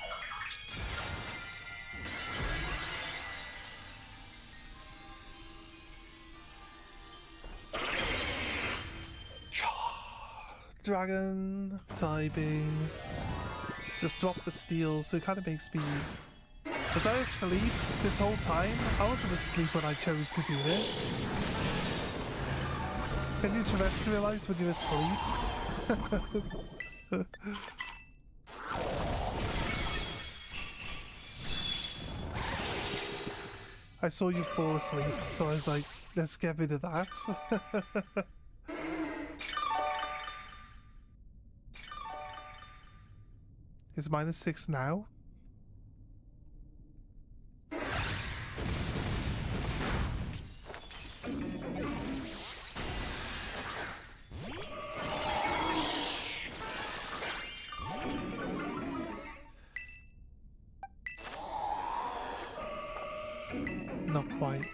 Dragon typing. Just drop the steel, so it kind of makes me... Was I asleep this whole time? I wasn't asleep when I chose to do this. Can you terrestrialize when you're asleep? I saw you fall asleep, so I was like, let's get rid of that. It's -6 now. Not quite.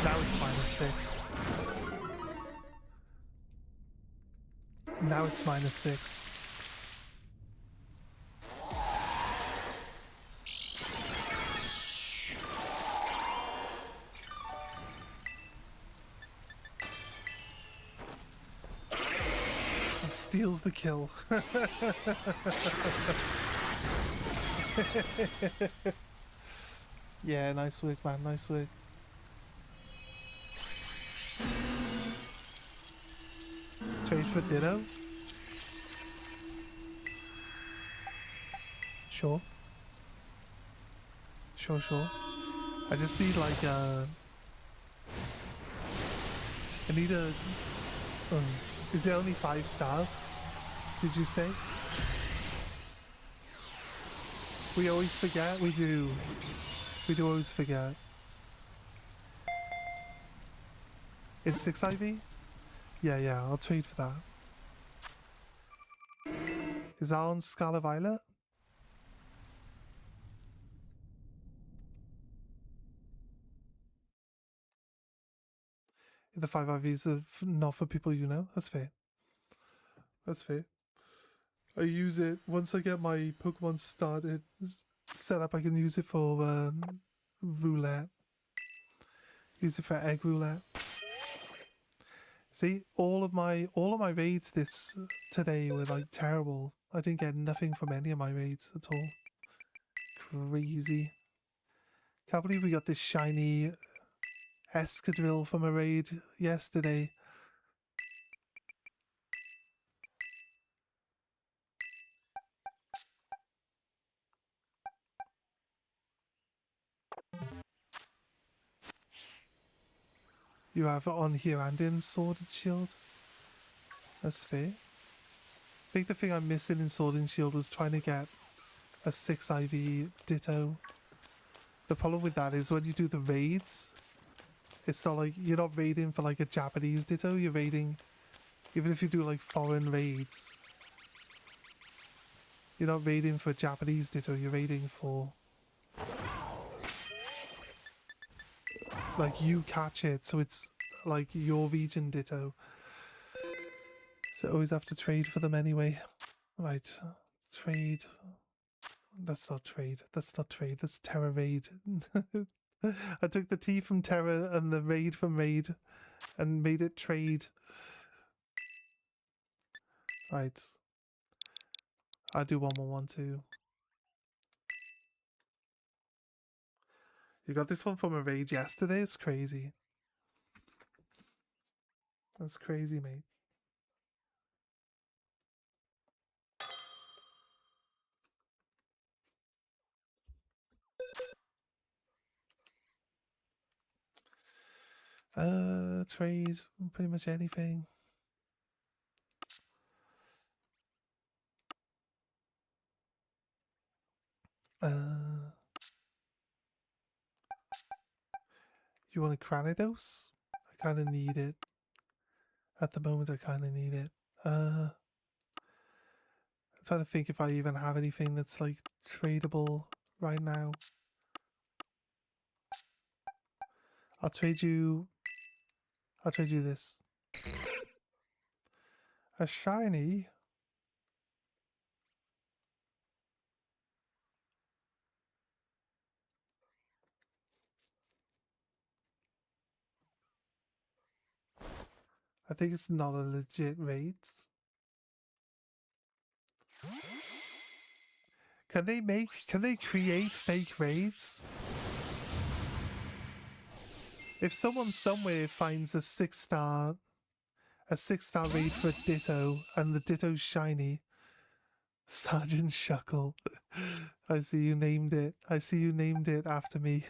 Now it's -6. Now it's -6. Steals the kill. Yeah, nice work, man. Nice work. Trade for Ditto? Sure. Sure. I just need like I need a... is there only 5 stars? Did you say? We always forget. We do. We do always forget. It's 6 IV? Yeah, I'll trade for that. Is that on Scarlet Violet? The 5 IVs are not for people you know. That's fair. That's fair. I use it once I get my Pokemon started set up. I can use it for roulette. Use it for egg roulette. See, all of my raids today were like terrible. I didn't get nothing from any of my raids at all. Crazy. Can't believe we got this shiny Escadrille from a raid yesterday. You have it on here and in Sword and Shield. That's fair. I think the thing I'm missing in Sword and Shield was trying to get a 6 IV Ditto. The problem with that is when you do the raids, it's not like you're not raiding for like a Japanese Ditto. You're raiding, even if you do like foreign raids, you're not raiding for a Japanese Ditto. You're raiding for like you catch it, so it's like your region Ditto. So always have to trade for them anyway. Right, trade. That's not trade. That's not trade. That's Terra Raid. I took the T from Terra and the Raid from Raid and made it trade. Right. I'll do 1-1-1-2. You got this one from a raid yesterday? It's crazy. That's crazy, mate. Trade pretty much anything. You want a Granados? I kind of need it. At the moment, I kind of need it. I'm trying to think if I even have anything that's like tradable right now. I'll trade you this. A shiny. I think it's not a legit raid. Can they create fake raids? If someone somewhere finds a 6-star raid for a Ditto and the Ditto's shiny, Sergeant Shuckle. I see you named it. I see you named it after me.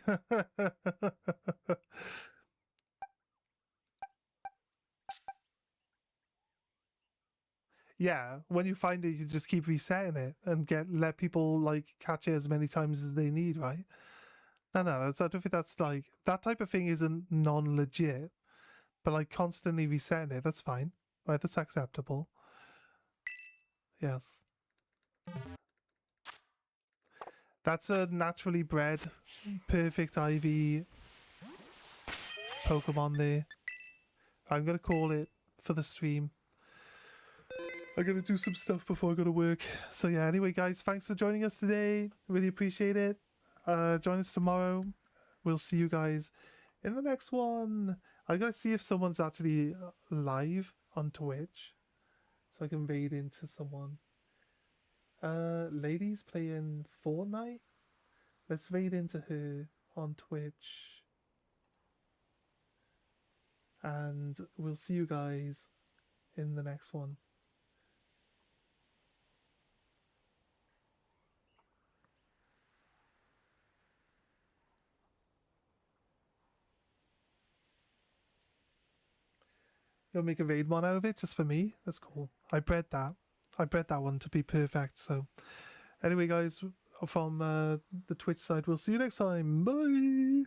Yeah, when you find it, you just keep resetting it and let people like catch it as many times as they need, right? No, I don't think that's like that type of thing isn't non-legit, but like constantly resetting it, that's fine. Right, that's acceptable. Yes. That's a naturally bred, perfect IV Pokemon there. I'm gonna call it for the stream. I'm gonna do some stuff before I go to work. So yeah, anyway guys, thanks for joining us today. Really appreciate it. Join us tomorrow. We'll see you guys in the next one. I gotta see if someone's actually live on Twitch, so I can raid into someone. Ladies playing Fortnite. Let's raid into her on Twitch. And we'll see you guys in the next one. You'll make a raid one out of it just for me? That's cool. I bred that. I bred that one to be perfect. So anyway guys, from the Twitch side, we'll see you next time. Bye!